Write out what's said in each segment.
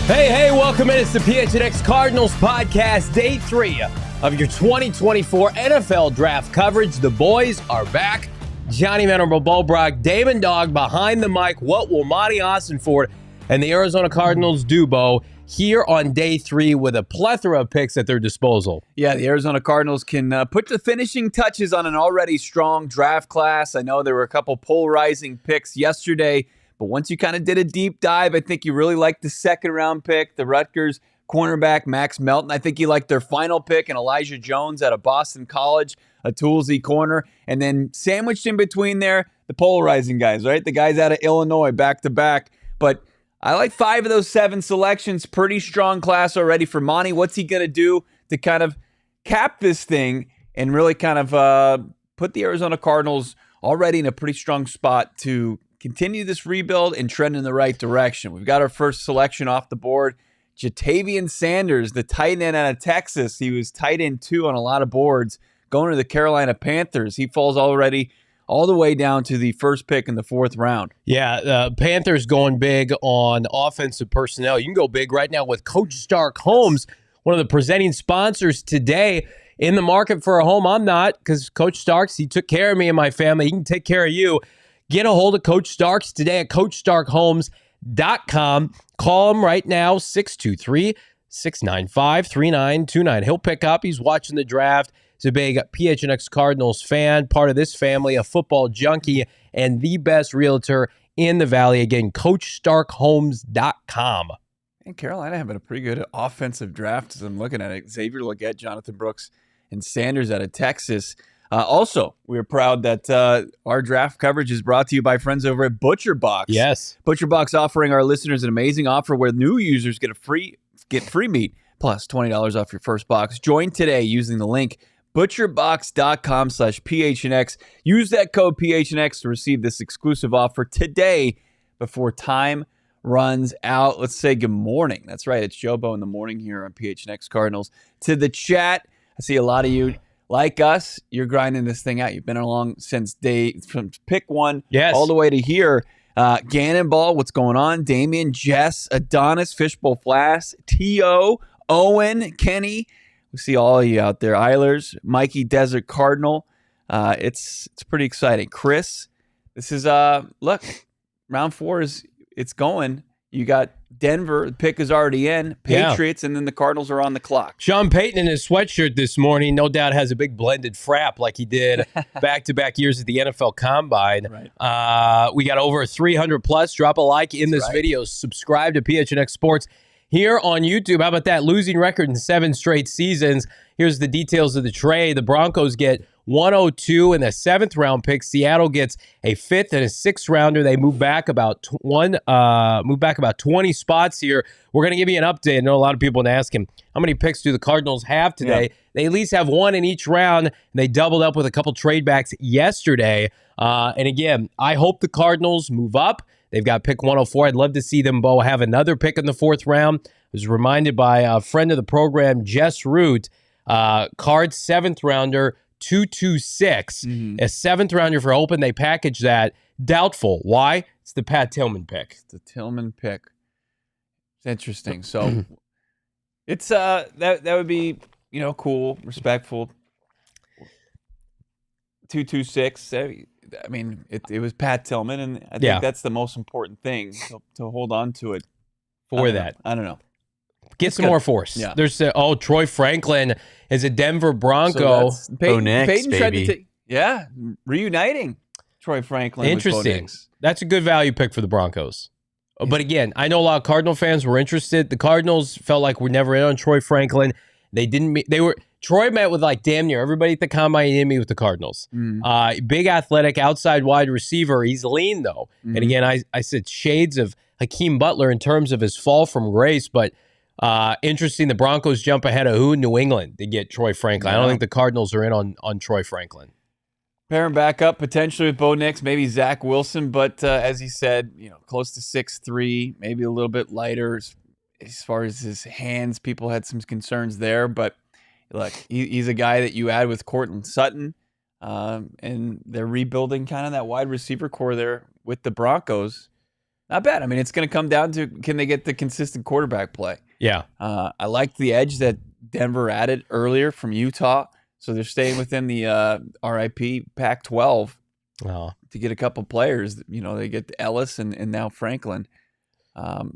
Hey, welcome in. It's the PHNX Cardinals podcast, day 3 of your 2024 NFL draft coverage. The boys are back. Johnny Venerable Bulbrock, Damon Dog behind the mic. What will Monti Ossenfort and the Arizona Cardinals do, Bo, here on day 3 with a plethora of picks at their disposal? Yeah, the Arizona Cardinals can put the finishing touches on an already strong draft class. I know there were a couple polarizing picks yesterday, but once you kind of did a deep dive, I think you really liked the second-round pick, the Rutgers cornerback Max Melton. I think you liked their final pick and Elijah Jones out of Boston College, a toolsy corner. And then sandwiched in between there, the polarizing guys, right? The guys out of Illinois back-to-back. But I like 5 of those 7 selections. Pretty strong class already for Monty. What's he going to do to kind of cap this thing and really kind of put the Arizona Cardinals already in a pretty strong spot to continue this rebuild and trend in the right direction? We've got our first selection off the board. Jatavian Sanders, the tight end out of Texas. He was tight end 2 on a lot of boards. Going to the Carolina Panthers. He falls already all the way down to the first pick in the 4th round. Yeah, Panthers going big on offensive personnel. You can go big right now with Coach Stark Homes, one of the presenting sponsors today. In the market for a home, I'm not, because Coach Starks, he took care of me and my family. He can take care of you. Get a hold of Coach Starks today at CoachStarkHomes.com. Call him right now, 623-695-3929. He'll pick up. He's watching the draft. He's a big PHNX Cardinals fan, part of this family, a football junkie, and the best realtor in the Valley. Again, CoachStarkHomes.com. And Carolina having a pretty good offensive draft as I'm looking at it. Xavier Legette, Jonathan Brooks, and Sanders out of Texas. Also, we're proud that our draft coverage is brought to you by friends over at ButcherBox. Yes. ButcherBox offering our listeners an amazing offer where new users get free meat plus $20 off your first box. Join today using the link butcherbox.com/PHNX. Use that code PHNX to receive this exclusive offer today before time runs out. Let's say good morning. That's right. It's Jobo in the morning here on PHNX Cardinals. To the chat, I see a lot of you. Like us, you're grinding this thing out. You've been along from pick 1 all the way to here. Gannonball, what's going on? Damien, Jess, Adonis, Fishbowl Flask, T.O., Owen, Kenny. We see all of you out there. Eilers, Mikey, Desert Cardinal. It's pretty exciting. Chris, this is, look, round 4 it's going. You got Denver, the pick is already in, Patriots, and then the Cardinals are on the clock. Sean Payton in his sweatshirt this morning, no doubt has a big blended frap like he did back-to-back years at the NFL Combine. Right. We got over 300 plus. Drop a like in this video. Subscribe to PHNX Sports here on YouTube. How about that? Losing record in 7 straight seasons. Here's the details of the trade. The Broncos get 102 in the 7th round pick. Seattle gets a 5th and a 6th rounder. They move back about 20 spots here. We're going to give you an update. I know a lot of people want to ask him, how many picks do the Cardinals have today? Yeah. They at least have 1 in each round. And they doubled up with a couple trade backs yesterday. And again, I hope the Cardinals move up. They've got pick 104. I'd love to see them, Bo, have another pick in the 4th round. I was reminded by a friend of the program, Jess Root, Cards 7th rounder, 226, a 7th rounder for open. They package that. Doubtful. Why? It's the Pat Tillman pick. It's the Tillman pick. It's interesting. So it's that would be, cool, respectful. 226. I mean, it was Pat Tillman, and I think that's the most important thing to hold on to it for that. I don't know. Get some more force. Yeah. There's Troy Franklin is a Denver Bronco. So Peyton baby. Reuniting Troy Franklin. Interesting. That's a good value pick for the Broncos. But again, I know a lot of Cardinal fans were interested. The Cardinals felt like we're never in on Troy Franklin. They didn't. Troy met with like damn near everybody at the combine. He didn't meet with the Cardinals. Big athletic outside wide receiver. He's lean though. And again, I said shades of Hakeem Butler in terms of his fall from grace, but interesting. The Broncos jump ahead of who? New England to get Troy Franklin. I don't think the Cardinals are in on Troy Franklin. Pair him back up potentially with Bo Nix, maybe Zach Wilson, but as he said, close to 6'3", maybe a little bit lighter. As far as his hands, people had some concerns there, but look, he's a guy that you add with Courtland Sutton, and they're rebuilding kind of that wide receiver core there with the Broncos. Not bad. I mean, it's going to come down to, can they get the consistent quarterback play? Yeah. I like the edge that Denver added earlier from Utah. So they're staying within the RIP Pac-12 to get a couple players. They get Ellis and now Franklin.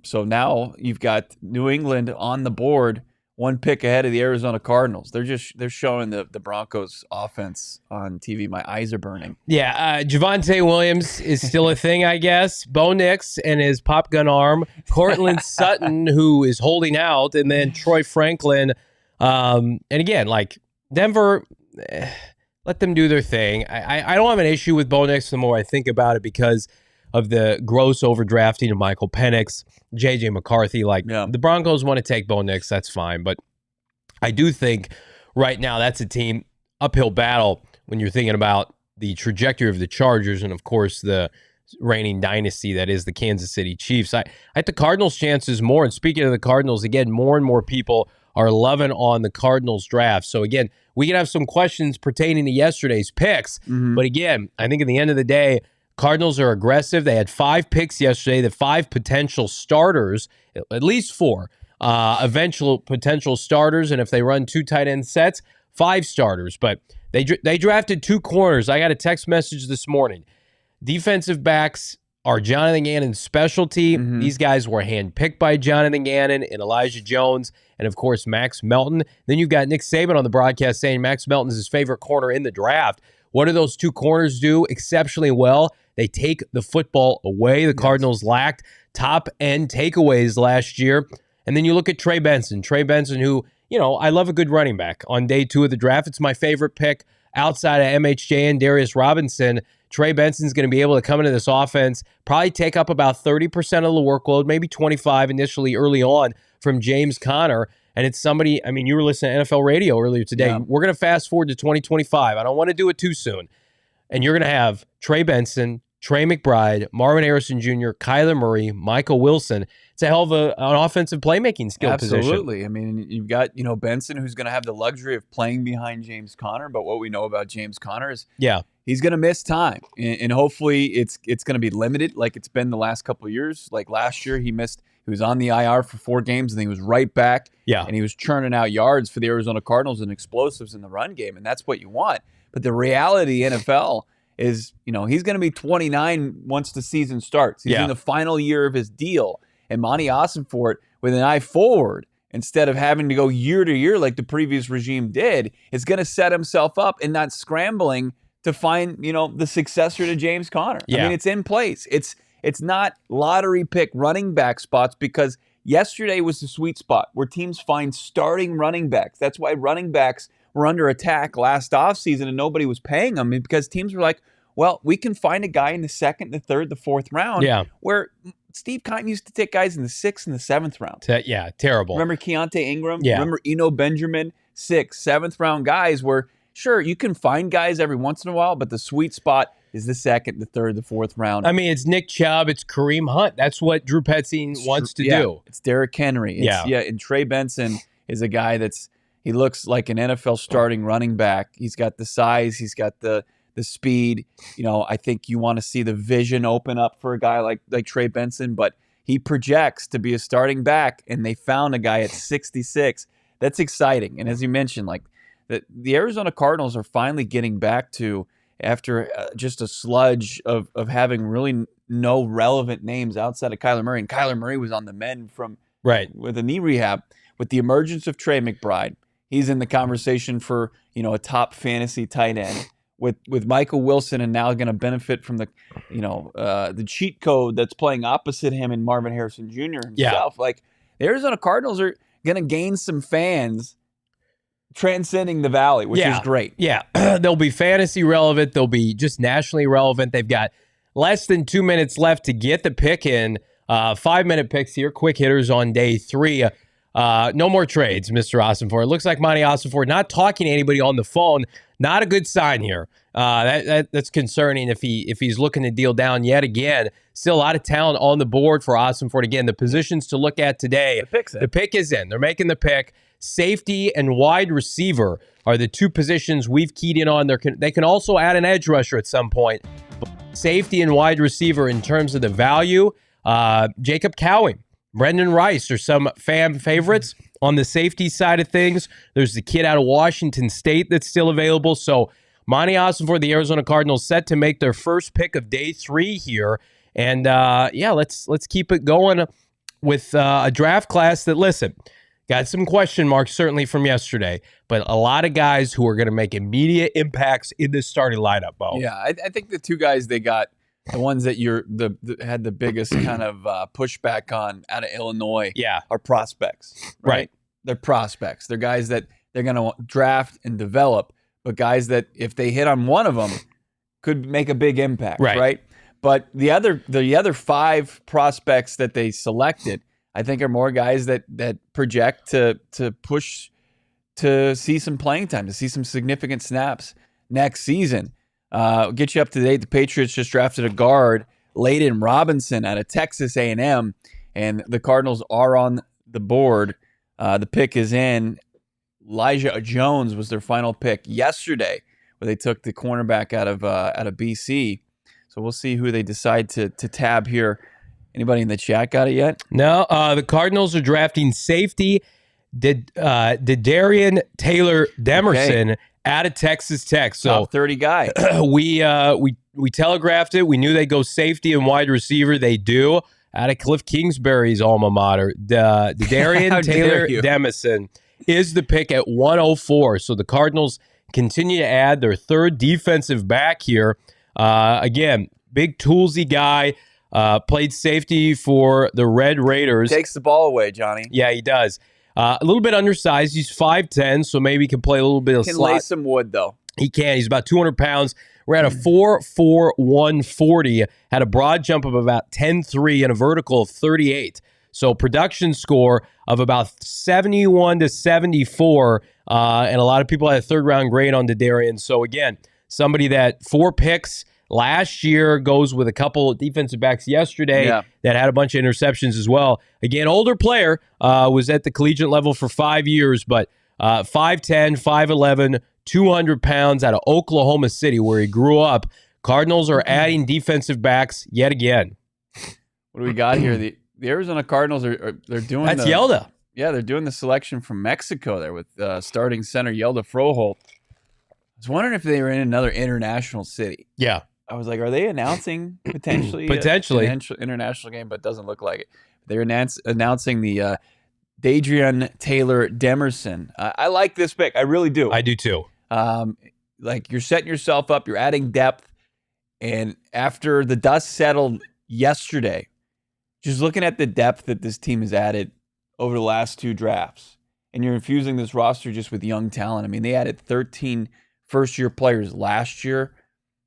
So now you've got New England on the board, one pick ahead of the Arizona Cardinals. They're showing the Broncos offense on TV. My eyes are burning. Yeah, Javonte Williams is still a thing, I guess. Bo Nix and his pop gun arm. Courtland Sutton, who is holding out, and then Troy Franklin. And again, like Denver, let them do their thing. I don't have an issue with Bo Nix the more I think about it because of the gross overdrafting of Michael Penix, J.J. McCarthy. The Broncos want to take Bo Nix, that's fine. But I do think right now that's a team uphill battle when you're thinking about the trajectory of the Chargers and, of course, the reigning dynasty that is the Kansas City Chiefs. I think the Cardinals' chances more. And speaking of the Cardinals, again, more and more people are loving on the Cardinals draft. So, again, we can have some questions pertaining to yesterday's picks. But, again, I think at the end of the day, Cardinals are aggressive. They had 5 picks yesterday, the 5 potential starters, at least 4 eventual potential starters. And if they run 2 tight end sets, 5 starters. But they drafted 2 corners. I got a text message this morning. Defensive backs are Jonathan Gannon's specialty. These guys were handpicked by Jonathan Gannon and Elijah Jones and, of course, Max Melton. Then you've got Nick Saban on the broadcast saying Max Melton is his favorite corner in the draft. What do those 2 corners do exceptionally well? They take the football away. The Cardinals lacked top-end takeaways last year. And then you look at Trey Benson. Trey Benson, who, I love a good running back. On day 2 of the draft, it's my favorite pick outside of MHJ and Darius Robinson. Trey Benson's going to be able to come into this offense, probably take up about 30% of the workload, maybe 25 initially early on from James Conner. And it's somebody, I mean, you were listening to NFL radio earlier today. Yeah. We're going to fast forward to 2025. I don't want to do it too soon. And you're going to have Trey Benson, Trey McBride, Marvin Harrison Jr., Kyler Murray, Michael Wilson. It's a hell of an offensive playmaking skill position. Absolutely. I mean, you've got, Benson, who's going to have the luxury of playing behind James Conner. But what we know about James Conner is he's going to miss time. And hopefully it's going to be limited like it's been the last couple of years. Like last year, he was on the IR for 4 games, and then he was right back. Yeah. And he was churning out yards for the Arizona Cardinals and explosives in the run game. And that's what you want. But the reality NFL is, he's going to be 29 once the season starts. He's in the final year of his deal. And Monti Ossenfort, with an eye forward, instead of having to go year to year like the previous regime did, is going to set himself up and not scrambling to find, the successor to James Conner. Yeah. I mean, it's in place. It's not lottery pick running back spots, because yesterday was the sweet spot where teams find starting running backs. That's why running backs were under attack last offseason and nobody was paying them, because teams were like, well, we can find a guy in the 2nd, the 3rd, the 4th round. Yeah. Where Steve Keim used to take guys in the 6th and the 7th round. Terrible. Remember Keontae Ingram? Yeah. Remember Eno Benjamin? 6th, 7th round guys where, sure, you can find guys every once in a while, but the sweet spot is the 2nd, the 3rd, the 4th round. I mean, it's Nick Chubb, it's Kareem Hunt. That's what Drew Petzing wants to do. It's Derrick Henry. And Trey Benson is a guy he looks like an NFL starting running back. He's got the size, he's got the speed. I think you want to see the vision open up for a guy like Trey Benson, but he projects to be a starting back, and they found a guy at 66. That's exciting. And as you mentioned, like the Arizona Cardinals are finally getting back to, after just a sludge of having really no relevant names outside of Kyler Murray. And Kyler Murray was on the mend with a knee rehab. With the emergence of Trey McBride, he's in the conversation for, a top fantasy tight end. With Michael Wilson, and now going to benefit from the cheat code that's playing opposite him in Marvin Harrison Jr. himself. Yeah. Like, the Arizona Cardinals are going to gain some fans transcending the valley, which is great. Yeah, they'll be fantasy relevant. They'll be just nationally relevant. They've got less than 2 minutes left to get the pick in. 5-minute picks here, quick hitters on day 3. No more trades, Mr. Ossenfort. It looks like Monti Ossenfort not talking to anybody on the phone. Not a good sign here. That's concerning if he's looking to deal down yet again. Still a lot of talent on the board for Ossenfort. Again, the positions to look at today. The pick is in. They're making the pick. Safety and wide receiver are the 2 positions we've keyed in on. They can also add an edge rusher at some point. Safety and wide receiver in terms of the value, Jacob Cowing, Brendan Rice are some fan favorites. On the safety side of things, there's the kid out of Washington State that's still available. So Monti Ossenfort, the Arizona Cardinals, set to make their first pick of day 3 here. And let's keep it going with a draft class that, listen, got some question marks certainly from yesterday, but a lot of guys who are going to make immediate impacts in this starting lineup, Bo. Yeah, I think the 2 guys they got, the ones that had the biggest kind of pushback on out of Illinois, are prospects. Right? They're prospects. They're guys that they're going to draft and develop, but guys that if they hit on one of them could make a big impact. Right? But the other 5 prospects that they selected, I think, are more guys that project to push to see some playing time, to see some significant snaps next season. Get you up to date. The Patriots just drafted a guard, Layden Robinson, out of Texas A&M, and the Cardinals are on the board. The pick is in. Elijah Jones was their final pick yesterday, where they took the cornerback out of BC. So we'll see who they decide to tab here. Anybody in the chat got it yet? No. The Cardinals are drafting safety Darian Taylor Demerson out of Texas Tech. So top 30 guy. we telegraphed it. We knew they'd go safety and wide receiver. They do. Out of Cliff Kingsbury's alma mater. Darian Taylor Demerson is the pick at 104. So the Cardinals continue to add their 3rd defensive back here. Again, big toolsy guy. Played safety for the Red Raiders. Takes the ball away, Johnny. Yeah, he does. A little bit undersized. He's 5'10", so maybe he can play a little bit of slot. Can lay some wood, though. He can. He's about 200 pounds. We're at a 4'4", 140. Had a broad jump of about 10'3" and a vertical of 38. So production score of about 71 to 74. And a lot of people had a 3rd-round grade on Darian. So, again, somebody that 4 picks last year, goes with a couple defensive backs yesterday that had a bunch of interceptions as well. Again, older player, was at the collegiate level for 5 years, but 5'10", 5'11", 200 pounds out of Oklahoma City, where he grew up. Cardinals are adding defensive backs yet again. What do we got here? The Arizona Cardinals they're doing that's Yelda. Yeah, they're doing the selection from Mexico there with starting center Yelda Froholt. I was wondering if they were in another international city. Yeah. I was like, are they announcing potentially an international game? But it doesn't look like it. They're announcing the Darian Taylor Demerson. I like this pick. I really do. I do too. Like, you're setting yourself up. You're adding depth. And after the dust settled yesterday, just looking at the depth that this team has added over the last 2 drafts, and you're infusing this roster just with young talent. I mean, they added 13 first-year players last year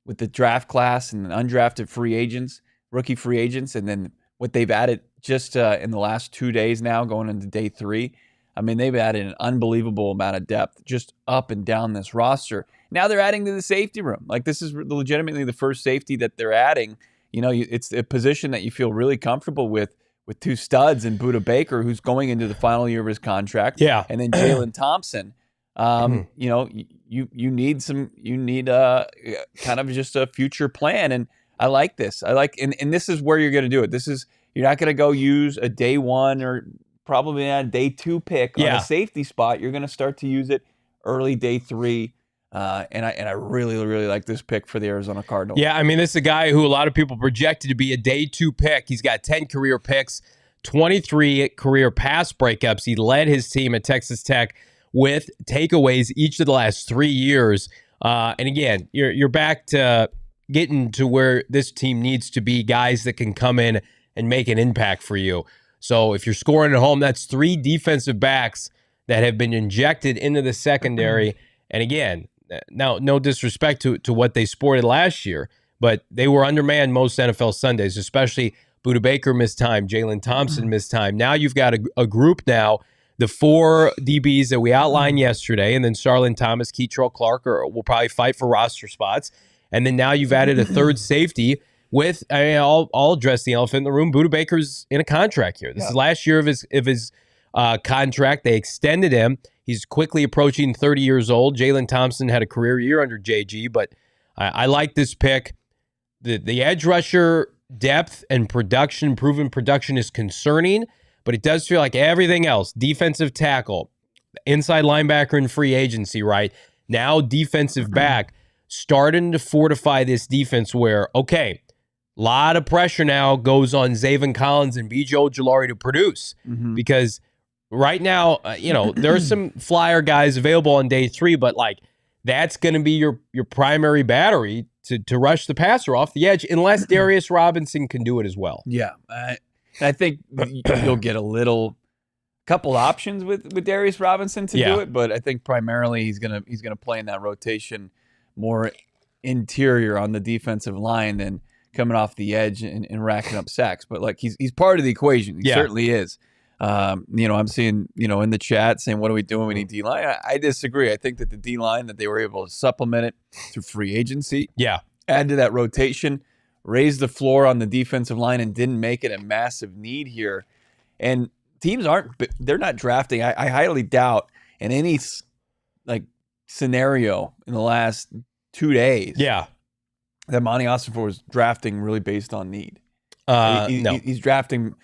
with the draft class and undrafted rookie free agents, and then what they've added just in the last 2 days now, going into day 3. I mean, they've added an unbelievable amount of depth just up and down this roster. Now they're adding to the safety room. Like, this is legitimately the first safety that they're adding. You know, it's a position that you feel really comfortable with 2 studs and Budda Baker, who's going into the final year of his contract. Yeah. And then Jalen Thompson. You know, you need kind of just a future plan. And I like this. And this is where you're going to do it. You're not going to go use a day 1 or probably not a day 2 pick on a safety spot. You're going to start to use it early day 3. And I really, really like this pick for the Arizona Cardinals. Yeah, I mean, this is a guy who a lot of people projected to be a day 2 pick. He's got 10 career picks, 23 career pass breakups. He led his team at Texas Tech with takeaways each of the last 3 years. And again, you're back to getting to where this team needs to be, guys that can come in and make an impact for you. So if you're scoring at home, that's 3 defensive backs that have been injected into the secondary. And again, now no disrespect to what they sported last year, but they were undermanned most NFL Sundays, especially Budda Baker missed time, Jalen Thompson missed time. Now you've got a group now, the 4 DBs that we outlined yesterday, and then Starlin Thomas, Keitrell Clark will probably fight for roster spots. And then now you've added a third safety with, I'll address the elephant in the room, Budda Baker's in a contract here. This is last year of his contract. They extended him. He's quickly approaching 30 years old. Jalen Thompson had a career year under JG, but I like this pick. The edge rusher depth and proven production is concerning, but it does feel like everything else, defensive tackle, inside linebacker in free agency, right? Now defensive back, starting to fortify this defense where, okay, a lot of pressure now goes on Zaven Collins and B.J. Ojulari to produce because right now, there are some flyer guys available on day 3, but like that's going to be your primary battery to rush the passer off the edge unless Darius Robinson can do it as well. Yeah. I think you'll get a couple options with Darius Robinson to do it, but I think primarily he's gonna play in that rotation more interior on the defensive line than coming off the edge and racking up sacks. But like he's part of the equation. He certainly is. I'm seeing, in the chat saying, what are we doing? We need D-line. I disagree. I think that the D-line, that they were able to supplement it through free agency. Yeah. Add to that rotation, raise the floor on the defensive line, and didn't make it a massive need here. And teams they're not drafting. I highly doubt in any scenario in the last 2 days. Yeah. That Monti Ossenfort was drafting really based on need. No. He's drafting,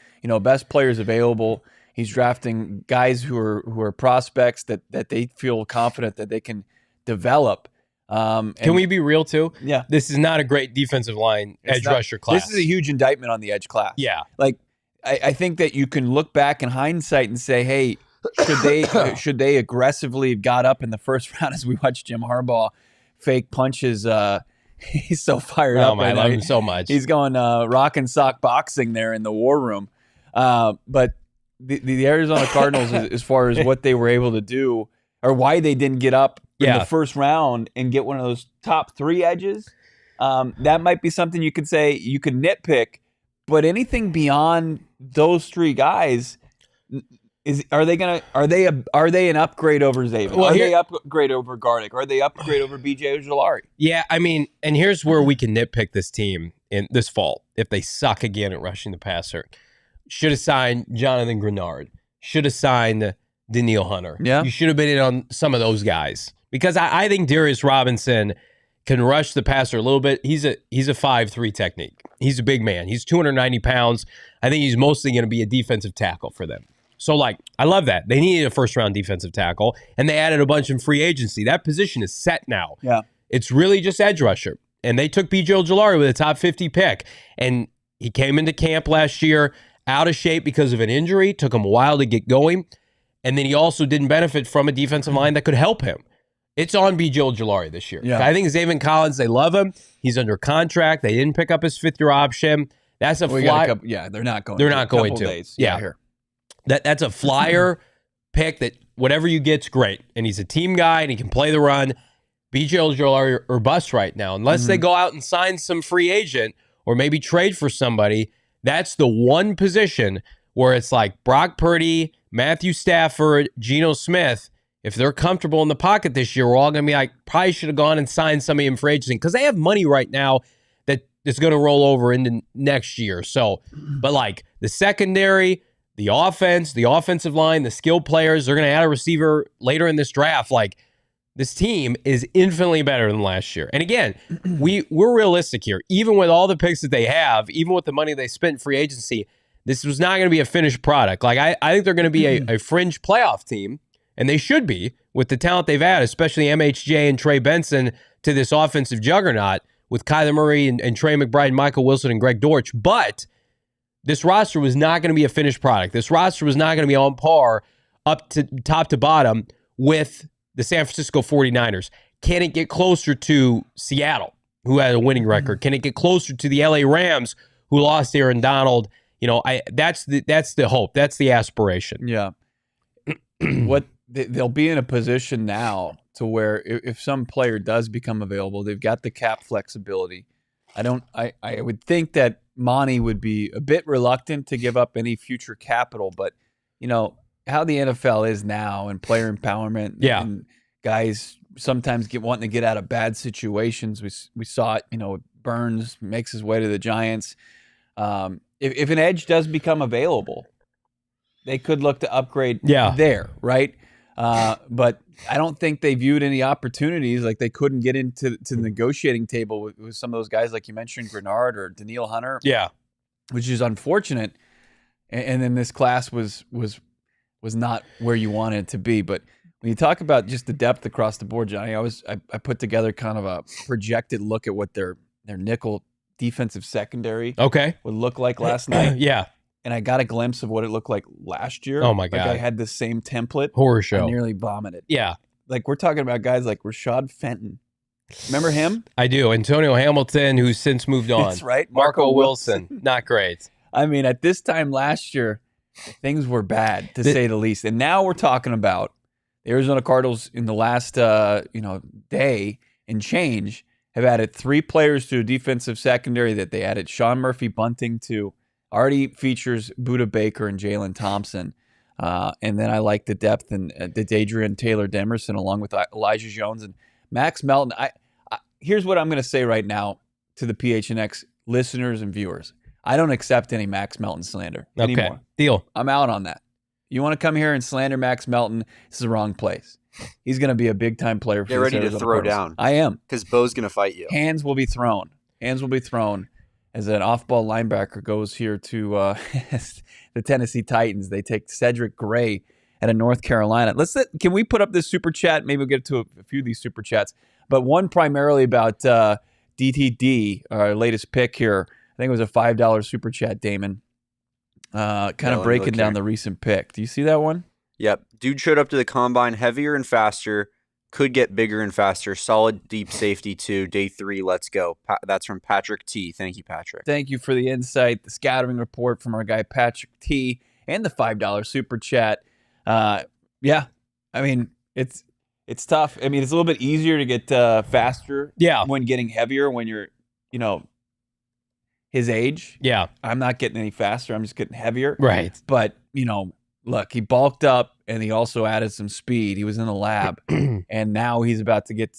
best players available. He's drafting guys who are prospects that they feel confident that they can develop. Can we be real too? Yeah. This is not a great defensive line edge rusher class. This is a huge indictment on the edge class. Yeah. Like I think that you can look back in hindsight and say, hey, should they aggressively have got up in the first round as we watched Jim Harbaugh fake punches? He's so fired up. I love him so much. He's going rock and sock boxing there in the war room. But the Arizona Cardinals, as far as what they were able to do or why they didn't get up in the first round and get one of those top 3 edges, that might be something you could say you could nitpick. But anything beyond those 3 guys, are they an upgrade over Zaven? Are they upgrade over Gardick? Are they upgrade over B.J. Ojulari? Yeah, and here's where we can nitpick this team in this fall if they suck again at rushing the passer. Should have signed Jonathan Grenard. Should have signed Daniil Hunter. Yeah. You should have been in on some of those guys because I think Darius Robinson can rush the passer a little bit. He's a 5'3" technique. He's a big man. He's 290 pounds. I think he's mostly going to be a defensive tackle for them. So, I love that. They needed a first-round defensive tackle, and they added a bunch in free agency. That position is set now. Yeah. It's really just edge rusher. And they took B.J. Ojulari with a top 50 pick. And he came into camp last year out of shape because of an injury. Took him a while to get going. And then he also didn't benefit from a defensive line that could help him. It's on B.J. Ojulari this year. Yeah. I think Zaven Collins, they love him. He's under contract. They didn't pick up his 5th-year option. That's a fly. They're not going. They're not going to. Days. Yeah. Here. That's a flyer pick that whatever you get's great. And he's a team guy and he can play the run. B.J. Ojulari or bust right now. Unless they go out and sign some free agent or maybe trade for somebody, that's the one position where it's like Brock Purdy, Matthew Stafford, Geno Smith. If they're comfortable in the pocket this year, we're all going to be like, probably should have gone and signed somebody in free agency because they have money right now that is going to roll over into next year. So, but the secondary, the offense, the offensive line, the skilled players, they're going to add a receiver later in this draft. This team is infinitely better than last year. And again, we're realistic here. Even with all the picks that they have, even with the money they spent in free agency, this was not going to be a finished product. I think they're going to be a fringe playoff team, and they should be with the talent they've had, especially MHJ and Trey Benson to this offensive juggernaut with Kyler Murray and Trey McBride, Michael Wilson, and Greg Dortch. But this roster was not going to be a finished product. This roster was not going to be on par up to top to bottom with the San Francisco 49ers. Can it get closer to Seattle, who had a winning record? Can it get closer to the LA Rams, who lost Aaron Donald? That's the hope. That's the aspiration. Yeah. What they'll be in a position now to where if some player does become available, they've got the cap flexibility. I would think that Monty would be a bit reluctant to give up any future capital, but how the NFL is now and player empowerment, and guys sometimes wanting to get out of bad situations. We saw it. Burns makes his way to the Giants. If an edge does become available, they could look to upgrade there, right? But I don't think they viewed any opportunities, like they couldn't get into the negotiating table with some of those guys, like you mentioned, Grenard or Daniil Hunter. Yeah, which is unfortunate. And then this class was not where you wanted it to be. But when you talk about just the depth across the board, Johnny, I put together kind of a projected look at what their nickel defensive secondary would look like last night. Yeah. And I got a glimpse of what it looked like last year. Oh, my God. Like I had the same template. Horror show. I nearly vomited. Yeah. Like we're talking about guys like Rashad Fenton. Remember him? I do. Antonio Hamilton, who's since moved on. That's right. Marco Wilson. Not great. I mean, at this time last year, things were bad, to say the least. And now we're talking about the Arizona Cardinals in the last day and change have added 3 players to a defensive secondary that they added Sean Murphy-Bunting to. Already features Budda Baker and Jalen Thompson. And then I like the depth and the Adrian Taylor-Demerson along with Elijah Jones and Max Melton. Here's what I'm going to say right now to the PHNX listeners and viewers. I don't accept any Max Melton slander anymore. Deal. I'm out on that. You want to come here and slander Max Melton, this is the wrong place. He's going to be a big-time player for Get ready to throw down. I am. Because Bo's going to fight you. Hands will be thrown. As an off-ball linebacker goes here to the Tennessee Titans. They take Cedric Gray out of North Carolina. Can we put up this super chat? Maybe we'll get to a few of these super chats. But one primarily about DTD, our latest pick here. I think it was a $5 super chat, Damon. Kind of breaking down the recent pick. Do you see that one? Yep. Dude showed up to the combine heavier and faster. Could get bigger and faster. Solid deep safety too. Day 3, let's go. That's from Patrick T. Thank you, Patrick. Thank you for the insight, the scouting report from our guy Patrick T. and the $5 super chat. Yeah, I mean it's tough. I mean it's a little bit easier to get faster. Yeah. When getting heavier, when you're his age. Yeah. I'm not getting any faster. I'm just getting heavier. Right. But look, he bulked up and he also added some speed. He was in the lab, and now he's about to get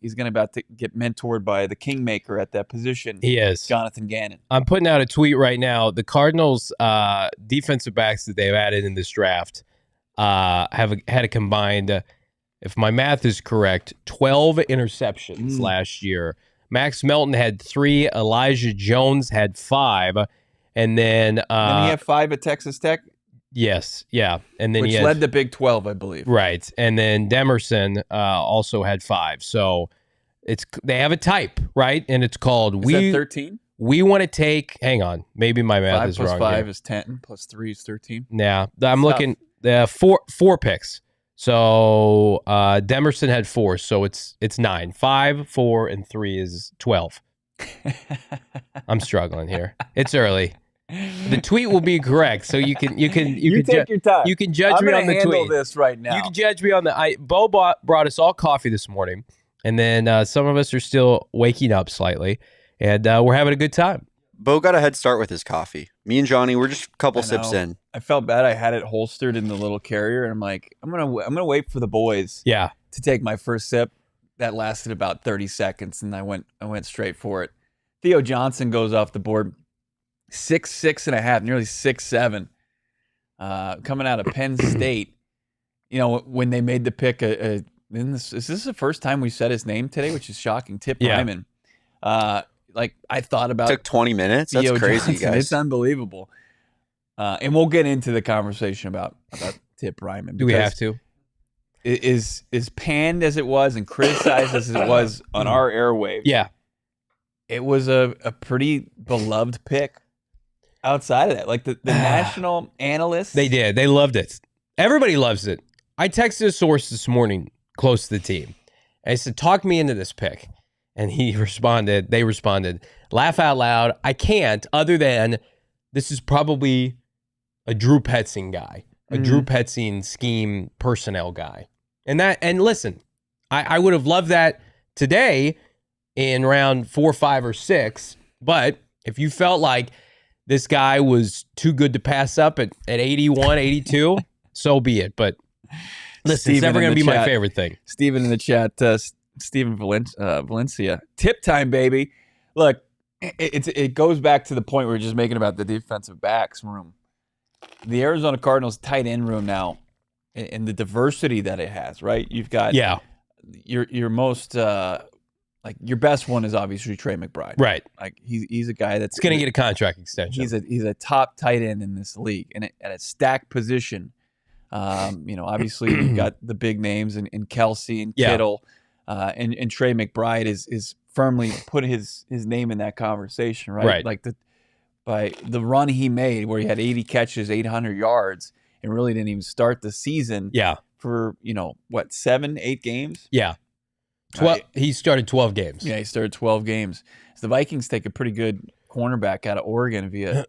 mentored by the kingmaker at that position. He is Jonathan Gannon. I'm putting out a tweet right now. The Cardinals defensive backs that they've added in this draft have had a combined, if my math is correct, 12 interceptions last year. Max Melton had 3. Elijah Jones had 5, and then he had 5 at Texas Tech. Yes, yeah, and then which led the Big 12, I believe. Right, and then Demerson also had 5. So they have a type, right? And it's called Is that 13? We want to take. Hang on, maybe my math is wrong. 5 plus 5 here. is 10. Plus 3 is 13. Yeah, I'm looking. Four picks. So Demerson had 4, so it's 9. 5, 4, and 3 is 12. I'm struggling here. It's early. The tweet will be correct, so you can take your time. You can judge me on the tweet. I'm handle this right now. You can judge me on the. Bo brought us all coffee this morning, and then some of us are still waking up slightly, and we're having a good time. Bo got a head start with his coffee. Me and Johnny, we're just a couple sips in. I felt bad. I had it holstered in the little carrier, and I'm like, I'm gonna wait for the boys. Yeah. To take my first sip. That lasted about 30 seconds, and I went straight for it. Theo Johnson goes off the board. 6'6.5", nearly 6'7", coming out of Penn State. When they made the pick, is this the first time we said his name today, which is shocking? Tip Ryman. I thought about. It took 20 minutes. That's Theo crazy, Johnson. guys. It's unbelievable. And we'll get into the conversation about Tip Ryman. Do we have to? Is panned as it was and criticized as it was on our airwaves. Yeah, it was a pretty beloved pick. Outside of that, like the national analysts, they did. They loved it. Everybody loves it. I texted a source this morning close to the team. I said, "Talk me into this pick," and he responded. They responded, "Laugh out loud. I can't. Other than this is probably a Drew Petzing guy." a Drew Petzing scheme personnel guy. And listen, I would have loved that today in round 4, 5, or 6. But if you felt like this guy was too good to pass up at 81, 82, so be it. But listen, it's never going to be my favorite thing. Steven in the chat, Steven Valencia. Tip time, baby. Look, it goes back to the point we were just making about the defensive backs room. The Arizona Cardinals tight end room now, and the diversity that it has, right? You've got your most your best one is obviously Trey McBride, right? Like he's a guy that's going to get a contract extension. He's a top tight end in this league, and at a stacked position. Obviously you've got the big names in Kelsey and Kittle, and Trey McBride is firmly put his name in that conversation, right? Right. Like by the run he made where he had 80 catches, 800 yards, and really didn't even start the season. Yeah. For 7, 8 games. Yeah. He started 12 games. Yeah, he started 12 games. So the Vikings take a pretty good cornerback out of Oregon via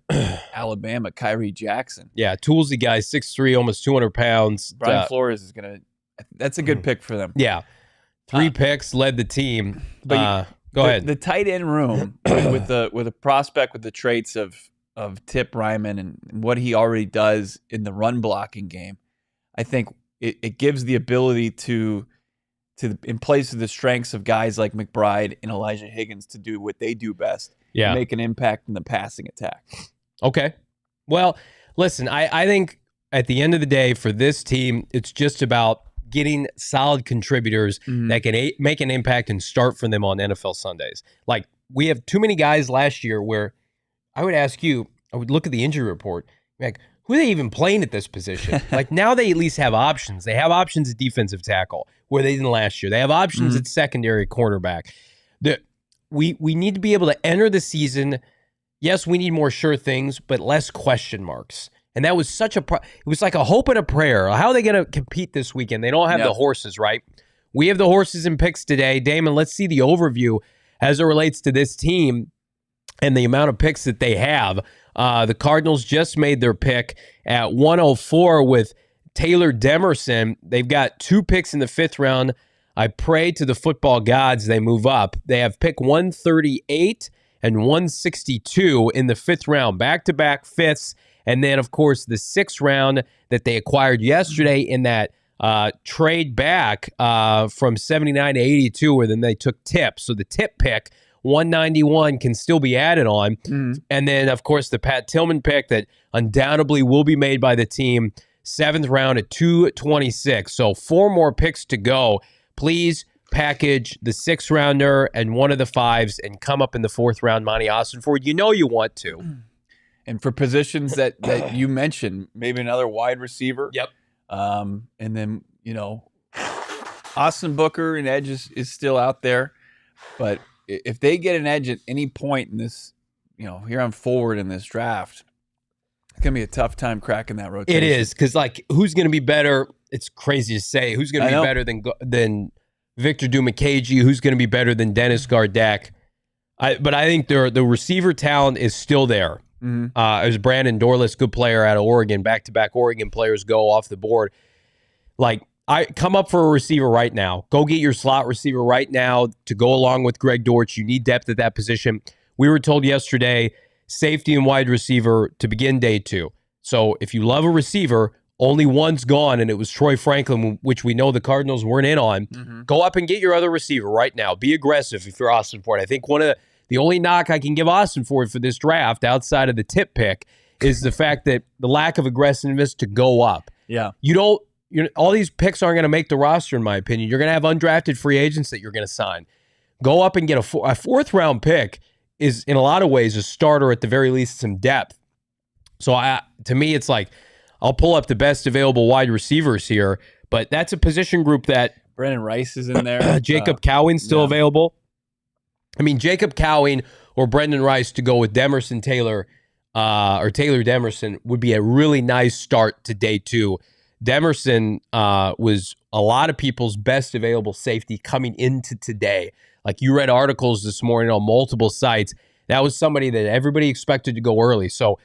Alabama, Kyrie Jackson. Yeah, toolsy guy, 6'3", almost 200 pounds. Brian Flores is that's a good pick for them. Yeah. 3 picks, led the team. But go ahead. The tight end room with a prospect with the traits of Tip Ryman and what he already does in the run blocking game, I think it gives the ability to in place of the strengths of guys like McBride and Elijah Higgins to do what they do best, make an impact in the passing attack. Okay. Well, listen, I think at the end of the day for this team, it's just about getting solid contributors that can make an impact and start for them on NFL Sundays. Like, we have too many guys last year where I would ask you, I would look at the injury report, like, who are they even playing at this position? Like, now they at least have options. They have options at defensive tackle where they didn't last year. They have options at secondary cornerback. We need to be able to enter the season. Yes, we need more sure things, but less question marks. And that was it was like a hope and a prayer. How are they going to compete this weekend? They don't have the horses, right? We have the horses and picks today. Damon, let's see the overview as it relates to this team and the amount of picks that they have. The Cardinals just made their pick at 104 with Taylor Demerson. They've got 2 picks in the 5th round. I pray to the football gods they move up. They have pick 138 and 162 in the 5th round, back-to-back 5ths. And then, of course, the 6th round that they acquired yesterday in that trade back from 79 to 82, where then they took Tip. So the Tip pick, 191, can still be added on. And then, of course, the Pat Tillman pick that undoubtedly will be made by the team, 7th round at 226. So 4 more picks to go. Please package the 6th rounder and one of the 5s and come up in the 4th round, Monti Ossenfort. You know you want to. And for positions that you mentioned, maybe another wide receiver. Yep. And then, Austin Booker and edge is still out there. But if they get an edge at any point in this, here on forward in this draft, it's going to be a tough time cracking that rotation. It is, because, who's going to be better? It's crazy to say. Who's going to be better than Victor Dumakaji? Who's going to be better than Dennis Gardeck? But I think the receiver talent is still there. As Brandon Dorless, good player out of Oregon, back-to-back Oregon players go off the board. I come up for a receiver right now. Go get your slot receiver right now to go along with Greg Dortch. You need depth at that position. We were told yesterday, safety and wide receiver to begin day 2. So if you love a receiver, only one's gone, and it was Troy Franklin, which we know the Cardinals weren't in on. Go up and get your other receiver right now. Be aggressive if you're Ossenfort. I think the only knock I can give Ossenfort for this draft, outside of the Tip pick, is the fact that the lack of aggressiveness to go up. Yeah. All these picks aren't going to make the roster, in my opinion. You're going to have undrafted free agents that you're going to sign. Go up and get a 4th round pick is, in a lot of ways, a starter, at the very least, some depth. So to me, it's like, I'll pull up the best available wide receivers here, but that's a position group that Brandon Rice is in there. Jacob Cowing's still available. I mean, Jacob Cowing or Brendan Rice to go with Demerson Taylor or Taylor Demerson would be a really nice start to day 2. Demerson was a lot of people's best available safety coming into today. Like, you read articles this morning on multiple sites. That was somebody that everybody expected to go early. So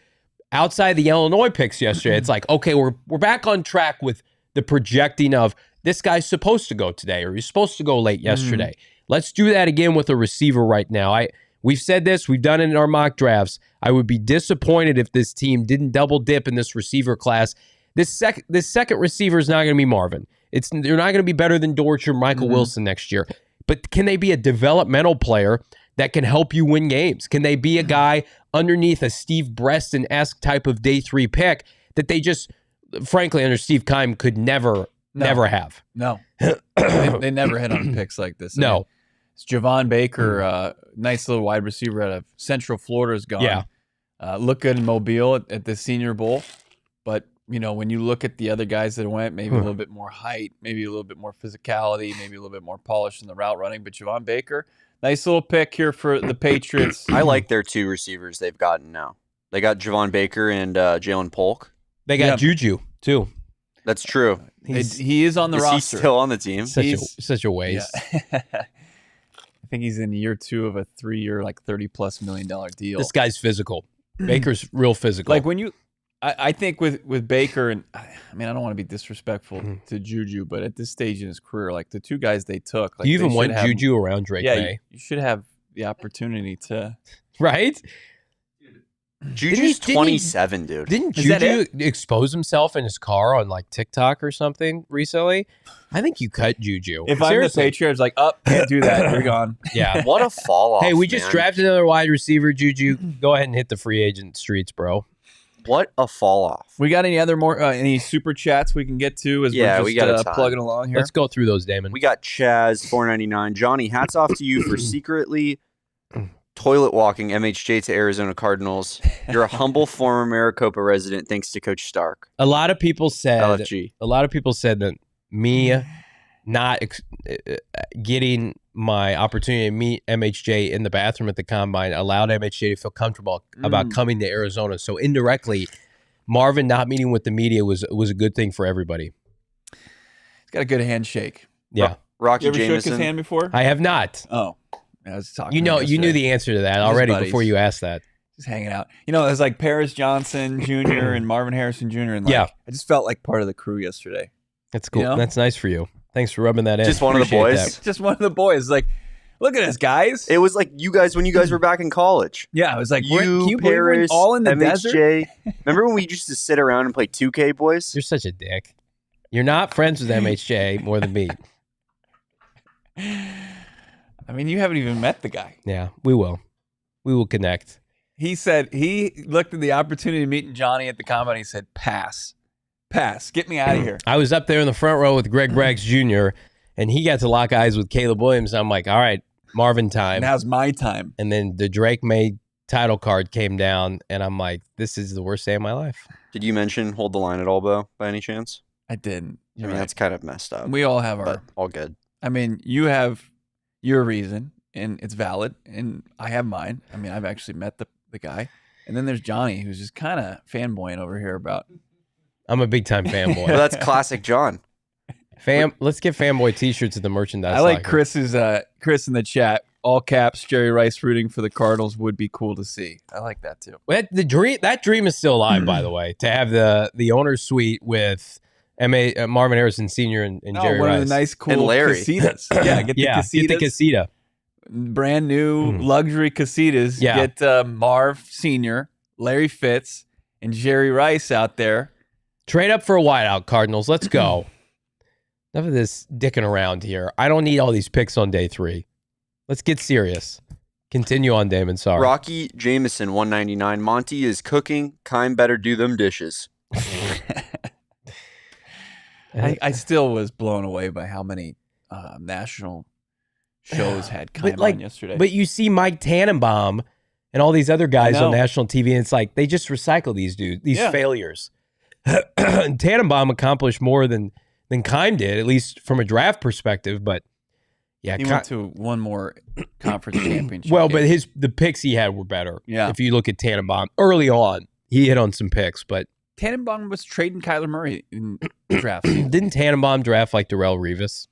outside the Illinois picks yesterday, it's like, okay, we're back on track with the projecting of this guy's supposed to go today or he's supposed to go late yesterday. Let's do that again with a receiver right now. We've said this. We've done it in our mock drafts. I would be disappointed if this team didn't double dip in this receiver class. This second receiver is not going to be Marvin. They're not going to be better than Dortch or Michael Wilson next year. But can they be a developmental player that can help you win games? Can they be a guy underneath a Steve Breston-esque type of day 3 pick that they just, frankly, under Steve Keim could never have? No. they never hit on picks like this. No. It's Javon Baker, nice little wide receiver out of Central Florida, is gone. Yeah. Looked good in Mobile at the Senior Bowl. But, when you look at the other guys that went, maybe a little bit more height, maybe a little bit more physicality, maybe a little bit more polish in the route running. But Javon Baker, nice little pick here for the Patriots. I like their 2 receivers they've gotten now. They got Javon Baker and Jalen Polk. They got Juju, too. That's true. He is on the roster. Is he still on the team? Such a waste. Yeah. I think he's in year 2 of a 3-year, like $30+ million deal. This guy's physical. Baker's real physical. Like when you, I think with Baker, and I don't want to be disrespectful to Juju, but at this stage in his career, like the 2 guys they took, like you even went Juju around Drake May. You should have the opportunity to, right? Juju's 27, dude. Didn't Juju expose himself in his car on like TikTok or something recently? I think you cut Juju. If I'm the Patriots, like, can't do that. You're gone. Yeah. What a fall off. Hey, we just drafted another wide receiver, Juju. Go ahead and hit the free agent streets, bro. What a fall off. We got any super chats we can get to as we're we got plugging along here? Let's go through those, Damon. We got Chaz, $4.99. Johnny, hats off to you for secretly toilet walking MHJ to Arizona Cardinals. You're a humble former Maricopa resident thanks to Coach Stark. A lot of people said LFG. A lot of people said that me not getting my opportunity to meet MHJ in the bathroom at the Combine allowed MHJ to feel comfortable about coming to Arizona. So indirectly, Marvin not meeting with the media was a good thing for everybody. He's got a good handshake. Yeah. Rocky you ever Jameson. shook his hand before? I have not. Oh. I was talking you knew the answer to that already before you asked that. Just hanging out. It was like Paris Johnson Jr. and Marvin Harrison Jr. And I just felt like part of the crew yesterday. That's cool. That's nice for you. Thanks for rubbing that in. Just one of the boys. Just one of the boys. Like, look at us, guys. It was like you guys when you guys were back in college. Yeah, it was like you, Paris, all in the desert. Remember when we used to sit around and play 2K, boys? You're such a dick. You're not friends with MHJ more than me. You haven't even met the guy. Yeah, we will. We will connect. He said he looked at the opportunity of meeting Johnny at the Combine. He said, pass. Get me out of here. I was up there in the front row with Greg Braggs Jr., and he got to lock eyes with Caleb Williams. I'm like, all right, Marvin time. Now's my time. And then the Drake May title card came down, and I'm like, this is the worst day of my life. Did you mention hold the line at all, Bo, by any chance? I didn't. That's kind of messed up. We all have our... But all good. You have your reason, and it's valid, and I have mine. I've actually met the guy. And then there's Johnny, who's just kind of fanboying over here about... I'm a big-time fanboy. Well, that's classic John. Let's get fanboy T-shirts at the merchandise. I like Chris's Chris in the chat. All caps. Jerry Rice rooting for the Cardinals would be cool to see. I like that too. That dream is still alive, by the way. To have the owner's suite with Marvin Harrison Sr. and Jerry one Rice of the nice, cool and Larry. casitas. Get the casita. Brand new luxury casitas. Yeah. Get Marv Sr., Larry Fitz, and Jerry Rice out there. Trade up for a wideout, Cardinals. Let's go. Enough of this dicking around here. I don't need all these picks on day 3. Let's get serious. Continue on, Damon. Sorry. Rocky Jameson, $1.99. Monty is cooking. Keim better do them dishes. I still was blown away by how many national shows had Keim on yesterday. But you see Mike Tannenbaum and all these other guys on national TV, and it's like they just recycle these dudes, these failures. Tannenbaum accomplished more than Keim did, at least from a draft perspective. But yeah, he went to one more conference championship. Well, but the picks he had were better. Yeah, if you look at Tannenbaum early on, he hit on some picks. But Tannenbaum was trading Kyler Murray in the draft. Didn't Tannenbaum draft like Darrelle Revis?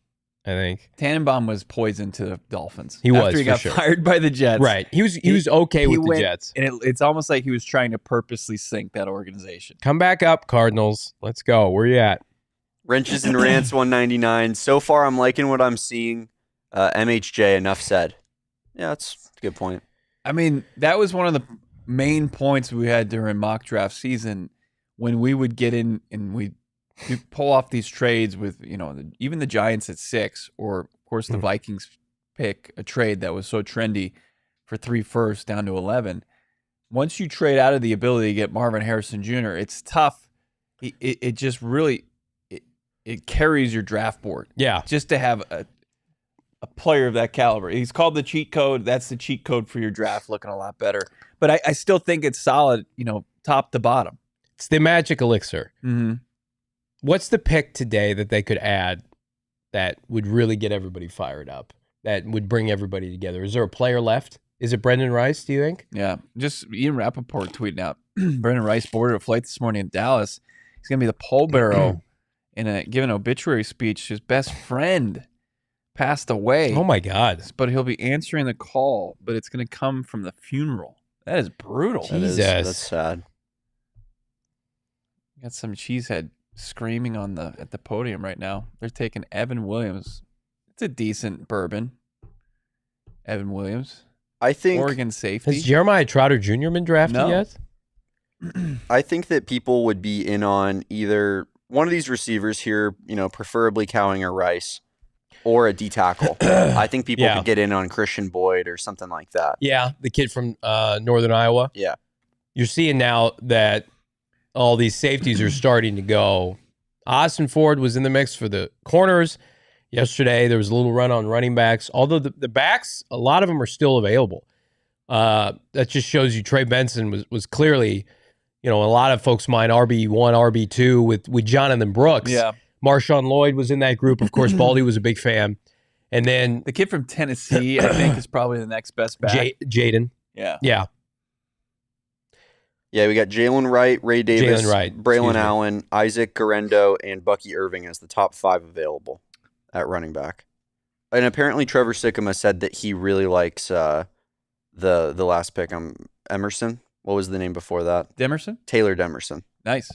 I think. Tannenbaum was poison to the Dolphins. He was, after he got fired by the Jets. Right. He was okay with the Jets. And it's almost like he was trying to purposely sink that organization. Come back up, Cardinals. Let's go. Where you at? Wrenches and Rants 199. So far, I'm liking what I'm seeing. MHJ, enough said. Yeah, that's a good point. I mean, that was one of the main points we had during mock draft season when we would get in and we'd pull off these trades with, even the Giants at 6, or of course the Vikings pick a trade that was so trendy for 3 firsts down to 11. Once you trade out of the ability to get Marvin Harrison Jr., it's tough. It just really it carries your draft board. Yeah. Just to have a player of that caliber. He's called the cheat code. That's the cheat code for your draft, looking a lot better. But I still think it's solid, top to bottom. It's the magic elixir. Mm-hmm. What's the pick today that they could add that would really get everybody fired up, that would bring everybody together? Is there a player left? Is it Brendan Rice, do you think? Yeah. Just Ian Rappaport tweeting out, Brendan Rice boarded a flight this morning in Dallas. He's going to be the pallbearer in giving an obituary speech. His best friend passed away. Oh, my God. But he'll be answering the call, but it's going to come from the funeral. That is brutal. Jesus. That's sad. Got some cheesehead screaming at the podium right now. They're taking Evan Williams. It's a decent bourbon. Evan Williams. I think Oregon safety. Has Jeremiah Trotter Jr. been drafted yet? I think that people would be in on either one of these receivers here, preferably Cowing or Rice, or a D tackle. I think people could get in on Christian Boyd or something like that. Yeah, the kid from Northern Iowa. Yeah. You're seeing now that all these safeties are starting to go. Ossenfort was in the mix for the corners. Yesterday, there was a little run on running backs. Although the backs, a lot of them are still available. That just shows you Trey Benson was clearly, a lot of folks' mind, RB1, RB2 with Jonathan Brooks. Yeah. Marshawn Lloyd was in that group. Of course, Baldy was a big fan. And then the kid from Tennessee, I think, is probably the next best back. Jaden. Yeah. Yeah. Yeah, we got Jalen Wright, Ray Davis, Wright, Braylon Allen, Isaac Garendo, and Bucky Irving as the top 5 available at running back. And apparently Trevor Sikkema said that he really likes the last pick. Emerson. What was the name before that? Demerson? Taylor Demerson. Nice.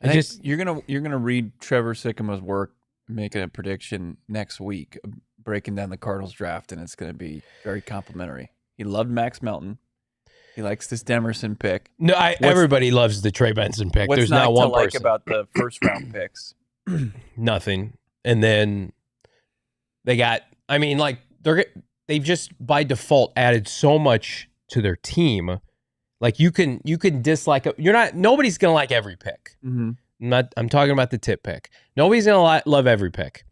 I think you're gonna read Trevor Sikkema's work, making a prediction next week, breaking down the Cardinals draft, and it's gonna be very complimentary. He loved Max Melton. He likes this Demerson pick. No, everybody loves the Trey Benson pick. There's not one like person about the first round picks. Nothing. And then they got. I mean, like they've just by default added so much to their team. Like you can dislike. Nobody's gonna like every pick. Mm-hmm. I'm talking about the tip pick. Nobody's gonna love every pick.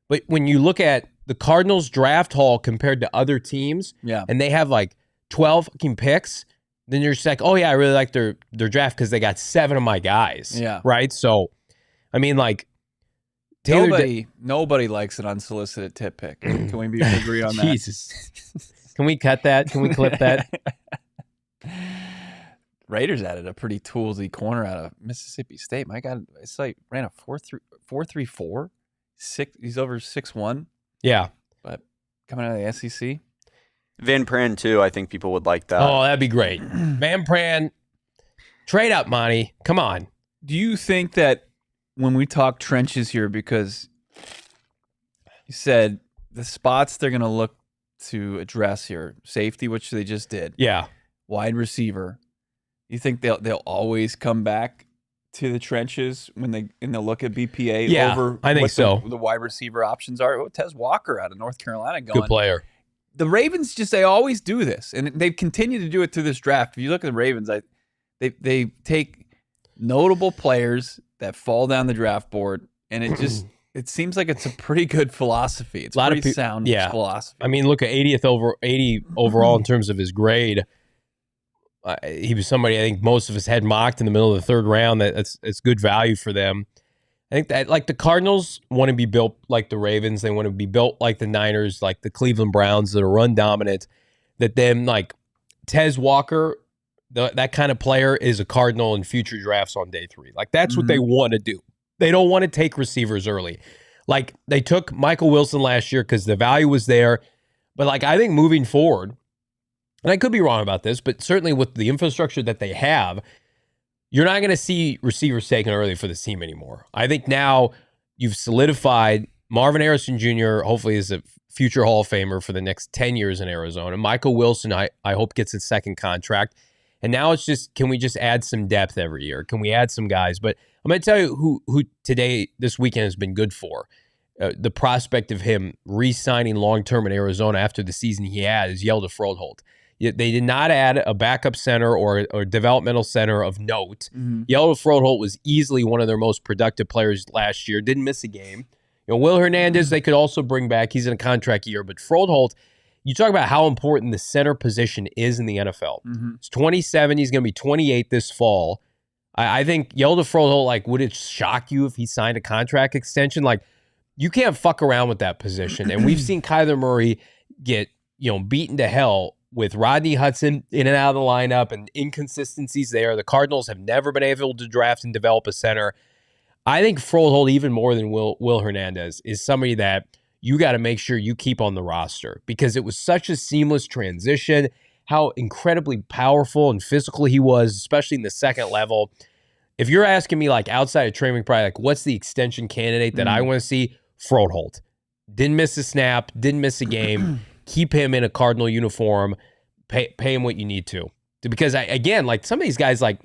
But when you look at the Cardinals draft haul compared to other teams, and they have like 12 fucking picks, then you're just like, oh yeah, I really like their draft because they got 7 of my guys. Yeah. Right. So, I mean, like nobody likes an unsolicited tip pick. Can we agree on that? Jesus. Can we cut that? Can we clip that? Raiders added a pretty toolsy corner out of Mississippi State. My God, it's like ran a 4.34. He's over 6'1". Yeah. But coming out of the SEC. Van Pran, too. I think people would like that. Oh, that'd be great. Van Pran, trade up, Monty. Come on. Do you think that when we talk trenches here, because you said the spots they're going to look to address here, safety, which they just did. Yeah. Wide receiver. You think they'll always come back to the trenches when they'll look at BPA over I think what so. The wide receiver options are? Oh, Tez Walker out of North Carolina going. Good player. The Ravens they always do this, and they've continued to do it through this draft. If you look at the Ravens, they take notable players that fall down the draft board, and it seems like it's a pretty good philosophy. It's a pretty sound philosophy. I mean, look at 80 overall in terms of his grade. He was somebody I think most of us had mocked in the middle of the 3rd round. It's good value for them. I think that like the Cardinals want to be built like the Ravens. They want to be built like the Niners, like the Cleveland Browns that are run dominant. That then like Tez Walker, that kind of player is a Cardinal in future drafts on day 3. Like that's what they want to do. They don't want to take receivers early. Like, they took Michael Wilson last year because the value was there. But, like, I think moving forward, and I could be wrong about this, but certainly with the infrastructure that they have, you're not going to see receivers taken early for this team anymore. I think now you've solidified Marvin Harrison Jr. hopefully is a future Hall of Famer for the next 10 years in Arizona. Michael Wilson, I hope, gets his second contract. And now it's just, can we just add some depth every year? Can we add some guys? But I'm going to tell you who today, this weekend, has been good for. The prospect of him re-signing long-term in Arizona after the season he had is Yelda Froholt. They did not add a backup center or developmental center of note. Yelda Froholt was easily one of their most productive players last year. Didn't miss a game. Will Hernandez, they could also bring back. He's in a contract year. But Froholt, you talk about how important the center position is in the NFL. He's 27. He's going to be 28 this fall. I think Yelda Froholt, like, would it shock you if he signed a contract extension? Like, you can't fuck around with that position. And we've seen Kyler Murray get, beaten to hell with Rodney Hudson in and out of the lineup and inconsistencies there. The Cardinals have never been able to draft and develop a center. I think Froholt, even more than Will Hernandez, is somebody that you got to make sure you keep on the roster because it was such a seamless transition, how incredibly powerful and physical he was, especially in the second level. If you're asking me, like, outside of Trey McBride, like, what's the extension candidate that I want to see? Froholt. Didn't miss a snap, didn't miss a game. Keep him in a Cardinal uniform. Pay him what you need to. Because, again, like, some of these guys, like,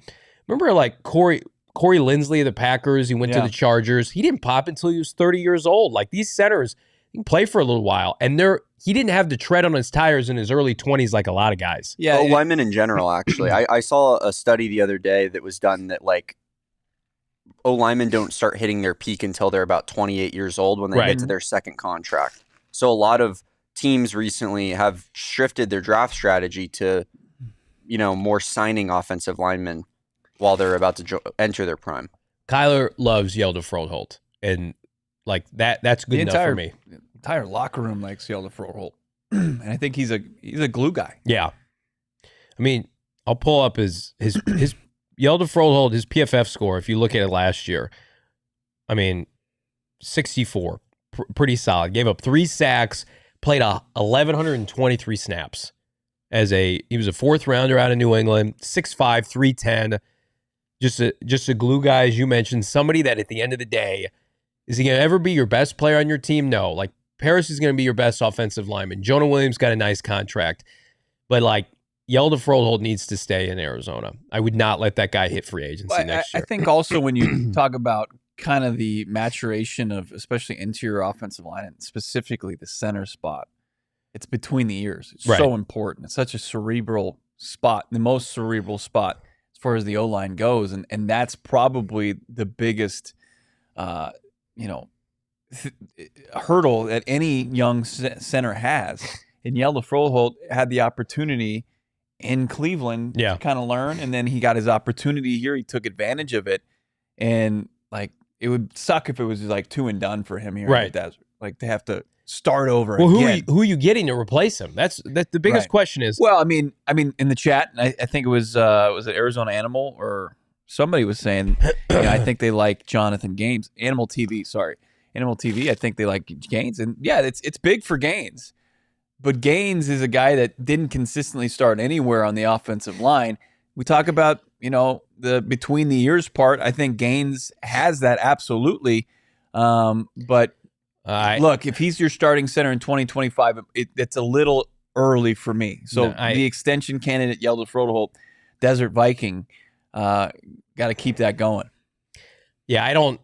remember, like, Corey Linsley of the Packers, he went to the Chargers. He didn't pop until he was 30 years old. Like, these centers, he can play for a little while. And he didn't have the tread on his tires in his early 20s like a lot of guys. Yeah, linemen in general, actually. I saw a study the other day that was done that, like, O-linemen don't start hitting their peak until they're about 28 years old when they get to their second contract. So a lot of teams recently have shifted their draft strategy to, more signing offensive linemen while they're about to enter their prime. Kyler loves Yelda Froholt, and like that's good enough for me. The entire locker room likes Yelda Froholt, and I think he's a glue guy. Yeah, I mean, I'll pull up his Yelda Froholt, his PFF score. If you look at it last year, I mean, 64, pretty solid. Gave up 3 sacks, played 1,123 snaps. He was a 4th rounder out of New England, 6'5", 310. Just a glue guy, as you mentioned, somebody that at the end of the day, is he going to ever be your best player on your team? No. Like, Paris is going to be your best offensive lineman. Jonah Williams got a nice contract. But, like, Yelda Froholt needs to stay in Arizona. I would not let that guy hit free agency next year. I think also when you talk about kind of the maturation of especially interior offensive line, and specifically the center spot, it's between the ears. It's so important. It's such a cerebral spot, the most cerebral spot as far as the O-line goes. And that's probably the biggest, hurdle that any young center has. And Yelda Froholt had the opportunity in Cleveland to kind of learn, and then he got his opportunity here. He took advantage of it, and like it would suck if it was like 2 and done for him here in the desert, like to have to start over again. Who are you getting to replace him? That's the biggest question is. Well, I mean, in the chat, I think it was it Arizona Animal or somebody was saying, I think they like Jonathan Gaines. Animal TV. I think they like Gaines, and it's big for Gaines. But Gaines is a guy that didn't consistently start anywhere on the offensive line. We talk about, the between the ears part. I think Gaines has that absolutely. But look, if he's your starting center in 2025, it's a little early for me. So the extension candidate, Yelda Froholt, Desert Viking, got to keep that going. Yeah, I think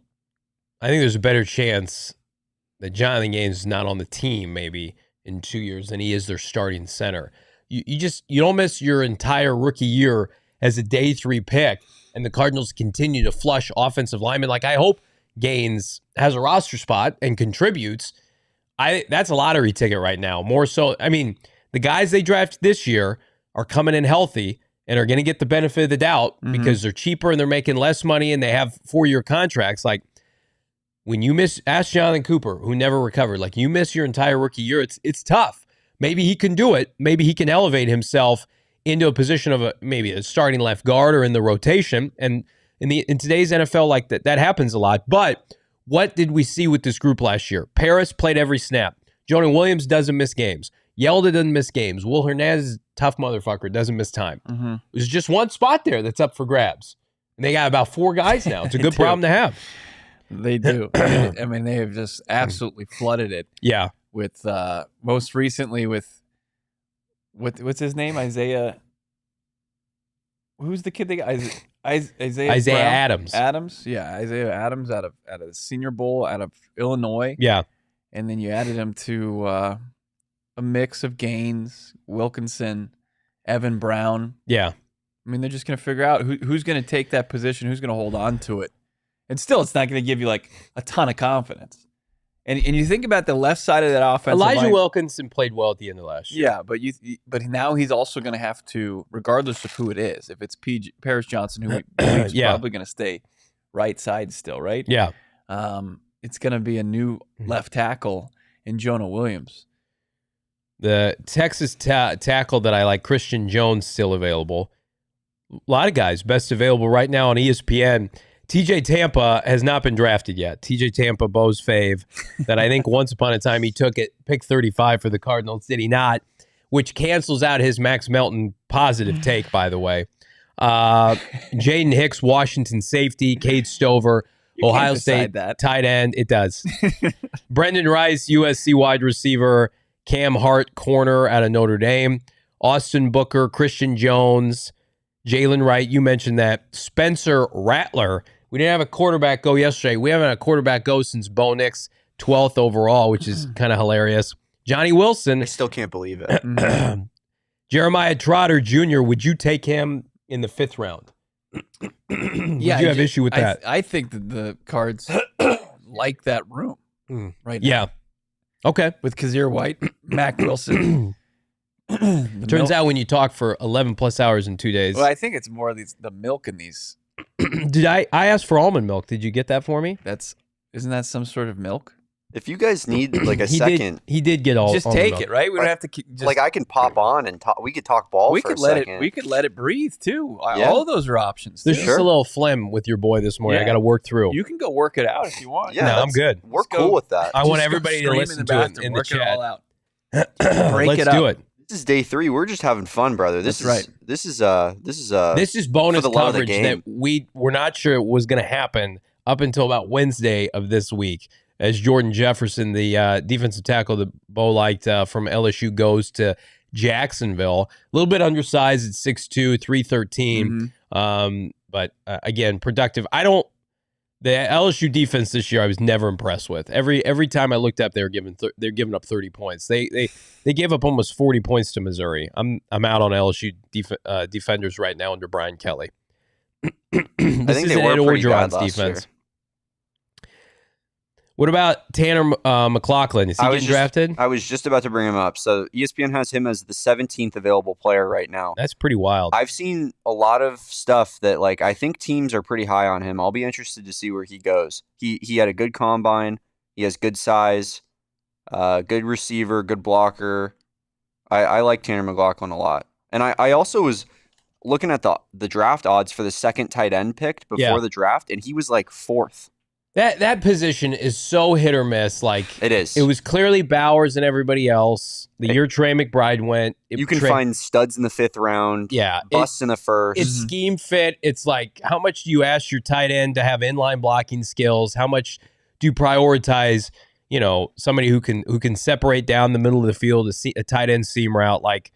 there's a better chance that Jonathan Gaines is not on the team maybe in 2 years than he is their starting center. You don't miss your entire rookie year as a day 3 pick, and the Cardinals continue to flush offensive linemen. Like, I hope Gaines has a roster spot and contributes. That's a lottery ticket right now. More so, I mean, the guys they drafted this year are coming in healthy and are going to get the benefit of the doubt because they're cheaper and they're making less money and they have 4-year contracts. Like, when you ask Jonathan Cooper, who never recovered, like, you miss your entire rookie year, it's tough. Maybe he can do it. Maybe he can elevate himself into a position of maybe a starting left guard or in the rotation. And in today's NFL, like that happens a lot. But what did we see with this group last year? Paris played every snap. Jonah Williams doesn't miss games. Yelda doesn't miss games. Will Hernandez, tough motherfucker, doesn't miss time. There's just one spot there that's up for grabs. And they got about 4 guys now. It's a good problem to have. They do. I mean, they have just absolutely flooded it. Yeah. With most recently with what's his name? Isaiah. Who's the kid they got? Isaiah Brown? Adams. Adams, yeah, Isaiah Adams out of the Senior Bowl out of Illinois. Yeah. And then you added him to a mix of Gaines, Wilkinson, Evan Brown. Yeah. I mean, they're just going to figure out who's going to take that position, who's going to hold on to it. And still, it's not going to give you like a ton of confidence. And you think about the left side of that offense. Elijah Wilkinson played well at the end of last year. Yeah, but now he's also going to have to, regardless of who it is, if it's Paris Johnson, who he's probably going to stay right side still, right? Yeah. It's going to be a new left tackle in Jonah Williams. The Texas tackle that I like, Christian Jones, still available. A lot of guys, best available right now on ESPN. TJ Tampa has not been drafted yet. TJ Tampa, Bo's fave, that I think once upon a time he took it, pick 35 for the Cardinals. Did he not? Which cancels out his Max Melton positive take, by the way. Jaden Hicks, Washington safety. Cade Stover, Ohio State tight end. It does. Brendan Rice, USC wide receiver. Cam Hart, corner out of Notre Dame. Austin Booker, Christian Jones, Jalen Wright. You mentioned that. Spencer Rattler. We didn't have a quarterback go yesterday. We haven't had a quarterback go since Bo Nix, 12th overall, which is kind of hilarious. Johnny Wilson. I still can't believe it. Jeremiah Trotter Jr., would you take him in the 5th round? Yeah, you have issue with that? I think that the Cards like that room right now. Yeah. Okay. With Kazir White, Mac Wilson. Turns out when you talk for 11 plus hours in 2 days. Well, I think it's more of the milk in these. Did I asked for almond milk. Did you get that for me? Isn't that some sort of milk? If you guys need like a second, he did get all. Just take it, right? We don't have to keep. Like I can pop on and talk. We could talk ball. We for could a let second. it. We could let it breathe too. Yeah. All of those are options. There's just a little phlegm with your boy this morning. Yeah. I got to work through. You can go work it out if you want. Yeah, no, I'm good. We're cool with that. I want everybody to listen to it in the chat. It all out. Let's do it. This is day 3. We're just having fun, brother. This is right. This is bonus for the love of the coverage game. that we were not sure it was going to happen up until about Wednesday of this week, as Jordan Jefferson, the defensive tackle that Bo liked from LSU, goes to Jacksonville. A little bit undersized at 6'2", 313. But again, productive. The LSU defense this year I was never impressed with. Every time I looked up, they're giving up 30 points. They gave up almost 40 points to Missouri. I'm out on LSU defenders right now under Brian Kelly. I think they were pretty bad last year. What about Tanner McLaughlin? Is he getting drafted? I was just about to bring him up. So ESPN has him as the 17th available player right now. That's pretty wild. I've seen a lot of stuff that like I think teams are pretty high on him. I'll be interested to see where he goes. He had a good combine. He has good size, good receiver, good blocker. I like Tanner McLaughlin a lot. And I also was looking at the draft odds for the second tight end picked before the draft, and he was like 4th. That position is so hit or miss. Like it is. It was clearly Bowers and everybody else. The year Trey McBride went. You can find studs in the 5th round. Yeah. Busts in the 1st. It's scheme fit. It's like, how much do you ask your tight end to have inline blocking skills? How much do you prioritize, somebody who can separate down the middle of the field, a tight end seam route? Like,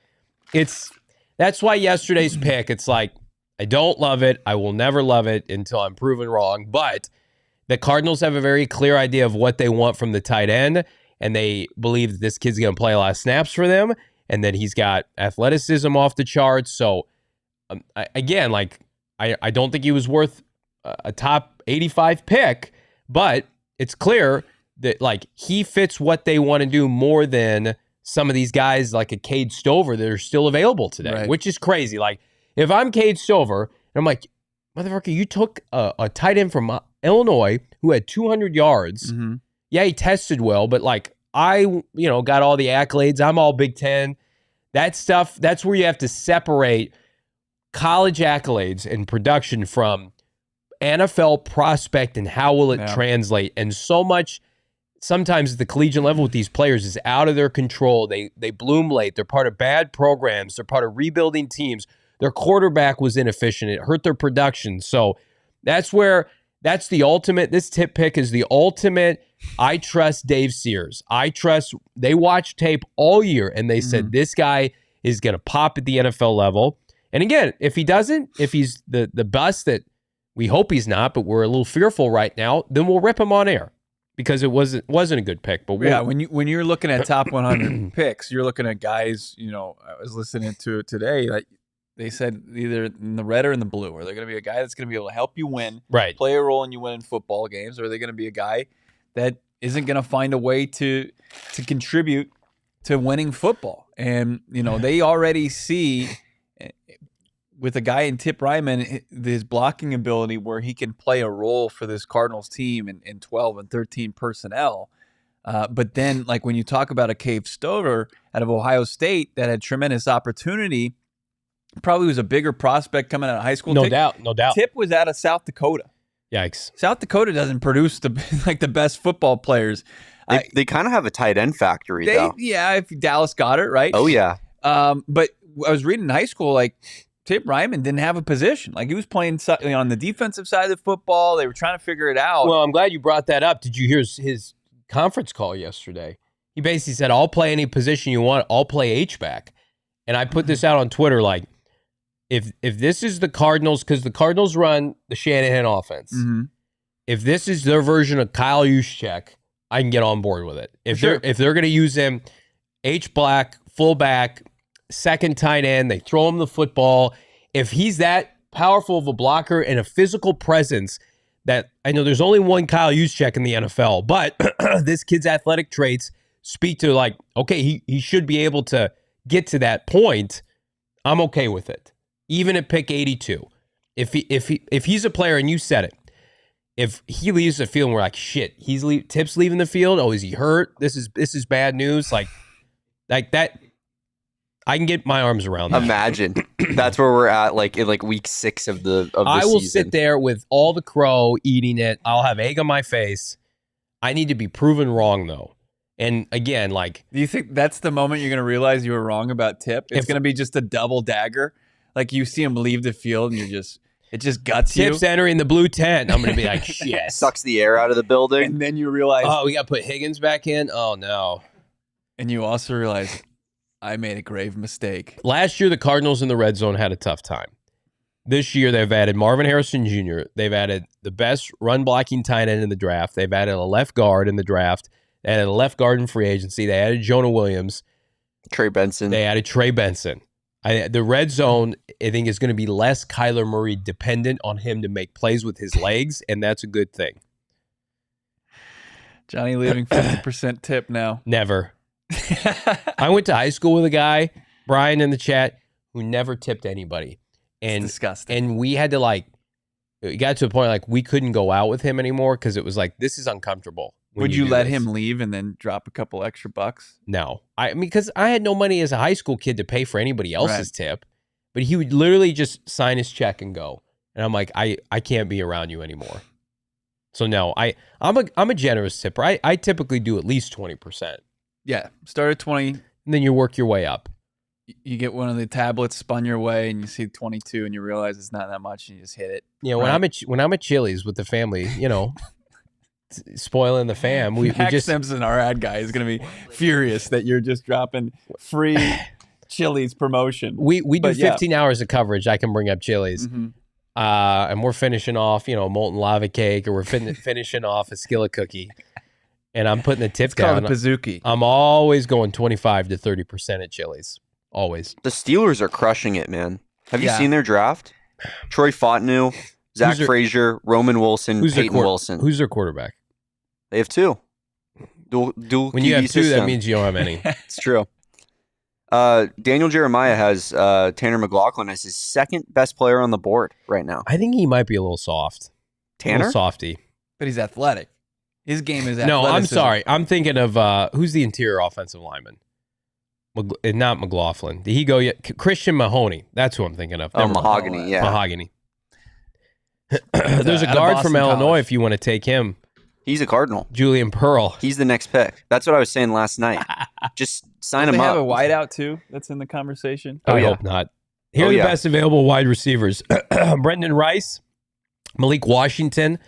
that's why yesterday's pick, it's like, I don't love it. I will never love it until I'm proven wrong. But the Cardinals have a very clear idea of what they want from the tight end, and they believe that this kid's going to play a lot of snaps for them, and that he's got athleticism off the charts. So, I don't think he was worth a top 85 pick, but it's clear that like he fits what they want to do more than some of these guys like a Cade Stover that are still available today, which is crazy. Like if I'm Cade Stover, and I'm like, motherfucker, you took a tight end from Illinois who had 200 yards. Yeah, he tested well, but like I got all the accolades. I'm all Big Ten. That stuff, that's where you have to separate college accolades and production from NFL prospect and how will it translate? And so much, sometimes at the collegiate level with these players is out of their control. They bloom late. They're part of bad programs. They're part of rebuilding teams. Their quarterback was inefficient. It hurt their production. So that's the ultimate. This tip pick is the ultimate. I trust Dave Sears. They watched tape all year and they said this guy is going to pop at the NFL level. And again, if he doesn't, if he's the bust that we hope he's not, but we're a little fearful right now, then we'll rip him on air because it wasn't a good pick. But when you're looking at top 100 picks, you're looking at guys. I was listening to it today. Like they said, either in the red or in the blue. Are they going to be a guy that's going to be able to help you win, play a role in you winning football games, or are they going to be a guy that isn't going to find a way to contribute to winning football? And they already see with a guy in Tip Ryman his blocking ability where he can play a role for this Cardinals team in 12 and 13 personnel. But then, like when you talk about a Cave Stover out of Ohio State that had tremendous opportunity, probably was a bigger prospect coming out of high school. No doubt. Tip was out of South Dakota. Yikes. South Dakota doesn't produce the best football players. They kind of have a tight end factory, though. Yeah, if Dallas got it, right? Oh, yeah. But I was reading in high school, like, Tip Ryman didn't have a position. Like, he was playing on the defensive side of the football. They were trying to figure it out. Well, I'm glad you brought that up. Did you hear his conference call yesterday? He basically said, I'll play any position you want. I'll play H-back. And I put this out on Twitter, like, if this is the Cardinals, because the Cardinals run the Shanahan offense, if this is their version of Kyle Juszczyk, I can get on board with it. If they're going to use him, H-back, fullback, second tight end, they throw him the football. If he's that powerful of a blocker and a physical presence, that I know there's only one Kyle Juszczyk in the NFL, but this kid's athletic traits speak to like, okay, he should be able to get to that point. I'm okay with it, even at pick 82. If he's a player, and you said it, if he leaves the field and we're like, shit, Tip's leaving the field. Oh, is he hurt? This is bad news. Like that. I can get my arms around that. Imagine that's where we're at, like in week 6 of the I will season. sit there with all the crow eating it. I'll have egg on my face. I need to be proven wrong though. And again, like, do you think that's the moment you're going to realize you were wrong about Tip? It's going to be just a double dagger. Like you see him leave the field and it just guts you. Tip's entering the blue tent. I'm going to be like, shit. Sucks the air out of the building. And then you realize, oh, we got to put Higgins back in. Oh no. And you also realize, I made a grave mistake. Last year, the Cardinals in the red zone had a tough time. This year, they've added Marvin Harrison Jr. They've added the best run-blocking tight end in the draft. They've added a left guard in the draft. They added a left guard in free agency. They added Jonah Williams. Trey Benson. They added Trey Benson. The red zone, I think, is going to be less Kyler Murray dependent on him to make plays with his legs, and that's a good thing. Johnny leaving 50% tip now. Never. I went to high school with a guy, Brian in the chat, who never tipped anybody. And it's disgusting. And we had to it got to a point we couldn't go out with him anymore because it was like, this is uncomfortable. Would you let him leave and then drop a couple extra bucks? No. I mean, because I had no money as a high school kid to pay for anybody else's tip. But he would literally just sign his check and go. And I'm like, I can't be around you anymore. So no, I'm a generous tipper. I typically do at least 20%. Yeah, start at 20. And then you work your way up. You get one of the tablets spun your way and you see 22 and you realize it's not that much and you just hit it. Yeah, when I'm at Chili's with the family, spoiling the fam. Max Simpson, our ad guy, is going to be furious that you're just dropping free Chili's promotion. We do 15 hours of coverage. I can bring up Chili's. Mm-hmm. And we're finishing off, molten lava cake, or we're finishing off a skillet cookie. And I'm putting the tip down. It's called a Pizookie. I'm always going 25 to 30% at Chili's. Always. The Steelers are crushing it, man. Have you seen their draft? Troy Fontenot, Zach Frazier, Roman Wilson, Peyton Wilson. Who's their quarterback? They have 2. Dual when you QB have 2, system. that means you don't have any. It's true. Daniel Jeremiah has Tanner McLaughlin as his second best player on the board right now. I think he might be a little soft. Tanner? A little softy. But he's athletic. His game is athletic. No, I'm sorry. I'm thinking of who's the interior offensive lineman? Not McLaughlin. Did he go yet? Christian Mahoney. That's who I'm thinking of. Mahogany, yeah. Mahogany. There's a out of guard Boston from Illinois College. if you want to take him. He's a Cardinal. Julian Pearl. He's the next pick. That's what I was saying last night. Just sign him They up. have a wideout too. That's in the conversation. I yeah. hope not. Here are the best available wide receivers. Brendan Rice, Malik Washington,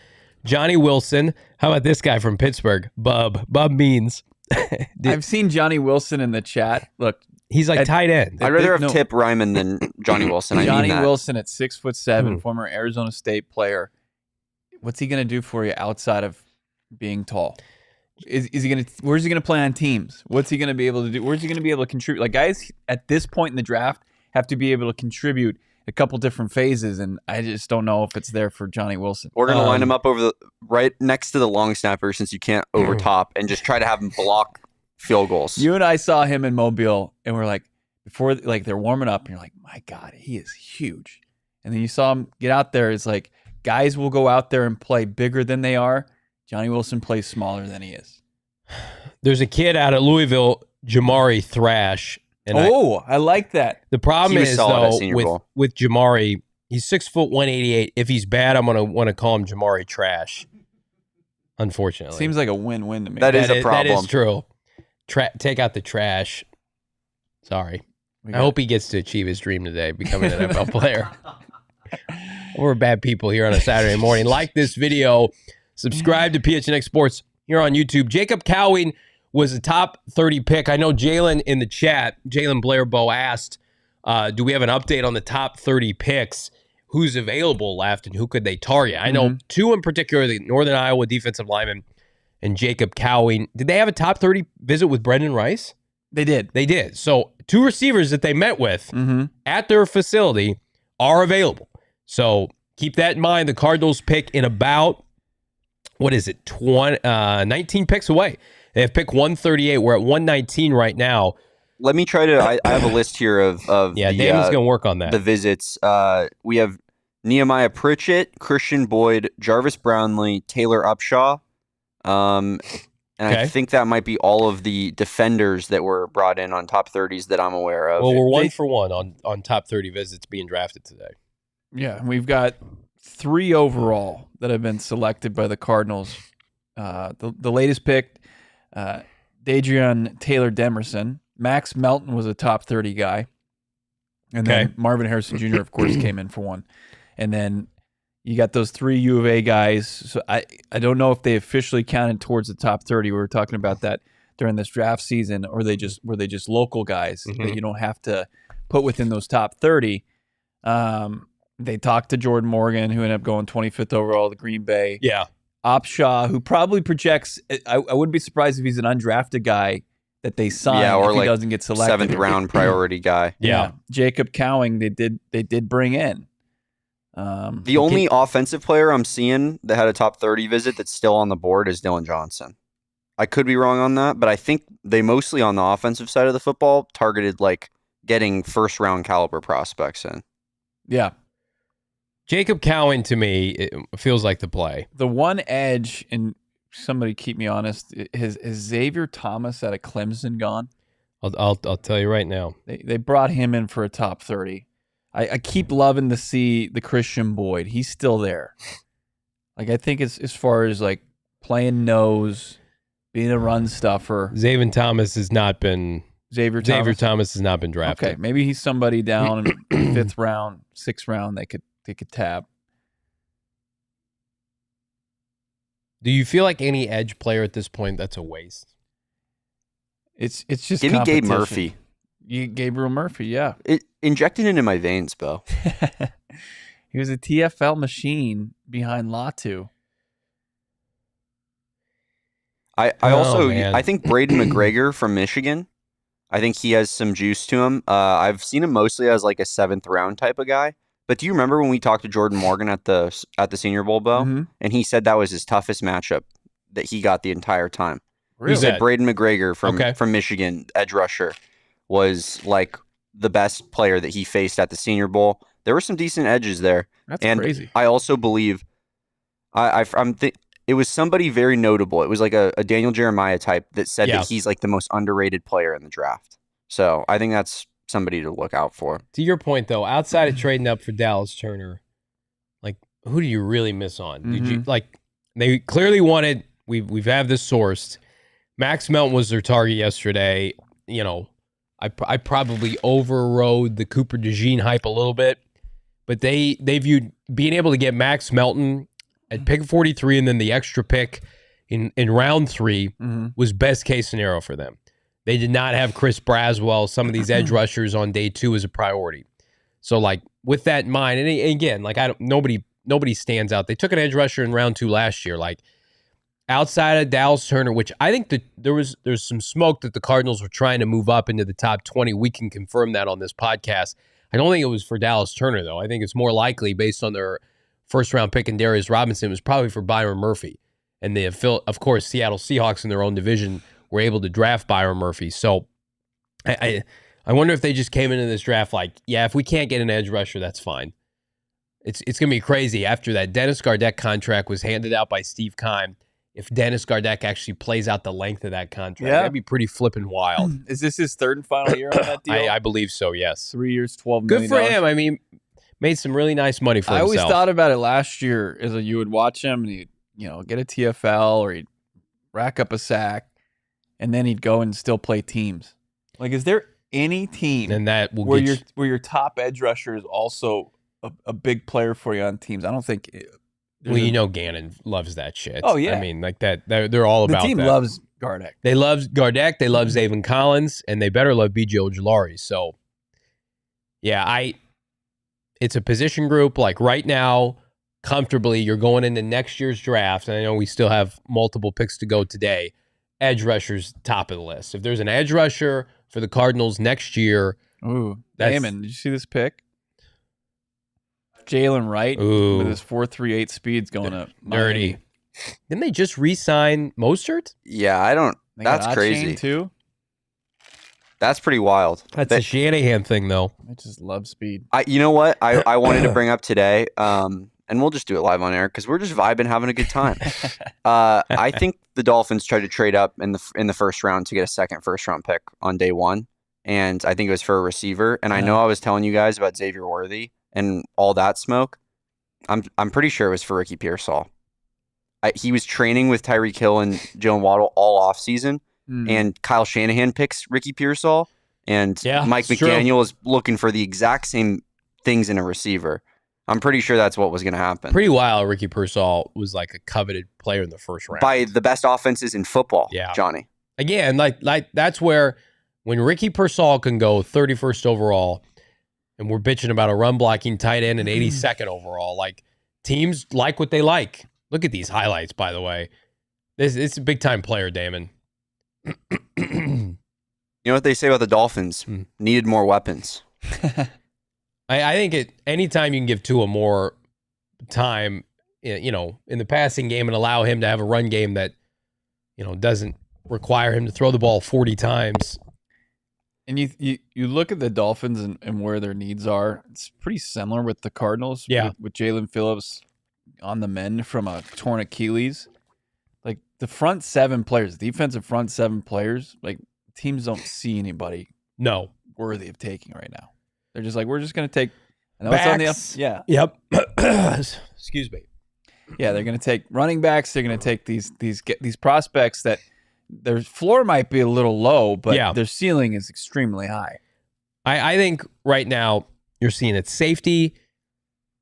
Johnny Wilson. How about this guy from Pittsburgh? Bub Means. I've seen Johnny Wilson in the chat. Look, He's like tight end. I'd rather have No. Tip Ryman than Johnny Wilson. I Johnny mean that. Wilson at 6'7", former Arizona State player. What's he going to do for you outside of being tall? Is he going to? Where's he going to play on teams? What's he going to be able to do? Where's he going to be able to contribute? Like guys at this point in the draft have to be able to contribute a couple different phases, and I just don't know if it's there for Johnny Wilson. We're gonna line him up over right next to the long snapper since you can't overtop, and just try to have him block field goals. You and I saw him in Mobile, and we're like, before like they're warming up, and you're like, my God, he is huge. And then you saw him get out there. It's like guys will go out there and play bigger than they are. Johnny Wilson plays smaller than he is. There's a kid out of Louisville, Jamari Thrash. And I like that. the problem He was is solid at though Senior Bowl. with Jamari, he's 6'1", 188. If he's bad, I'm gonna want to call him Jamari Trash. Unfortunately, Seems like a win-win to me. That is a That problem. is true. Take out the trash. Sorry. We I got- hope he gets to achieve his dream today, becoming an NFL player. We're bad people here on a Saturday morning. Like this video. Subscribe to PHNX Sports here on YouTube. Jacob Cowing was a top 30 pick. I know Jalen in the chat, Jalen Blairbow asked, do we have an update on the top 30 picks? Who's available left and who could they target? I know two in particular, the Northern Iowa defensive lineman and Jacob Cowing. Did they have a top 30 visit with Brendan Rice? They did. They did. So two receivers that they met with at their facility are available. So keep that in mind. The Cardinals pick in about, 19 picks away. They have pick 138. We're at 119 right now. Let me try to. I have a list here of Yeah, the, Damon's going to work on that. the visits. We have Nehemiah Pritchett, Christian Boyd, Jarvis Brownlee, Taylor Upshaw. And Okay. I think that might be all of the defenders that were brought in on top 30s that I'm aware of. Well, we're 1 for 1 on top 30 visits being drafted today. Yeah, and we've got 3 overall that have been selected by the Cardinals. The latest pick, Dadrian Taylor Demerson. Max Melton was a top 30 guy. And then Marvin Harrison Jr., of course, came in for one. And then you got those 3 U of A guys. So I don't know if they officially counted towards the top 30. We were talking about that during this draft season, or were they just local guys that you don't have to put within those top 30. They talked to Jordan Morgan, who ended up going 25th overall to Green Bay. Yeah. Opshaw, who probably projects, I wouldn't be surprised if he's an undrafted guy that they sign or if he like doesn't get selected. 7th round priority guy. Yeah. Jacob Cowing, they did bring in. The only offensive player I'm seeing that had a top 30 visit that's still on the board is Dylan Johnson. I could be wrong on that, but I think they mostly on the offensive side of the football targeted like getting first round caliber prospects in. Yeah. Jacob Cowing, to me, it feels like the play. The one edge, and somebody keep me honest, is Xavier Thomas out of Clemson gone? I'll tell you right now. They brought him in for a top 30. I keep loving to see the Christian Boyd. He's still there. Like, I think it's as far as like playing nose, being a run stuffer. Xavier Thomas has not been Xavier Thomas has not been drafted. Okay, maybe he's somebody down in 5th round, 6th round they could tab. Do you feel like any edge player at this point that's a waste? It's just Give me Gabe competition. Murphy. Gabriel Murphy, yeah. Injecting it into my veins, Bo. He was a TFL machine behind Latu. I Oh, also man. I think Braden McGregor from Michigan. I think he has some juice to him. I've seen him mostly as like a 7th round type of guy. But do you remember when we talked to Jordan Morgan at the Senior Bowl, Bo? Mhm. And he said that was his toughest matchup that he got the entire time. Really? He said Braden McGregor Okay. from Michigan, edge rusher, was like the best player that he faced at the Senior Bowl. There were some decent edges there. That's And crazy. I also believe it was somebody very notable. It was like a Daniel Jeremiah type that said Yeah. that he's like the most underrated player in the draft. So I think that's somebody to look out for. To your point, though, outside of trading up for Dallas Turner, like who do you really miss on? Did you they clearly wanted, we've had this sourced. Max Melton was their target yesterday. You know, I probably overrode the Cooper DeJean hype a little bit, but they viewed being able to get Max Melton at pick 43 and then the extra pick in round 3 was best case scenario for them. They did not have Chris Braswell, some of these edge rushers on day 2 as a priority. So like with that in mind, and again, like nobody stands out. They took an edge rusher in round 2 last year, like outside of Dallas Turner, which I think that there's some smoke that the Cardinals were trying to move up into the top 20. We can confirm that on this podcast. I don't think it was for Dallas Turner, though. I think it's more likely, based on their first-round pick in Darius Robinson, it was probably for Byron Murphy. And of course, Seattle Seahawks in their own division were able to draft Byron Murphy. So I wonder if they just came into this draft like, yeah, if we can't get an edge rusher, that's fine. It's going to be crazy. After that Dennis Gardeck contract was handed out by Steve Keim, if Dennis Gardeck actually plays out the length of that contract, that'd be pretty flipping wild. Is this his third and final year on that deal? I believe so, yes. 3 years, $12 Good million. for him. I mean, made some really nice money for himself. I always thought about it last year as you would watch him and he'd, get a TFL or he'd rack up a sack and then he'd go and still play teams. Like, is there any team and that will where your top edge rusher is also a big player for you on teams? I don't think. Well, Gannon loves that shit. Oh, yeah. I mean, like that. They're all about that. The team loves Gardeck. They love Gardeck. They love Zaven Collins, and they better love B.J. Ojulari. So, yeah, it's a position group. Like right now, comfortably, you're going into next year's draft, and I know we still have multiple picks to go today. Edge rushers top of the list. If there's an edge rusher for the Cardinals next year, Damon, did you see this pick? Jalen Wright with his 4.38 speeds going up. Dirty. Didn't they just re-sign Mostert? Yeah, They that's got crazy. Too. That's pretty wild. That's a Shanahan thing, though. I just love speed. You know what? I wanted to bring up today, and we'll just do it live on air because we're just vibing, having a good time. I think the Dolphins tried to trade up in the first round to get a second first-round pick on day 1, and I think it was for a receiver. And I know I was telling you guys about Xavier Worthy and all that smoke. I'm pretty sure it was for Ricky Pearsall. He was training with Tyreek Hill and Jalen Waddle all offseason, and Kyle Shanahan picks Ricky Pearsall, and Mike McDaniel is looking for the exact same things in a receiver. I'm pretty sure that's what was going to happen. Pretty wild. Ricky Pearsall was like a coveted player in the first round. By the best offenses in football, Johnny. Again, like that's where when Ricky Pearsall can go 31st overall, and we're bitching about a run-blocking tight end and 82nd overall. Like, teams like what they like. Look at these highlights, by the way. It's a big-time player, Damon. You know what they say about the Dolphins? Needed more weapons. I think anytime you can give Tua more time, in the passing game and allow him to have a run game that, doesn't require him to throw the ball 40 times. And you look at the Dolphins and where their needs are. It's pretty similar with the Cardinals. Yeah. With Jalen Phillips on the mend from a torn Achilles. Like the front 7 players, defensive front 7 players, like teams don't see anybody worthy of taking right now. They're just like, we're just going to take. I know backs. It's on the Yep. Excuse me. Yeah, they're going to take running backs. They're going to take these prospects that. Their floor might be a little low, but their ceiling is extremely high. I think right now you're seeing it safety,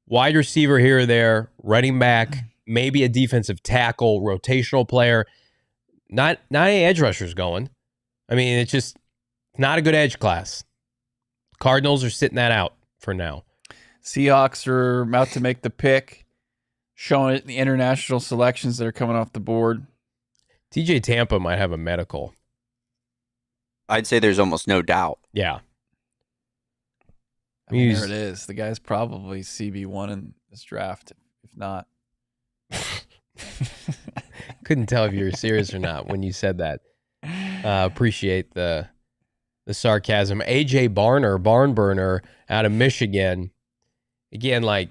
wide receiver here or there, running back, maybe a defensive tackle, rotational player. Not any edge rushers going. I mean, it's just not a good edge class. Cardinals are sitting that out for now. Seahawks are about to make the pick, showing it in the international selections that are coming off the board. TJ Tampa might have a medical. I'd say there's almost no doubt. Yeah. I mean, there it is. The guy's probably CB1 in this draft, if not. Couldn't tell if you were serious or not when you said that. Appreciate the sarcasm. AJ Barn Burner out of Michigan. Again, like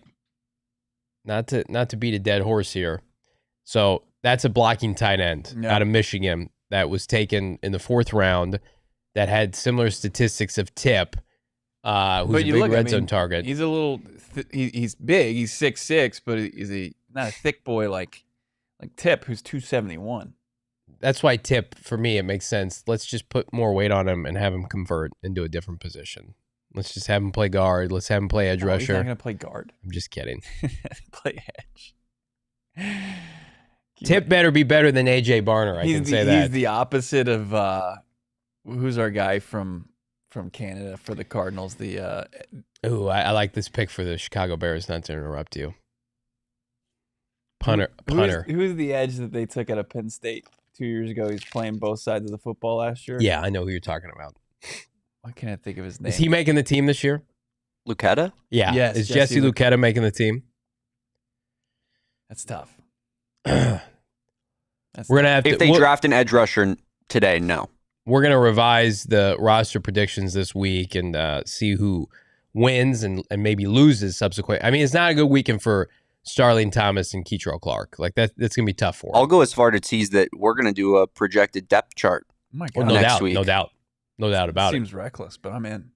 not to beat a dead horse here. So that's a blocking tight end out of Michigan that was taken in the 4th round that had similar statistics of Tip, who's a big red zone target. He's a little he's big. He's 6'6", but he's not a thick boy like Tip, who's 271. That's why Tip, for me, it makes sense. Let's just put more weight on him and have him convert into a different position. Let's just have him play guard. Let's have him play edge rusher. He's not going to play guard. I'm just kidding. Play edge. Tip better be better than A.J. Barner, I can say that. He's the opposite of, who's our guy from Canada for the Cardinals? I like this pick for the Chicago Bears, not to interrupt you. Punter. Who's the edge that they took out of Penn State 2 years ago? He's playing both sides of the football last year. Yeah, I know who you're talking about. Why can't I think of his name? Is he making the team this year? Lucetta? Yeah. Yes. Is Jesse Lucetta making the team? That's tough. We're gonna have if they draft an edge rusher today, no. We're gonna revise the roster predictions this week and see who wins and maybe loses subsequent. I mean, it's not a good weekend for Starling Thomas and Keitrell Clark. Like that's gonna be tough for him. I'll go as far to tease that we're gonna do a projected depth chart. Oh my God. Next week. No doubt about it. Seems reckless, but I'm in.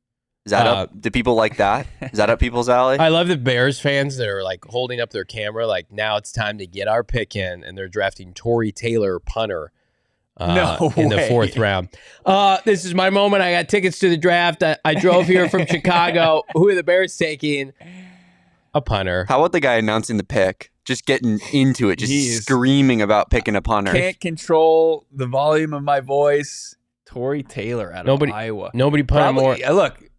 Is that up? Do people like that? Is that up people's alley? I love the Bears fans that are like holding up their camera, like now it's time to get our pick in, and they're drafting Tory Taylor, punter, in the 4th round. This is my moment. I got tickets to the draft. I drove here from Chicago. Who are the Bears taking? A punter. How about the guy announcing the pick? Just getting into it, just screaming about picking a punter. Can't control the volume of my voice. Tory Taylor out of Iowa. Nobody punted more.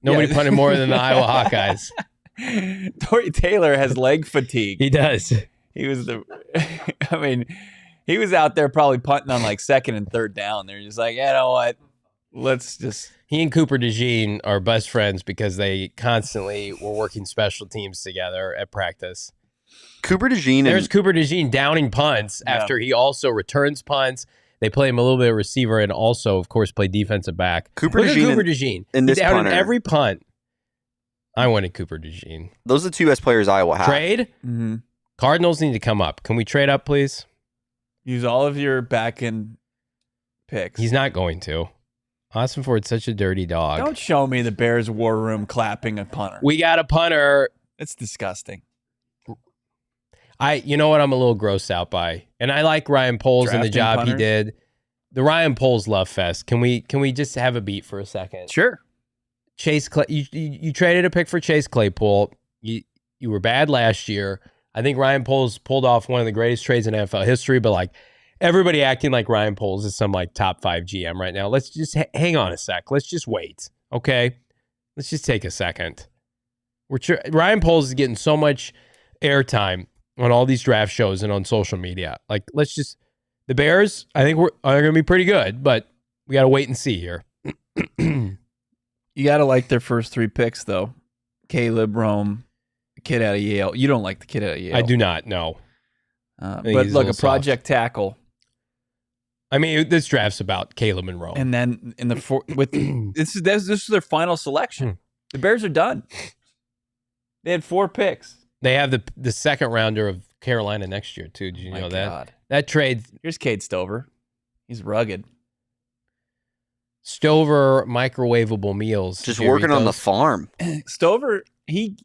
Nobody punted more than the Iowa Hawkeyes. Tory Taylor has leg fatigue. He does. He was he was out there probably punting on like 2nd and 3rd down. They're just like, you know what? Let's just. He and Cooper DeJean are best friends because they constantly were working special teams together at practice. Cooper DeJean. There's Cooper DeJean downing punts after he also returns punts. They play him a little bit of receiver and also, of course, play defensive back. Cooper DeJean in this punter. Every punt. I wanted Cooper DeJean. Those are the two best players Iowa have. Trade? Mm-hmm. Cardinals need to come up. Can we trade up, please? Use all of your back-end picks. He's not going to. Ossenfort's such a dirty dog. Don't show me the Bears war room clapping a punter. We got a punter. It's disgusting. You know what I'm a little grossed out by, and I like Ryan Poles and the job punters? he did. The Ryan Poles love fest. Can we just have a beat for a second? Sure. Chase Clay, you traded a pick for Chase Claypool. You were bad last year. I think Ryan Poles pulled off one of the greatest trades in NFL history, but like everybody acting like Ryan Poles is some like top 5 GM right now. Let's just hang on a sec. Let's just wait. Okay. Let's just take a second. Ryan Poles is getting so much airtime on all these draft shows and on social media. Like, the Bears, I think are going to be pretty good, but we got to wait and see here. You got to like their first 3 picks, though. Caleb, Rome, the kid out of Yale. You don't like the kid out of Yale. I do not, no. But look, a project tackle. I mean, this draft's about Caleb and Rome. And then in the this is their final selection. The Bears are done. They had 4 picks. They have the 2nd rounder of Carolina next year, too. Did you know that? God. That trade. Here's Cade Stover. He's rugged. Stover microwavable meals. Just working on the farm. Stover, he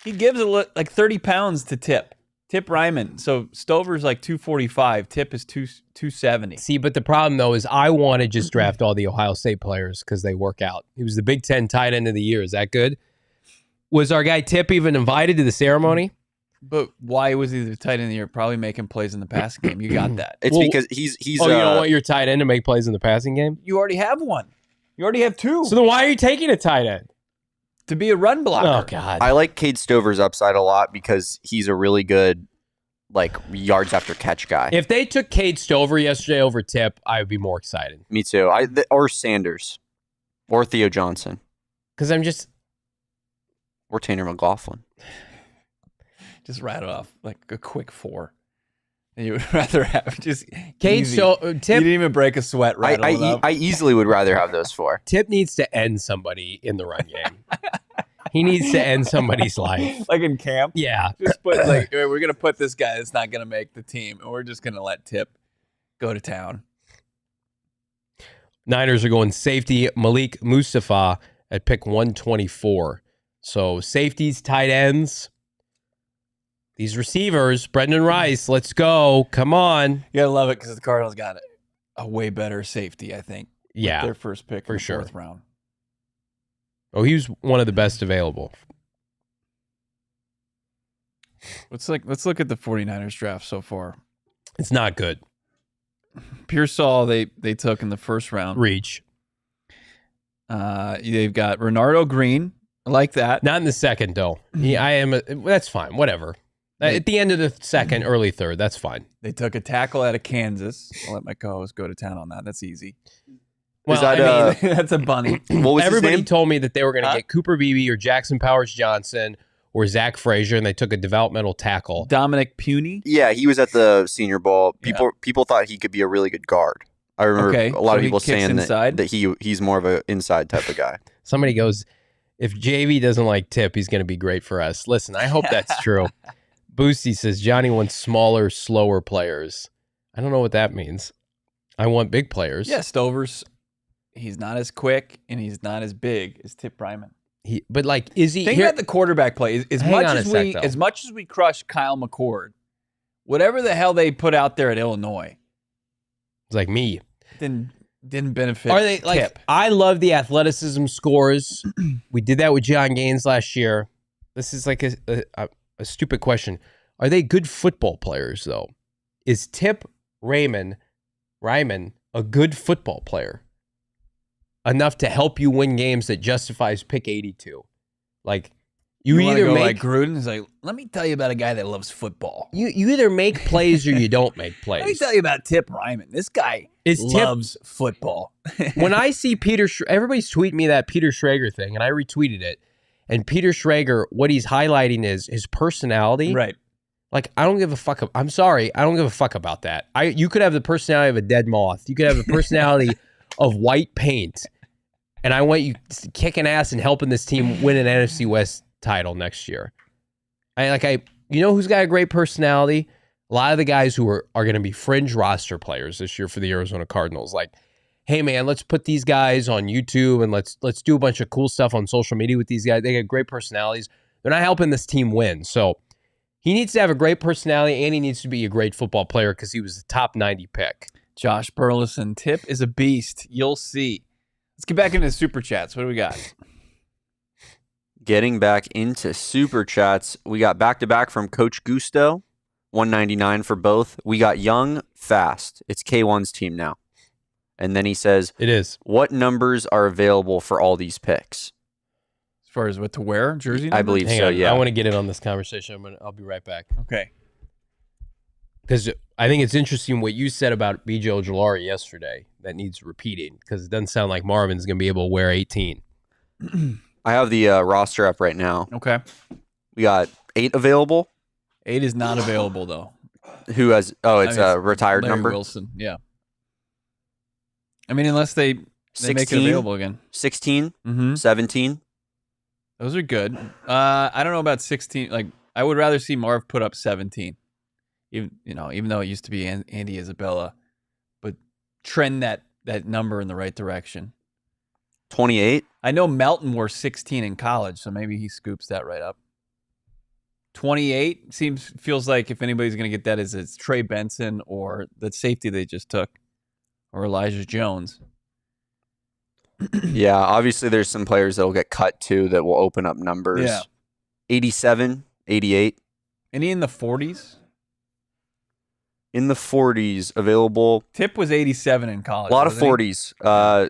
gives like 30 pounds to Tip. Tip Ryman. So Stover's like 245. Tip is 270. See, but the problem, though, is I want to just draft all the Ohio State players because they work out. He was the Big Ten tight end of the year. Is that good? Was our guy Tip even invited to the ceremony? But why was he the tight end of the year? Probably making plays in the passing game. You got that. It's because he's. You don't want your tight end to make plays in the passing game? You already have one. You already have 2. So then why are you taking a tight end? To be a run blocker. Oh, God. I like Cade Stover's upside a lot because he's a really good, like, yards after catch guy. If they took Cade Stover yesterday over Tip, I would be more excited. Me too. Or Sanders. Or Theo Johnson. Because I'm just... Or Tanner McLaughlin. Just rattle off like a quick 4. And you would rather have just Cade Tip. You didn't even break a sweat I easily would rather have those 4. Tip needs to end somebody in the run game. He needs to end somebody's life. Like in camp? Yeah. Just put like, we're going to put this guy that's not going to make the team, and we're just going to let Tip go to town. Niners are going safety Malik Mustafa at pick 124. So safeties, tight ends. These receivers, Brendan Rice, let's go. Come on. You gotta love it because the Cardinals got a way better safety, I think. Yeah, with their first pick for in the sure. 4th round. Oh, he was one of the best available. Let's look at the 49ers draft so far. It's not good. Pearsall they took in the 1st round. Reach. They've got Renardo Green. I like that. Not in the 2nd, though. That's fine. Whatever. At the end of the 2nd, early 3rd, that's fine. They took a tackle out of Kansas. I'll let my co-host go to town on that. That's easy. Well, That's a bunny. What was everybody his name? told me that they were going to get Cooper Beebe or Jackson Powers Johnson or Zach Frazier, and they took a developmental tackle. Dominic Puny. Yeah, he was at the Senior Bowl. People thought he could be a really good guard. I remember a lot of people saying that he's more of an inside type of guy. Somebody goes, if JV doesn't like Tip, he's going to be great for us. Listen, I hope that's true. Boosty says, Johnny wants smaller, slower players. I don't know what that means. I want big players. Yeah, Stover's, he's not as quick and he's not as big as Tip Bryman. But like, is he? Think about the quarterback play. As much as we crush Kyle McCord, whatever the hell they put out there at Illinois, it's like me. Didn't benefit. Are they like? Tip. I love the athleticism scores. We did that with John Gaines last year. This is like a stupid question. Are they good football players though? Is Tip Ryman a good football player? Enough to help you win games that justifies pick 82. Like you either go make like Gruden. He's like, let me tell you about a guy that loves football. You either make plays or you don't make plays. Let me tell you about Tip Ryman. This guy loves football. When I see everybody's tweeting me that Peter Schrager thing, and I retweeted it. And Peter Schrager, what he's highlighting is his personality. Right. Like, I don't give a fuck. I'm sorry. I don't give a fuck about that. You could have the personality of a dead moth. You could have the personality of white paint. And I want you kicking ass and helping this team win an NFC West title next year. You know who's got a great personality? A lot of the guys who are going to be fringe roster players this year for the Arizona Cardinals. Like, hey man, let's put these guys on YouTube and let's do a bunch of cool stuff on social media with these guys. They got great personalities. They're not helping this team win. So he needs to have a great personality and he needs to be a great football player because he was the top 90 pick. Josh Burleson, Tip is a beast. You'll see. Let's get back into the Super Chats. What do we got? Getting back into Super Chats, we got back-to-back from Coach Gusto, $1.99 for both. We got Young Fast. It's K1's team now. And then he says, it is. What numbers are available for all these picks? As far as what to wear, jersey numbers? I believe Hang so, on. yeah. I want to get in on this conversation. I'll be right back. Okay. Because I think it's interesting what you said about B.J. Ojulari yesterday that needs repeating because it doesn't sound like Marvin's going to be able to wear 18. I have the roster up right now. Okay. We got 8 available. 8 is not available, though. Who has... Oh, it's a retired Larry number? Wilson, yeah. I mean, unless they make it available again. 16, Mm-hmm. 17. Those are good. I don't know about 16. Like, I would rather see Marv put up 17. Even though it used to be Andy Isabella, but trend that number in the right direction. 28. I know Melton wore 16 in college, so maybe he scoops that right up. 28 feels like if anybody's going to get that, it's Trey Benson or the safety they just took, or Elijah Jones. Yeah, obviously there's some players that will get cut too that will open up numbers. Yeah. 87, 88. Any in the 40s? In the 40s available. Tip was 87 in college. A lot of 40s.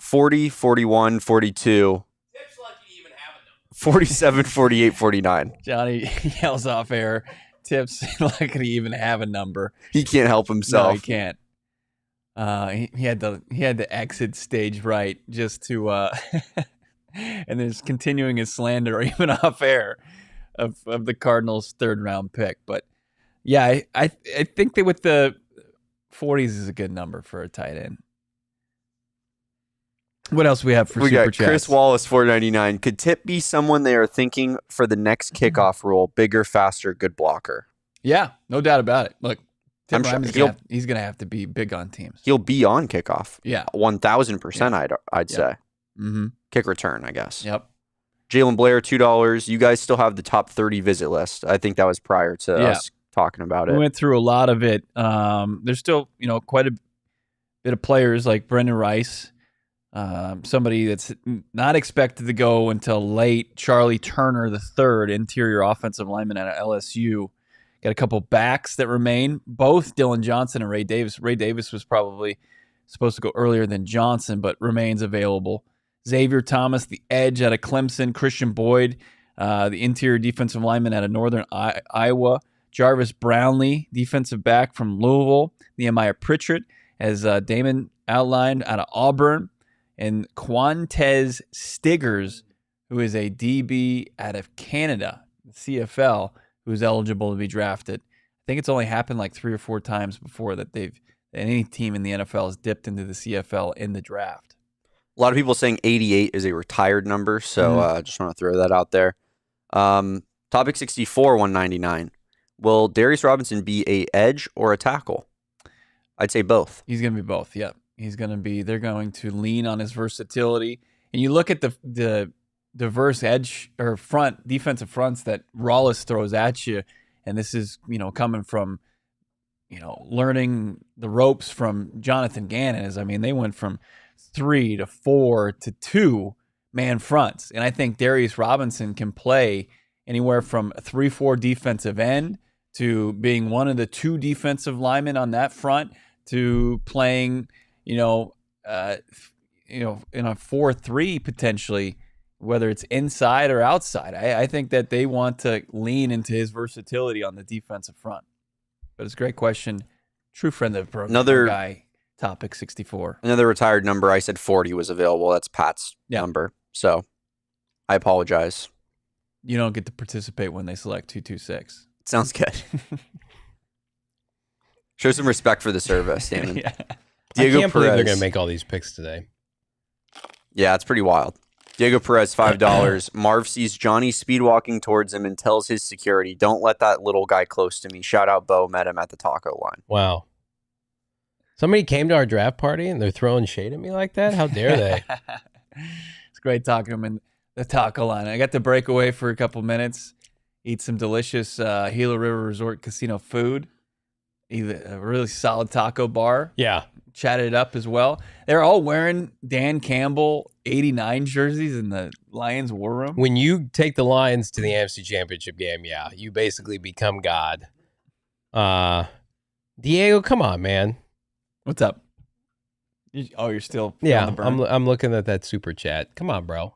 40, 41, 42. Tip's lucky to even have a number. 47, 48, 49. Johnny yells off air. Tip's lucky to even have a number. He can't help himself. No, he can't. He had to exit stage right just to and then just continuing his slander even off air of the Cardinals' 3rd round pick. But yeah, I think that with the 40s is a good number for a tight end. What else we have for Super Chats? Chris Wallace, $4.99. Could Tip be someone they are thinking for the next kickoff role? Bigger, faster, good blocker. Yeah, no doubt about it. Look, Tim Ryman's he's going to have to be big on teams. He'll be on kickoff. Yeah. 1,000%, I'd say. Mm-hmm. Kick return, I guess. Yep. Jalen Blair, $2. You guys still have the top 30 visit list. I think that was prior to us talking about it. We went through a lot of it. There's still, quite a bit of players like Brendan Rice, somebody that's not expected to go until late. Charlie Turner III, interior offensive lineman at LSU. Got a couple backs that remain, both Dylan Johnson and Ray Davis. Ray Davis was probably supposed to go earlier than Johnson, but remains available. Xavier Thomas, the edge out of Clemson. Christian Boyd, the interior defensive lineman out of Northern Iowa. Jarvis Brownlee, defensive back from Louisville. Nehemiah Pritchett, as Damon outlined, out of Auburn. And Quantez Stiggers, who is a DB out of Canada, CFL, who's eligible to be drafted. I think it's only happened like 3 or 4 times before that any team in the NFL has dipped into the CFL in the draft. A lot of people saying 88 is a retired number, so just want to throw that out there. Topic 64, 199. Will Darius Robinson be a edge or a tackle? I'd say both. He's going to be both, yeah. They're going to lean on his versatility. And you look at the diverse edge or defensive fronts that Rawlis throws at you, and this is, coming from, learning the ropes from Jonathan Gannon. They went from 3 to 4 to 2 man fronts. And I think Darius Robinson can play anywhere from a 3-4 defensive end to being one of the 2 defensive linemen on that front to playing, in a 4-3 potentially, whether it's inside or outside. I think that they want to lean into his versatility on the defensive front. But it's a great question. True friend of the program. Another guy, topic 64. Another retired number. I said 40 was available. That's Pat's number. So I apologize. You don't get to participate when they select 226. Sounds good. Show some respect for the service, Damon. Yeah. Diego I can't believe they're going to make all these picks today. Yeah, it's pretty wild. Diego Perez, $5. Marv sees Johnny speed walking towards him and tells his security, "Don't let that little guy close to me." Shout out Bo, met him at the taco line. Wow. Somebody came to our draft party and they're throwing shade at me like that? How dare they? It's great talking to him in the taco line. I got to break away for a couple minutes, eat some delicious Gila River Resort Casino food, eat a really solid taco bar. Yeah. Chatted it up as well. They're all wearing Dan Campbell 89 jerseys in the Lions war room. When you take the Lions to the AFC Championship game, yeah, you basically become God. Diego, come on, man. What's up? You're still yeah. I'm looking at that super chat. Come on, bro.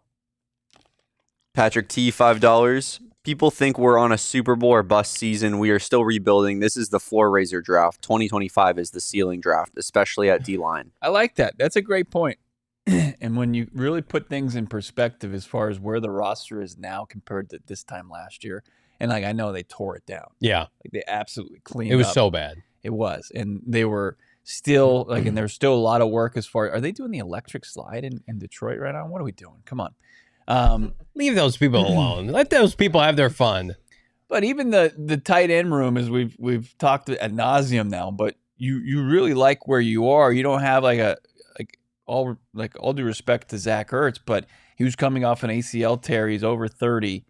Patrick T, $5. People think we're on a Super Bowl or bust season. We are still rebuilding. This is the floor raiser draft. 2025 is the ceiling draft, especially at D-line. I like that. That's a great point. And when you really put things in perspective as far as where the roster is now compared to this time last year, and I know they tore it down. Yeah. They absolutely cleaned it up. It was up. so bad. It was. And they were still, and there's still a lot of work as far, are they doing the electric slide in Detroit right now? What are we doing? Come on. Leave those people alone. Let those people have their fun. But even the tight end room, as we've talked ad nauseum now, but you really like where you are. You don't have all due respect to Zach Ertz, but he was coming off an ACL tear. He's over 30.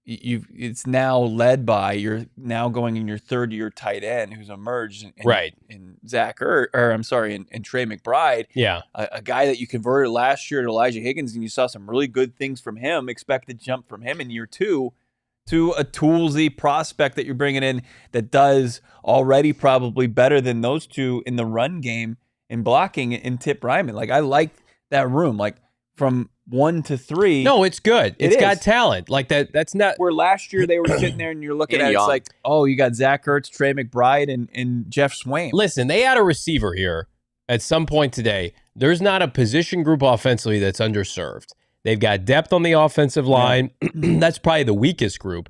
It's now led by, you're now going in your 3rd-year tight end who's emerged in Zach Ertz, and Trey McBride. Yeah. A guy that you converted last year to Elijah Higgins, and you saw some really good things from him, expected jump from him in year 2, to a toolsy prospect that you're bringing in that does already probably better than those 2 in the run game and blocking in Tip Ryman. I like that room. From 1 to 3. No, it's good. It's got talent. That's not where last year they were sitting there and you're looking at it, it's like, oh, you got Zach Ertz, Trey McBride, and Jeff Swaim. Listen, they had a receiver here at some point today. There's not a position group offensively that's underserved. They've got depth on the offensive line. Yeah. That's probably the weakest group.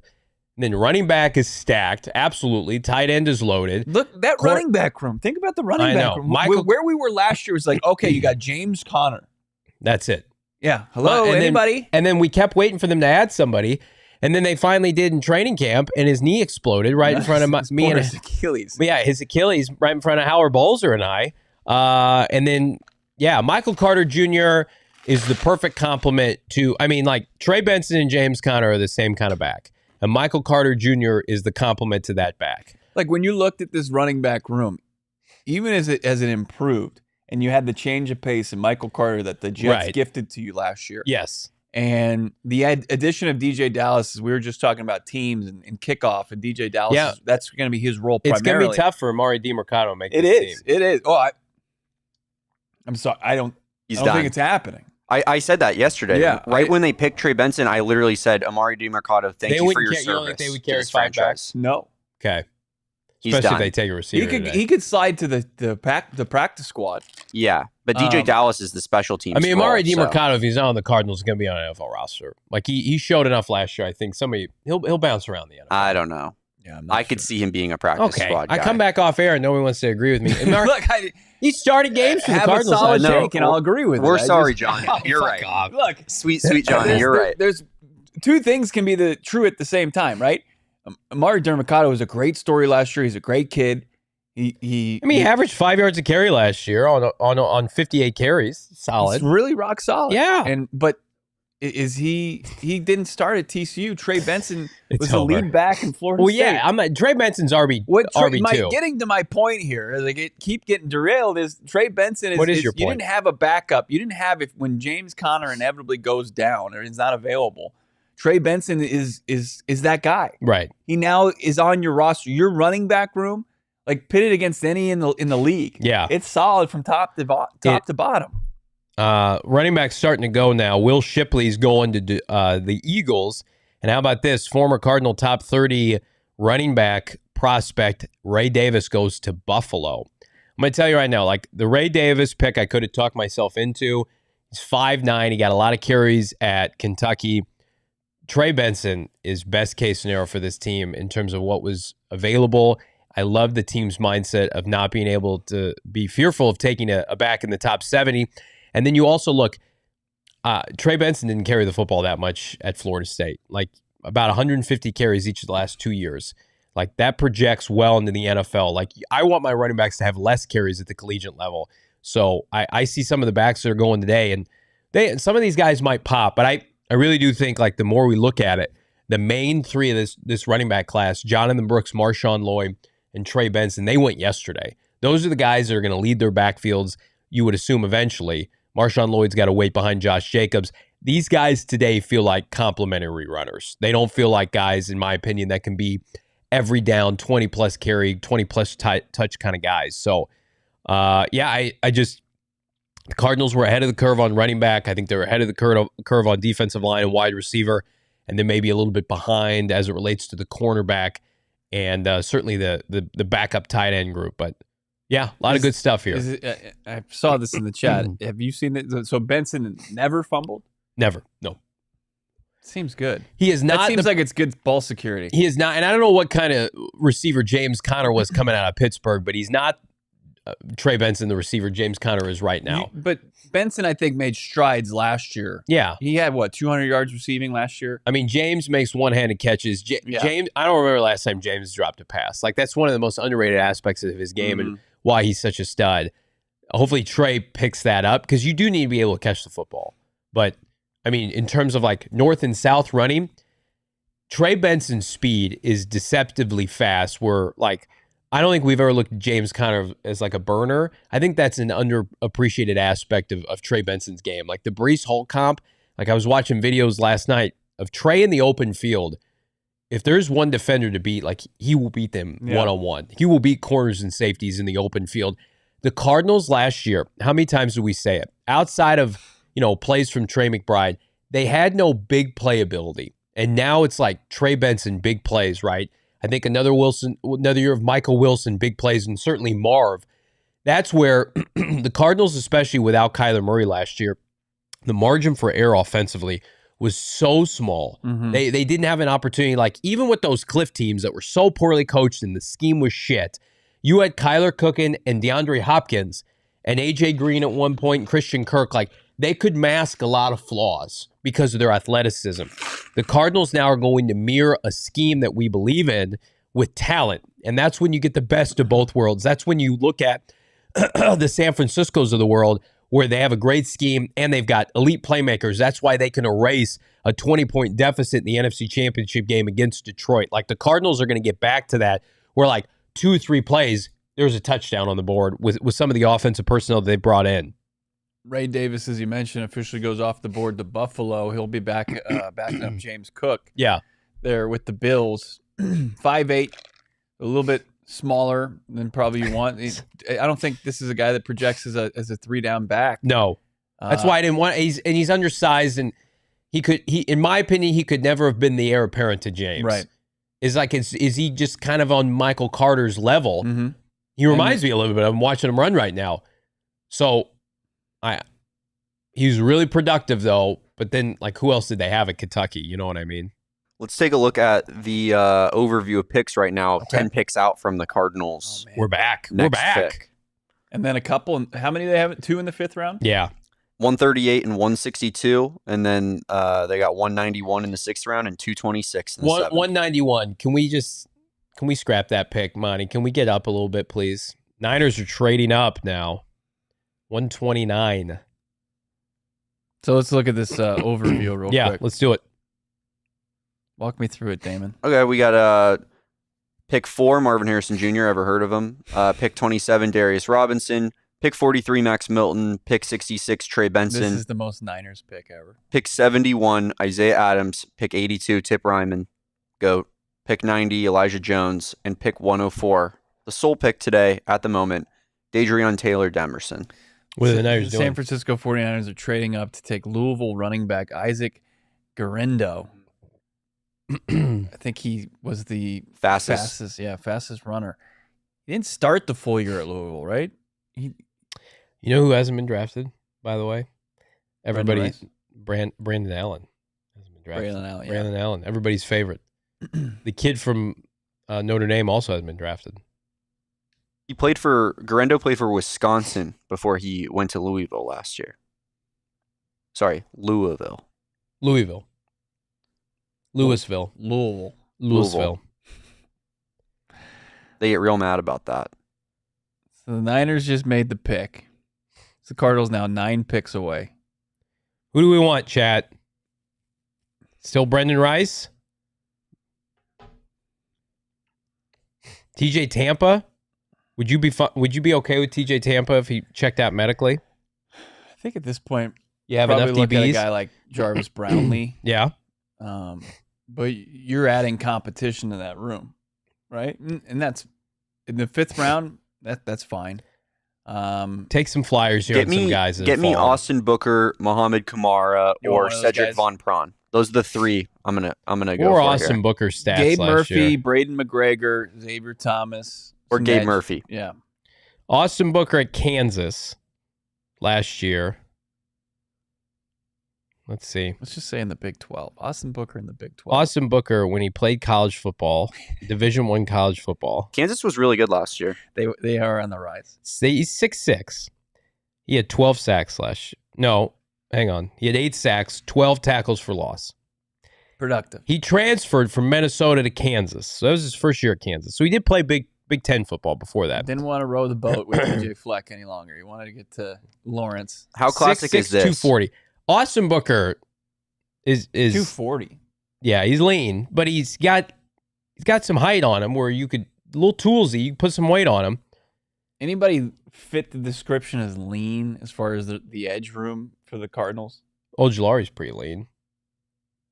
And then running back is stacked. Absolutely. Tight end is loaded. Look, that running back room. Think about the running back room. Where we were last year was like, okay, you got James Conner. That's it. Yeah. Hello, anybody? And then we kept waiting for them to add somebody. And then they finally did in training camp, and his knee exploded right in front of me and his Achilles. Yeah, his Achilles right in front of Howard Bolzer and I. And then, Michael Carter Jr., is the perfect complement to, I mean, like Trey Benson and James Conner are the same kind of back. And Michael Carter Jr. is the complement to that back. Like when you looked at this running back room, even as it improved, and you had the change of pace and Michael Carter that the Jets gifted to you last year. Yes. And the addition of DJ Dallas, we were just talking about teams and kickoff, and DJ Dallas, that's going to be his role primarily. It's going to be tough for Amari DiMercado to make this team. It is. Oh, I'm sorry. I don't think it's happening. I said that yesterday. Yeah, when they picked Trey Benson, I literally said, Amari DiMercado, thank you for your service. You don't think they would carry this 5 franchise. backs? No. Okay. He's Especially done. if they take a receiver. He could slide to the practice squad. Yeah, but DJ Dallas is the special teams. I mean, Amari DiMercado, so. if he's not on the Cardinals, is going to be on an NFL roster. Like he showed enough last year. I think he'll bounce around the NFL. I don't know. Yeah, I could see him being a practice squad guy. I come back off air and no one wants to agree with me. Look, he started games for the Cardinals. A solid take, and I'll agree with We're it. Sorry, John. You're right. Look, sweet Johnny, you're right. There's two things can be true at the same time, right? Amari DiMercado was a great story last year. He's a great kid. He averaged 5 yards a carry last year on 58 carries. Solid. It's really rock solid. Yeah. But is he didn't start at TCU. Trey Benson was the over. lead back in Florida State. Well, yeah, Trey Benson's RB2. Getting to my point here, as I keep getting derailed, is Trey Benson is. What is your you point? didn't have a backup. You didn't have when James Conner inevitably goes down or is not available. Trey Benson is that guy. Right. He now is on your roster. Your running back room, like pitted against any in the league. Yeah. It's solid from top to bottom. Running back starting to go now. Will Shipley's going to the Eagles. And how about this? Former Cardinal top 30 running back prospect Ray Davis goes to Buffalo. I'm going to tell you right now, like the Ray Davis pick I could have talked myself into. He's 5'9". He got a lot of carries at Kentucky. Trey Benson is best case scenario for this team in terms of what was available. I love the team's mindset of not being able to be fearful of taking a back in the top 70. And then you also look, Trey Benson didn't carry the football that much at Florida State, like about 150 carries each of the last 2 years. Like that projects well into the NFL. Like I want my running backs to have less carries at the collegiate level. So I see some of the backs that are going today, and some of these guys might pop, but I really do think like the more we look at it, the main three of this running back class, Jonathan Brooks, Marshawn Lloyd, and Trey Benson, they went yesterday. Those are the guys that are going to lead their backfields, you would assume eventually. Marshawn Lloyd's got to wait behind Josh Jacobs. These guys today feel like complimentary runners. They don't feel like guys, in my opinion, that can be every down, 20-plus carry, 20-plus touch kind of guys. So, I just... The Cardinals were ahead of the curve on running back. I think they were ahead of the curve on defensive line and wide receiver, and then maybe a little bit behind as it relates to the cornerback and certainly the backup tight end group. But, yeah, a lot of good stuff here. I saw this in the chat. Have you seen it? So Benson never fumbled? Never. No. Seems good. He is not. That seems like it's good ball security. He is not. And I don't know what kind of receiver James Conner was coming out of Pittsburgh, but he's not Trey Benson, the receiver James Conner is right now. But Benson, I think, made strides last year. Yeah. He had, 200 yards receiving last year? I mean, James makes one-handed catches. James, I don't remember last time James dropped a pass. Like, that's one of the most underrated aspects of his game and why he's such a stud. Hopefully Trey picks that up because you do need to be able to catch the football. But, I mean, in terms of, like, north and south running, Trey Benson's speed is deceptively fast where, like, I don't think we've ever looked at James Conner as like a burner. I think that's an underappreciated aspect of Trey Benson's game. Like the Breece Hall comp, like I was watching videos last night of Trey in the open field. If there's one defender to beat, like he will beat them one-on-one. He will beat corners and safeties in the open field. The Cardinals last year, how many times did we say it? Outside of, plays from Trey McBride, they had no big playability. And now it's like Trey Benson, big plays, right? I think another year of Michael Wilson, big plays, and certainly Marv. That's where the Cardinals, especially without Kyler Murray last year, the margin for error offensively was so small. Mm-hmm. They didn't have an opportunity. Like even with those Cliff teams that were so poorly coached and the scheme was shit, you had Kyler cooking and DeAndre Hopkins and AJ Green at one point and Christian Kirk. Like they could mask a lot of flaws because of their athleticism. The Cardinals now are going to mirror a scheme that we believe in with talent. And that's when you get the best of both worlds. That's when you look at the San Franciscos of the world where they have a great scheme and they've got elite playmakers. That's why they can erase a 20-point deficit in the NFC Championship game against Detroit. Like, the Cardinals are going to get back to that, where like 2 or 3 plays, there's a touchdown on the board with some of the offensive personnel they brought in. Ray Davis, as you mentioned, officially goes off the board to Buffalo. He'll be backing up James Cook. Yeah. There with the Bills. 5'8", a little bit smaller than probably you want. I don't think this is a guy that projects as a 3-down back. No. That's why I didn't want he's undersized, and he in my opinion, he could never have been the heir apparent to James. Right. Is he just kind of on Michael Carter's level? Mm-hmm. He reminds me a little bit. I'm watching him run right now. So he's really productive though, but then like who else did they have at Kentucky? You know what I mean? Let's take a look at the overview of picks right now. Okay. 10 picks out from the Cardinals. Oh, we're back. We're back. Pick. And then a couple. How many do they have? 2 in the 5th round? Yeah. 138 and 162. And then they got 191 in the 6th round and 226 in the 7th. 191. Can we scrap that pick, Monty? Can we get up a little bit, please? Niners are trading up now. 129. So let's look at this overview real quick. Yeah, let's do it. Walk me through it, Damon. Okay, we got pick 4, Marvin Harrison Jr. Ever heard of him? Pick 27, Darius Robinson. Pick 43, Max Milton. Pick 66, Trey Benson. This is the most Niners pick ever. Pick 71, Isaiah Adams. Pick 82, Tip Ryman. GOAT. Pick 90, Elijah Jones. And pick 104, the sole pick today at the moment, Dadrion Taylor Demerson. What are the Niners doing? San Francisco 49ers are trading up to take Louisville running back Isaac Guerendo. I think he was the fastest runner. He didn't start the full year at Louisville, right? You know who hasn't been drafted, by the way? Everybody, Brandon Allen hasn't been drafted. Brandon Allen, everybody's favorite. The kid from Notre Dame also hasn't been drafted. Guerendo played for Wisconsin before he went to Louisville last year. Sorry, Louisville. They get real mad about that. So the Niners just made the pick. So the Cardinals now 9 picks away. Who do we want, chat? Still Brendan Rice? TJ Tampa? Would you be okay with TJ Tampa if he checked out medically? I think at this point you have enough DBs. Look at a guy like Jarvis Brownlee. Yeah. But you're adding competition to that room, right? And that's in the 5th round. That's fine. Take some flyers here on some guys. Get me Austin Booker, Muhammad Kamara, or Cedric Von Prawn. Those are the 3 I'm gonna go or for Austin here. Booker stats. Gabe last Murphy, year. Braden McGregor, Xavier Thomas, or Gabe Murphy. Yeah. Austin Booker at Kansas last year. Let's see. Let's just say in the Big 12. Austin Booker in the Big 12. Austin Booker, when he played college football, Division I college football. Kansas was really good last year. They are on the rise. He's 6'6". He had 12 sacks last year. No, hang on. He had 8 sacks, 12 tackles for loss. Productive. He transferred from Minnesota to Kansas. So that was his first year at Kansas. So he did play Big Ten football before that. Didn't want to row the boat with DJ Fleck any longer. He wanted to get to Lawrence. How classic 6'6", is this? 240. Austin Booker is 240. Yeah, he's lean, but he's got some height on him where you could a little toolsy. You can put some weight on him. Anybody fit the description as lean as far as the edge room for the Cardinals? Ojulari's pretty lean.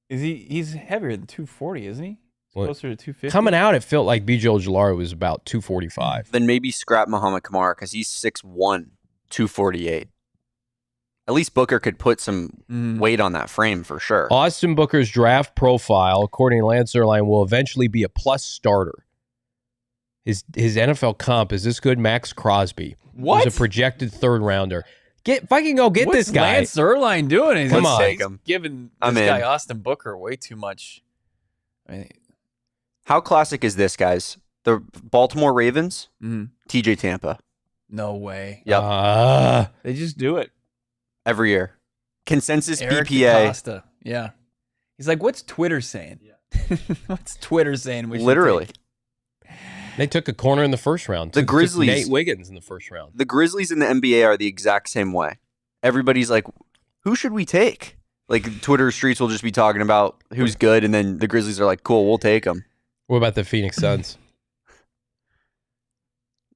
Is he? He's heavier than 240, isn't he? He's closer to 250. Coming out, it felt like BJ Ojulari was about 245. Then maybe scrap Muhammad Kamara because he's 6'1", 248. At least Booker could put some weight on that frame for sure. Austin Booker's draft profile, according to Lance Zierlein, will eventually be a plus starter. His NFL comp is this good. Max Crosby. What? He's a projected 3rd rounder. If I can go get What's this guy. Lance Zierlein doing? Come on. He's giving this guy Austin Booker way too much. I mean, how classic is this, guys? The Baltimore Ravens, TJ Tampa. No way. Yep. They just do it. Every year. Consensus Eric BPA. DaCosta. Yeah. He's like, what's Twitter saying? Yeah. What's Twitter saying? Literally. They took a corner in the 1st round. The Grizzlies. Nate Wiggins in the 1st round. The Grizzlies in the NBA are the exact same way. everybody's like, who should we take? Like Twitter streets will just be talking about who's good, and then the Grizzlies are like, cool, we'll take them. What about the Phoenix Suns?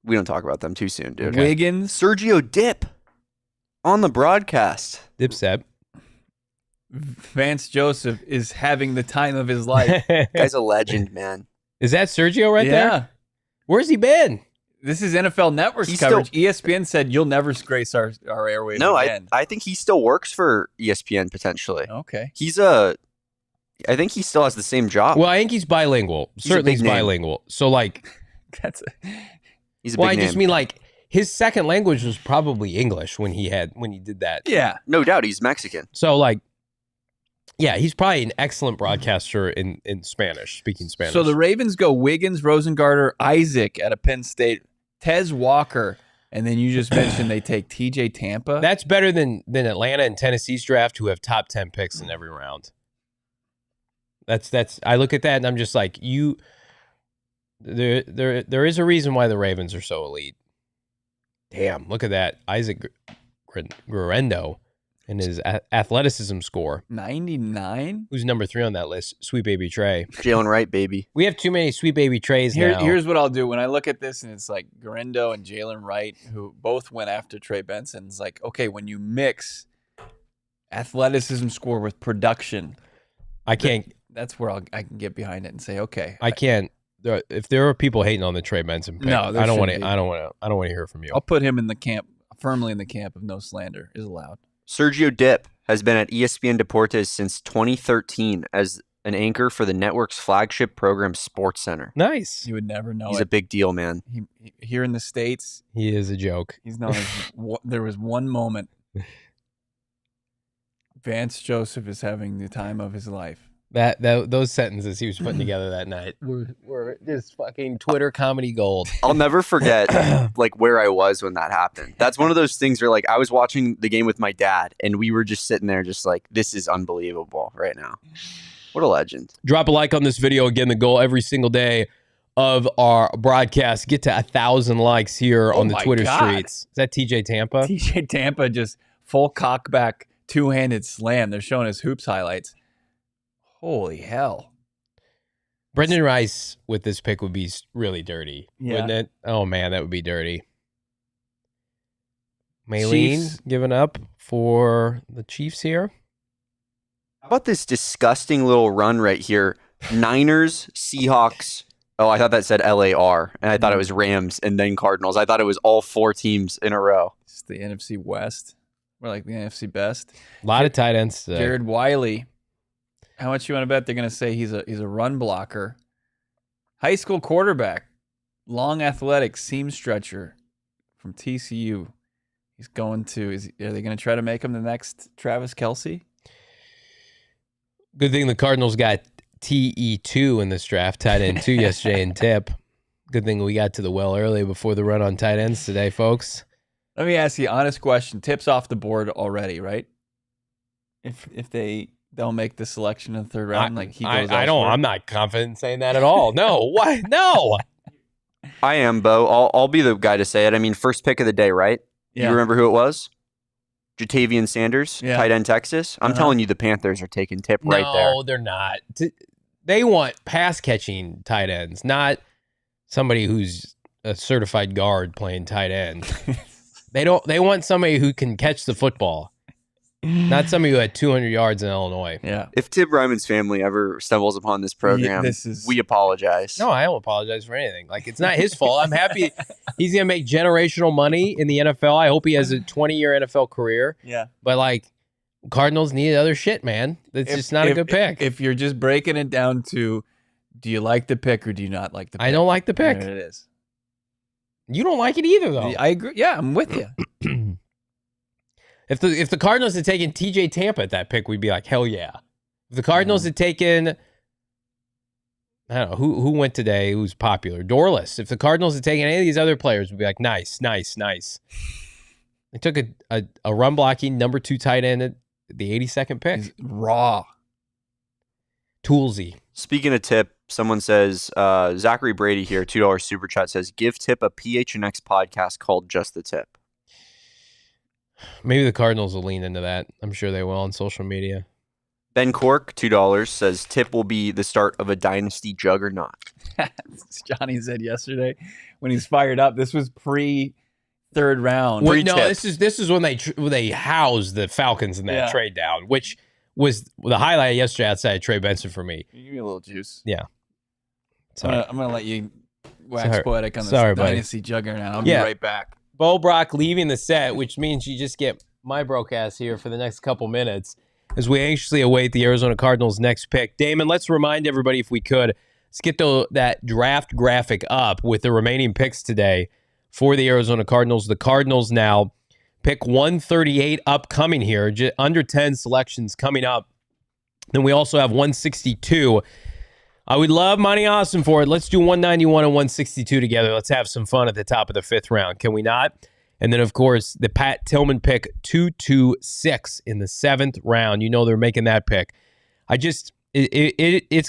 We don't talk about them too soon, dude. Okay. Wiggins. Sergio Dip on the broadcast. Dipset. Vance Joseph is having the time of his life. Guy's a legend, man. Is that Sergio right Yeah. there? Where's he been? This is NFL Network's He's coverage. ESPN said you'll never grace our airwaves No, again. I think he still works for ESPN potentially. Okay. I think he still has the same job. Well, I think he's bilingual. Certainly he's big name. bilingual. So, like, He's a well, I big just name. mean, like, his second language was probably English when he did that. Yeah. No doubt he's Mexican. So, like, yeah, he's probably an excellent broadcaster in Spanish, speaking Spanish. So the Ravens go Wiggins, Rosengarter, Isaac out of Penn State, Tez Walker, and then you just mentioned they take TJ Tampa. That's better than Atlanta and Tennessee's draft, who have top 10 picks in every round. That's I look at that and I'm just like, there is a reason why the Ravens are so elite. Damn, look at that. Isaac Guerrero and his athleticism score. 99? Who's number 3 on that list? Sweet Baby Trey. Jalen Wright, baby. We have too many Sweet Baby Treys now. Here's what I'll do. When I look at this and it's like Guerrero and Jalen Wright, who both went after Trey Benson, it's like, okay, when you mix athleticism score with production, I can't. that's where I can get behind it and say, okay. I can't. If there are people hating on the Trey Benson pick, No, there I don't want shouldn't to. be. I don't want to hear from you. I'll put him in the camp, firmly in the camp of no slander is allowed. Sergio Dip has been at ESPN Deportes since 2013 as an anchor for the network's flagship program, SportsCenter. Nice. You would never know He's it. a big deal, man. Here in the States, He is a joke. he's known as, there was one moment Vance Joseph is having the time of his life. That those sentences he was putting together that night were just fucking Twitter comedy gold. I'll never forget like where I was when that happened. That's one of those things where like I was watching the game with my dad and we were just sitting there just like, this is unbelievable right now. What a legend. Drop a like on this video. Again, the goal every single day of our broadcast, get to 1,000 likes here on the my Twitter God. streets. Is that TJ Tampa? TJ Tampa just full cockback, two-handed slam. They're showing his hoops highlights. Holy hell. Brendan Rice with this pick would be really dirty, wouldn't it? Oh, man, that would be dirty. Maylene Chiefs. giving up for the Chiefs here. How about this disgusting little run right here? Niners, Seahawks. Oh, I thought that said LAR, and I thought it was Rams and then Cardinals. I thought it was all 4 teams in a row. It's the NFC West. We're like the NFC best. A lot of tight ends today. Jared Wiley. How much you want to bet they're going to say he's a run blocker? High school quarterback, long athletic seam stretcher from TCU. He's going to. Are they going to try to make him the next Travis Kelce? Good thing the Cardinals got TE2 in this draft, tight end 2 yesterday in Tip. Good thing we got to the well early before the run on tight ends today, folks. Let me ask you an honest question. Tips off the board already, right? If they don't make the selection in the 3rd round, like he goes I don't. elsewhere? I'm not confident in saying that at all. No, why? No. I am, Bo. I'll be the guy to say it. I mean, first pick of the day, right? Yeah. You remember who it was? Jatavian Sanders, Yeah. tight end Texas. I'm telling you, the Panthers are taking Tip right there. No, they're not. They want pass catching tight ends, not somebody who's a certified guard playing tight end. They want somebody who can catch the football, not somebody who had 200 yards in Illinois. Yeah. If Tib Ryman's family ever stumbles upon this program, we apologize. No, I don't apologize for anything. Like, it's not his fault. I'm happy he's going to make generational money in the NFL. I hope he has a 20-year NFL career. Yeah. But, like, Cardinals need other shit, man. It's just not a good pick. If you're just breaking it down to, do you like the pick or do you not like the pick? I don't like the pick. There it is. You don't like it either, though. I agree. Yeah, I'm with you. If the Cardinals had taken TJ Tampa at that pick, we'd be like, hell yeah. If the Cardinals had taken, I don't know, who went today who's popular? Dorless. If the Cardinals had taken any of these other players, we'd be like, nice, nice, nice. They took a run blocking number 2 tight end at the 82nd pick. He's raw. Toolsy. Speaking of Tip, someone says, Zachary Brady here, $2 super chat says, give Tip a PHNX podcast called Just the Tip. Maybe the Cardinals will lean into that. I'm sure they will on social media. Ben Cork, $2, says tip will be the start of a dynasty juggernaut. Johnny said yesterday when he's fired up. This was pre-third round. Well, no, this is when they housed the Falcons in that trade down, which was the highlight yesterday outside of Trey Benson for me. Give me a little juice. Yeah. I'm gonna let you wax poetic on this dynasty juggernaut. I'll be right back. Bo Brock leaving the set, which means you just get my broadcast here for the next couple minutes as we anxiously await the Arizona Cardinals' next pick. Damon, let's remind everybody, if we could, let's get that draft graphic up with the remaining picks today for the Arizona Cardinals. The Cardinals now pick 138 upcoming here, under 10 selections coming up. Then we also have 162. I would love Monti Ossenfort. Let's do 191 and 162 together. Let's have some fun at the top of the 5th round. Can we not? And then, of course, the Pat Tillman pick 226 in the 7th round. You know they're making that pick. It's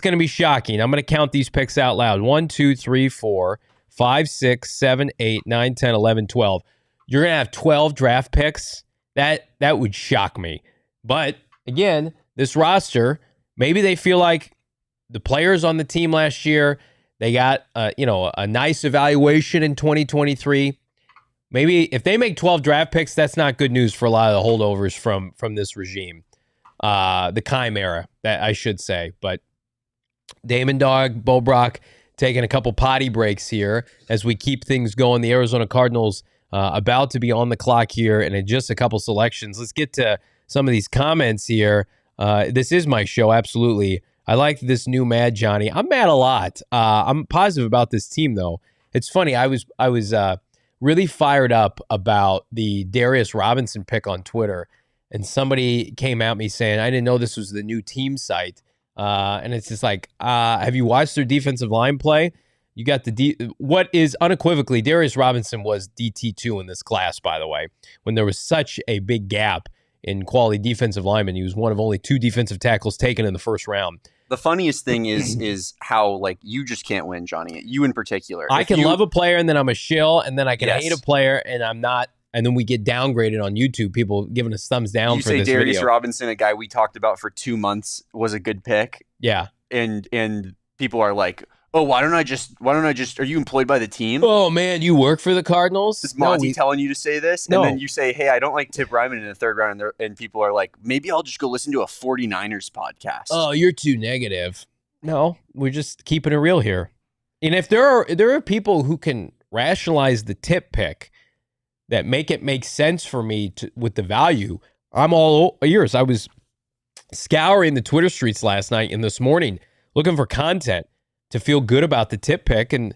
going to be shocking. I'm going to count these picks out loud. 1, 2, 3, 4, 5, 6, 7, 8, 9, 10, 11, 12. You're going to have 12 draft picks. That would shock me. But, again, this roster, maybe they feel like the players on the team last year, they got a nice evaluation in 2023. Maybe if they make 12 draft picks, that's not good news for a lot of the holdovers from this regime. The Keim era, that I should say. But Damon Dog, Bo Brock taking a couple potty breaks here as we keep things going. The Arizona Cardinals about to be on the clock here, and in just a couple selections. Let's get to some of these comments here. This is my show, absolutely. I like this new mad Johnny. I'm mad a lot. I'm positive about this team, though. It's funny. I was really fired up about the Darius Robinson pick on Twitter, and somebody came at me saying, I didn't know this was the new team site. And it's just like, have you watched their defensive line play? You got what is unequivocally, Darius Robinson was DT2 in this class, by the way, when there was such a big gap in quality defensive linemen. He was one of only 2 defensive tackles taken in the 1st round. The funniest thing is how, you just can't win, Johnny. You in particular. I can love a player and then I'm a shill, and then I can hate a player and I'm not, and then we get downgraded on YouTube. People giving us thumbs down for this video. You say Darius Robinson, a guy we talked about for 2 months, was a good pick. Yeah. And people are like, oh, why don't I just, are you employed by the team? Oh, man, you work for the Cardinals? Is Monty telling you to say this? And then you say, hey, I don't like Tip Ryman in the 3rd round. And people are like, maybe I'll just go listen to a 49ers podcast. Oh, you're too negative. No, we're just keeping it real here. And if there are people who can rationalize the Tip pick that make it make sense for me with the value, I'm all ears. I was scouring the Twitter streets last night and this morning looking for content to feel good about the Tip pick, and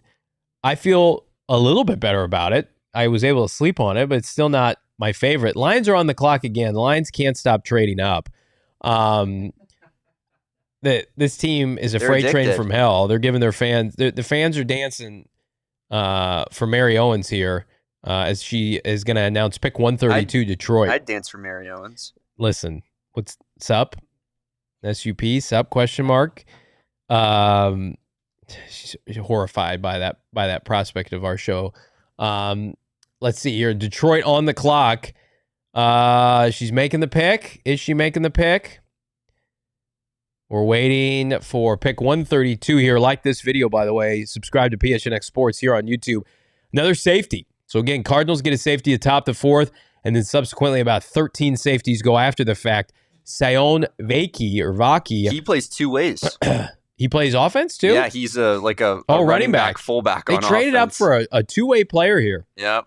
I feel a little bit better about it. I was able to sleep on it, but it's still not my favorite. Lions are on the clock again. The Lions can't stop trading up. This team is a freight train from hell. They're giving their fans, the fans are dancing for Mary Owens here as she is going to announce pick 132 Detroit. I'd dance for Mary Owens. Listen, what's up? SUP, sup, question mark. She's horrified by that prospect of our show. Let's see here. Detroit on the clock. She's making the pick. Is she making the pick? We're waiting for pick 132 here. Like this video, by the way. Subscribe to PHNX Sports here on YouTube. Another safety. So again, Cardinals get a safety atop the 4th, and then subsequently about 13 safeties go after the fact. Sion Vaki. He plays 2 ways. He plays offense too? Yeah, he's a running back, fullback on offense. They traded up for a 2-way player here. Yep.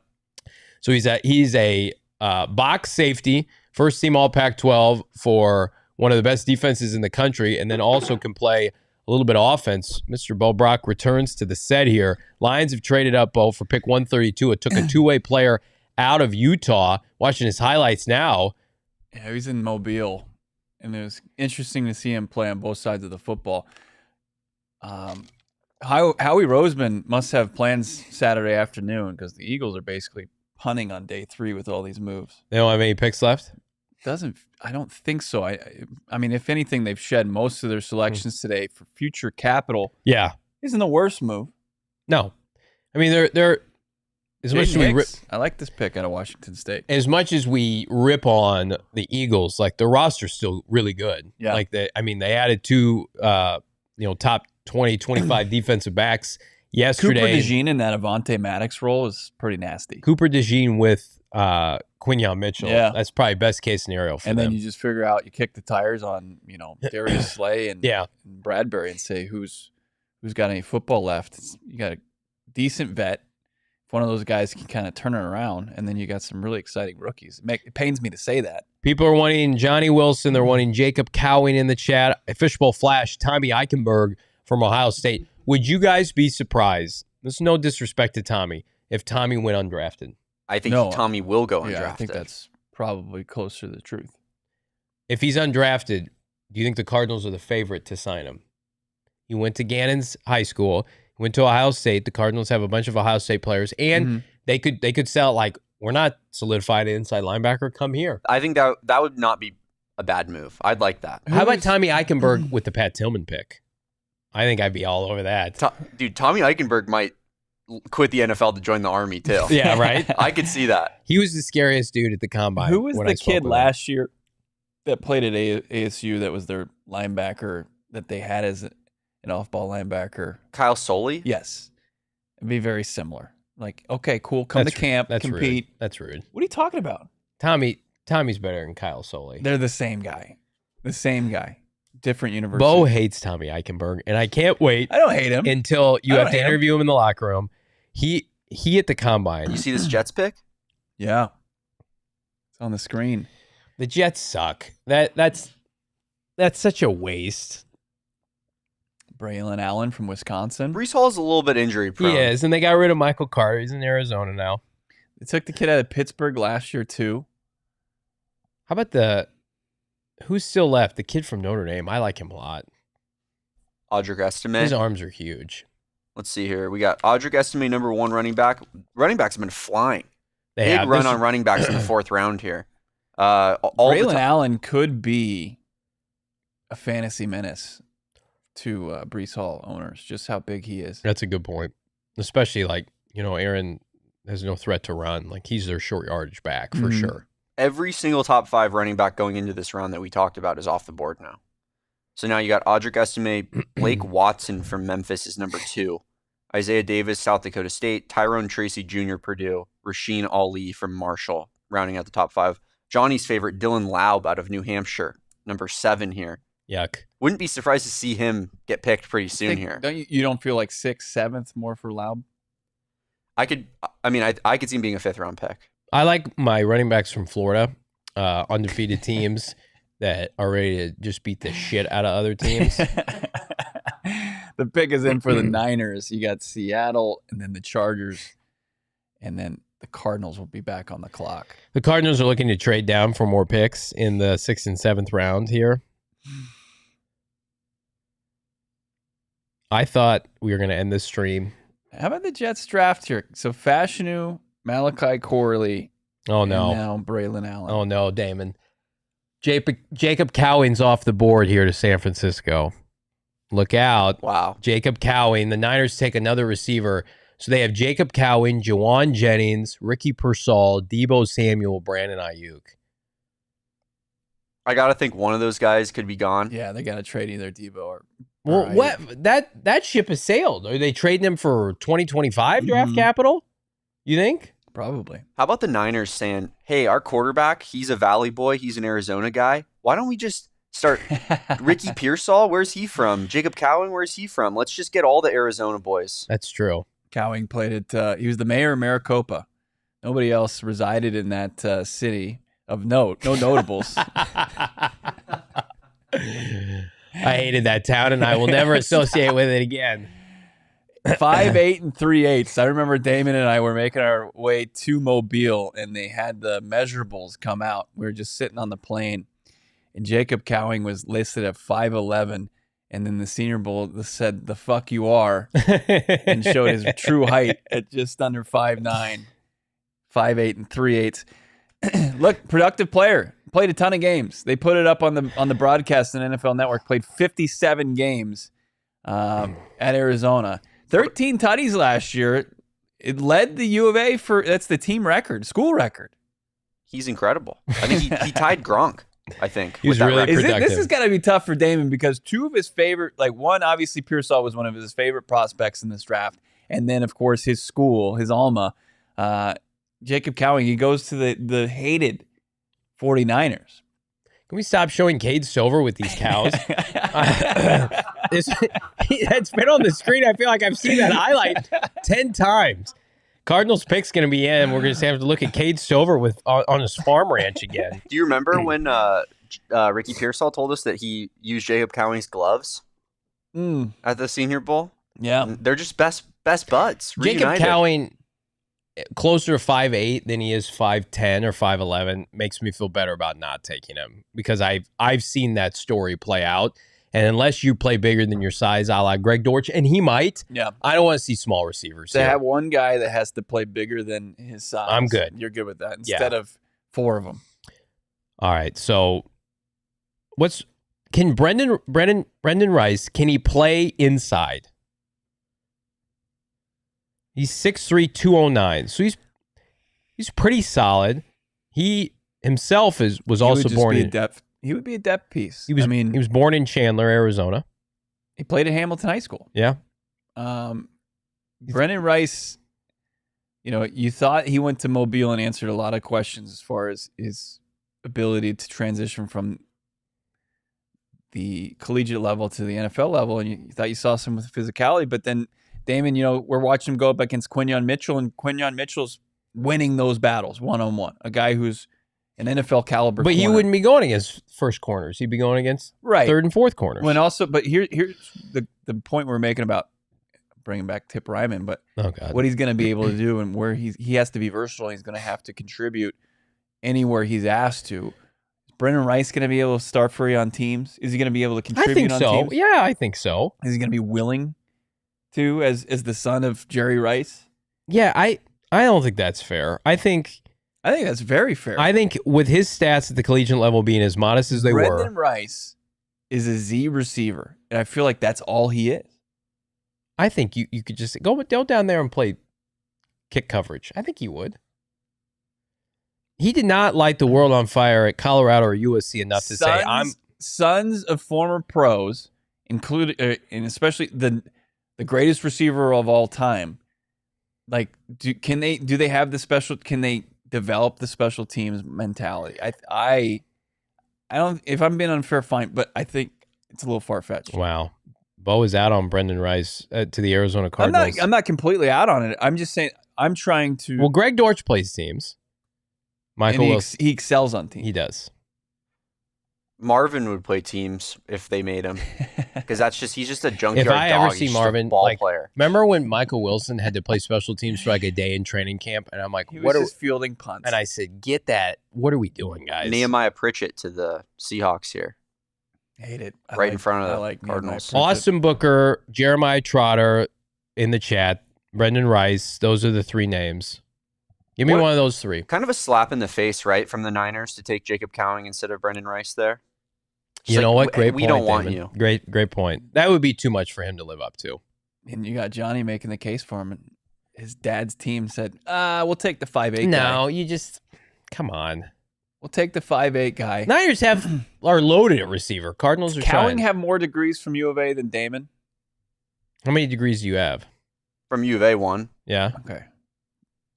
So he's a box safety, first team All Pac-12 for one of the best defenses in the country, and then also can play a little bit of offense. Mr. Bo Brock returns to the set here. Lions have traded up, Bo, for pick 132. It took a 2-way player out of Utah. Watching his highlights now. Yeah, he's in Mobile, and it was interesting to see him play on both sides of the football. Howie Roseman must have plans Saturday afternoon because the Eagles are basically punting on day 3 with all these moves. They don't have any picks left? I don't think so. I mean, if anything, they've shed most of their selections today for future capital. Yeah. Isn't the worst move. No. I mean, they're as much as we rip, I like this pick out of Washington State. as much as we rip on the Eagles, like the roster's still really good. Yeah. Like they added two, top 20, 25 defensive backs yesterday. Cooper DeJean in that Avonte Maddox role is pretty nasty. Cooper DeJean with Quinyon Mitchell. Yeah. That's probably best case scenario for and them. then you just figure out, you kick the tires on, Darius Slay and Bradbury and say who's got any football left. You got a decent vet. If one of those guys can kind of turn it around, and then you got some really exciting rookies. It pains me to say that. People are wanting Johnny Wilson. They're wanting Jacob Cowing in the chat. A Fishbowl Flash, Tommy Eichenberg from Ohio State. Would you guys be surprised? There's no disrespect to Tommy if Tommy went undrafted. I think Tommy will go undrafted. Yeah, I think that's probably closer to the truth. If he's undrafted, do you think the Cardinals are the favorite to sign him? He went to Gannon's high school. He went to Ohio State. The Cardinals have a bunch of Ohio State players, and they could sell like, we're not solidified inside linebacker. Come here. I think that would not be a bad move. I'd like that. How about Tommy Eichenberg with the Pat Tillman pick? I think I'd be all over that. Dude, Tommy Eichenberg might quit the NFL to join the Army too. Yeah, right? I could see that. He was the scariest dude at the combine. Who was the kid last year that played at ASU that was their linebacker that they had as an off-ball linebacker? Kyle Soley? Yes. It'd be very similar. Like, okay, cool, come to camp, compete. Rude. That's rude. What are you talking about? Tommy's better than Kyle Soley. They're the same guy. Different university. Bo hates Tommy Eichenberg, and I can't wait. I don't hate him. Until you have to interview him in the locker room. He at the combine. You see this Jets pick? Yeah. It's on the screen. The Jets suck. That's such a waste. Braylon Allen from Wisconsin. Breece Hall's a little bit injury prone. He is, and they got rid of Michael Carter. He's in Arizona now. They took the kid out of Pittsburgh last year, too. How about who's still left? The kid from Notre Dame. I like him a lot. Audric Estime. His arms are huge. Let's see here. We got Audric Estime, number 1 running back. Running backs have been flying. Big run on running backs in the 4th round here. Braylon Allen could be a fantasy menace to Breece Hall owners, just how big he is. That's a good point. Especially Aaron has no threat to run. Like, he's their short yardage back for sure. Every single top 5 running back going into this round that we talked about is off the board now. So now you got Audric Estime, Blake Watson from Memphis is number 2. Isaiah Davis, South Dakota State, Tyrone Tracy Jr., Purdue, Rasheen Ali from Marshall, rounding out the top 5. Johnny's favorite, Dylan Laub out of New Hampshire, number 7 here. Yuck. Wouldn't be surprised to see him get picked pretty soon here. You don't feel like 6th, 7th more for Laub? I could see him being a 5th round pick. I like my running backs from Florida, undefeated teams that are ready to just beat the shit out of other teams. The pick is in for the Niners. You got Seattle and then the Chargers, and then the Cardinals will be back on the clock. The Cardinals are looking to trade down for more picks in the 6th and 7th round here. I thought we were going to end this stream. How about the Jets draft here? So Fashanu, Malachi Corley. Oh, no. And now Braylon Allen. Oh, no, Damon. Jacob Cowing's off the board here to San Francisco. Look out. Wow. Jacob Cowing. The Niners take another receiver. So they have Jacob Cowing, Jawan Jennings, Ricky Pearsall, Deebo Samuel, Brandon Ayuk. I got to think one of those guys could be gone. Yeah, they got to trade either Deebo or Well, what that ship has sailed. Are they trading him for 2025 draft capital? You think? Probably. How about the Niners saying, hey, our quarterback, he's a Valley boy. He's an Arizona guy. Why don't we just start Ricky Pearsall? Where's he from? Jacob Cowing, where's he from? Let's just get all the Arizona boys. That's true. Cowing played at, he was the mayor of Maricopa. Nobody else resided in that city of note. No notables. I hated that town, and I will never associate with it again. 5'8" and 3/8. I remember Damon and I were making our way to Mobile, and they had the measurables come out. We were just sitting on the plane, and Jacob Cowing was listed at 5'11", and then the Senior Bowl said, "The fuck you are," and showed his true height at just under 5'9", 5'8" and 3/8. Look, productive player. Played a ton of games. They put it up on the broadcast on NFL Network. Played 57 games at Arizona. 13 tutties last year. It led the U of A that's the team record, school record. He's incredible. I think he tied Gronk, I think. He's really productive. This is going to be tough for Damon because two of his favorite, one, obviously Pearsall was one of his favorite prospects in this draft. And then, of course, his school, his alma, Jacob Cowing, he goes to the hated 49ers. Can we stop showing Cade Silver with these cows? It's been on the screen. I feel like I've seen that highlight 10 times. Cardinals pick's going to be in. We're going to have to look at Cade Silver on his farm ranch again. Do you remember when Ricky Pearsall told us that he used Jacob Cowing's gloves at the Senior Bowl? Yeah. They're just best buds. Jacob reunited. Cowing, closer to 5'8" than he is 5'10" or 5'11", makes me feel better about not taking him because I've seen that story play out. And unless you play bigger than your size, a la Greg Dortch, and he might, I don't want to see small receivers. To have one guy that has to play bigger than his size, I'm good. You're good with that instead of four of them. All right. So, can Brendan Rice? Can he play inside? He's 6'3", 209. So he's pretty solid. He himself was also born in depth. He would be a depth piece. He was born in Chandler, Arizona. He played at Hamilton High School. Yeah. Brendan Rice, you thought he went to Mobile and answered a lot of questions as far as his ability to transition from the collegiate level to the NFL level, and you thought you saw some physicality, but then Damon, we're watching him go up against Quinyon Mitchell, and Quinyon Mitchell's winning those battles one-on-one. A guy who's an NFL caliber But corner. he wouldn't be going against first corners. He'd be going against third and fourth corners. But here's the point we're making about bringing back Tip Ryman, but what he's going to be able to do and where he has to be versatile. He's going to have to contribute anywhere he's asked to. Is Brendan Rice going to be able to start for you on teams? Is he going to be able to contribute on teams? Yeah, I think so. Is he going to be willing to as the son of Jerry Rice? Yeah, I don't think that's fair. I think that's very fair. I think with his stats at the collegiate level being as modest as they were. Brendan Rice is a Z receiver, and I feel like that's all he is. I think you could just go down there and play kick coverage. I think he would. He did not light the world on fire at Colorado or USC enough to say, I'm... Sons of former pros, including and especially the greatest receiver of all time. Like, can they have the special? Can they develop the special teams mentality? I don't. If I'm being unfair, fine, but I think it's a little far fetched. Wow, Bo is out on Brendan Rice to the Arizona Cardinals. I'm not completely out on it. I'm just saying I'm trying to. Well, Greg Dortch plays teams. Michael Wilson, he excels on teams. He does. Marvin would play teams if they made him, because he's just a junkyard dog. If I ever see he's Marvin, ball player. Remember when Michael Wilson had to play special teams for like a day in training camp, and I'm like, what are fielding punts? And I said, get that. What are we doing, guys? Nehemiah Pritchett to the Seahawks here. Hate it. In front of the Cardinals. Austin Booker, Jeremiah Trotter in the chat, Brendan Rice. Those are the three names. Give me one of those three. Kind of a slap in the face, right, from the Niners to take Jacob Cowing instead of Brendan Rice there. You know what? Great point. We don't want Damon. you. Great point. That would be too much for him to live up to. And you got Johnny making the case for him. And his dad's team said, we'll take the 5'8" guy. No, you just, come on. We'll take the 5'8" guy. Niners are loaded at receiver. Cardinals are Cowing trying. have more degrees from U of A than Damon? How many degrees do you have? From U of A, one. Yeah. Okay.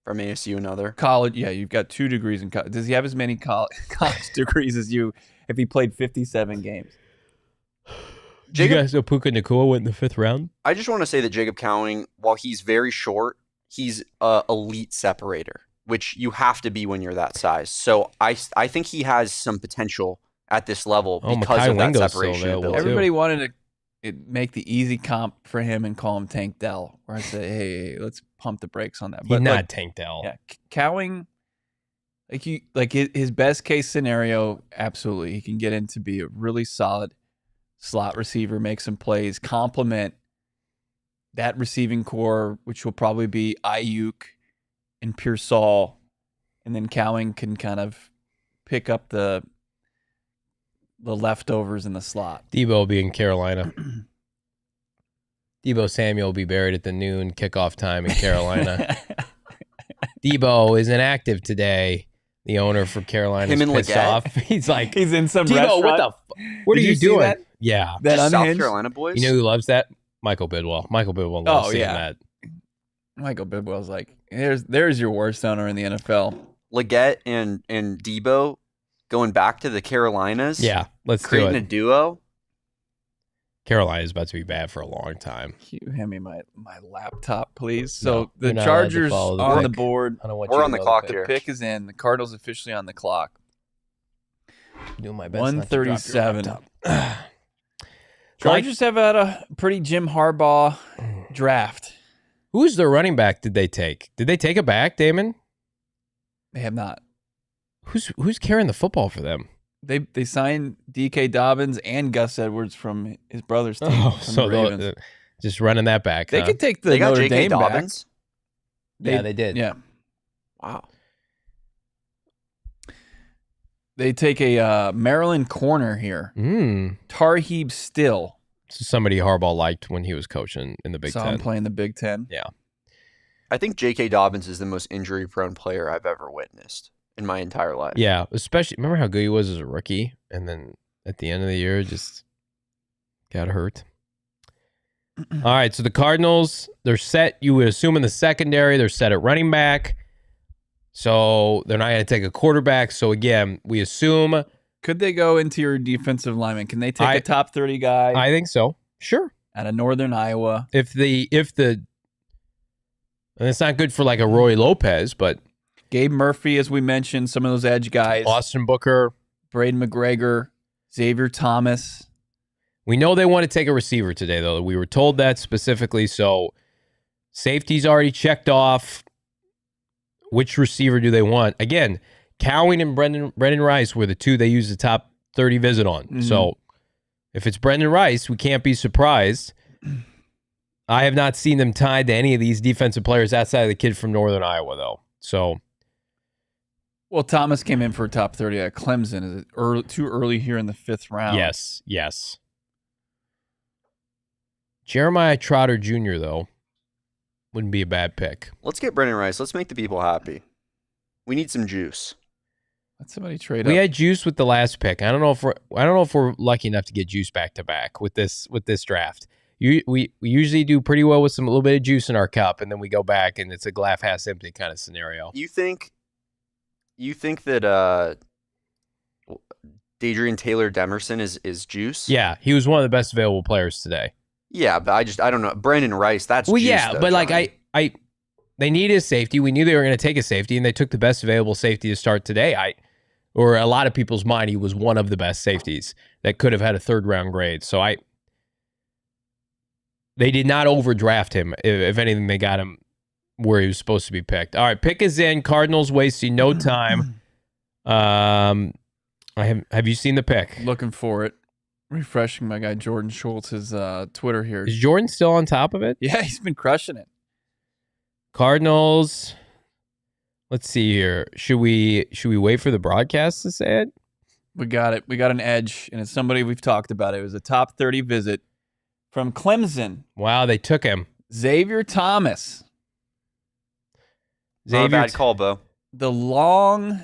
From ASU, another. College, yeah, you've got 2 degrees in college. Does he have as many college degrees as you if he played 57 games? Did you guys know Puka Nacua went in the 5th round? I just want to say that Jacob Cowing, while he's very short, he's an elite separator, which you have to be when you're that size. So I think he has some potential at this level because of that separation ability. Everybody wanted to make the easy comp for him and call him Tank Dell, where I say, hey, let's pump the brakes on that. He's not Tank Dell. Yeah, Cowing, his best case scenario, absolutely, he can get in to be a really solid slot receiver, make some plays, complement that receiving core, which will probably be Ayuk and Pearsall, and then Cowing can kind of pick up the leftovers in the slot. Debo being Carolina. Deebo Samuel will be buried at the noon kickoff time in Carolina. Deebo is inactive today. The owner for Carolina is pissed off. He's like, he's in some Deebo, restaurant. what are you doing? That? Yeah. That Just South unhinged? Carolina boys? You know who loves that? Michael Bidwell. Michael Bidwell loves seeing that. Michael Bidwell's like, there's your worst owner in the NFL. Leggett and Deebo going back to the Carolinas. Yeah, let's creating do a duo. Carolina is about to be bad for a long time. Can you hand me my laptop, please? No, So the you're not allowed to Chargers follow the on pick. the board. I don't want We're you on to the know clock pick. here. The pick is in. The Cardinals officially on the clock. Doing my best. 137. Chargers have had a pretty Jim Harbaugh draft. Who's their running back did they take? Did they take it back, Damon? They have not. Who's carrying the football for them? They signed D.K. Dobbins and Gus Edwards from his brother's team. Oh, from so the Ravens. just running that back. They huh? could take the They got Notre J.K. Dame Dobbins. back. Yeah, they did. Yeah. Wow. They take a Maryland corner here. Tarheeb Still. So somebody Harbaugh liked when he was coaching in the Big Saw Ten. him playing the Big Ten. Yeah. I think J.K. Dobbins is the most injury-prone player I've ever witnessed in my entire life. Yeah, especially remember how good he was as a rookie, and then at the end of the year just got hurt. All right, so the Cardinals, they're set. You would assume in the secondary, they're set at running back. So they're not going to take a quarterback. So again, we assume. Could they go into your defensive lineman? Can they take a top 30 guy I think so. Sure. out of Northern Iowa? If the and it's not good for like a Roy Lopez, but Gabe Murphy, as we mentioned, some of those edge guys. Austin Booker. Braden McGregor, Xavier Thomas. We know they want to take a receiver today, though. We were told that specifically. So safety's already checked off. Which receiver do they want? Again, Cowing and Brendan Rice were the two they used the top 30 visit on. Mm-hmm. So if it's Brendan Rice, we can't be surprised. I have not seen them tied to any of these defensive players outside of the kid from Northern Iowa, though. So, Well, Thomas came in for a top 30 at Clemson. Is it too early here in the 5th round? yes. Jeremiah Trotter Jr., though, wouldn't be a bad pick. Let's get Brendan Rice. Let's make the people happy. We need some juice. Let somebody trade We up. had juice with the last pick. I don't know if we're lucky enough to get juice back to back with this draft. We usually do pretty well with a little bit of juice in our cup, and then we go back and it's a glass half empty kind of scenario. You think that Dadrian Taylor Demerson is juice? Yeah, he was one of the best available players today. Yeah, but I don't know. Brendan Rice, that's juice, yeah, though, but like Johnny. they needed a safety. We knew they were going to take a safety, and they took the best available safety to start today. Or a lot of people's mind, he was one of the best safeties that could have had a 3rd round grade. So they did not overdraft him. If anything, they got him where he was supposed to be picked. All right, pick is in. Cardinals wasting no time. Have you seen the pick? Looking for it. Refreshing my guy Jordan Schultz's Twitter here. Is Jordan still on top of it? Yeah, he's been crushing it. Cardinals. Let's see here. Should we wait for the broadcast to say it? We got it. We got an edge, and it's somebody we've talked about. It was a top 30 visit from Clemson. Wow, they took him. Xavier Thomas. Not a bad call, Bo. The long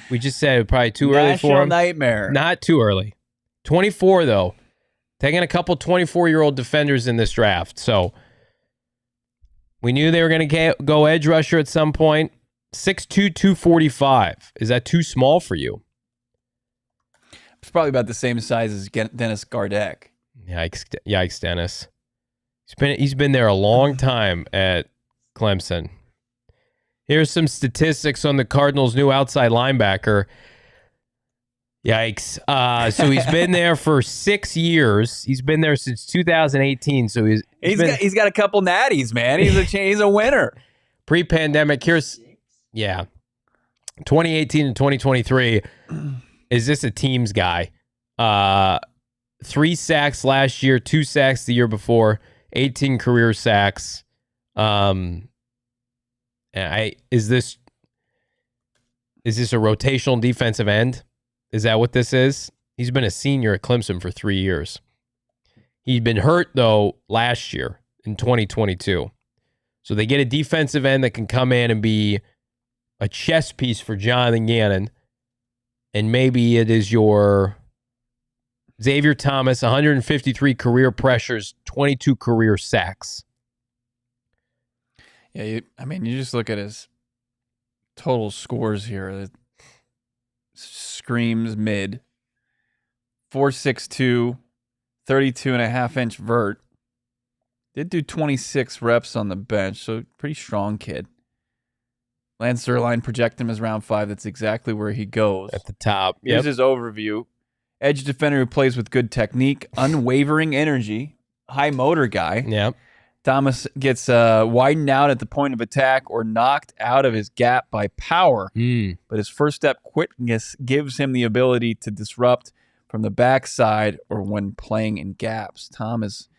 We just said probably too early for him. nightmare. Not too early. 24 though. Taking a couple 24-year-old defenders in this draft. So we knew they were going to go edge rusher at some point. 6'2", 245. Is that too small for you? It's probably about the same size as Dennis Gardeck. Yikes, Dennis. He's been there a long time at Clemson. Here's some statistics on the Cardinals' new outside linebacker. Yikes. So he's been there for 6 years. He's been there since 2018. So he's got a couple natties, man. He's a winner. Pre-pandemic, 2018 and 2023. Is this a teams guy? 3 sacks last year, 2 sacks the year before, 18 career sacks. Is this a rotational defensive end? Is that what this is? He's been a senior at Clemson for 3 years. He'd been hurt, though, last year in 2022. So they get a defensive end that can come in and be a chess piece for Jonathan Gannon. And maybe it is your Xavier Thomas, 153 career pressures, 22 career sacks. Yeah, you just look at his total scores here. It screams mid. 4.62, 32.5-inch vert. Did do 26 reps on the bench, so pretty strong kid. Lance Zierlein projected him as round 5. That's exactly where he goes. At the top. Here's his overview. Edge defender who plays with good technique, unwavering energy, high motor guy. Yep. Thomas gets widened out at the point of attack or knocked out of his gap by power. But his first step quickness gives him the ability to disrupt from the backside or when playing in gaps. Thomas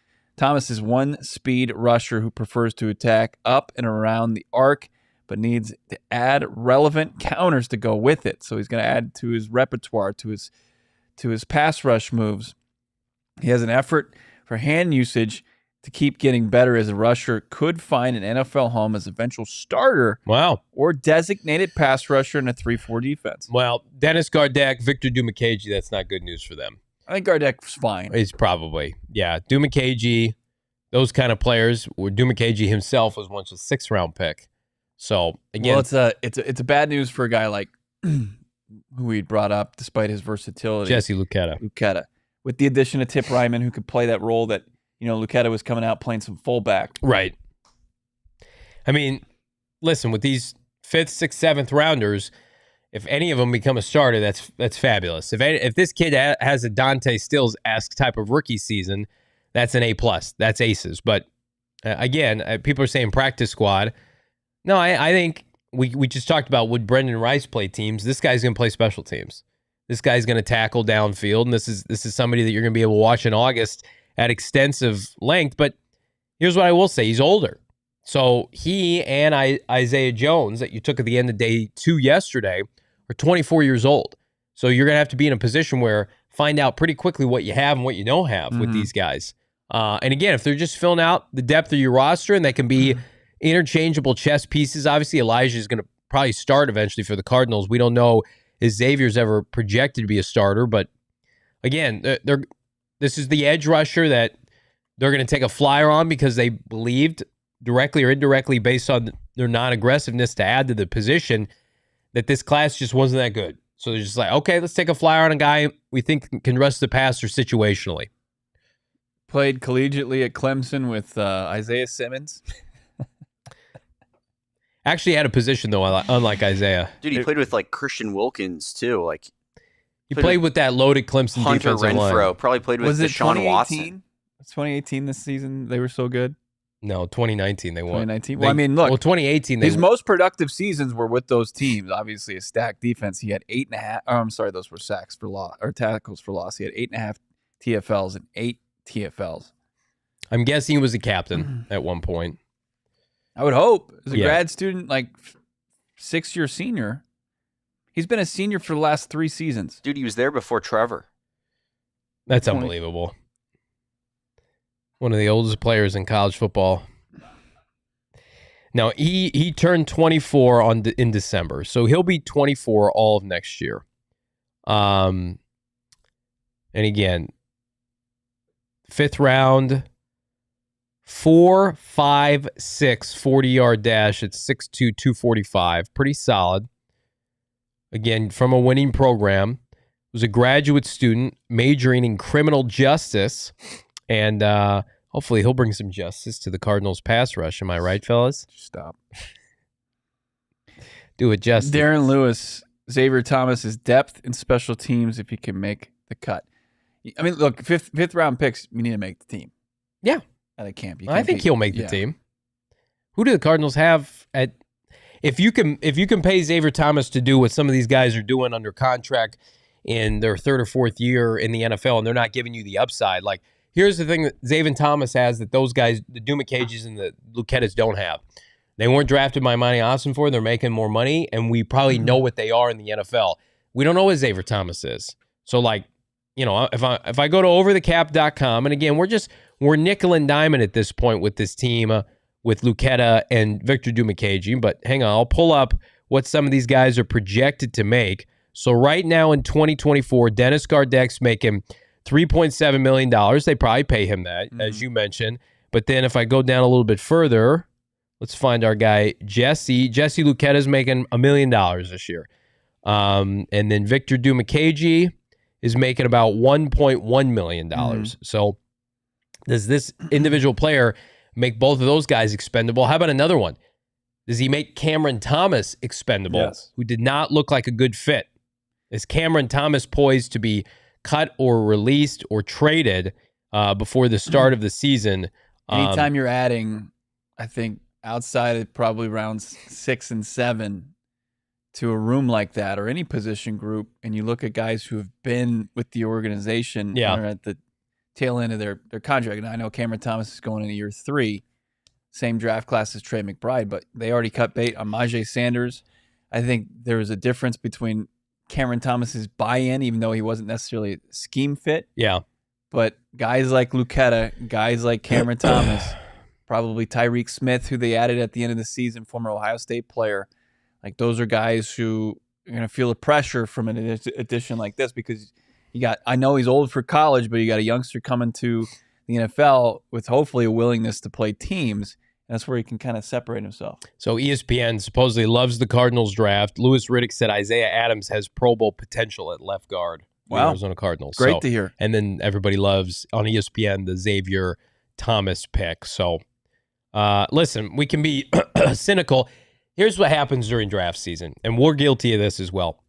is one speed rusher who prefers to attack up and around the arc, but needs to add relevant counters to go with it. So he's going to add to his repertoire, to his pass rush moves. He has an effort for hand usage to keep getting better as a rusher, could find an NFL home as eventual starter. Wow. Or designated pass rusher in a 3-4 defense. Well, Dennis Gardeck, Victor Dumukagey, that's not good news for them. I think Gardeck's fine. It's probably, yeah. Dumukagey, those kind of players, or Dumukagey himself was once a 6th-round pick. So, again. Well, it's a bad news for a guy like who we brought up, despite his versatility. Jesse Luketa. With the addition of Tip Ryman, who could play that role that, Luketa was coming out playing some fullback. Right. I mean, listen, with these 5th, 6th, 7th rounders, if any of them become a starter, that's fabulous. If this kid has a Dante Stills-esque type of rookie season, that's an A+. That's aces. But, again, people are saying practice squad. No, I think we just talked about would Brendan Rice play teams. This guy's going to play special teams. This guy's going to tackle downfield, and this is somebody that you're going to be able to watch in August at extensive length. But here's what I will say. He's older. So he and Isaiah Jones that you took at the end of day 2 yesterday are 24 years old. So you're going to have to be in a position where find out pretty quickly what you have and what you don't have with these guys. And again, if they're just filling out the depth of your roster and they can be interchangeable chess pieces, obviously Elijah is going to probably start eventually for the Cardinals. We don't know if Xavier's ever projected to be a starter, but again, this is the edge rusher that they're going to take a flyer on because they believed directly or indirectly based on their non-aggressiveness to add to the position that this class just wasn't that good. So they're just like, okay, let's take a flyer on a guy we think can rush the passer situationally. Played collegiately at Clemson with Isaiah Simmons. Actually had a position, though, unlike Isaiah. Dude, he played with, Christian Wilkins, too. He played with that loaded Clemson Hunter defensive Renfro. line. Probably played with Deshaun Watson. Was 2018 this season? They were so good? No, 2019 they won. 2019? Well, look. 2018 his most productive seasons were with those teams. Obviously, a stacked defense. He had 8.5. Oh, I'm sorry, those were sacks for loss or tackles for loss. He had 8.5 TFLs and 8 TFLs. I'm guessing he was a captain at one point. I would hope. As a grad student, 6-year senior, he's been a senior for the last 3 seasons. Dude, he was there before Trevor. That's unbelievable. One of the oldest players in college football. Now, he turned 24 in December, so he'll be 24 all of next year. And again, 5th round, 4.56 40-yard dash at 6'2", 245. Pretty solid. Again, from a winning program. Was a graduate student majoring in criminal justice. And hopefully he'll bring some justice to the Cardinals pass rush. Am I right, fellas? Stop. Do it justice. Darren Lewis, Xavier Thomas' depth in special teams if he can make the cut. I mean, look, fifth round picks, we need to make the team. Yeah. At a camp. I think he'll make the team. Who do the Cardinals have at if you can pay Xavier Thomas to do what some of these guys are doing under contract in their 3rd or 4th year in the NFL and they're not giving you the upside. Here's the thing that Xavier Thomas has that those guys, the Dumukagey's and the Luketas don't have. They weren't drafted by Monti Ossenfort. They're making more money, and we probably know what they are in the NFL. We don't know what Xavier Thomas is. So, if I go to overthecap.com, and again, we're nickel and diamond at this point with this team with Lucchetta and Victor Dumakaji. But hang on, I'll pull up what some of these guys are projected to make. So right now in 2024, Dennis Gardeck's making $3.7 million. They probably pay him that, as you mentioned. But then if I go down a little bit further, let's find our guy, Jesse. Jesse Lucchetta's making $1 million this year. And then Victor Dumakaji is making about $1.1 million. So does this individual player make both of those guys expendable? How about another one? Does he make Cameron Thomas expendable, who did not look like a good fit? Is Cameron Thomas poised to be cut or released or traded before the start of the season? Anytime you're adding, I think, outside of probably rounds 6 and 7 to a room like that or any position group, and you look at guys who have been with the organization or at the tail end of their contract. And I know Cameron Thomas is going into year 3, same draft class as Trey McBride, but they already cut bait on Myjai Sanders. I think there was a difference between Cameron Thomas's buy-in, even though he wasn't necessarily a scheme fit. Yeah. But guys like Lucchetta, guys like Cameron Thomas, probably Tyreek Smith, who they added at the end of the season, former Ohio State player, like those are guys who are going to feel the pressure from an addition like this because I know he's old for college, but you got a youngster coming to the NFL with hopefully a willingness to play teams. And that's where he can kind of separate himself. So ESPN supposedly loves the Cardinals draft. Louis Riddick said Isaiah Adams has Pro Bowl potential at left guard. Wow. Arizona Cardinals. Great to hear. And then everybody loves on ESPN the Xavier Thomas pick. So listen, we can be cynical. Here's what happens during draft season, and we're guilty of this as well.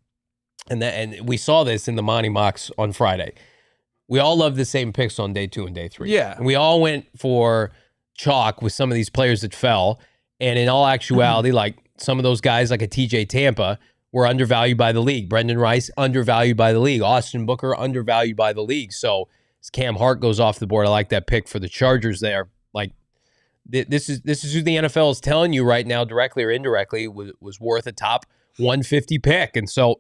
And we saw this in the Monty Mocks on Friday. We all love the same picks on day 2 and day 3. Yeah. And we all went for chalk with some of these players that fell. And in all actuality, like some of those guys like a TJ Tampa were undervalued by the league. Brendan Rice, undervalued by the league. Austin Booker, undervalued by the league. So as Cam Hart goes off the board, I like that pick for the Chargers there. Like this is who the NFL is telling you right now, directly or indirectly, was worth a top 150 pick. And so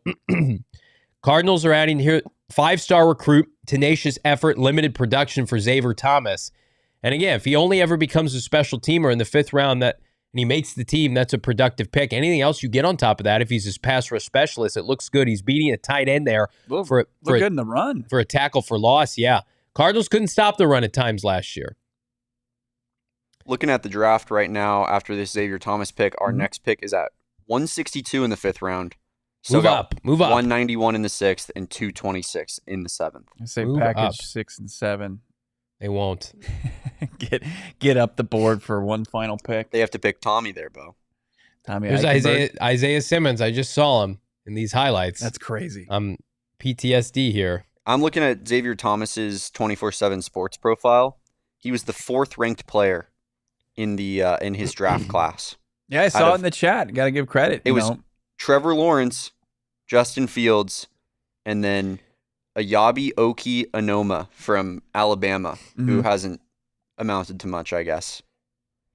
Cardinals are adding here 5-star recruit, tenacious effort, limited production for Xavier Thomas. And again, if he only ever becomes a special teamer in the 5th round and he makes the team, that's a productive pick. Anything else you get on top of that, if he's his pass rush specialist, it looks good. He's beating a tight end there look good in the run. For a tackle for loss, yeah. Cardinals couldn't stop the run at times last year. Looking at the draft right now, after this Xavier Thomas pick, our next pick is at 162 in the 5th round. So move up. 191 in the 6th and 226 in the 7th. I say move package up. 6 and 7. They won't. Get up the board for one final pick. They have to pick Tommy there, Bo. Tommy. There's Isaiah Simmons. I just saw him in these highlights. That's crazy. I'm PTSD here. I'm looking at Xavier Thomas's 24/7 sports profile. He was the 4th ranked player in his draft class. Yeah, I saw it in the chat. Got to give credit. It was Trevor Lawrence, Justin Fields, and then Ayabi Oki Anoma from Alabama, who hasn't amounted to much, I guess.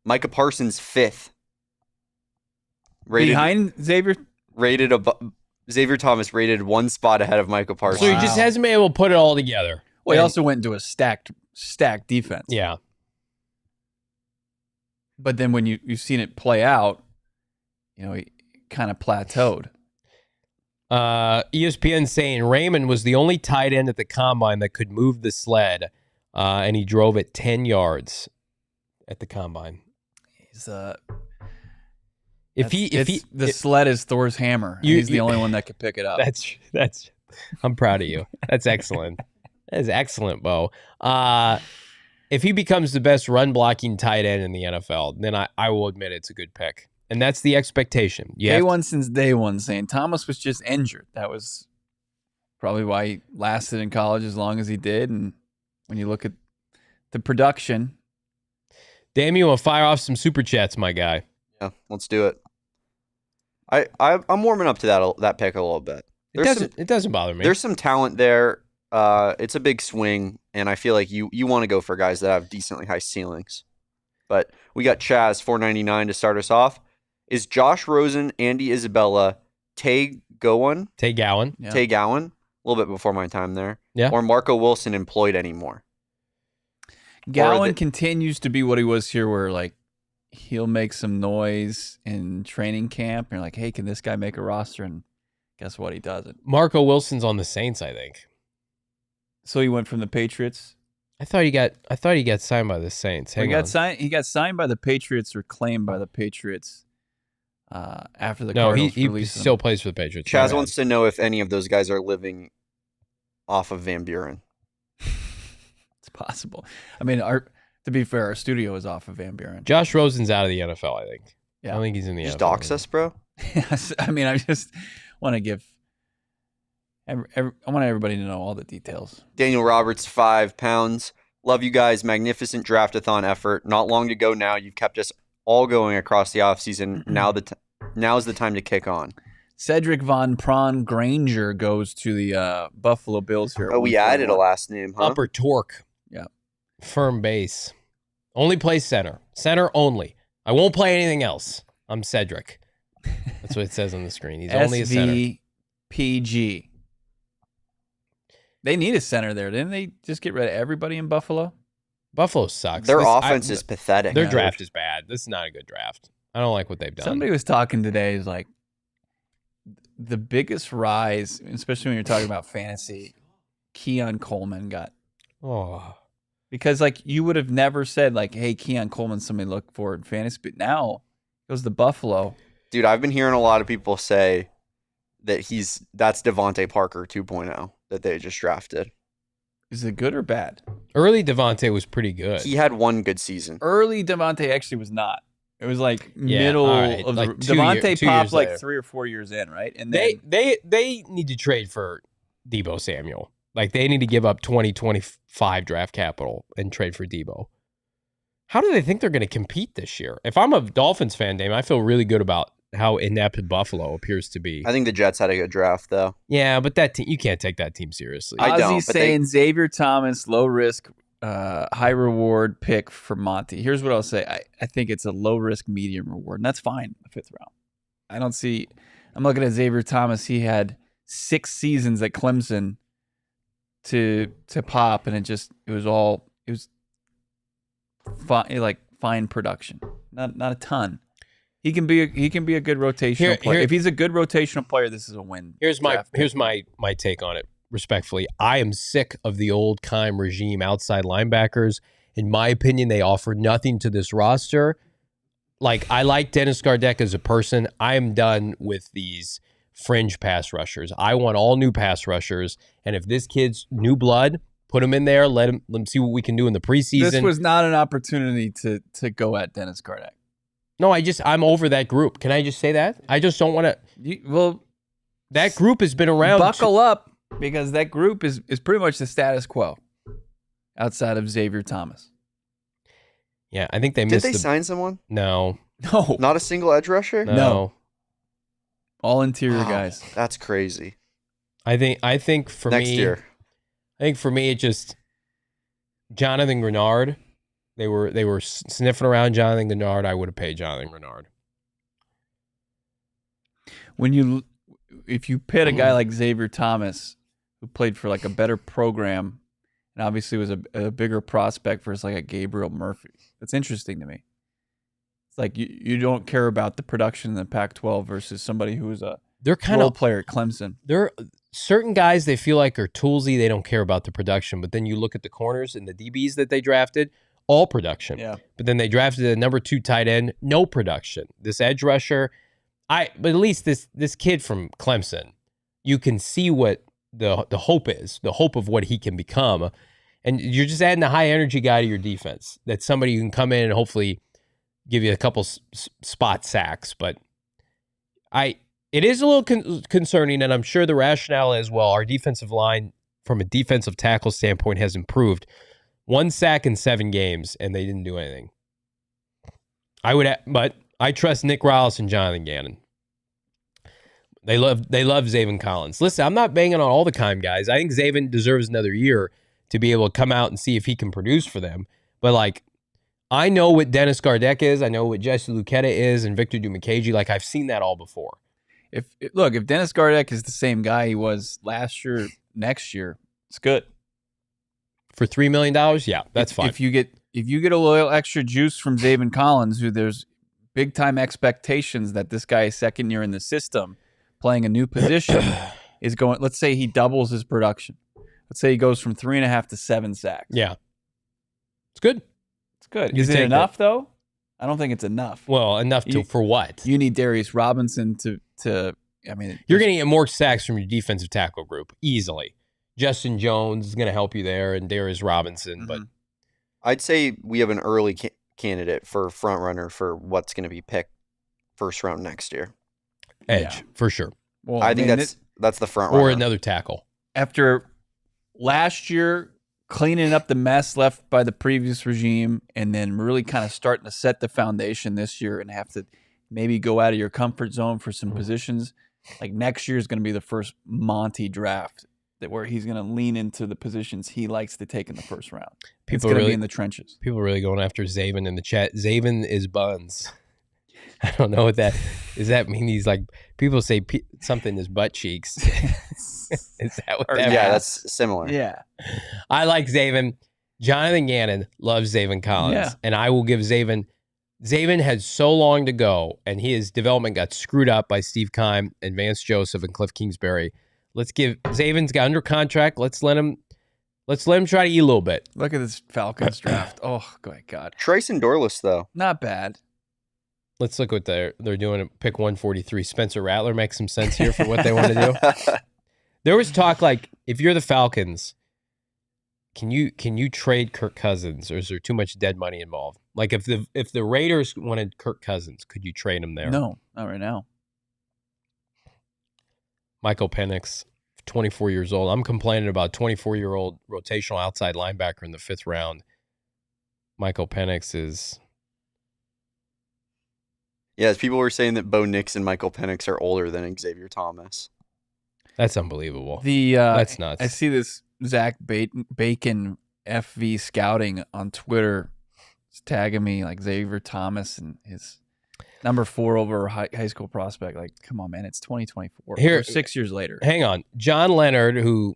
Micah Parsons 5th. Behind Xavier? Xavier Thomas rated 1 spot ahead of Micah Parsons. So he just hasn't been able to put it all together. Well, he also went into a stacked defense. Yeah. But then when you've seen it play out, he kind of plateaued. ESPN saying Raymond was the only tight end at the combine that could move the sled, and he drove it 10 yards at the combine. He's the sled is Thor's hammer. He's the only one that could pick it up. That's. I'm proud of you. That's excellent. That is excellent, Bo. If he becomes the best run blocking tight end in the NFL, then I will admit it's a good pick. And that's the expectation. Since day one, saying Thomas was just injured. That was probably why he lasted in college as long as he did. And when you look at the production. Damon, you want to fire off some super chats, my guy? Yeah, let's do it. I'm warming up to that pick a little bit. It doesn't bother me. There's some talent there. It's a big swing, and I feel like you want to go for guys that have decently high ceilings. But we got Chaz, $4.99 to start us off. Is Josh Rosen, Andy Isabella, Tay Gowan, yeah. Tay Gowan, little bit before my time there. Yeah. Or Marco Wilson employed anymore. Gowan continues to be what he was here, where like he'll make some noise in training camp, and you're like, hey, can this guy make a roster? And guess what? He doesn't. Marco Wilson's on the Saints, I think. So he went from the Patriots. I thought he got signed by the Saints. He got signed by the Patriots or claimed by the Patriots after the Cardinals he released him. still plays for the Patriots. Chaz wants to know if any of those guys are living off of Van Buren. It's possible. I mean, to be fair, our studio is off of Van Buren. Josh Rosen's out of the NFL, I think. Yeah. I don't think he's in the Just NFL. dox us, bro. Yes, I mean, I just want to give. I want everybody to know all the details. Daniel Roberts, 5 pounds. Love you guys. Magnificent draft-a-thon effort. Not long to go now. You've kept us all going across the offseason. Now's the time to kick on. Cedric Von Prawn Granger goes to the Buffalo Bills here. Oh, we added a last name, huh? Upper torque. Yeah. Firm base. Only plays center. Center only. I won't play anything else. I'm Cedric. That's what it says on the screen. He's only a center. SVPG. They need a center there. Didn't they just get rid of everybody in Buffalo? Buffalo sucks. Their offense is pathetic. Their draft is bad. This is not a good draft. I don't like what they've done. Somebody was talking today, is like the biggest rise, especially when you're talking about fantasy, Keon Coleman got. Oh. Because like you would have never said like, hey, Keon Coleman's somebody to look for in fantasy, but now it goes to Buffalo. Dude, I've been hearing a lot of people say that that's Devontae Parker 2.0 that they just drafted. Is it good or bad? Early Devontae was pretty good. He had one good season. Early Devontae actually was not. It was like middle of like the Devontae popped like later. 3 or 4 years in, right? And they need to trade for Deebo Samuel. Like they need to give up 2025 draft capital and trade for Deebo. How do they think they're going to compete this year? If I'm a Dolphins fan, Damon, I feel really good about how inept Buffalo appears to be. I think the Jets had a good draft, though. Yeah, but that team, you can't take that team seriously. I don't. Ozzy's saying Xavier Thomas, low risk, high reward pick for Monty. Here's what I'll say. I think it's a low risk, medium reward, and that's fine. The 5th round. I don't see. I'm looking at Xavier Thomas. He had 6 seasons at Clemson to pop, and it was fine production. Not a ton. He can be a good rotational player. If he's a good rotational player, this is a win. Here's my take on it. Respectfully, I am sick of the old Keim regime outside linebackers. In my opinion, they offer nothing to this roster. Like, I like Dennis Gardeck as a person. I am done with these fringe pass rushers. I want all new pass rushers. And if this kid's new blood, put him in there. Let him see what we can do in the preseason. This was not an opportunity to go at Dennis Gardeck. No, I'm over that group. Can I just say that? I just don't want to. That group has been around. Buckle up, because that group is pretty much the status quo outside of Xavier Thomas. Yeah, I think they missed. Did they sign someone? No. Not a single edge rusher? No. All interior guys. That's crazy. I think for next me, year. I think for me, it just Jonathan Grenard. They were sniffing around Jonathan Grenard. I would have paid Jonathan Grenard. If you pit a guy like Xavier Thomas, who played for like a better program, and obviously was a bigger prospect versus like a Gabriel Murphy, that's interesting to me. It's like you don't care about the production in the Pac-12 versus somebody who is they're kind role player at Clemson. They're certain guys they feel like are toolsy. They don't care about the production, but then you look at the corners and the DBs that they drafted. All production. Yeah. But then they drafted a number 2 tight end, no production. This edge rusher, but at least this kid from Clemson, you can see what the hope is, the hope of what he can become. And you're just adding a high energy guy to your defense. That's somebody who can come in and hopefully give you a couple spot sacks. But it is a little concerning, and I'm sure the rationale is, well, our defensive line from a defensive tackle standpoint has improved. 1 sack in 7 games, and they didn't do anything. But I trust Nick Riles and Jonathan Gannon. They love Zaven Collins. Listen, I'm not banging on all the Keim guys. I think Zaven deserves another year to be able to come out and see if he can produce for them. But like, I know what Dennis Gardeck is. I know what Jesse Luketa is, and Victor Dumakaji. Like, I've seen that all before. If Dennis Gardeck is the same guy he was last year, next year, it's good. For $3 million, yeah, that's fine. If you get a little extra juice from Zaven Collins, who there's big time expectations that this guy is second year in the system, playing a new position, is going. Let's say he doubles his production. Let's say he goes from 3.5 to 7 sacks. Yeah, it's good. It's good. You Is it take enough though? I don't think it's enough. Well, enough for what? You need Darius Robinson to. I mean, you're going to get more sacks from your defensive tackle group easily. Justin Jones is going to help you there, and Darius Robinson. But I'd say we have an early candidate for front runner for what's going to be picked first round next year. Edge for sure. Well, I think that's the front runner. Or another tackle. After last year cleaning up the mess left by the previous regime, and then really kind of starting to set the foundation this year, and have to maybe go out of your comfort zone for some positions. Like next year is going to be the first Monti draft where he's going to lean into the positions he likes to take in the first round. It's going to be in the trenches. People are really going after Zaven in the chat. Zaven is buns. I don't know what that does. That mean he's like, people say something is butt cheeks. Is that what that means? Yeah, that's similar. Yeah. I like Zaven. Jonathan Gannon loves Zaven Collins. And I will give Zaven had so long to go, and his development got screwed up by Steve Keim and Vance Joseph and Cliff Kingsbury. Let's give Zaven's got under contract. Let's let him try to eat a little bit. Look at this Falcons draft. Oh my God. Trayson Dorless though. Not bad. Let's look what they're doing at pick 143. Spencer Rattler makes some sense here for what they want to do. There was talk like, if you're the Falcons, can you trade Kirk Cousins, or is there too much dead money involved? Like if the Raiders wanted Kirk Cousins, could you trade him there? No, not right now. Michael Penix, 24 years old. I'm complaining about 24-year-old rotational outside linebacker in the 5th round. Michael Penix is... Yes, people were saying that Bo Nix and Michael Penix are older than Xavier Thomas. That's unbelievable. That's nuts. I see this Zach Bacon FV scouting on Twitter. He's tagging me like Xavier Thomas and his number 4 over high school prospect. Like, come on, man, it's 2024. We're 6 years later. Hang on. John Leonard, who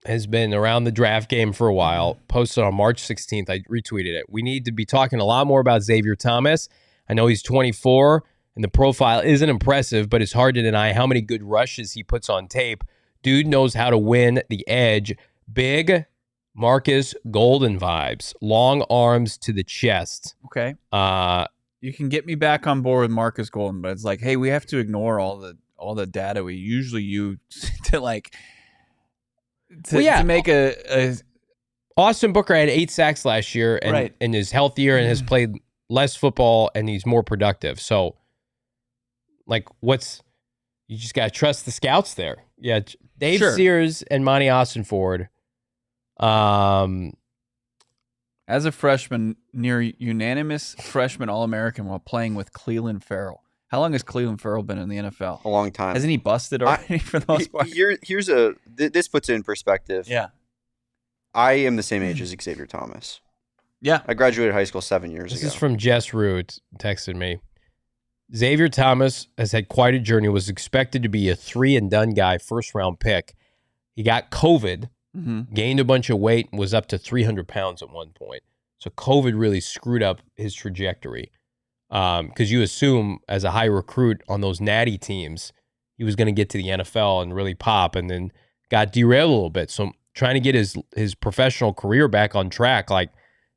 has been around the draft game for a while, posted on March 16th. I retweeted it. We need to be talking a lot more about Xavier Thomas. I know he's 24, and the profile isn't impressive, but it's hard to deny how many good rushes he puts on tape. Dude knows how to win the edge. Big Marcus Golden vibes. Long arms to the chest. Okay. You can get me back on board with Marcus Golden, but it's like, hey, we have to ignore all the data we usually use to make a Austin Booker had 8 sacks last year and is healthier and has played less football, and he's more productive. So, like, you just got to trust the scouts there. Yeah, Dave Sears and Monti Ossenfort. As a freshman, near unanimous freshman All-American while playing with Cleveland Farrell. How long has Cleveland Farrell been in the NFL? A long time. Hasn't he busted already for the most part? This puts it in perspective. Yeah. I am the same age as Xavier Thomas. Yeah. I graduated high school 7 years ago. This is from Jess Root, texted me. Xavier Thomas has had quite a journey, was expected to be a 3-and-done guy, first-round pick. He got COVID, gained a bunch of weight, and was up to 300 pounds at one point. So COVID really screwed up his trajectory. Because you assume, as a high recruit on those natty teams, he was going to get to the NFL and really pop, and then got derailed a little bit. So trying to get his professional career back on track, like,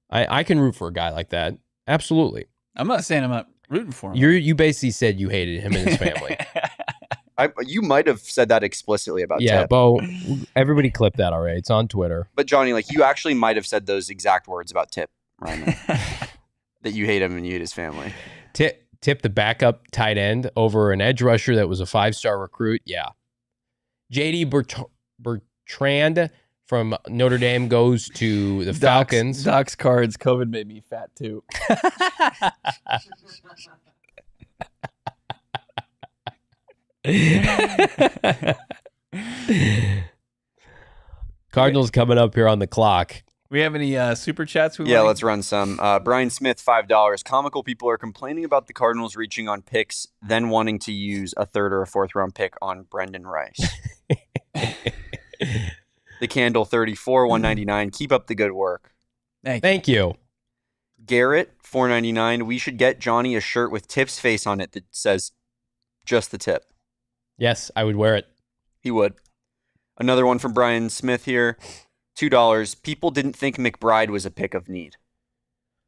I can root for a guy like that. Absolutely. I'm not saying I'm not rooting for him. You basically said you hated him and his family. You might have said that explicitly about Tip. Bo, everybody clipped that already. It's on Twitter. But Johnny, like, you actually might have said those exact words about Tip, right? That you hate him and you hate his family. Tip the backup tight end over an edge rusher that was a 5-star recruit. Yeah. JD Bertrand from Notre Dame goes to the Falcons. Doc's cards. COVID made me fat too. Cardinals coming up here on the clock. We have any super chats? Let's run some. Brian Smith, $5. Comical people are complaining about the Cardinals reaching on picks, then wanting to use a 3rd or a 4th round pick on Brendan Rice. The Candle 34, $199. Keep up the good work. Thank you. Garrett, $4.99. We should get Johnny a shirt with Tip's face on it that says just the tip. Yes, I would wear it. He would. Another one from Brian Smith here. $2. People didn't think McBride was a pick of need.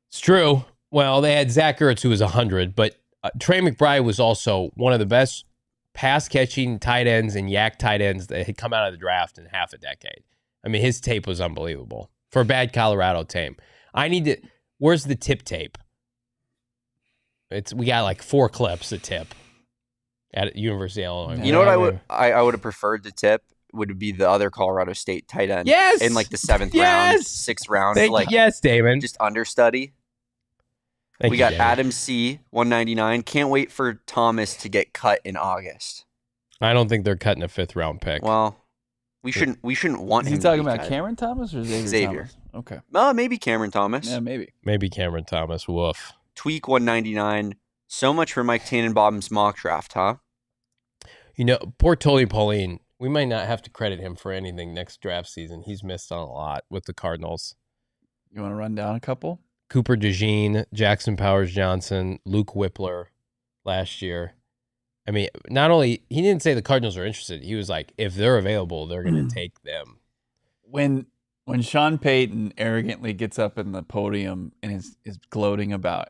It's true. Well, they had Zach Ertz, who was 100, but Trey McBride was also one of the best pass-catching tight ends and yak tight ends that had come out of the draft in half a decade. I mean, his tape was unbelievable for a bad Colorado team. Where's the tip tape? We got like 4 clips of tip at University of Illinois. You know what I would have preferred to tip would be the other Colorado State tight end. Yes. In like the 7th round, 6th round. Yes, Damon. Just understudy. We got Adam C, $199. Can't wait for Thomas to get cut in August. I don't think they're cutting a 5th round pick. Well, we shouldn't want him. Is he talking about Cameron Thomas or Xavier? Thomas? Okay. Maybe Cameron Thomas. Yeah, maybe. Maybe Cameron Thomas. Woof. Tweak, $199. So much for Mike Tannenbaum's mock draft, huh? You know, poor Tony Pauline. We might not have to credit him for anything next draft season. He's missed on a lot with the Cardinals. You want to run down a couple? Cooper DeJean, Jackson Powers Johnson, Luke Whippler last year. I mean, not only, he didn't say the Cardinals are interested. He was like, if they're available, they're going to take them. When Sean Payton arrogantly gets up in the podium and is gloating about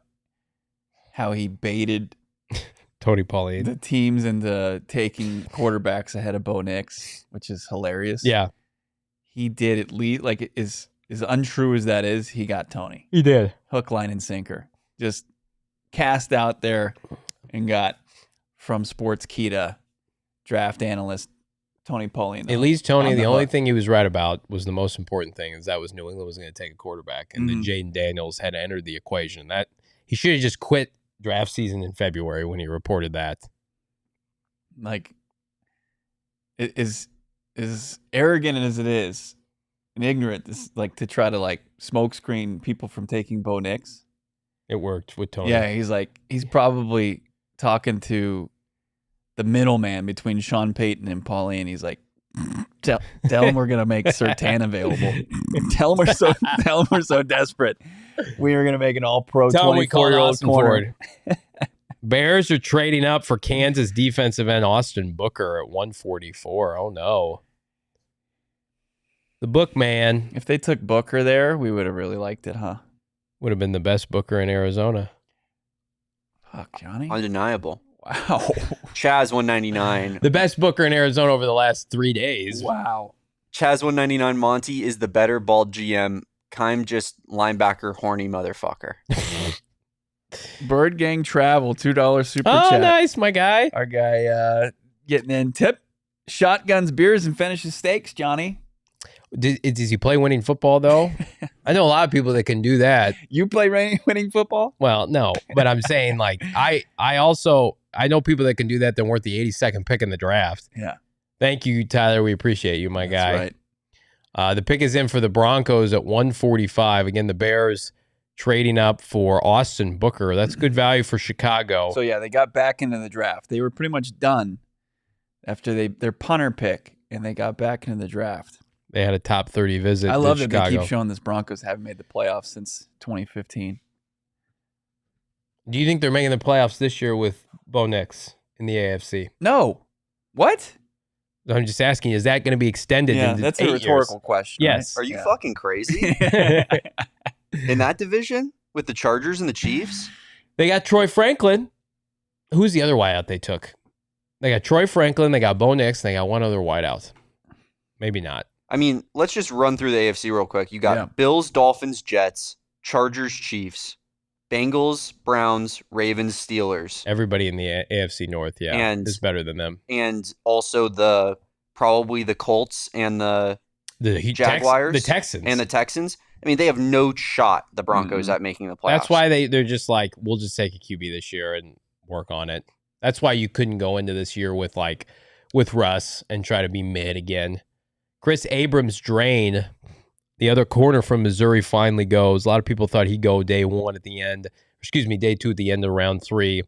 how he baited Tony Pauline, the teams into taking quarterbacks ahead of Bo Nix, which is hilarious. Yeah. He did at least, like, as untrue as that is, he got Tony. He did. Hook, line, and sinker. Just cast out there and got from Sportskeeda draft analyst Tony Pauline. At least Tony, the only thing he was right about was the most important thing is that was New England was going to take a quarterback, and then Jaden Daniels had entered the equation. That he should have just quit draft season in February when he reported that. Like, it is arrogant as it is and ignorant, like, to try to like smokescreen people from taking Bo Nix. It worked with Tony. Yeah, he's probably talking to the middleman between Sean Payton and Pauline. He's like, tell him we're gonna make Surtain available. tell him we're so desperate. We are gonna make an all-pro 24-year-old corner. Bears are trading up for Kansas defensive end Austin Booker at 144. Oh no. The book man. If they took Booker there, we would have really liked it, huh? Would have been the best Booker in Arizona. Fuck, Johnny. Undeniable. Wow. Chaz, $199. The best Booker in Arizona over the last 3 days. Wow. Chaz, $199. Monty is the better bald GM. Kime just linebacker horny motherfucker. Bird Gang Travel, $2 super chat. chat. Nice, my guy. Our guy getting in. Tip shotguns, beers, and finishes steaks, Johnny. Does he play winning football, though? I know a lot of people that can do that. You play winning football? Well, no, but I'm saying, like, I know people that can do that. They're worth the 82nd pick in the draft. Yeah. Thank you, Tyler. We appreciate you, my guy. That's right. The pick is in for the Broncos at 145. Again, the Bears trading up for Austin Booker. That's good value for Chicago. So, yeah, they got back into the draft. They were pretty much done after their punter pick, and they got back into the draft. They had a top 30 visit. I love that Chicago. they keep showing this Broncos haven't made the playoffs since 2015. Do you think they're making the playoffs this year with Bo Nix in the AFC? No. What? I'm just asking, is that going to be extended into that's 8 a rhetorical years? question. Yes. Right? Are you fucking crazy? In that division with the Chargers and the Chiefs? They got Troy Franklin. Who's the other wideout they took? They got Troy Franklin, they got Bo Nix, and they got one other wideout. Maybe not. I mean, let's just run through the AFC real quick. You got Bills, Dolphins, Jets, Chargers, Chiefs, Bengals, Browns, Ravens, Steelers. Everybody in the AFC North, is better than them. And also probably the Colts and the Jaguars. The Texans. And the Texans. I mean, they have no shot, the Broncos, at making the playoffs. That's why they're just like, we'll just take a QB this year and work on it. That's why you couldn't go into this year with Russ and try to be mid again. Chris Abrams-Drain, the other corner from Missouri, finally goes. A lot of people thought he'd go day 2 at the end of round 3.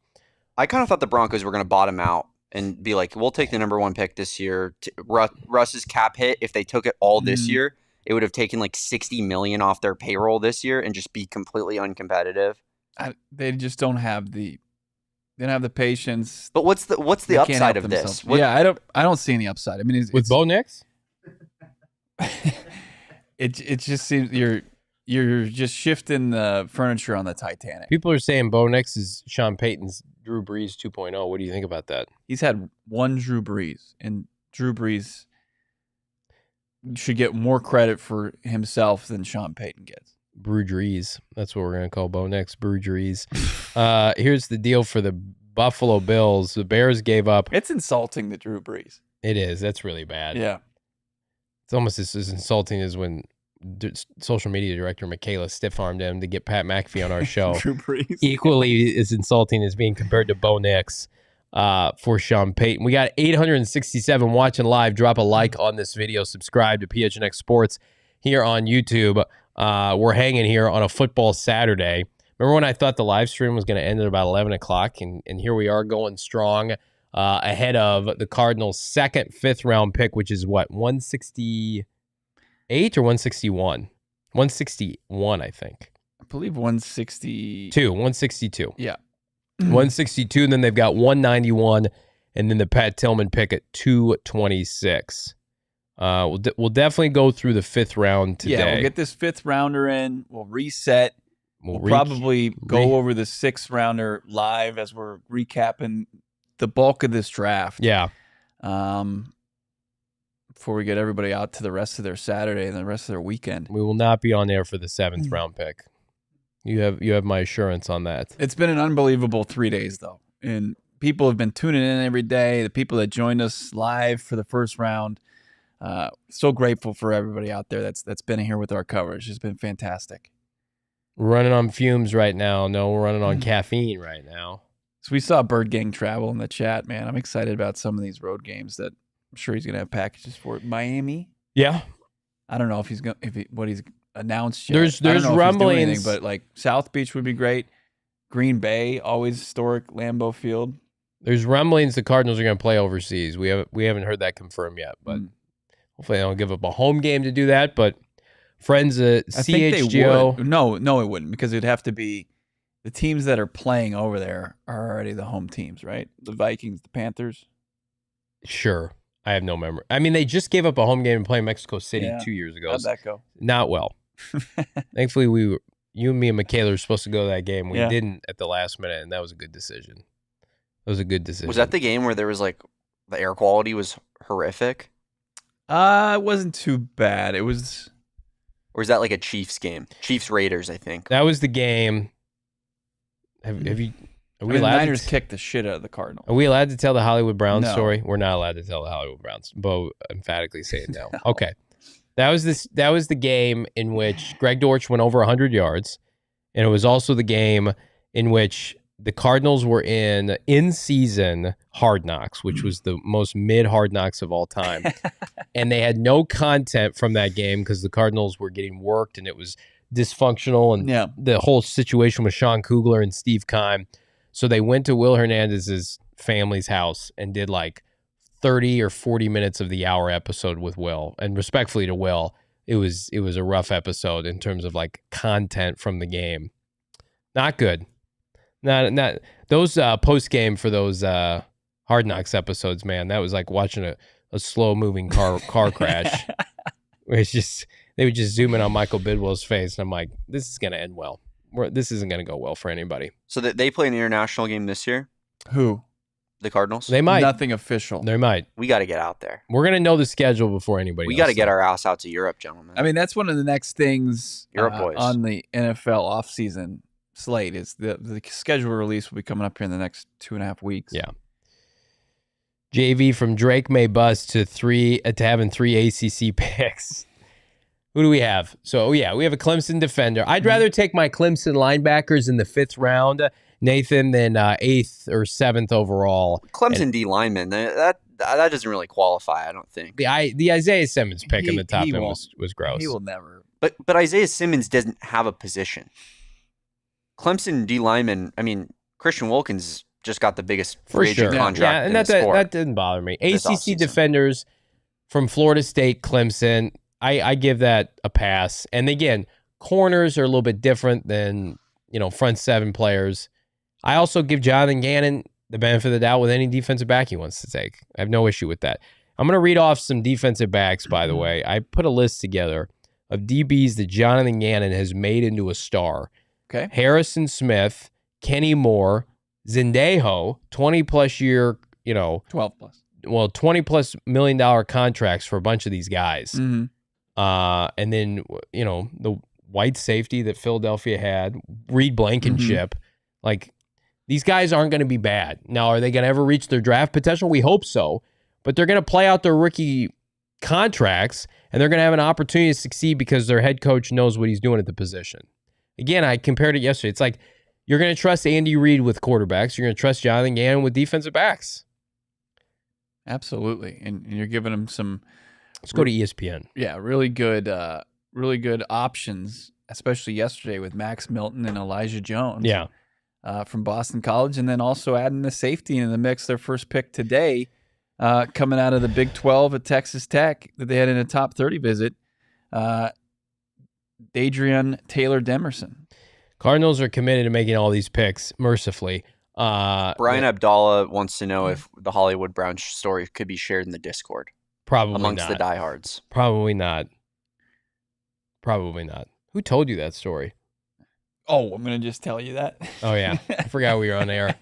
I kind of thought the Broncos were going to bottom out and be like, we'll take the number 1 pick this year. Russ's cap hit, if they took it all this year, it would have taken like $60 million off their payroll this year and just be completely uncompetitive. They just don't have the patience. But what's the upside of this? Yeah, I don't see any upside. I mean, with Bo Nix, it just seems you're just shifting the furniture on the Titanic. People are saying Bo Nix is Sean Payton's Drew Brees 2.0. What do you think about that? He's had one Drew Brees, and Drew Brees should get more credit for himself than Sean Payton gets. Brew Drees. That's what we're going to call Bo Nix. Brew Drees. Here's the deal for the Buffalo Bills. The Bears gave up. It's insulting to Drew Brees. It is. That's really bad. Yeah. It's almost as insulting as when social media director Michaela stiff-armed him to get Pat McAfee on our show. Drew Brees. Equally as insulting as being compared to Bo Nix for Sean Payton. We got 867 watching live. Drop a like on this video. Subscribe to PHNX Sports here on YouTube. We're hanging here on a football Saturday. Remember when I thought the live stream was going to end at about 11 o'clock? And here we are going strong ahead of the Cardinals' second 5th-round pick, which is what, 168 or 161? 161, I think. I believe 160. 162. Yeah. 162, and then they've got 191, and then the Pat Tillman pick at 226. We'll definitely go through the 5th round today. Yeah, we'll get this 5th rounder in. We'll reset. We'll probably go over the 6th rounder live as we're recapping the bulk of this draft. Yeah. Before we get everybody out to the rest of their Saturday and the rest of their weekend. We will not be on air for the 7th round pick. You have my assurance on that. It's been an unbelievable 3 days, though. And people have been tuning in every day. The people that joined us live for the 1st round. So grateful for everybody out there that's been here with our coverage. It's been fantastic. We're running on fumes right now. No, we're running on caffeine right now. So we saw Bird Gang Travel in the chat, man. I'm excited about some of these road games that I'm sure he's going to have packages for. Miami? Yeah. I don't know if he's what he's announced yet. There's rumblings. Anything, but like South Beach would be great. Green Bay, always historic Lambeau Field. There's rumblings the Cardinals are going to play overseas. We haven't heard that confirmed yet, but hopefully they don't give up a home game to do that. But friends at CHGO. Think they would. No, it wouldn't, because it'd have to be the teams that are playing over there are already the home teams, right? The Vikings, the Panthers. Sure. I have no memory. I mean, they just gave up a home game and playing Mexico City 2 years ago. How'd that go? Not well. Thankfully, you and me and Michaela were supposed to go to that game. We didn't at the last minute, and that was a good decision. It was a good decision. Was that the game where there was like the air quality was horrific? It wasn't too bad. It was. Or is that like a Chiefs game? Chiefs Raiders, I think. That was the game. Have you? Are we allowed? The Niners kicked the shit out of the Cardinals. Are we allowed to tell the Hollywood Browns story? We're not allowed to tell the Hollywood Browns. Bo emphatically saying no. No. Okay. That was the game in which Greg Dortch went over 100 yards, and it was also the game in which the Cardinals were in season Hard Knocks, which was the most mid Hard Knocks of all time, and they had no content from that game because the Cardinals were getting worked and it was dysfunctional, and the whole situation with Sean Kugler and Steve Keim. So they went to Will Hernandez's family's house and did like 30 or 40 minutes of the hour episode with Will. And respectfully to Will, it was a rough episode in terms of like content from the game. Not good. Not those post game for those Hard Knocks episodes, man. That was like watching a slow moving car crash. It's just they would just zoom in on Michael Bidwell's face, and I'm like, this is gonna end well. This isn't going to go well for anybody. So that they play an international game this year? Who? The Cardinals? They might. Nothing official. They might. We got to get out there. We're going to know the schedule before anybody We got to get our ass out to Europe, gentlemen. I mean, that's one of the next things Europe boys. On the NFL offseason slate is the schedule release will be coming up here in the next 2.5 weeks. Yeah. JV from Drake May bust to having 3 ACC picks. Who do we have? So, we have a Clemson defender. I'd rather take my Clemson linebackers in the 5th round, Nathan, than 8th or 7th overall. Clemson D lineman, that doesn't really qualify, I don't think. The Isaiah Simmons pick in the top end was gross. He will never. But Isaiah Simmons doesn't have a position. Clemson D lineman, I mean, Christian Wilkins just got the biggest For free agent sure. contract Yeah, and in that, the sport. that didn't bother me. this ACC offseason. defenders from Florida State, Clemson, I give that a pass. And again, corners are a little bit different than, front seven players. I also give Jonathan Gannon the benefit of the doubt with any defensive back he wants to take. I have no issue with that. I'm going to read off some defensive backs, by the way. I put a list together of DBs that Jonathan Gannon has made into a star. Okay. Harrison Smith, Kenny Moore, Zendejo, 20-plus year, 12 plus. well, $20+ million contracts for a bunch of these guys. Mm-hmm. And then, the white safety that Philadelphia had, Reed Blankenship. Like, these guys aren't going to be bad. Now, are they going to ever reach their draft potential? We hope so. But they're going to play out their rookie contracts, and they're going to have an opportunity to succeed because their head coach knows what he's doing at the position. Again, I compared it yesterday. It's like you're going to trust Andy Reid with quarterbacks. You're going to trust Jonathan Gannon with defensive backs. Absolutely. And you're giving them some... Let's go to ESPN. Yeah, really good options, especially yesterday with Max Milton and Elijah Jones. Yeah. From Boston College, and then also adding the safety in the mix, their first pick today, coming out of the Big 12 at Texas Tech that they had in a top 30 visit, Adrian Taylor Demerson. Cardinals are committed to making all these picks, mercifully. Brian Abdallah wants to know if the Hollywood Brown story could be shared in the Discord Probably amongst not. the diehards. Probably not. Probably not. Who told you that story? Oh, I'm going to just tell you that. Oh, yeah. I forgot we were on air.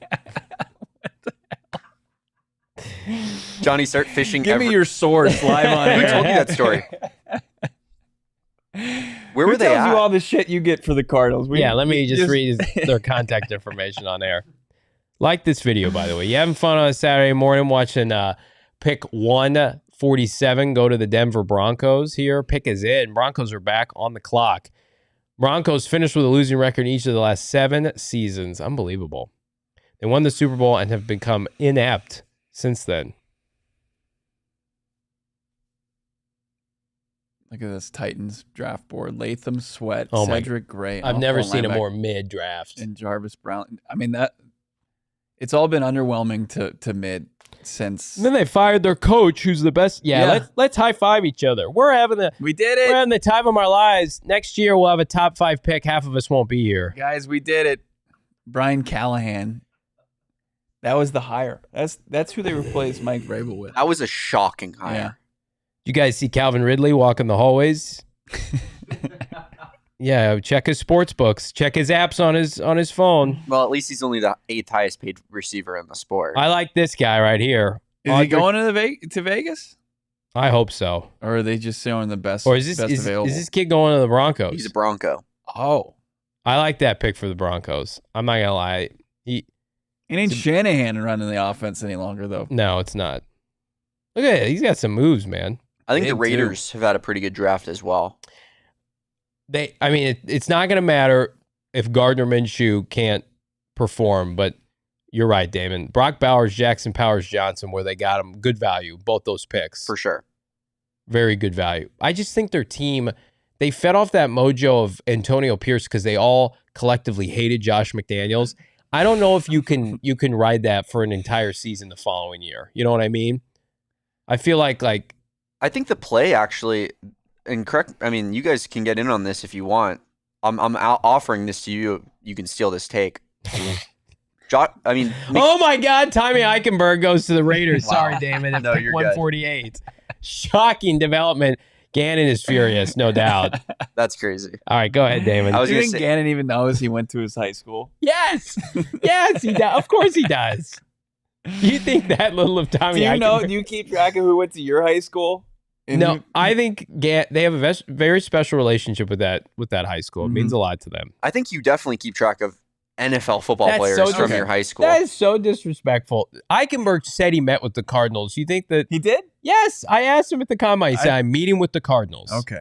Johnny, start fishing. Give me your source live on Who air. told you that story? Where were Who they tells at? you all the shit you get for the Cardinals? Yeah, let me just read their contact information on air. Like this video, by the way. You having fun on a Saturday morning watching pick 147 go to the Denver Broncos here? Pick is in. Broncos are back on the clock. Broncos finished with a losing record in each of the last 7 seasons. Unbelievable. They won the Super Bowl and have become inept since then. Look at this Titans draft board. Latham Sweat, Oh my- Cedric Gray. I've never all-pro seen a linebacker, more mid-draft. and Jarvis Brown. I mean, that it's all been underwhelming to mid since And then they fired their coach, who's the best. Yeah. Let's high five each other. We're having the we did we're it. having the time of our lives. Next year we'll have a top 5 pick. Half of us won't be here. Guys, we did it. Brian Callahan. That was the hire. That's who they replaced Mike Vrabel with. That was a shocking hire. Yeah. You guys see Calvin Ridley walking the hallways? Yeah, check his sports books. Check his apps on his phone. Well, at least he's only the 8th highest paid receiver in the sport. I like this guy right here. Is he going to Vegas? I hope so. Or are they just showing the best? Or is best available? this kid going to the Broncos? He's a Bronco. Oh, I like that pick for the Broncos. I'm not gonna lie. it ain't Shanahan running the offense any longer though. No, it's not. Look at it. He's got some moves, man. I think They the do. Raiders have had a pretty good draft as well. It's not going to matter if Gardner Minshew can't perform, but you're right, Damon. Brock Bowers, Jackson Powers, Johnson, where they got him, good value, both those picks. For sure. Very good value. I just think their team, they fed off that mojo of Antonio Pierce because they all collectively hated Josh McDaniels. I don't know if you can ride that for an entire season the following year. You know what I mean? I feel like I think the play actually, and correct, I mean, you guys can get in on this if you want. I'm out offering this to you. You can steal this take. oh my God, Tommy Eichenberg goes to the Raiders. Wow. Sorry, Damon. At No, pick you're good. 148. Shocking development. Gannon is furious, no doubt. That's crazy. All right, go ahead, Damon. I was Do you gonna think say- Gannon even knows he went to his high school? Yes, he does. Of course he does. You think that little of Tommy Do you know? Eichenberg? Do you keep track of who went to your high school? And No, who- I think they have a very special relationship with that high school. It means a lot to them. I think you definitely keep track of NFL football That's players so from dis- your high school. That is so disrespectful. Eichenberg said he met with the Cardinals. You think that? he did. Yes, I asked him at the combine. He said, I'm meeting with the Cardinals. Okay.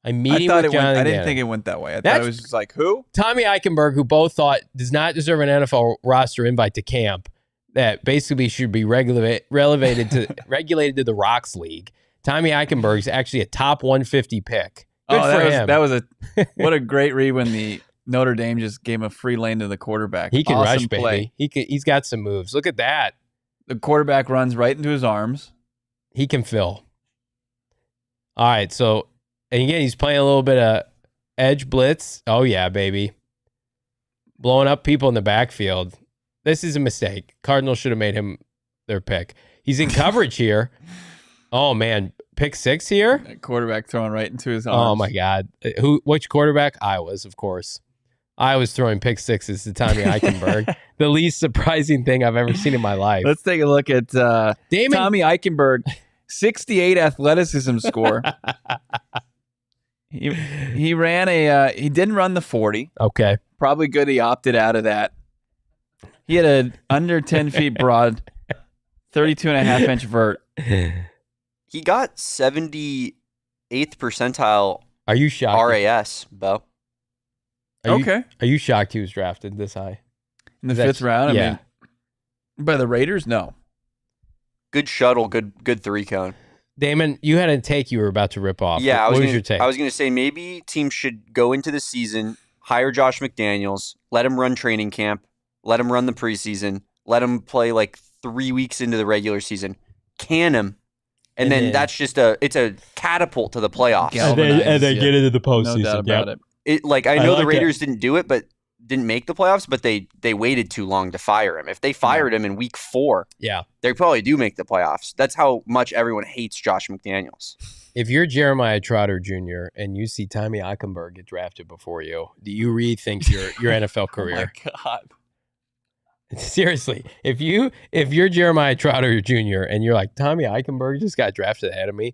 I'm I meeting thought with it went. Jonathan I didn't Gannon. think it went that way. I thought That's- it was just like who? Tommy Eichenberg, who both thought does not deserve an NFL roster invite to camp, that basically should be regulated to the Rocks League. Tommy Eichenberg's actually a top 150 pick. Good for him. That was what a great read when the Notre Dame just gave him a free lane to the quarterback. He can Awesome rush, play. baby. He's got some moves. Look at that. The quarterback runs right into his arms. He can fill. All right, so, and again, he's playing a little bit of edge blitz. Oh, yeah, baby. Blowing up people in the backfield. This is a mistake. Cardinals should have made him their pick. He's in coverage here. Oh, man. Pick 6 here? That quarterback throwing right into his arms. Oh, my God. Which quarterback? Iowa's, of course. Iowa's throwing pick 6s to Tommy Eichenberg. The least surprising thing I've ever seen in my life. Let's take a look at Damon. Tommy Eichenberg, 68 athleticism score. He ran he didn't run the 40. Okay. Probably good he opted out of that. He had an under 10 feet broad, 32.5-inch vert. He got 78th percentile Are you shocked? RAS, Bo. Are you shocked he was drafted this high? In the 5th round? Yeah. I mean, by the Raiders? No. Good shuttle, good 3-cone. Damon, you had a take you were about to rip off. Yeah, what was your take? I was going to say maybe teams should go into the season, hire Josh McDaniels, let him run training camp, let him run the preseason, let him play like 3 weeks into the regular season, can him, and then that's just it's a catapult to the playoffs. And then get into the postseason. No doubt about it. I know the Raiders didn't do it, but didn't make the playoffs, but they waited too long to fire him. If they fired him in week 4, they probably do make the playoffs. That's how much everyone hates Josh McDaniels. If you're Jeremiah Trotter Jr. and you see Tommy Eichenberg get drafted before you, do you rethink your NFL career? Oh, my God. Seriously, if you're Jeremiah Trotter Jr. and you're like, Tommy Eichenberg just got drafted ahead of me,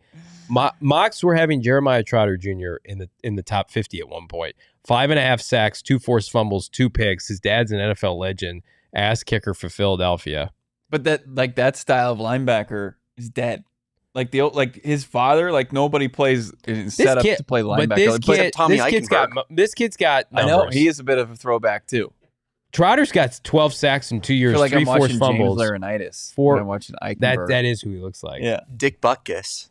mocks were having Jeremiah Trotter Jr. in the top 50 at one point. 5.5 sacks, 2 forced fumbles, 2 picks. His dad's an NFL legend, ass kicker for Philadelphia. But that style of linebacker is dead. Like his father, nobody plays set up to play linebacker. This kid's got numbers. I know he is a bit of a throwback too. Trotter's got 12 sacks in 2 years, I feel 3 forced fumbles. James Laurinaitis when I'm watching Eichenberg. That is who he looks like. Yeah, Dick Butkus.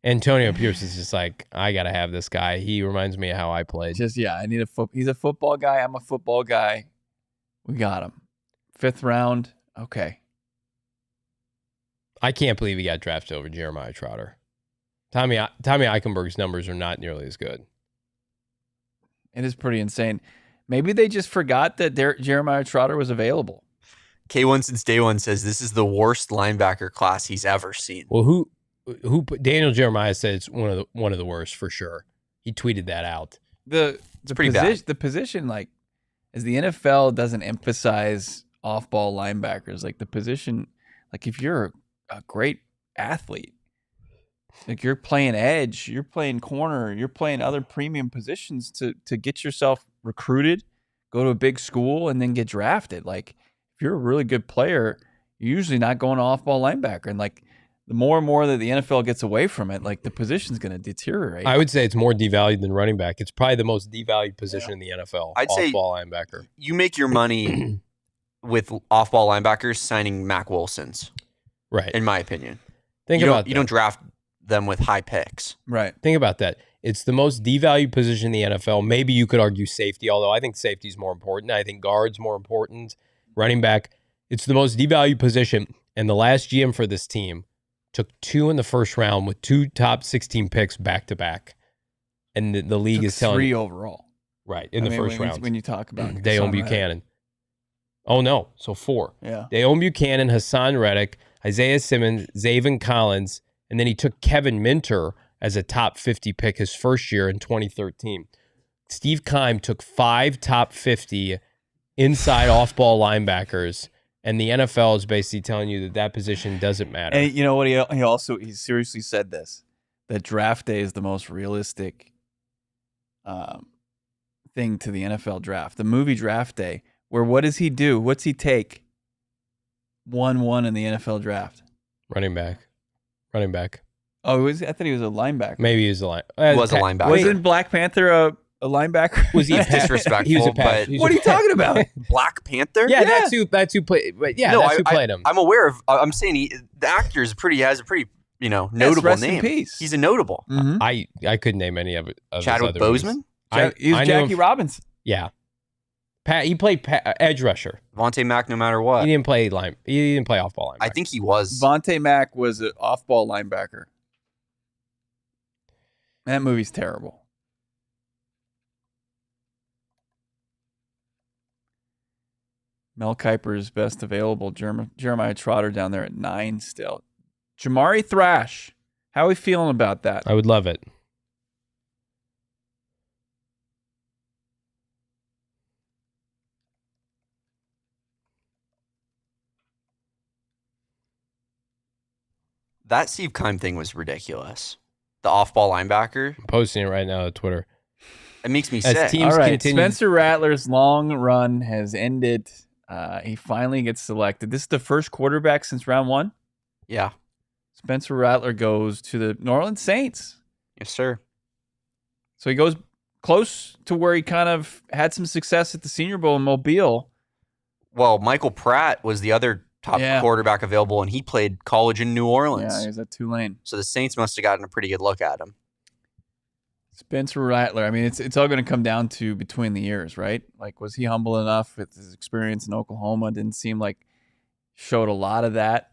Antonio Pierce is just like, I gotta have this guy. He reminds me of how I played. I need he's a football guy. I'm a football guy. We got him. 5th round. Okay. I can't believe he got drafted over Jeremiah Trotter. Tommy Eichenberg's numbers are not nearly as good. It is pretty insane. Maybe they just forgot that Jeremiah Trotter was available. K1 since day one says this is the worst linebacker class he's ever seen. Well, who Daniel Jeremiah said it's one of the worst for sure. He tweeted that out. The position, as the NFL doesn't emphasize off-ball linebackers, the position, if you're a great athlete, you're playing edge, you're playing corner, you're playing other premium positions to get yourself recruited, go to a big school, and then get drafted. If you're a really good player, you're usually not going to off-ball linebacker. And the more and more that the NFL gets away from it, the position's going to deteriorate. I would say it's more devalued than running back. It's probably the most devalued position in the NFL. I'd say off-ball linebacker. You make your money with off-ball linebackers signing Mac Wilsons, right? In my opinion, you don't draft them with high picks, right? Think about that. It's the most devalued position in the NFL. Maybe you could argue safety, although I think safety is more important. I think guard's more important. Running back, it's the most devalued position. And the last GM for this team took 2 in the first round with 2 top 16 picks back to back. And the league is telling 3 overall. Right, in the first round. When you talk about Dayon Buchanan. Oh, no. So 4. Yeah. Dayon Buchanan, Hassan Reddick, Isaiah Simmons, Zaven Collins, and then he took Kevin Minter as a top 50 pick his first year in 2013. Steve Keim took 5 top 50 inside off-ball linebackers, and the NFL is basically telling you that position doesn't matter. And you know what? He seriously said this, that draft day is the most realistic thing to the NFL draft. The movie Draft Day, where what does he do? What's he take? 1-1 in the NFL draft. Running back. Oh, I thought he was a linebacker. Maybe he was a linebacker. Wasn't Black Panther a linebacker? Was he disrespectful? He was a pass. What are you talking about? Black Panther? Yeah, that's who played. Yeah, no, that's who played him. I'm aware of. I'm saying the actor has a pretty notable rest name. In peace. He's a notable. Mm-hmm. I couldn't name any of it. Chadwick Boseman. He was Jackie Robinson. Yeah. He played edge rusher. Vontae Mack, no matter what. He didn't play off-ball linebacker. I think he was. Vontae Mack was an off-ball linebacker. That movie's terrible. Mel Kiper's best available. Jeremiah Trotter down there at 9 still. Jamari Thrash. How are we feeling about that? I would love it. That Steve Keim thing was ridiculous. The off-ball linebacker. I'm posting it right now on Twitter. It makes me As sick. teams All right, continue. Spencer Rattler's long run has ended. He finally gets selected. This is the first quarterback since round 1. Yeah. Spencer Rattler goes to the New Orleans Saints. Yes, sir. So he goes close to where he kind of had some success at the Senior Bowl in Mobile. Well, Michael Pratt was the other top quarterback available, and he played college in New Orleans. Yeah, he was at Tulane. So the Saints must have gotten a pretty good look at him. Spencer Rattler. I mean, it's all going to come down to between the years, right? Like, was he humble enough with his experience in Oklahoma? Didn't seem like showed a lot of that.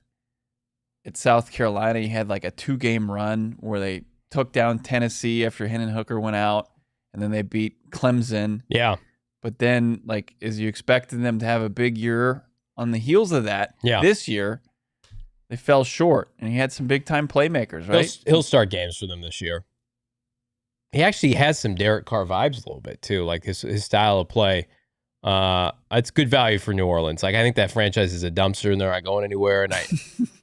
At South Carolina, he had like a 2-game run where they took down Tennessee after Hendon Hooker went out, and then they beat Clemson. Yeah. But then, like, as you expected them to have a big year on the heels of that, this year, they fell short, and he had some big-time playmakers, right? He'll start games for them this year. He actually has some Derek Carr vibes a little bit, too, like his style of play. It's good value for New Orleans. Like, I think that franchise is a dumpster, and they're not going anywhere, and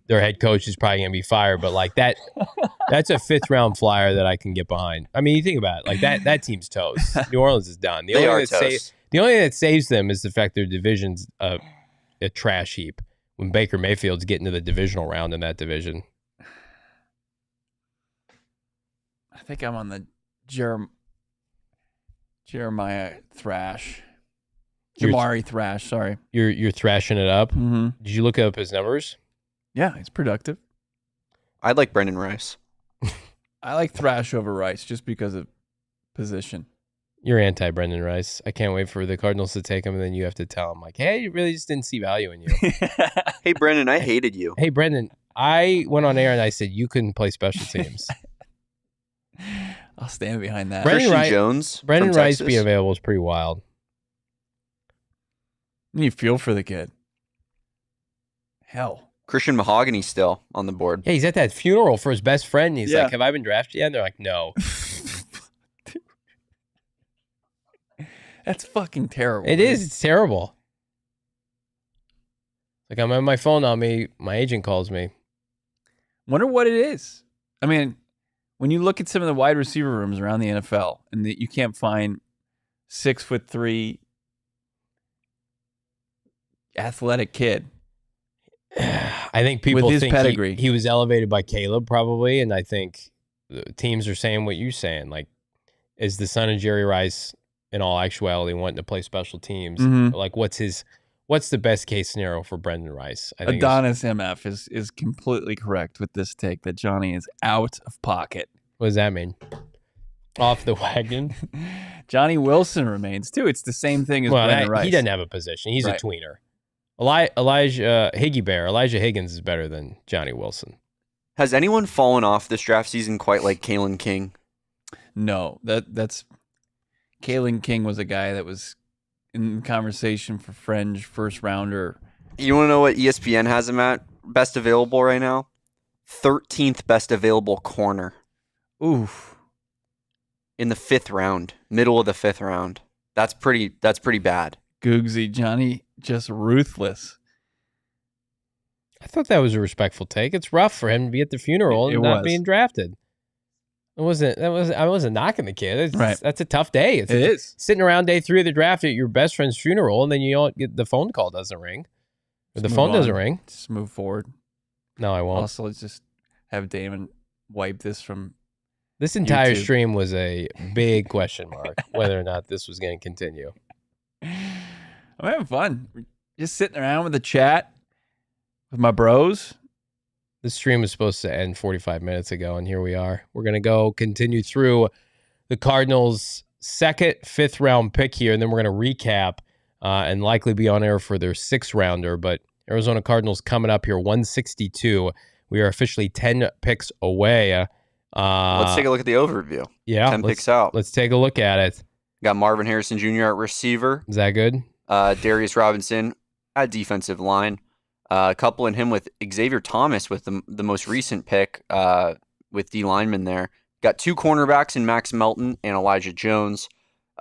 their head coach is probably going to be fired, but, like, that's a 5th-round flyer that I can get behind. I mean, you think about it. Like, that team's toast. New Orleans is done. The only thing that saves them is the fact their division's a trash heap when Baker Mayfield's getting to the divisional round in that division. I think I'm on the Jeremiah Thrash. Jamari Thrash, sorry. You're thrashing it up. Mm-hmm. Did you look up his numbers? Yeah, he's productive. I'd like Brendan Rice. I like Thrash over Rice just because of position. You're anti-Brendan Rice. I can't wait for the Cardinals to take him, and then you have to tell him, like, hey, you really just didn't see value in you. Hey, Brendan, I hated you. Hey, Brendan, I went on air and I said you couldn't play special teams. I'll stand behind that. Christian Jones. Brendan Rice being available is pretty wild. You feel for the kid. Hell. Christian Mahogany still on the board. Yeah, he's at that funeral for his best friend. And he's like, have I been drafted yet? And they're like, no. That's fucking terrible. It is. It's terrible. Like, I'm on my phone on me. My agent calls me. Wonder what it is. I mean, when you look at some of the wide receiver rooms around the NFL and you can't find 6'3" athletic kid. I think people with his think pedigree. He was elevated by Caleb probably, and I think teams are saying what you're saying. Like, is the son of Jerry Rice in all actuality wanting to play special teams? Mm-hmm. Like, what's the best case scenario for Brendan Rice? I think Adonis MF is completely correct with this take that Johnny is out of pocket. What does that mean? Off the wagon? Johnny Wilson remains too. It's the same thing as Brendan Rice. He doesn't have a position. He's a tweener. Elijah Higgins is better than Johnny Wilson. Has anyone fallen off this draft season quite like Kalen King? No, that's Kalen King was a guy that was in conversation for fringe first rounder. You want to know what ESPN has him at best available right now? 13th best available corner. Oof. In the 5th round, middle of the 5th round. That's pretty bad. Googsy, Johnny, just ruthless. I thought that was a respectful take. It's rough for him to be at the funeral and not being drafted. I wasn't knocking the kid. That's a tough day. It is. Sitting around day 3 of the draft at your best friend's funeral, and then you don't get the phone call doesn't ring. Or the phone doesn't ring. Just move forward. No, I won't. Also, let's just have Damon wipe this from This entire YouTube. stream was a big question mark whether or not this was going to continue. I'm having fun. Just sitting around with a chat with my bros. The stream was supposed to end 45 minutes ago, and here we are. We're going to continue through the Cardinals second, 5th round pick here, and then we're going to recap and likely be on air for their 6th rounder. But Arizona Cardinals coming up here, 162. We are officially 10 picks away. Let's take a look at the overview. Yeah. 10 picks out. Let's take a look at it. Got Marvin Harrison Jr. at receiver. Is that good? Darius Robinson at defensive line. Coupling him with Xavier Thomas with the most recent pick with D lineman there. Got 2 cornerbacks in Max Melton and Elijah Jones.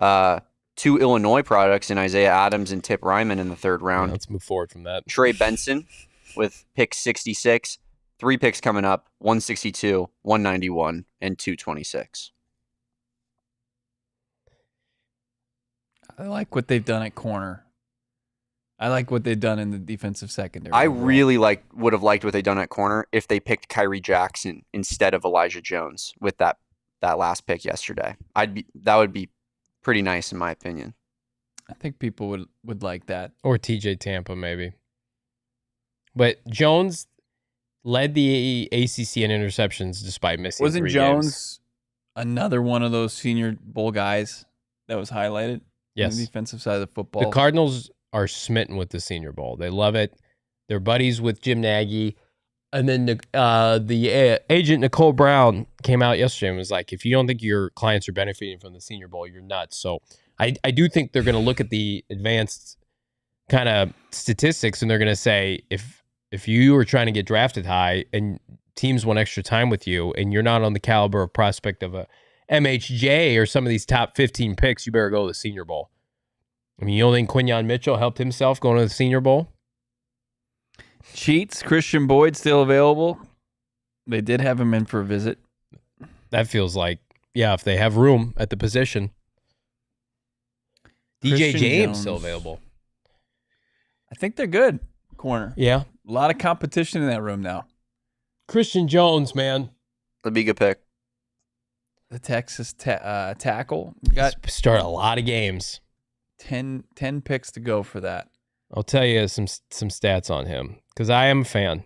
2 Illinois products in Isaiah Adams and Tip Ryman in the 3rd round. Yeah, let's move forward from that. Trey Benson with pick 66. 3 picks coming up, 162, 191, and 226. I like what they've done at corner. I like what they've done in the defensive secondary. I really would have liked what they done at corner if they picked Kyrie Jackson instead of Elijah Jones with that last pick yesterday. That would be pretty nice in my opinion. I think people would like that. Or TJ Tampa maybe. But Jones led the ACC in interceptions despite missing 3 games. Wasn't Jones another one of those Senior Bowl guys that was highlighted? Yes. On the defensive side of the football. The Cardinals are smitten with the Senior Bowl. They love it. They're buddies with Jim Nagy. And then the agent, Nicole Brown, came out yesterday and was like, if you don't think your clients are benefiting from the Senior Bowl, you're nuts. So I do think they're going to look at the advanced kind of statistics and they're going to say, if you were trying to get drafted high and teams want extra time with you and you're not on the caliber of prospect of a MHJ or some of these top 15 picks, you better go to the Senior Bowl. I mean, you don't think Quinyon Mitchell helped himself going to the Senior Bowl? Cheats, Christian Boyd still available. They did have him in for a visit. That feels like, yeah, if they have room at the position. DJ James still available. I think they're good. Corner. Yeah. A lot of competition in that room now. Christian Jones, man. That'd be a good pick. The Texas tackle got start a lot of games. 10 picks to go for that. I'll tell you some stats on him because I am a fan.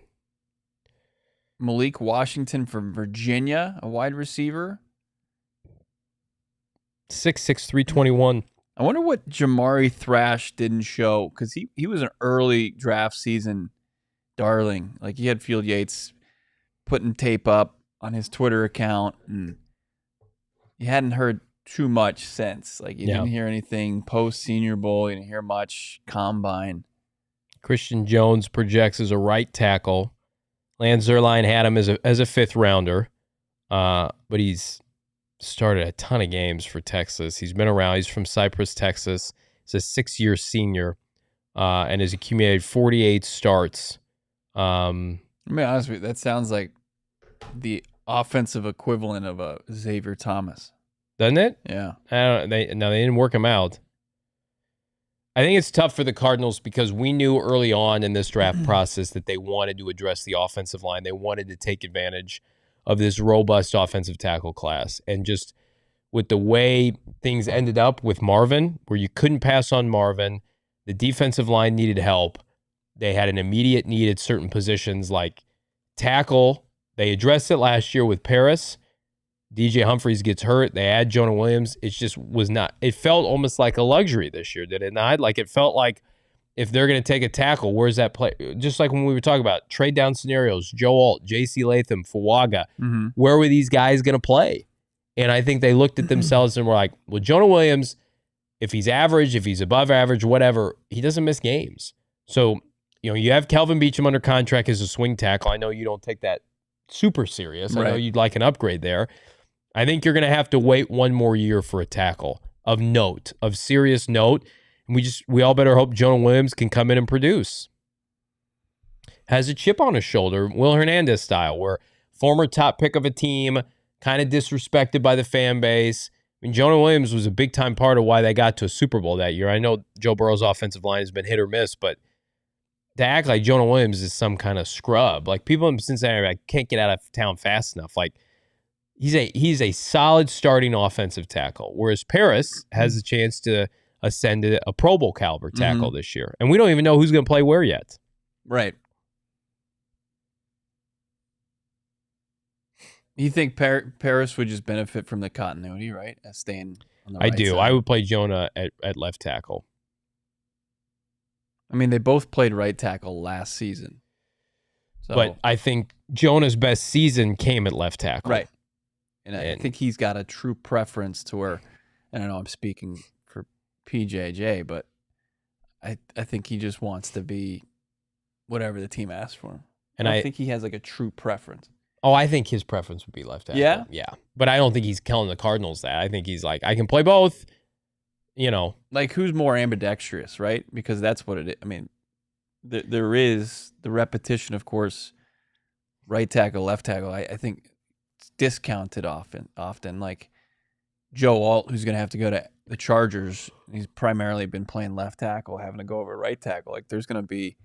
Malik Washington from Virginia, a wide receiver. 6'6", 321. I wonder what Jamari Thrash didn't show because he was an early draft season darling. Like he had Field Yates putting tape up on his Twitter account, and you hadn't heard too much since. Like you didn't hear anything post Senior Bowl. You didn't hear much combine. Christian Jones projects as a right tackle. Lance Zierlein had him as a 5th rounder, but he's started a ton of games for Texas. He's been around. He's from Cypress, Texas. He's a 6-year senior and has accumulated 48 starts. Let me be honest with you. That sounds like the offensive equivalent of a Xavier Thomas. Doesn't it? Yeah. They didn't work him out. I think it's tough for the Cardinals because we knew early on in this draft process that they wanted to address the offensive line. They wanted to take advantage of this robust offensive tackle class. And just with the way things ended up with Marvin, where you couldn't pass on Marvin, the defensive line needed help. They had an immediate need at certain positions like tackle. They addressed it last year with Paris. DJ Humphries gets hurt. They add Jonah Williams. It just was not. It felt almost like a luxury this year, did it not? Like it felt like if they're going to take a tackle, where's that play? Just like when we were talking about trade down scenarios, Joe Alt, J.C. Latham, Fuaga, where were these guys going to play? And I think they looked at themselves and were like, well, Jonah Williams, if he's average, if he's above average, whatever, he doesn't miss games. So, you have Kelvin Beachum under contract as a swing tackle. I know you don't take that super serious. I know you'd like an upgrade there. I think you're going to have to wait one more year for a tackle of note, of serious note. And we all better hope Jonah Williams can come in and produce. Has a chip on his shoulder, Will Hernandez style, where former top pick of a team, kind of disrespected by the fan base. I mean, Jonah Williams was a big-time part of why they got to a Super Bowl that year. I know Joe Burrow's offensive line has been hit or miss, but to act like Jonah Williams is some kind of scrub, like people in Cincinnati like, can't get out of town fast enough. Like he's a solid starting offensive tackle, whereas Paris has a chance to ascend to a Pro Bowl caliber tackle this year, and we don't even know who's going to play where yet. Right. You think Paris would just benefit from the continuity, right? As staying on the I right do. side. I would play Jonah at left tackle. I mean, they both played right tackle last season. So, But I think Jonah's best season came at left tackle. right. And I think he's got a true preference to where, and I know I'm speaking for PJJ, but I think he just wants to be whatever the team asks for him. And I think he has like a true preference. Oh, I think his preference would be left tackle. Yeah? Yeah. But I don't think he's telling the Cardinals that. I think he's like, I can play both, you know. Like, who's more ambidextrous, right? Because that's what it is. I mean, there is the repetition, of course, right tackle, left tackle. I think it's discounted often. Like Joe Alt, who's going to have to go to the Chargers, he's primarily been playing left tackle, having to go over right tackle. Like, there's going to be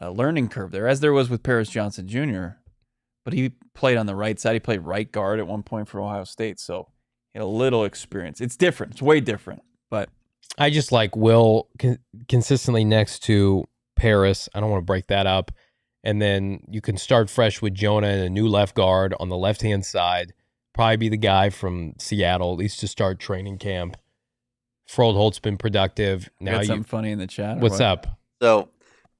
a learning curve there, as there was with Paris Johnson Jr., but he played on the right side. He played right guard at one point for Ohio State, so he had a little experience. It's different. It's way different, but I just like Will consistently next to Paris. I don't want to break that up. And then you can start fresh with Jonah and a new left guard on the left-hand side. Probably be the guy from Seattle, at least to start training camp. Froldholt's been productive. Now got something funny in the chat. or What's what? up? So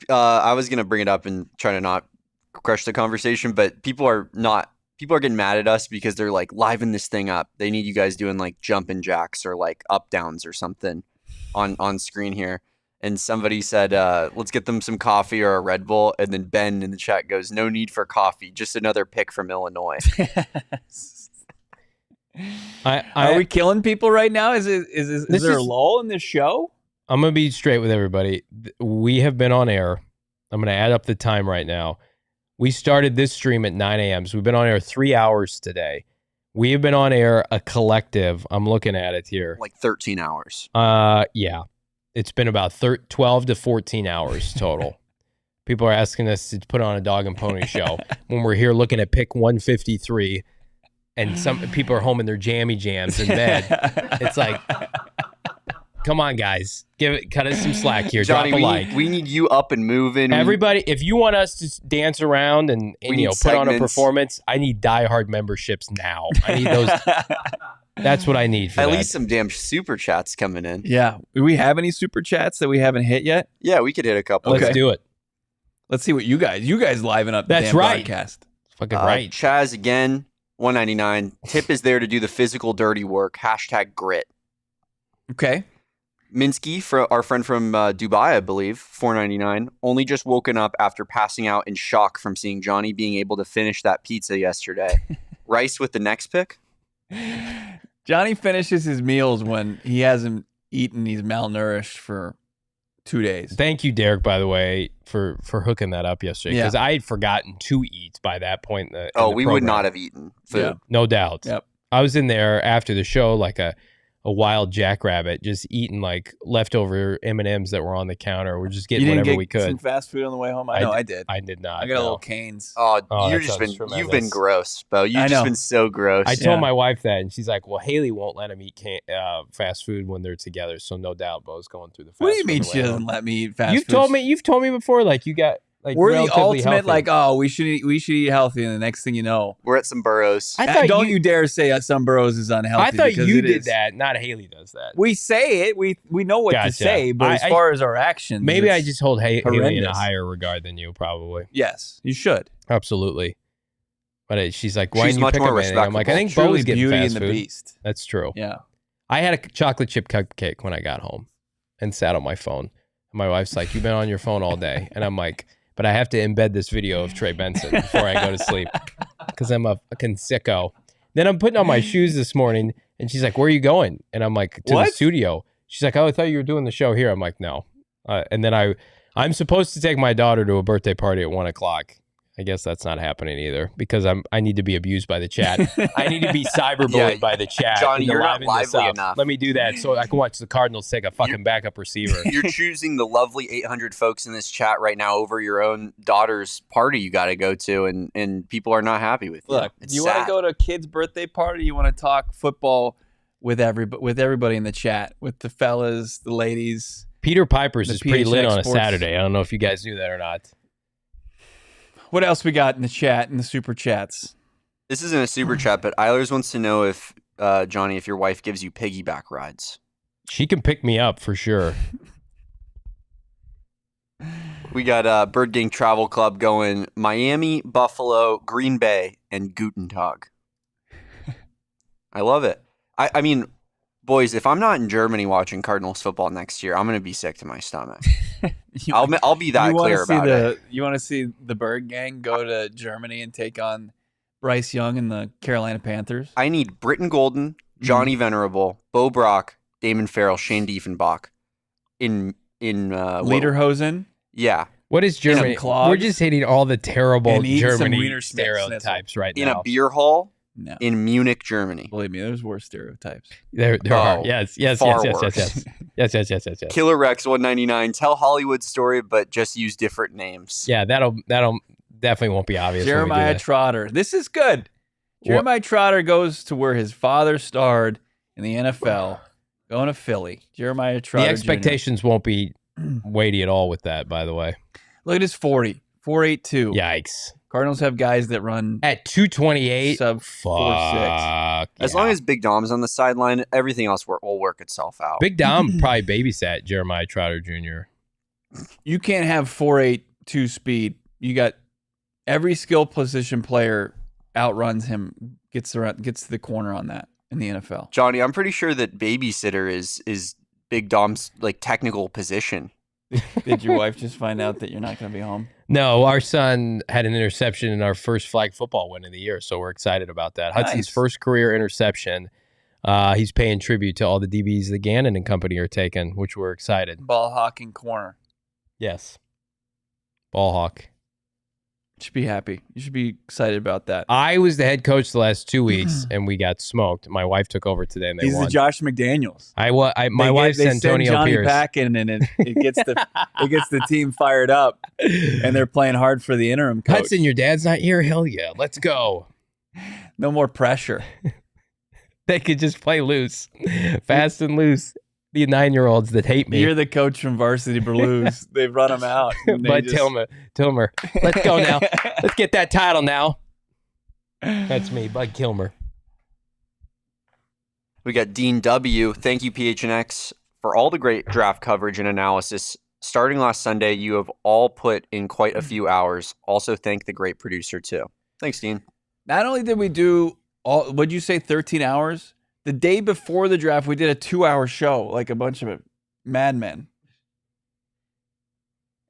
I was gonna bring it up and try to not crush the conversation, but people are getting mad at us because they're like liven this thing up. They need you guys doing like jumping jacks or like up downs or something on screen here. And somebody said, let's get them some coffee or a Red Bull. And then Ben in the chat goes, no need for coffee, just another pick from Illinois. Are we killing people right now? Is there a lull in this show? I'm going to be straight with everybody. We have been on air. I'm going to add up the time right now. We started this stream at 9 a.m. So we've been on air 3 hours today. We have been on air a collective. I'm looking at it here. Like 13 hours. Yeah. It's been about 12 to 14 hours total. People are asking us to put on a dog and pony show when we're here looking at pick 153 and some people are home in their jammy jams in bed. It's like, come on, guys. Cut us some slack here. Johnny, Drop a like. We need you up and moving. Everybody, if you want us to dance around and need put on a segments. performance, I need diehard memberships now. I need those. That's what I need for At that. least some damn super chats coming in. Yeah. Do we have any super chats that we haven't hit yet? Yeah, we could hit a couple. Let's do it. Let's see what you guys liven up the That's damn right. broadcast. Fucking right. Chaz again, $1.99. Tip is there to do the physical dirty work. #grit. Okay. Minsky, our friend from Dubai, I believe, $4.99. Only just woken up after passing out in shock from seeing Johnny being able to finish that pizza yesterday. Rice with the next pick. Johnny finishes his meals when he hasn't eaten. He's malnourished for 2 days. Thank you, Derek, by the way, for hooking that up yesterday. Because I had forgotten to eat by that point. In the We would program. not have eaten food. Yeah. No doubt. Yep. I was in there after the show like a wild jackrabbit, just eating like leftover M&Ms that were on the counter. We're just getting You didn't whatever get we could. some fast food on the way home? I did. I did not. I got a no. little Cane's. Oh, Oh, you've that just been sounds you've been tremendous. gross, Bo. I You've just know. been so gross. I told Yeah. my wife that, and she's like, "Well, Haley won't let him eat fast food when they're together, so no doubt Bo's going through the fast What do you food mean on the she way doesn't home." let me eat fast You've food? You've told me before, like you got like We're the relatively ultimate, healthy. like, we should eat healthy, and the next thing you know, We're at some burrows. I thought don't you dare say some Burrows is unhealthy. I thought because you it did is. that, not Haley does that. We say it. We know what to Gotcha. say, but as far as our actions, Maybe I it's- just hold Haley in a horrendous. higher regard than you, probably. yes, you should. Absolutely. But she's like, why She's didn't you much pick more up anything? I'm like, I think respectable. Bo was Truly getting Beauty fast and the food. Beast. That's true. Yeah. I had a chocolate chip cupcake when I got home and sat on my phone. My wife's like, you've been on your phone all day. And I'm like, but I have to embed this video of Trey Benson before I go to sleep because I'm a fucking sicko. Then I'm putting on my shoes this morning and she's like, where are you going? And I'm like, to the studio. She's like, oh, I thought you were doing the show here. I'm like, no. And then I'm supposed to take my daughter to a birthday party at 1 o'clock. I guess that's not happening either because I need to be abused by the chat. I need to be cyberbullied by the chat. Johnny, and to you're not liven this lively up. enough. Let me do that so I can watch the Cardinals take a fucking backup receiver. You're choosing the lovely 800 folks in this chat right now over your own daughter's party you got to go to, and people are not happy with you. Look, It's you want sad. to go to a kid's birthday party? You want to talk football with everybody in the chat, with the fellas, the ladies. Peter Piper's The is pretty lit PHNX on a Sports. Saturday. I don't know if you guys knew that or not. What else we got in the chat, in the super chats? This isn't a super chat, but Eilers wants to know if Johnny, if your wife gives you piggyback rides. She can pick me up for sure. We got Bird Gang Travel Club going Miami, Buffalo, Green Bay, and Guten Tag. I love it. I mean, boys, if I'm not in Germany watching Cardinals football next year, I'm going to be sick to my stomach. I'll be that clear about it. You want to see the Bird Gang go to Germany and take on Bryce Young and the Carolina Panthers? I need Britton Golden, Johnny Venerable, Bo Brock, Damon Farrell, Shane Diefenbach in Lederhosen. Yeah. What is Germany? We're just hitting all the terrible Germany stereotypes right now. In a beer hall No. in Munich, Germany. Believe me, there's worse stereotypes. There are. Yes. Yes. Killer Rex 199. Tell Hollywood's story, but just use different names. Yeah, that'll definitely won't be obvious. Jeremiah Trotter. This is good. Jeremiah Trotter goes to where his father starred in the NFL, going to Philly. Jeremiah Trotter. The expectations won't be weighty at all with that, by the way. Look at his 40. 4.82. Yikes. Cardinals have guys that run at 228. Sub 4.6. As long as Big Dom's on the sideline, everything else will work itself out. Big Dom probably babysat Jeremiah Trotter Jr. You can't have 4.82 speed. You got every skill position player outruns him, gets to the corner on that in the NFL. Johnny, I'm pretty sure that babysitter is Big Dom's technical position. Did your wife just find out that you're not going to be home? No, our son had an interception in our first flag football win of the year, so we're excited about that. Nice. Hudson's first career interception. He's paying tribute to all the DBs that Gannon and company are taking, which we're excited. Ball hawking corner. Yes. Ball hawk. You should be happy. You should be excited about that. I was the head coach the last 2 weeks, and we got smoked. My wife took over today, and they won. He's the Josh McDaniels. My wife's Antonio Johnny Pierce. back in, and it gets the team fired up, and they're playing hard for the interim coach. Hudson, your dad's not here? Hell yeah, let's go. No more pressure. They could just play loose, fast and loose. The 9-year-olds that hate me. You're the coach from Varsity Blues. They've run them out. Bud Tilmer, let's go now. Let's get that title now. That's me, Bud Kilmer. We got Dean W. Thank you, PHNX, for all the great draft coverage and analysis. Starting last Sunday, you have all put in quite a few hours. Also, thank the great producer, too. Thanks, Dean. Not only did we do what'd you say, 13 hours? The day before the draft, we did a 2-hour show, like a bunch of madmen.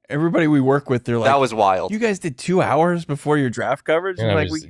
Everybody we work with, they're like, that was wild. You guys did 2 hours before your draft coverage?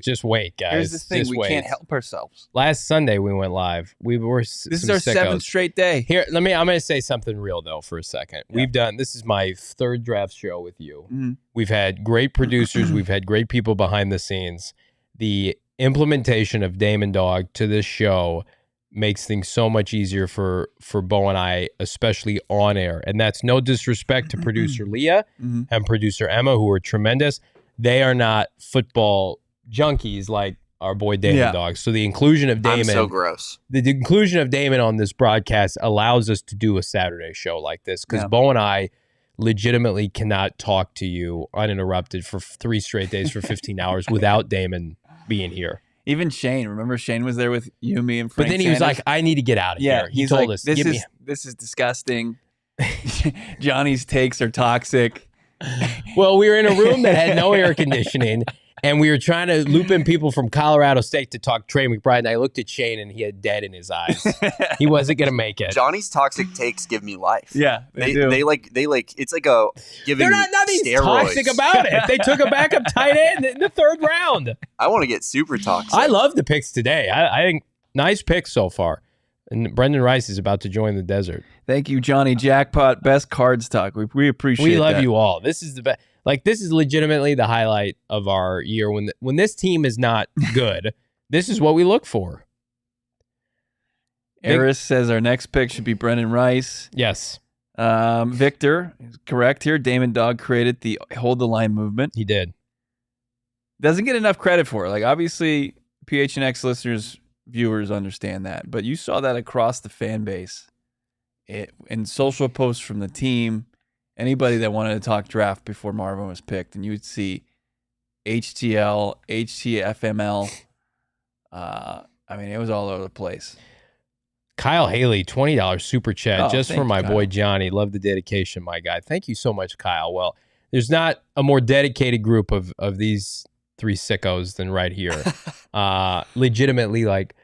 Just wait, guys. Here's the thing, we can't help ourselves. Last Sunday we went live. This is our seventh straight day. Here, I'm going to say something real though for a second. Yeah. This is my third draft show with you. Mm-hmm. We've had great producers. We've had great people behind the scenes. The implementation of Damon Dog to this show makes things so much easier for Bo and I, especially on air. And that's no disrespect to producer Leah and producer Emma, who are tremendous. They are not football junkies like our boy Damon Dog. So the inclusion of Damon, I'm so gross. The inclusion of Damon on this broadcast allows us to do a Saturday show like this because Bo and I legitimately cannot talk to you uninterrupted for 3 straight days for 15 hours without Damon being here. Even Shane, remember Shane was there with you, me, and Frank. But then he was like, I need to get out of here. He told us, this is disgusting. Johnny's takes are toxic. Well, we were in a room that had no air conditioning, and we were trying to loop in people from Colorado State to talk Trey McBride, and I looked at Shane, and he had dead in his eyes. He wasn't going to make it. Johnny's toxic takes give me life. Yeah, they do. They it's like a giving They're not nothing steroids. Toxic about it. They took a backup tight end in the 3rd round. I want to get super toxic. I love the picks today. I think nice picks so far. And Brendan Rice is about to join the desert. Thank you, Johnny Jackpot. Best cards talk. We appreciate it. We love you all. This is the best. This is legitimately the highlight of our year. When this team is not good, this is what we look for. Eris says our next pick should be Brendan Rice. Yes. Victor is correct here. Damon Dog created the hold the line movement. He did. Doesn't get enough credit for it. Obviously, PHNX listeners, viewers understand that, but you saw that across the fan base. In social posts from the team, anybody that wanted to talk draft before Marvin was picked, and you would see HTL, HTFML. I I mean, it was all over the place. Kyle Haley, $20 super chat just for my Kyle. boy Johnny. Love the dedication, my guy. Thank you so much, Kyle. Well, there's not a more dedicated group of these three sickos than right here. Legitimately, like,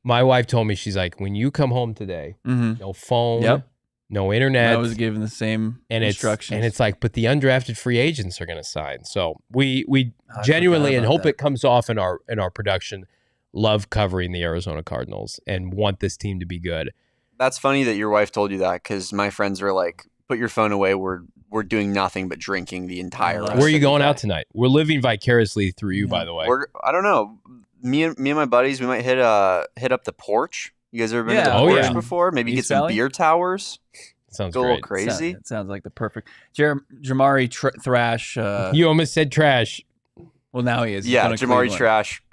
my wife told me, she's like, when you come home today, no phone, no internet. I was given the same instructions. It's like, but the undrafted free agents are going to sign. So we genuinely, and hope it comes off in our production, love covering the Arizona Cardinals and want this team to be good. That's funny that your wife told you that, because my friends were like, put your phone away. We're doing nothing but drinking the entire rest. Where are you going out tonight? We're living vicariously through you, by the way. I don't know. Me and my buddies, we might hit up the porch. You guys ever been to the porch before? Maybe get some beer towers. Sounds Go great. a little crazy. It sounds like the perfect Jamari Thrash. You almost said trash. Well, now he is. He's Yeah, going to Jamari Cleveland. Trash,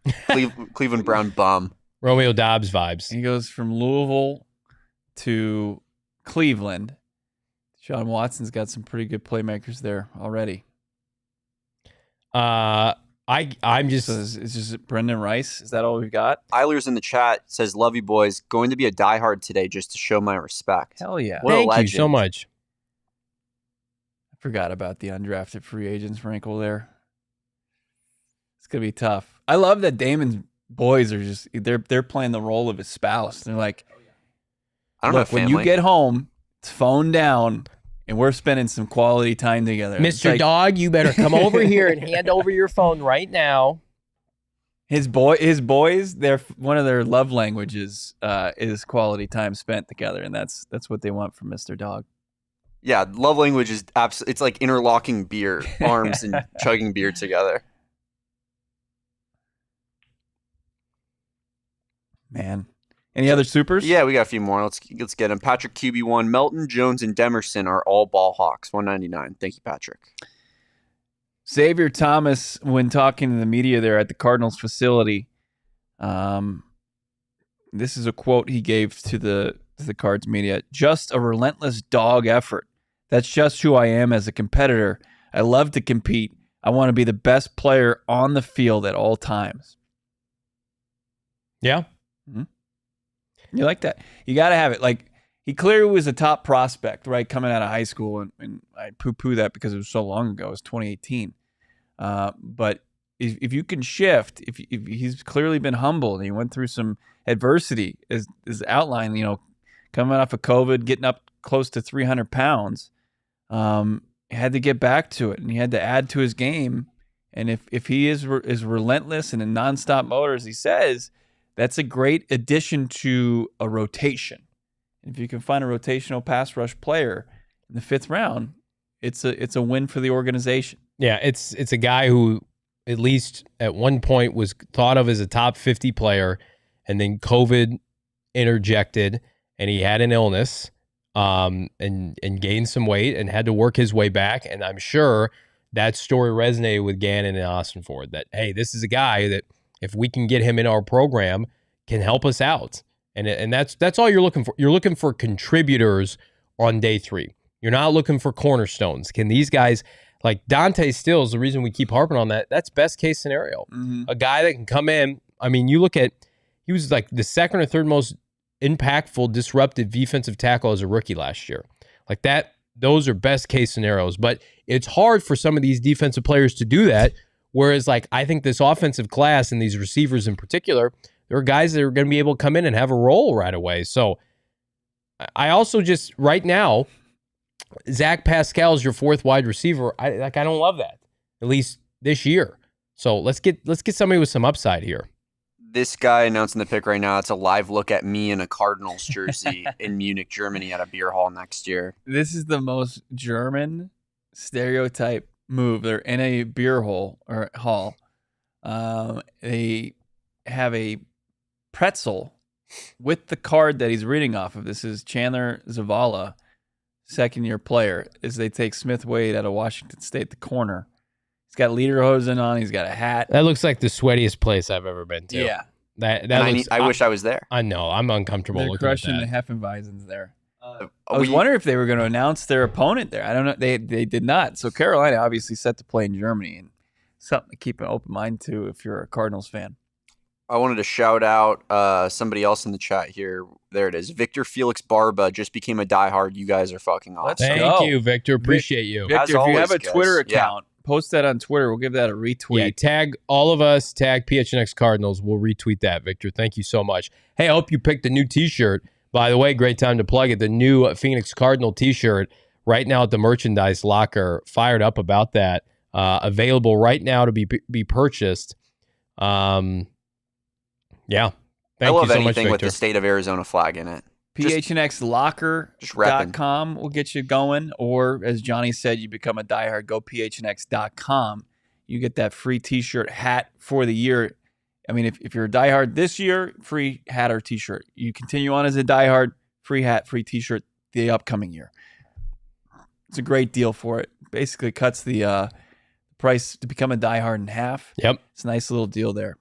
Cleveland Brown bum. Romeo Dobbs vibes. He goes from Louisville to Cleveland. Sean Watson's got some pretty good playmakers there already. I'm just. So is just Brendan Rice? Is that all we've got? Eilers in the chat says, "Love you boys. Going to be a diehard today just to show my respect." Hell yeah! What a Thank you legend. so much. I forgot about the undrafted free agents wrinkle there. It's gonna be tough. I love that Damon's boys are just they're playing the role of his spouse. They're like, I don't look, know. when you get home, it's phone down, and we're spending some quality time together. Mr. Dog, you better come over here and hand over your phone right now. His boys, one of their love languages is quality time spent together, and that's what they want from Mr. Dog. Yeah, love language is absolutely. It's like interlocking arms and chugging beer together. Man. Any other supers? Yeah, we got a few more. Let's get them. Patrick QB1, Melton, Jones, and Demerson are all ball hawks. $199. Thank you, Patrick. Xavier Thomas, when talking to the media there at the Cardinals facility, this is a quote he gave to the Cards media. Just a relentless dog effort. That's just who I am as a competitor. I love to compete. I want to be the best player on the field at all times. Yeah. Mm-hmm. You like that? You got to have it. Like, he clearly was a top prospect, right, coming out of high school, and I poo-poo that because it was so long ago. It was 2018. But if you can shift, if he's clearly been humbled, and he went through some adversity, as outlined, coming off of COVID, getting up close to 300 pounds, he had to get back to it, and he had to add to his game. And if he is relentless and in nonstop mode, as he says, that's a great addition to a rotation. If you can find a rotational pass rush player in the 5th round, it's a win for the organization. Yeah, it's a guy who at least at one point was thought of as a top 50 player, and then COVID interjected, and he had an illness, and gained some weight and had to work his way back. And I'm sure that story resonated with Gannon and Ossenfort, that, hey, this is a guy that if we can get him in our program, can help us out. And that's all you're looking for. You're looking for contributors on day 3. You're not looking for cornerstones. Can these guys, like Dante Stills, the reason we keep harping on that, that's best case scenario. Mm-hmm. A guy that can come in. I mean, you look at, he was like the 2nd or 3rd most impactful, disruptive defensive tackle as a rookie last year. Like that, those are best case scenarios. But it's hard for some of these defensive players to do that. Whereas, like, I think this offensive class and these receivers in particular, there are guys that are going to be able to come in and have a role right away. So I also just, right now, Zach Pascal is your 4th wide receiver. I don't love that, at least this year. So let's get somebody with some upside here. This guy announcing the pick right now, it's a live look at me in a Cardinals jersey in Munich, Germany at a beer hall next year. This is the most German stereotype move. They're in a beer hall. They have a pretzel with the card that he's reading off of. This is Chandler Zavala, 2nd-year player, as they take Smith Wade out of Washington State, the corner. He's got lederhosen on. He's got a hat. That looks like the sweatiest place I've ever been to. Yeah. I wish I was there. I know. I'm uncomfortable They're looking at crushing the that. Heffenweisens there. I was wondering if they were going to announce their opponent there. I don't know. They did not. So Carolina obviously set to play in Germany, and something to keep an open mind to if you're a Cardinals fan. I wanted to shout out somebody else in the chat here. There it is. Victor Felix Barba just became a diehard. You guys are fucking awesome. Let's Thank go. you, Victor. Appreciate you. Victor, As if you always, have a guys. Twitter Yeah. account, post that on Twitter. We'll give that a retweet. Yeah, tag all of us. Tag PHNX Cardinals. We'll retweet that, Victor. Thank you so much. Hey, I hope you picked a new T-shirt. By the way, great time to plug it. The new Phoenix Cardinal T-shirt right now at the merchandise locker. Fired up about that. Available right now to be purchased. Yeah. I Thank love you so much, anything with Victor. the state of Arizona flag in it. PHNXlocker.com will get you going. Or, as Johnny said, you become a diehard. Go PHNX.com. You get that free T-shirt, hat for the year. I mean, if you're a diehard this year, free hat or T-shirt. You continue on as a diehard, free hat, free T-shirt the upcoming year. It's a great deal for it. Basically cuts the price to become a diehard in half. Yep. It's a nice little deal there.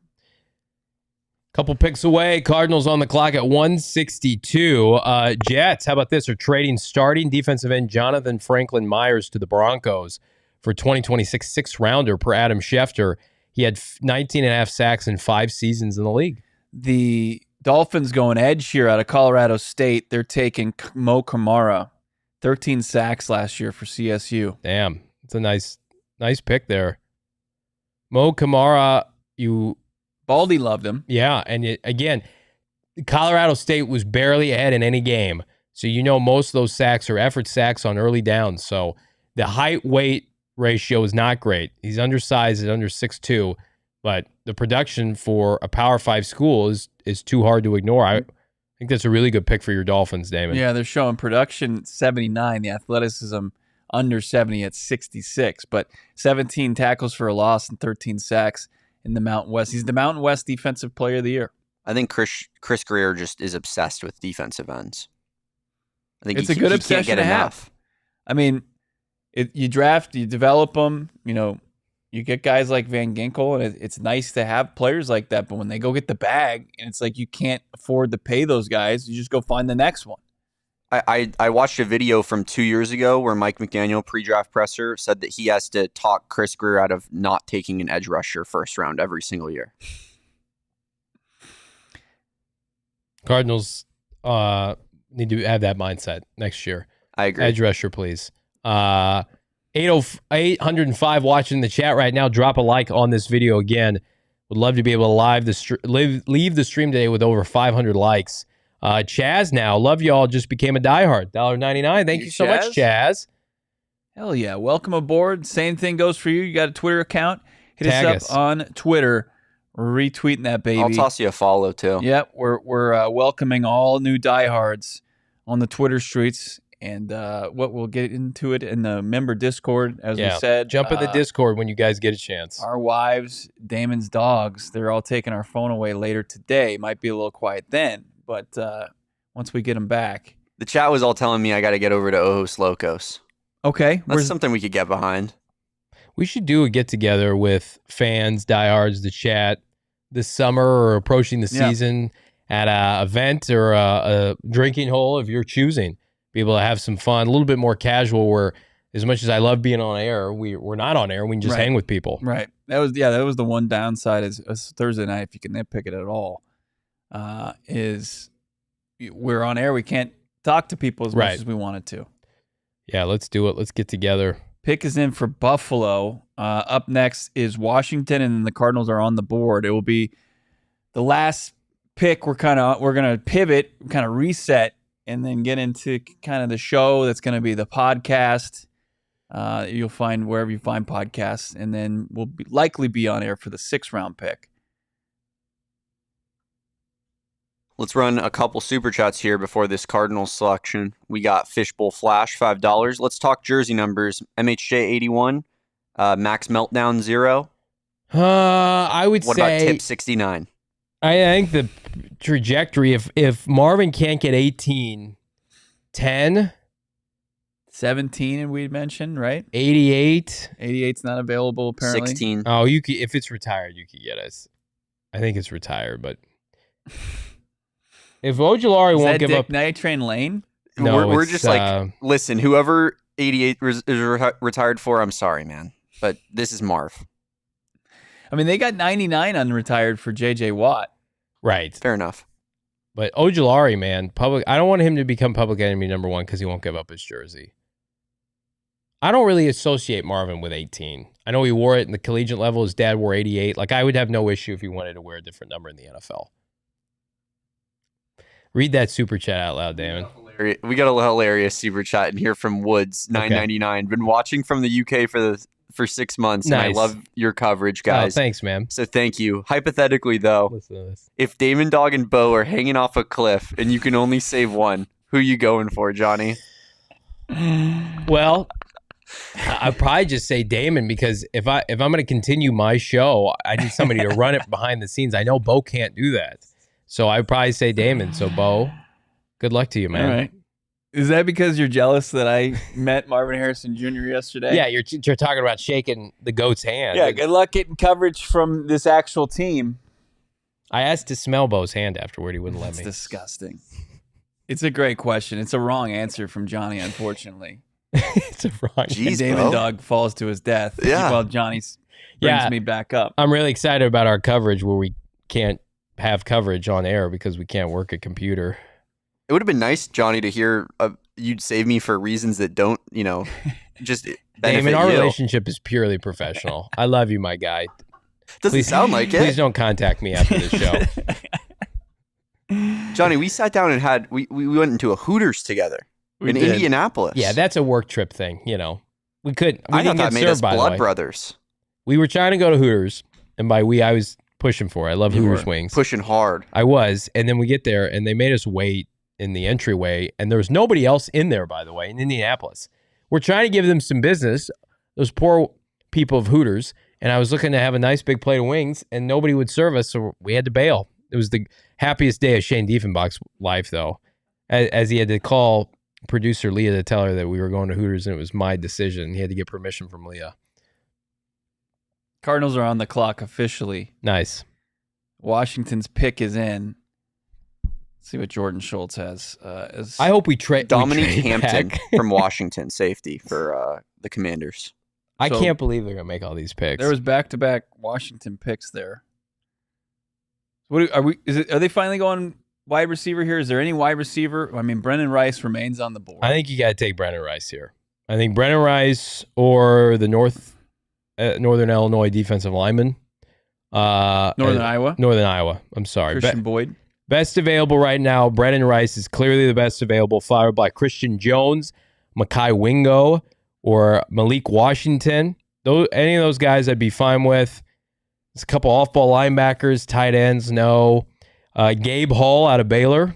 Couple picks away. Cardinals on the clock at 162. Jets, how about this? Are trading starting defensive end Jonathan Franklin Myers to the Broncos for 2026 sixth-rounder per Adam Schefter. He had 19 and a half sacks in 5 seasons in the league. The Dolphins going edge here out of Colorado State. They're taking Mo Kamara, 13 sacks last year for CSU. Damn. It's a nice pick there. Mo Kamara, Baldy loved him. yeah, and again, Colorado State was barely ahead in any game. So most of those sacks are effort sacks on early downs. So the height-weight ratio is not great. He's undersized at under 6'2", but the production for a Power 5 school is too hard to ignore. I think that's a really good pick for your Dolphins, Damon. Yeah, they're showing production 79, the athleticism under 70 at 66, but 17 tackles for a loss and 13 sacks in the Mountain West. He's the Mountain West Defensive Player of the Year. I think Chris Greer just is obsessed with defensive ends. I think It's a good he obsession can't get to have. enough. I mean, you draft, you develop them, you get guys like Van Ginkel, and it's nice to have players like that, but when they go get the bag, and it's like you can't afford to pay those guys, you just go find the next one. I watched a video from 2 years ago where Mike McDaniel, pre-draft presser, said that he has to talk Chris Greer out of not taking an edge rusher first round every single year. Cardinals need to have that mindset next year. I agree. Edge rusher, please. 805 watching the chat right now. Drop a like on this video again. Would love to be able to leave the stream today with over 500 likes. Chaz now. Love y'all. Just became a diehard. $1.99. Thank you so much, Chaz. Hell yeah. Welcome aboard. Same thing goes for you. You got a Twitter account. Hit Tag us up on Twitter. We're retweeting that baby. I'll toss you a follow too. Yep. We're welcoming all new diehards on the Twitter streets. And we'll get into it in the member Discord, as we said. Jump in the Discord when you guys get a chance. Our wives, Damon's dogs, they're all taking our phone away later today. Might be a little quiet then, but once we get them back. The chat was all telling me I got to get over to Ojos Locos. Okay. That's something we could get behind. We should do a get-together with fans, diehards, the chat this summer or approaching the season at an event or a drinking hole of your choosing. Be able to have some fun, a little bit more casual, where as much as I love being on air, we're not on air. We can just hang with people. Right. That was the one downside is Thursday night, if you can nitpick it at all, is we're on air. We can't talk to people as much as we wanted to. Yeah, let's do it. Let's get together. Pick is in for Buffalo. Up next is Washington, and then the Cardinals are on the board. It will be the last pick. We're gonna pivot, kind of reset, and then get into kind of the show that's going to be the podcast. You'll find wherever you find podcasts, and then we'll likely be on air for the 6th-round pick. Let's run a couple super chats here before this Cardinals selection. We got Fishbowl Flash, $5. Let's talk jersey numbers. MHJ 81, Max Meltdown 0. I would what say. What about Tip 69? I think the trajectory, if Marvin can't get 18, 10, 17, and we'd mentioned, right? 88. 88's not available, apparently. 16. Oh, you could, if it's retired, you could get us. I think it's retired, but if Ojulari won't give up. Night Train Lane? No, we're just listen, whoever 88 is retired for, I'm sorry, man. But this is Marv. I mean, they got 99 unretired for J.J. Watt. Right. Fair enough. But Ojulari, man, I don't want him to become public enemy number one because he won't give up his jersey. I don't really associate Marvin with 18. I know he wore it in the collegiate level. His dad wore 88. Like, I would have no issue if he wanted to wear a different number in the NFL. Read that super chat out loud, Damon. We got a hilarious super chat in here from Woods, $9.99. Been watching from the UK for 6 months, Nice. and I love your coverage, guys. Oh, thanks, man. So thank you. Hypothetically, though, Listen to this. if Damon Dog and Bo are hanging off a cliff and you can only save one, who you going for, Johnny? Well, I'd probably just say Damon because if I'm going to continue my show, I need somebody to run it behind the scenes. I know Bo can't do that. So I'd probably say Damon. So, Bo, good luck to you, man. All right. Is that because you're jealous that I met Marvin Harrison Jr. yesterday? Yeah, you're talking about shaking the GOAT's hand. Yeah, good luck getting coverage from this actual team. I asked to smell Bo's hand afterward. He wouldn't let me. That's disgusting. It's a great question. It's a wrong answer from Johnny, unfortunately. It's a wrong. Jeez, And Damon Bo. Dog falls to his death. Yeah. While Johnny brings me back up. I'm really excited about our coverage where we can't have coverage on air because we can't work a computer. It would have been nice, Johnny, to hear you'd save me for reasons that don't, just benefit Damon, our you. relationship is purely professional. I love you, my guy. Doesn't sound like it. Please don't contact me after this show. Johnny, we sat down and we went into a Hooters together in did. Indianapolis. Yeah, that's a work trip thing. We I didn't thought get that made served, us by the blood way. brothers. We were trying to go to Hooters, and by we, I was pushing for it. I love Hooters wings. Pushing hard. I was, and then we get there, and they made us wait in the entryway, and there was nobody else in there, by the way, in Indianapolis. We're trying to give them some business, those poor people of Hooters, and I was looking to have a nice big plate of wings, and nobody would serve us, so we had to bail. It was the happiest day of Shane Diefenbach's life, though, as he had to call producer Leah to tell her that we were going to Hooters, and it was my decision. He had to get permission from Leah. Cardinals are on the clock officially. Nice. Washington's pick is in. Let's see what Jordan Schultz has. I hope we trade Dominique Hampton back. from Washington, safety for the Commanders. I So- can't believe they're going to make all these picks. There was back-to-back Washington picks there. What are they finally going wide receiver here? Is there any wide receiver? I mean, Brendan Rice remains on the board. I think you got to take Brennan Rice here. I think Brennan Rice or the Northern Illinois defensive lineman. Northern Iowa. Northern Iowa. I'm sorry. Christian Boyd. Best available right now. Brennan Rice is clearly the best available, followed by Christian Jones, Mekhi Wingo, or Malik Washington. Any of those guys I'd be fine with. There's a couple off-ball linebackers, tight ends, no. Gabe Hall out of Baylor.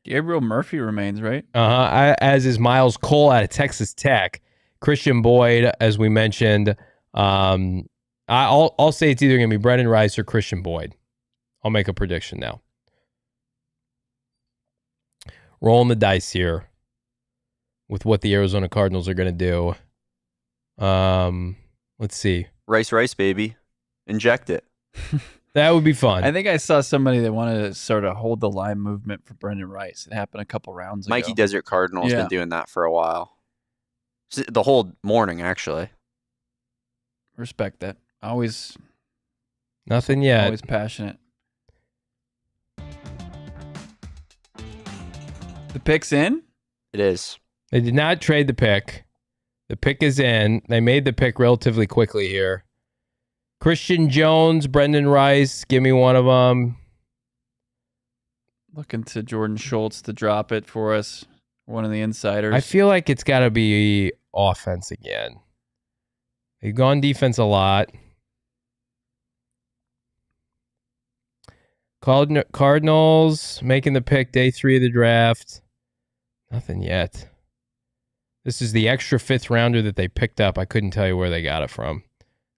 Gabriel Murphy remains, right? As is Miles Cole out of Texas Tech. Christian Boyd, as we mentioned. I'll say it's either going to be Brendan Rice or Christian Boyd. I'll make a prediction now. Rolling the dice here with what the Arizona Cardinals are going to do. Let's see. Rice, baby. Inject it. That would be fun. I think I saw somebody that wanted to sort of hold the line movement for Brendan Rice. It happened a couple rounds ago. Mikey Desert Cardinal has been doing that for a while. The whole morning, actually. Respect that. Always Nothing yet. Always passionate. The pick's in? It is. They did not trade the pick. The pick is in. They made the pick relatively quickly here. Christian Jones, Brendan Rice, give me one of them. Looking to Jordan Schultz to drop it for us. One of the insiders. I feel like it's got to be offense again. They've gone defense a lot. Cardinals making the pick day 3 of the draft. Nothing yet. This is the extra 5th rounder that they picked up. I couldn't tell you where they got it from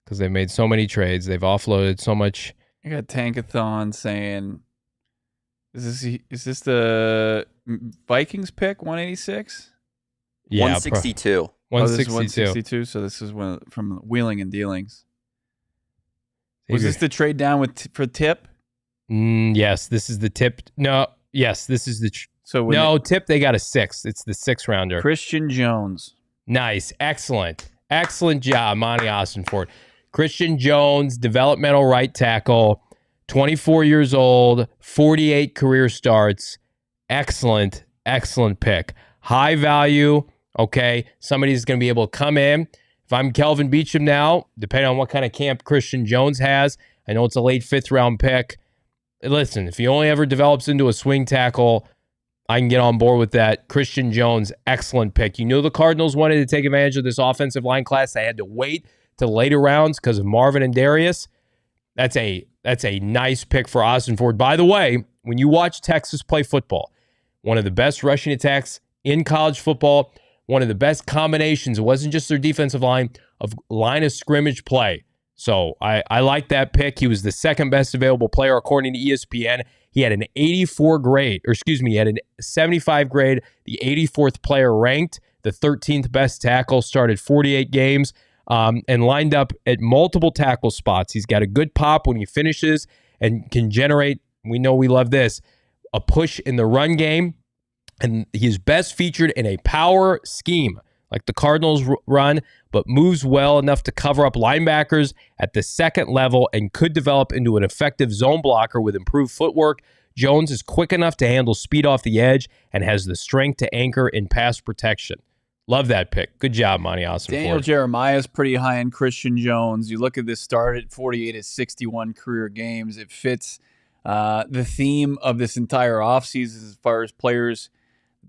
because they've made so many trades. They've offloaded so much. I got Tankathon saying, is this the Vikings pick, 186? Yeah, 162. 162. 162. So this is one from Wheeling and Dealings. Was this the trade down for Tip? Yes, this is the Tip. No, yes, this is the. Tip. They got a 6. It's the 6th rounder. Christian Jones. Nice, excellent job, Monti Ossenfort. Christian Jones, developmental right tackle, 24 years old, 48 career starts. Excellent, excellent pick. High value, okay? Somebody's going to be able to come in. If I'm Kelvin Beachum now, depending on what kind of camp Christian Jones has, I know it's a late 5th-round pick. Listen, if he only ever develops into a swing tackle, I can get on board with that. Christian Jones, excellent pick. You know the Cardinals wanted to take advantage of this offensive line class. They had to wait to later rounds because of Marvin and Darius. That's a nice pick for Ossenfort. By the way, when you watch Texas play football, one of the best rushing attacks in college football, one of the best combinations. It wasn't just their defensive line of line of scrimmage play. So I like that pick. He was the second best available player according to ESPN. He had an 84 grade, or excuse me, he had a 75 grade, the 84th player ranked, the 13th best tackle, started 48 games, and lined up at multiple tackle spots. He's got a good pop when he finishes and can generate, we know we love this, a push in the run game. And he's best featured in a power scheme like the Cardinals run, but moves well enough to cover up linebackers at the second level and could develop into an effective zone blocker with improved footwork. Jones is quick enough to handle speed off the edge and has the strength to anchor in pass protection. Love that pick. Good job, Monti Ossenfort. Daniel Jeremiah is pretty high in Christian Jones. You look at this start at 48 at 61 career games. It fits the theme of this entire offseason as far as players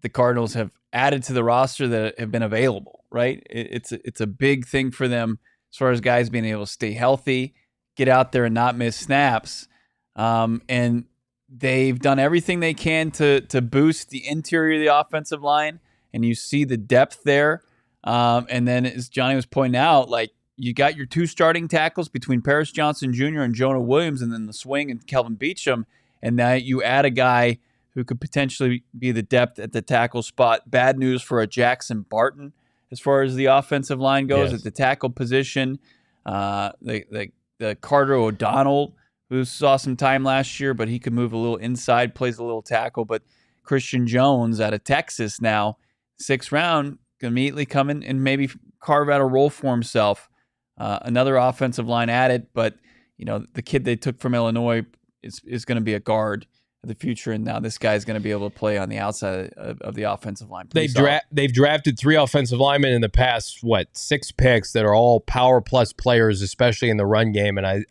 the Cardinals have added to the roster that have been available, right? It's a big thing for them as far as guys being able to stay healthy, get out there and not miss snaps. And they've done everything they can to boost the interior of the offensive line, and you see the depth there. And then as Johnny was pointing out, like you got your 2 starting tackles between Paris Johnson Jr. and Jonah Williams, and then the swing and Kelvin Beachum, and now you add a guy who could potentially be the depth at the tackle spot. Bad news for a Jackson Barton as far as the offensive line goes at the tackle position. The Carter O'Donnell, who saw some time last year, but he could move a little inside, plays a little tackle. But Christian Jones out of Texas now, 6th round, can immediately come in and maybe carve out a role for himself. Another offensive line added, but the kid they took from Illinois is going to be a guard the future, and now this guy's going to be able to play on the outside of the offensive line. They've drafted 3 offensive linemen in the past 6 picks that are all power plus players, especially in the run game. And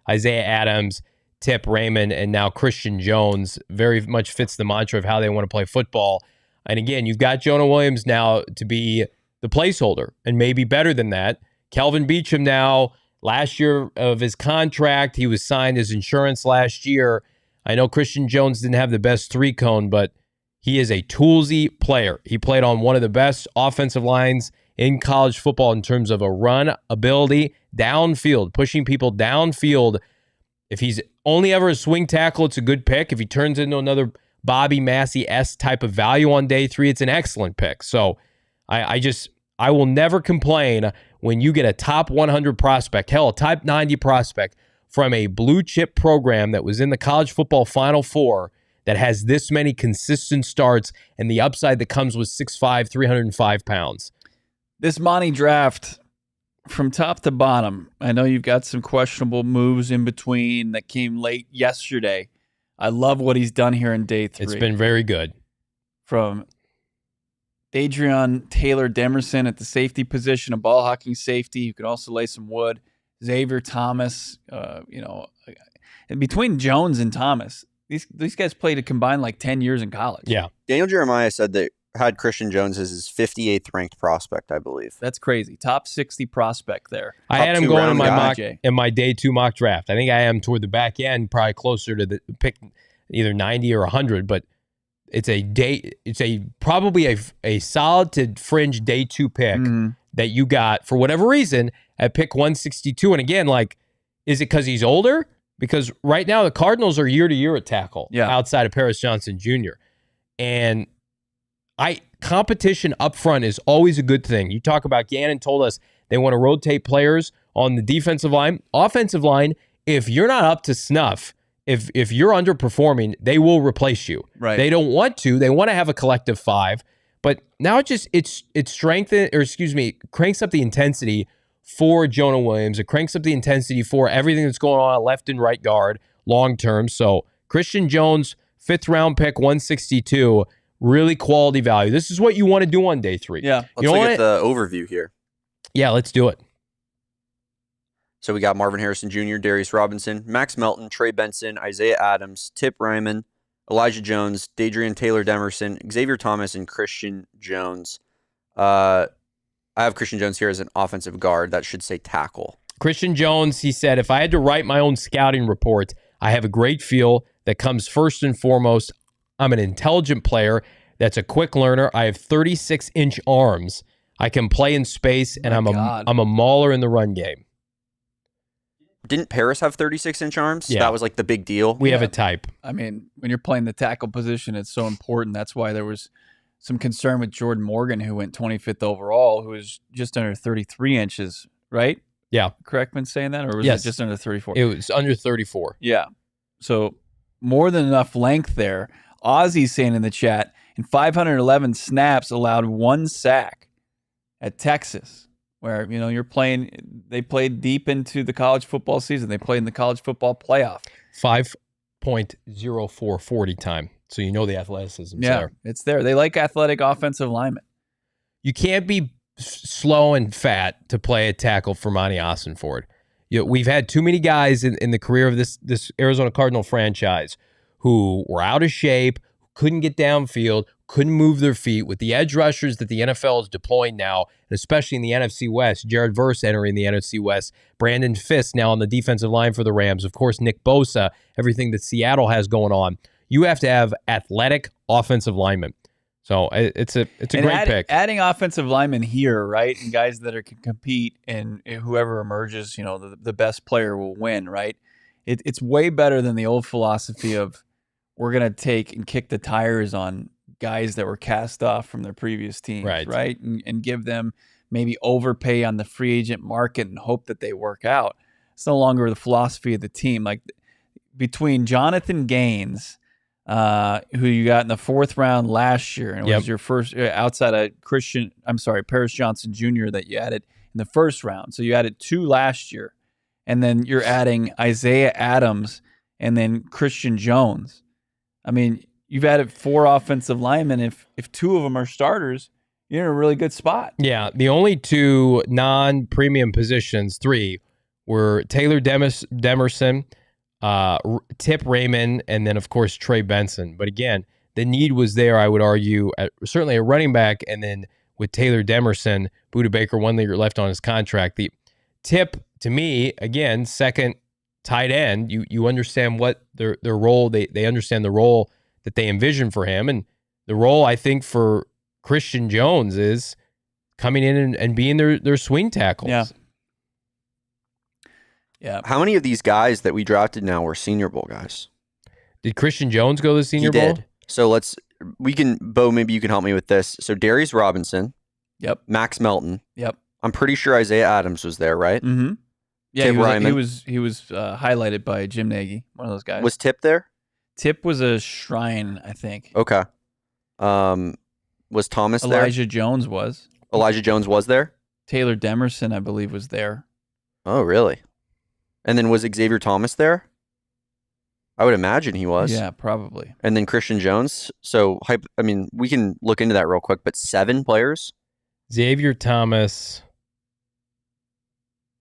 Isaiah Adams, Tip Raymond, and now Christian Jones very much fits the mantra of how they want to play football. And again, you've got Jonah Williams now to be the placeholder, and maybe better than that. Kelvin Beachum now, last year of his contract, he was signed as insurance last year. I know Christian Jones didn't have the best 3-cone, but he is a toolsy player. He played on one of the best offensive lines in college football in terms of a run ability, downfield, pushing people downfield. If he's only ever a swing tackle, it's a good pick. If he turns into another Bobby Massey-esque type of value on day 3, it's an excellent pick. So I will never complain when you get a top 100 prospect, hell, a top 90 prospect, from a blue chip program that was in the college football Final Four that has this many consistent starts and the upside that comes with 6'5", 305 pounds. This Monti draft, from top to bottom, I know you've got some questionable moves in between that came late yesterday. I love what he's done here in day 3. It's been very good. From Adrian Taylor Demerson at the safety position, a ball hawking safety who can also lay some wood. Xavier Thomas, and between Jones and Thomas, these guys played a combined 10 years in college. Yeah. Daniel Jeremiah said that had Christian Jones as his 58th ranked prospect, I believe. That's crazy. Top 60 prospect there. I had him going in my day 2 mock draft. I think I am toward the back end, probably closer to the pick, either 90 or 100, but it's probably a solid to fringe day 2 pick that you got for whatever reason at pick 162. And again, is it because he's older? Because right now the Cardinals are year to year at tackle outside of Paris Johnson Jr. And competition up front is always a good thing. You talk about Gannon told us they want to rotate players on the defensive line. Offensive line, if you're not up to snuff, if you're underperforming, they will replace you. Right. They don't want to. They want to have a collective 5. But now it cranks up the intensity for Jonah Williams. It cranks up the intensity for everything that's going on at left and right guard. long term. So Christian Jones, 5th round pick, 162, really quality value. This is what you want to do on day 3. Yeah. Let's look at the overview here. Yeah, let's do it. So we got Marvin Harrison Jr., Darius Robinson, Max Melton, Trey Benson, Isaiah Adams, Tip Ryman, Elijah Jones, Dadrian Taylor-Demerson, Xavier Thomas, and Christian Jones. I have Christian Jones here as an offensive guard. That should say tackle. Christian Jones, he said, if I had to write my own scouting report, I have a great feel that comes first and foremost. I'm an intelligent player that's a quick learner. I have 36-inch arms. I can play in space, and I'm a mauler in the run game. Didn't Paris have 36-inch arms? Yeah. That was like the big deal. We have a type. I mean, when you're playing the tackle position, it's so important. That's why there was some concern with Jordan Morgan, who went 25th overall, who was just under 33 inches, right? Yeah. Correct me in saying that? Or was Yes. it just under 34? It was under 34. Yeah. So more than enough length there. Ozzy's saying in the chat, in 511 snaps, allowed 1 sack at Texas, where, you're playing, they played deep into the college football season. They played in the college football playoff. 5.0440 time. So the athleticism's there. It's there. They like athletic offensive linemen. You can't be slow and fat to play a tackle for Monti Ossenfort. We've had too many guys in the career of this Arizona Cardinal franchise who were out of shape, couldn't get downfield, couldn't move their feet. With the edge rushers that the NFL is deploying now, and especially in the NFC West, Jared Verse entering the NFC West, Brandon Fisk now on the defensive line for the Rams, of course, Nick Bosa, everything that Seattle has going on. You have to have athletic offensive linemen. So it's a great pick. Adding offensive linemen here, right, and guys that can compete, and whoever emerges, the best player will win, right? It's way better than the old philosophy of we're going to take and kick the tires on guys that were cast off from their previous teams, right? And give them maybe overpay on the free agent market and hope that they work out. It's no longer the philosophy of the team. Like between Jonathan Gaines, who you got in the 4th round last year, and it was your first outside of Paris Johnson Jr. that you added in the 1st round. So you added 2 last year, and then you're adding Isaiah Adams and then Christian Jones. I mean, you've added 4 offensive linemen. If 2 of them are starters, you're in a really good spot. Yeah, the only 2 non-premium positions, 3, were Taylor Demerson, Tip Raymond, and then, of course, Trey Benson. But again, the need was there, I would argue, certainly a running back, and then with Taylor Demerson, Budda Baker, 1 year left on his contract. The Tip, to me, again, second tight end, you understand what their role, they understand the role that they envision for him. And the role, I think, for Christian Jones is coming in and being their swing tackles. Yeah. How many of these guys that we drafted now were Senior Bowl guys? Did Christian Jones go to the Senior Bowl? He did. So Bo, maybe you can help me with this. So Darius Robinson. Yep. Max Melton. Yep. I'm pretty sure Isaiah Adams was there, right? Mm-hmm. Yeah, Tip he was Ryman. highlighted by Jim Nagy, one of those guys. Was Tip there? Tip was a shrine, I think. Okay. Was Thomas there? Elijah Jones was. Elijah Jones was there? Taylor Demerson, I believe, was there. Oh, really? And then was Xavier Thomas there? I would imagine he was. Yeah, probably. And then Christian Jones. So, we can look into that real quick, but 7 players? Xavier Thomas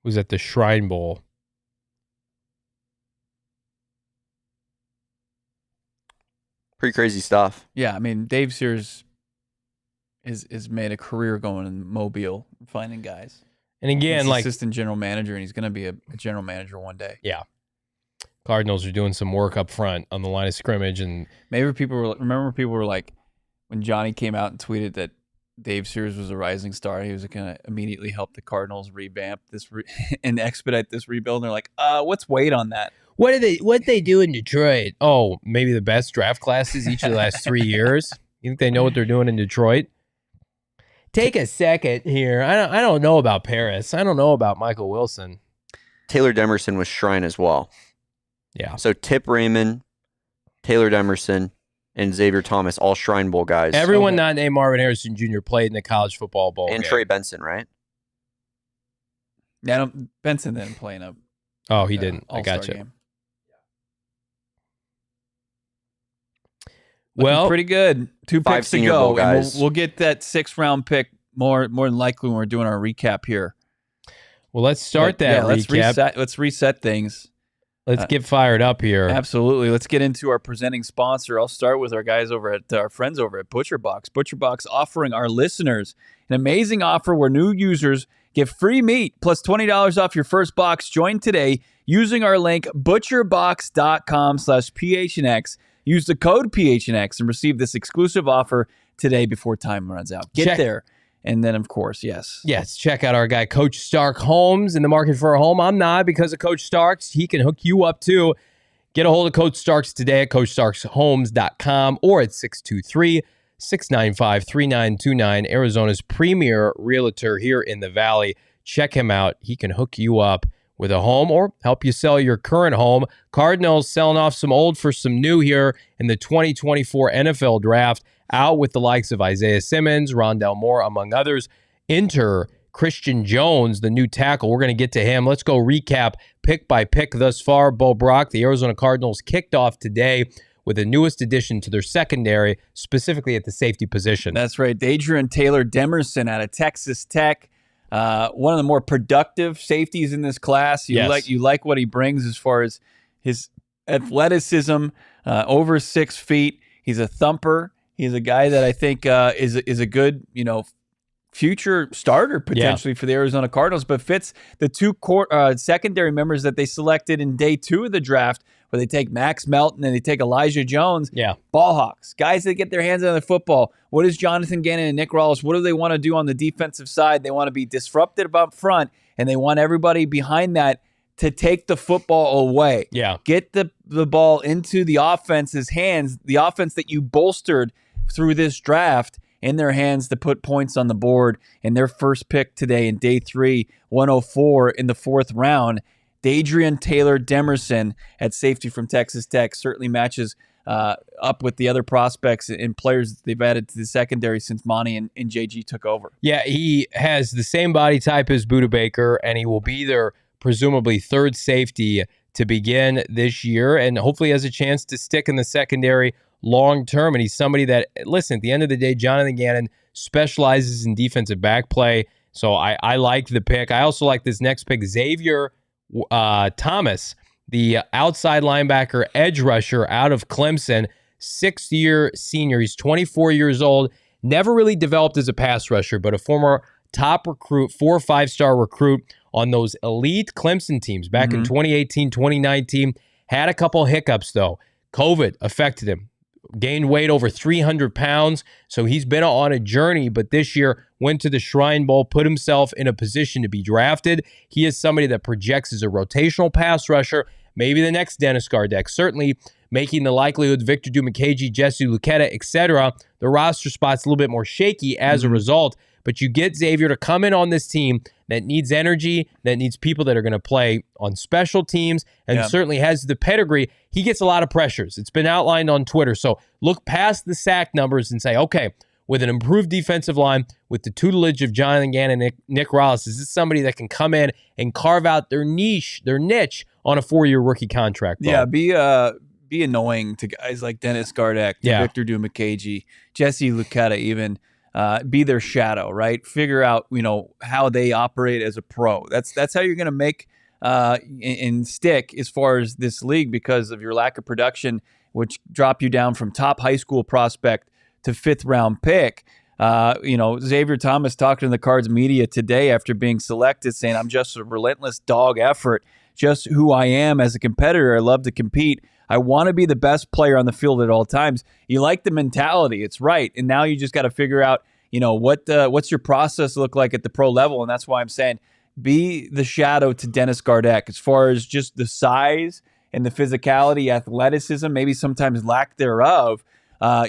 was at the Shrine Bowl. Pretty crazy stuff. Yeah, I mean, Dave Sears is made a career going in Mobile, finding guys. And again, he's assistant general manager, and he's going to be a general manager one day. Yeah. Cardinals are doing some work up front on the line of scrimmage. And maybe people were like, when Johnny came out and tweeted that Dave Sears was a rising star, he was going to immediately help the Cardinals revamp this and expedite this rebuild. And they're like, what's weight on that? What they do in Detroit? Oh, maybe the best draft classes each of the last 3 years. You think they know what they're doing in Detroit? Take a second here. I don't know about Paris. I don't know about Michael Wilson. Taylor Demerson was Shrine as well. Yeah. So Tip Raymond, Taylor Demerson, and Xavier Thomas, all Shrine Bowl guys. Everyone not named Marvin Harrison Jr. played in the college football bowl. And Trey Benson, right? Yeah, Benson didn't play in a Oh, he didn't. I got you. Game. Well, pretty good. 2 5 picks to Senior go, Bowl and guys. we'll get that 6th round pick more than likely when we're doing our recap here. well, let's start that recap. Let's reset things. Let's get fired up here. Absolutely. Let's get into our presenting sponsor. I'll start with our guys over at our friends over at ButcherBox. ButcherBox offering our listeners an amazing offer where new users get free meat plus $20 off your first box. Join today using our link butcherbox.com/PHNX. Use the code PHNX and receive this exclusive offer today before time runs out. Get there. And then, of course, yes, check out our guy, Coach Stark Holmes, in the market for a home. I'm not, because of Coach Starks. He can hook you up, too. Get a hold of Coach Starks today at CoachStarksHomes.com or at 623-695-3929, Arizona's premier realtor here in the Valley. Check him out. He can hook you up with a home or help you sell your current home. Cardinals selling off some old for some new here in the 2024 NFL Draft. Out with the likes of Isaiah Simmons, Rondell Moore, among others. Enter Christian Jones, the new tackle. We're going to get to him. Let's go recap pick by pick thus far. Bo Brock, the Arizona Cardinals, kicked off today with the newest addition to their secondary, specifically at the safety position. That's right. Adrian Taylor Demerson out of Texas Tech. One of the more productive safeties in this class. You like what he brings as far as his athleticism, over 6 feet. He's a thumper. He's a guy that I think is a good, future starter potentially for the Arizona Cardinals, but fits the 2 secondary members that they selected in day 2 of the draft, where they take Max Melton and they take Elijah Jones. Yeah. Ball hawks, guys that get their hands on the football. What is Jonathan Gannon and Nick Rawls? What do they want to do on the defensive side? They want to be disruptive up front, and they want everybody behind that to take the football away. Yeah. Get the ball into the offense's hands, the offense that you bolstered through this draft, in their hands to put points on the board. And their first pick today in day 3, 104 in the 4th round, Adrian Taylor Demerson at safety from Texas Tech certainly matches up with the other prospects and players that they've added to the secondary since Monti and JG took over. Yeah, he has the same body type as Budda Baker, and he will be their presumably 3rd safety to begin this year, and hopefully has a chance to stick in the secondary long term. And he's somebody that, listen, at the end of the day, Jonathan Gannon specializes in defensive back play. So I like the pick. I also like this next pick, Xavier Thomas, the outside linebacker edge rusher out of Clemson, 6th-year senior. He's 24 years old, never really developed as a pass rusher, but a former top recruit, 4 or 5-star recruit on those elite Clemson teams back in 2018, 2019. Had a couple hiccups, though. COVID affected him. Gained weight over 300 pounds, so he's been on a journey, but this year went to the Shrine Bowl, put himself in a position to be drafted. He is somebody that projects as a rotational pass rusher, maybe the next Dennis Gardeck, certainly making the likelihood Victor Dumakagi, Jesse Luketa, etc. The roster spot's a little bit more shaky as a result, but you get Xavier to come in on this team that needs energy, that needs people that are going to play on special teams, and certainly has the pedigree. He gets a lot of pressures. It's been outlined on Twitter. So look past the sack numbers and say, okay, with an improved defensive line, with the tutelage of Jonathan Gannon and Nick Rawls, is this somebody that can come in and carve out their niche on a 4-year rookie contract? Bro? Yeah, be annoying to guys like Dennis Gardeck, Victor Dumakagi, Jesse Luketa even. Be their shadow, right? Figure out, how they operate as a pro. That's how you're going to make and stick as far as this league, because of your lack of production, which drop you down from top high school prospect to 5th round pick. Xavier Thomas talking to the Cards media today after being selected, saying, I'm just a relentless dog effort, just who I am as a competitor. I love to compete. I want to be the best player on the field at all times. You like the mentality. It's right. And now you just got to figure out, what's your process look like at the pro level. And that's why I'm saying be the shadow to Dennis Gardeck as far as just the size and the physicality, athleticism, maybe sometimes lack thereof.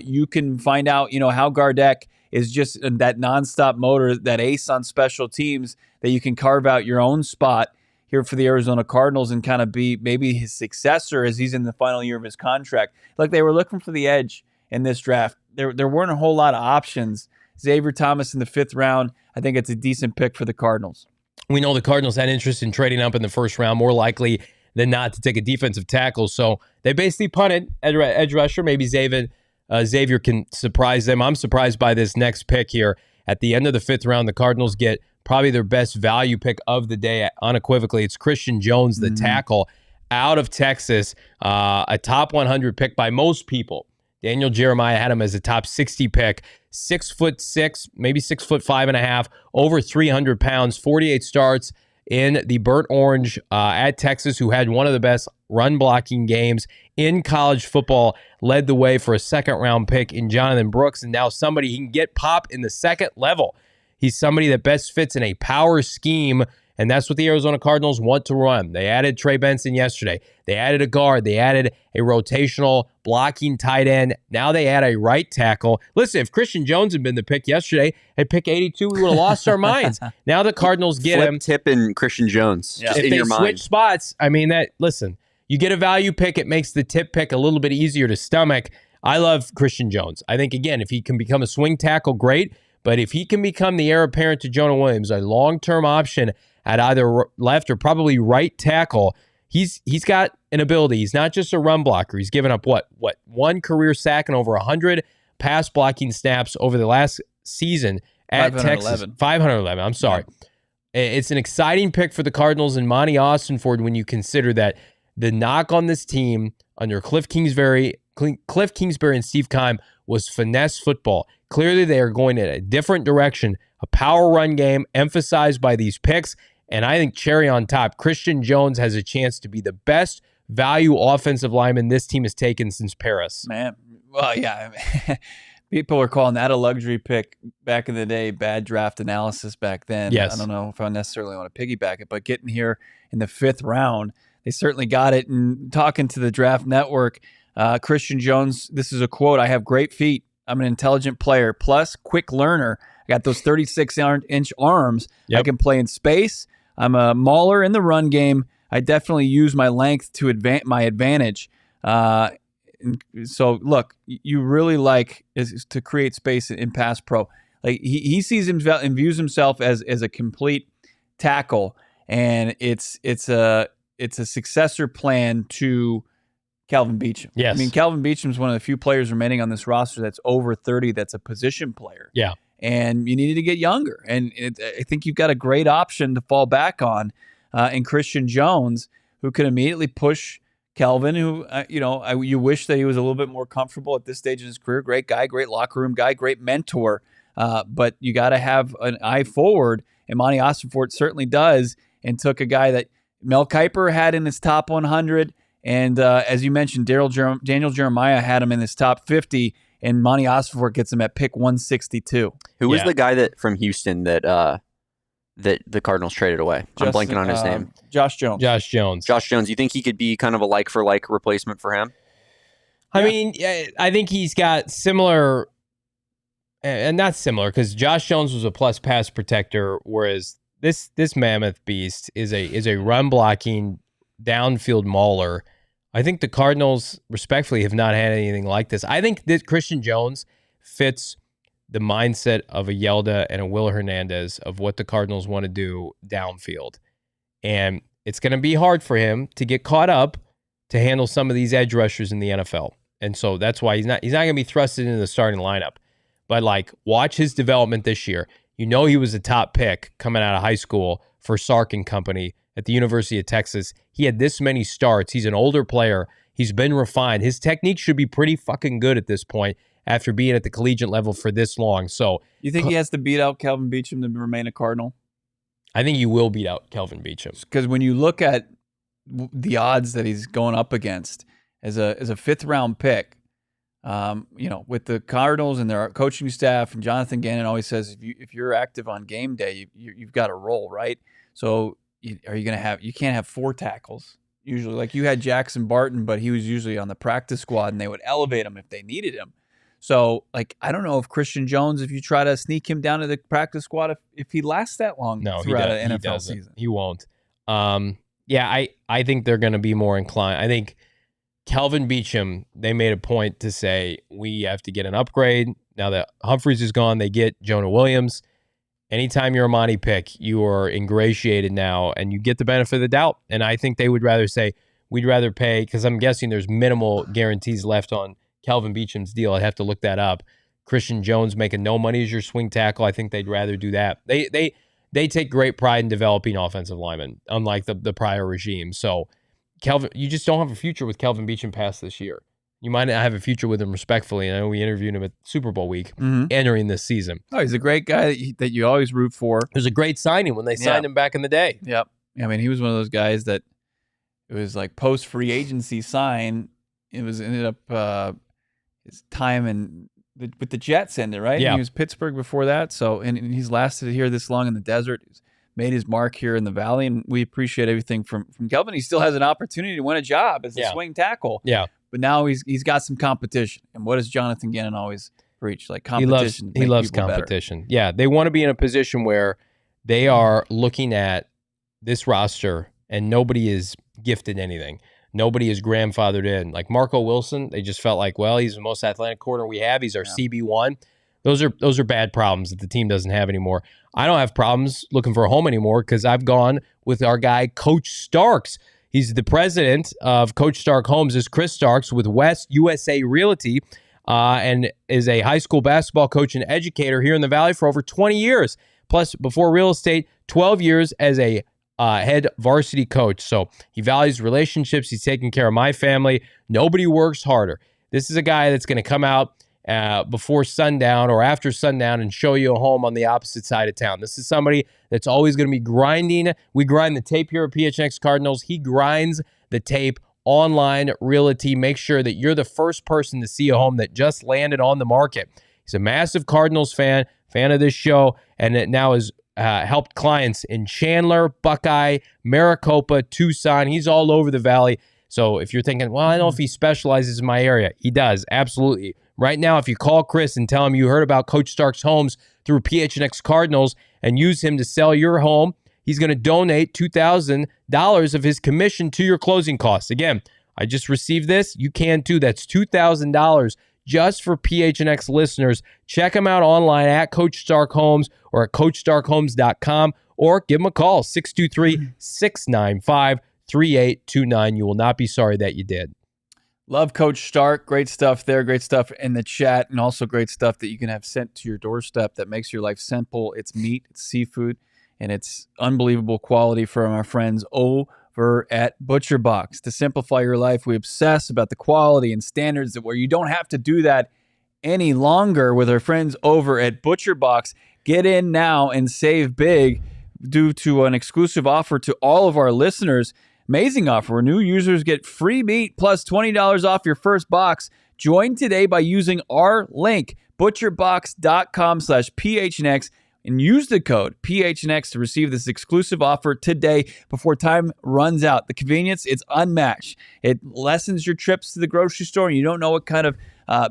You can find out, how Gardeck is just that nonstop motor, that ace on special teams, that you can carve out your own spot here for the Arizona Cardinals and kind of be maybe his successor as he's in the final year of his contract. Like, they were looking for the edge in this draft. There weren't a whole lot of options. Xavier Thomas in the 5th round, I think it's a decent pick for the Cardinals. We know the Cardinals had interest in trading up in the 1st round, more likely than not to take a defensive tackle. So they basically punted edge rusher, maybe Xavier Xavier can surprise them. I'm surprised by this next pick here. At the end of the 5th round, the Cardinals get probably their best value pick of the day, unequivocally. It's Christian Jones, the tackle out of Texas, a top 100 pick by most people. Daniel Jeremiah had him as a top 60 pick, 6'6", maybe 6'5.5", over 300 pounds, 48 starts in the burnt orange at Texas, who had one of the best run blocking games in college football, led the way for a 2nd-round pick in Jonathan Brooks, and now somebody he can get pop in the 2nd level. He's somebody that best fits in a power scheme, and that's what the Arizona Cardinals want to run. They added Trey Benson yesterday. They added a guard. They added a rotational blocking tight end. Now they add a right tackle. Listen, if Christian Jones had been the pick yesterday at pick 82, we would have lost our minds. Now the Cardinals get Flip him. Tip and Christian Jones. Just If in your mind. switch spots, I mean, listen, you get a value pick, it makes the tip pick a little bit easier to stomach. I love Christian Jones. I think, again, if he can become a swing tackle, great. But if he can become the heir apparent to Jonah Williams, a long-term option at either left or probably right tackle, he's got an ability. He's not just a run blocker. He's given up, one career sack and over 100 pass blocking snaps over the last season at Texas. 511. I'm sorry. Yeah. It's an exciting pick for the Cardinals and Monti Ossenfort when you consider that the knock on this team under Cliff Kingsbury and Steve Keim was finesse football. Clearly, they are going in a different direction, a power run game emphasized by these picks. And I think cherry on top, Christian Jones has a chance to be the best value offensive lineman this team has taken since Paris. Man, well, yeah. People were calling that a luxury pick back in the day, bad draft analysis back then. Yes. I don't know if I necessarily want to piggyback it, but getting here in the 5th round, they certainly got it. And talking to the Draft Network, Christian Jones, this is a quote, "I have great feet. I'm an intelligent player, plus quick learner. I got those 36-inch arms. Yep. I can play in space. I'm a mauler in the run game. I definitely use my length to my advantage." So, look, you really like is to create space in pass pro. Like he sees himself and views himself as a complete tackle, and it's a successor plan to Calvin Beachum. Yes. I mean, Calvin Beachum is one of the few players remaining on this roster that's over 30 that's a position player. Yeah. And you needed to get younger. And I think you've got a great option to fall back on in Christian Jones, who can immediately push Calvin, who, you wish that he was a little bit more comfortable at this stage in his career. Great guy, great locker room guy, great mentor. But you got to have an eye forward. And Monti Ossenfort certainly does, and took a guy that Mel Kiper had in his top 100. And as you mentioned, Daniel Jeremiah had him in his top 50, and Monti Ossenfort gets him at pick 162. Who was the guy that from Houston that the Cardinals traded away? I'm blanking on his name. Josh Jones. Josh Jones. You think he could be kind of a like-for-like replacement for him? I mean, I think he's got similar, and not similar, because Josh Jones was a plus pass protector, whereas this mammoth beast is a run blocking downfield mauler. I think the Cardinals, respectfully, have not had anything like this. I think that Christian Jones fits the mindset of a Yelda and a Will Hernandez of what the Cardinals want to do downfield. And it's going to be hard for him to get caught up to handle some of these edge rushers in the NFL. And so that's why he's not going to be thrusted into the starting lineup. But watch his development this year. You know he was a top pick coming out of high school for Sark and company at the University of Texas. He had this many starts. He's an older player. He's been refined. His technique should be pretty fucking good at this point after being at the collegiate level for this long. So you think he has to beat out Calvin Beachum to remain a Cardinal? I think you will beat out Calvin Beachum. Because when you look at the odds that he's going up against as a 5th round pick, with the Cardinals and their coaching staff, and Jonathan Gannon always says, if you're active on game day, you've got to roll, right? So you can't have 4 tackles usually. Like you had Jackson Barton, but he was usually on the practice squad, and they would elevate him if they needed him. So, I don't know if Christian Jones, if you try to sneak him down to the practice squad, if he lasts that long throughout an NFL season. He won't. I think they're going to be more inclined. I think Calvin Beachum, they made a point to say, we have to get an upgrade. Now that Humphreys is gone, they get Jonah Williams. Anytime you're a Monty pick, you are ingratiated now, and you get the benefit of the doubt. And I think they would rather say, we'd rather pay, because I'm guessing there's minimal guarantees left on Kelvin Beacham's deal. I'd have to look that up. Christian Jones making no money as your swing tackle. I think they'd rather do that. They take great pride in developing offensive linemen, unlike the prior regime. So Kelvin, you just don't have a future with Kelvin Beacham past this year. You might not have a future with him, respectfully. And I know we interviewed him at Super Bowl week entering this season. Oh, he's a great guy that you always root for. It was a great signing when they signed him back in the day. Yep. I mean, he was one of those guys that it was like post free agency sign. It was ended up his time with the Jets ended, right? Yeah. And he was Pittsburgh before that. So and he's lasted here this long in the desert. He's made his mark here in the Valley, and we appreciate everything from Kelvin. He still has an opportunity to win a job as a swing tackle. Yeah. But now he's got some competition. And what does Jonathan Gannon always preach? Like competition. He loves competition. Better. Yeah. They want to be in a position where they are looking at this roster and nobody is gifted anything. Nobody is grandfathered in. Like Marco Wilson, they just felt like, well, he's the most athletic corner we have. He's our CB1. Those are bad problems that the team doesn't have anymore. I don't have problems looking for a home anymore because I've gone with our guy, Coach Starks. He's the president of Coach Stark Homes, is Chris Starks with West USA Realty, and is a high school basketball coach and educator here in the Valley for over 20 years. Plus, before real estate, 12 years as a head varsity coach. So he values relationships. He's taking care of my family. Nobody works harder. This is a guy that's going to come out before sundown or after sundown and show you a home on the opposite side of town. This is somebody that's always going to be grinding. We grind the tape here at PHNX Cardinals. He grinds the tape online realty. Make sure that you're the first person to see a home that just landed on the market. He's a massive Cardinals fan of this show, and it now has helped clients in Chandler, Buckeye, Maricopa, Tucson. He's all over the Valley. So if you're thinking, well, I don't know if he specializes in my area. He does, absolutely. Right now, if you call Chris and tell him you heard about Coach Stark's Homes through PHNX Cardinals and use him to sell your home, he's going to donate $2,000 of his commission to your closing costs. Again, I just received this. You can too. That's $2,000 just for PHNX listeners. Check him out online at Coach Stark Homes or at CoachStarkHomes.com or give him a call, 623-695-3829. You will not be sorry that you did. Love Coach Stark. Great stuff there. Great stuff in the chat, and also great stuff that you can have sent to your doorstep that makes your life simple. It's meat, it's seafood, and it's unbelievable quality from our friends over at Butcher Box. To simplify your life, we obsess about the quality and standards where you don't have to do that any longer with our friends over at Butcher Box. Get in now and save big due to an exclusive offer to all of our listeners. Amazing offer where new users get free meat plus $20 off your first box. Join today by using our link, butcherbox.com/PHNX, and use the code PHNX to receive this exclusive offer today before time runs out. The convenience, it's unmatched. It lessens your trips to the grocery store, and you don't know what kind of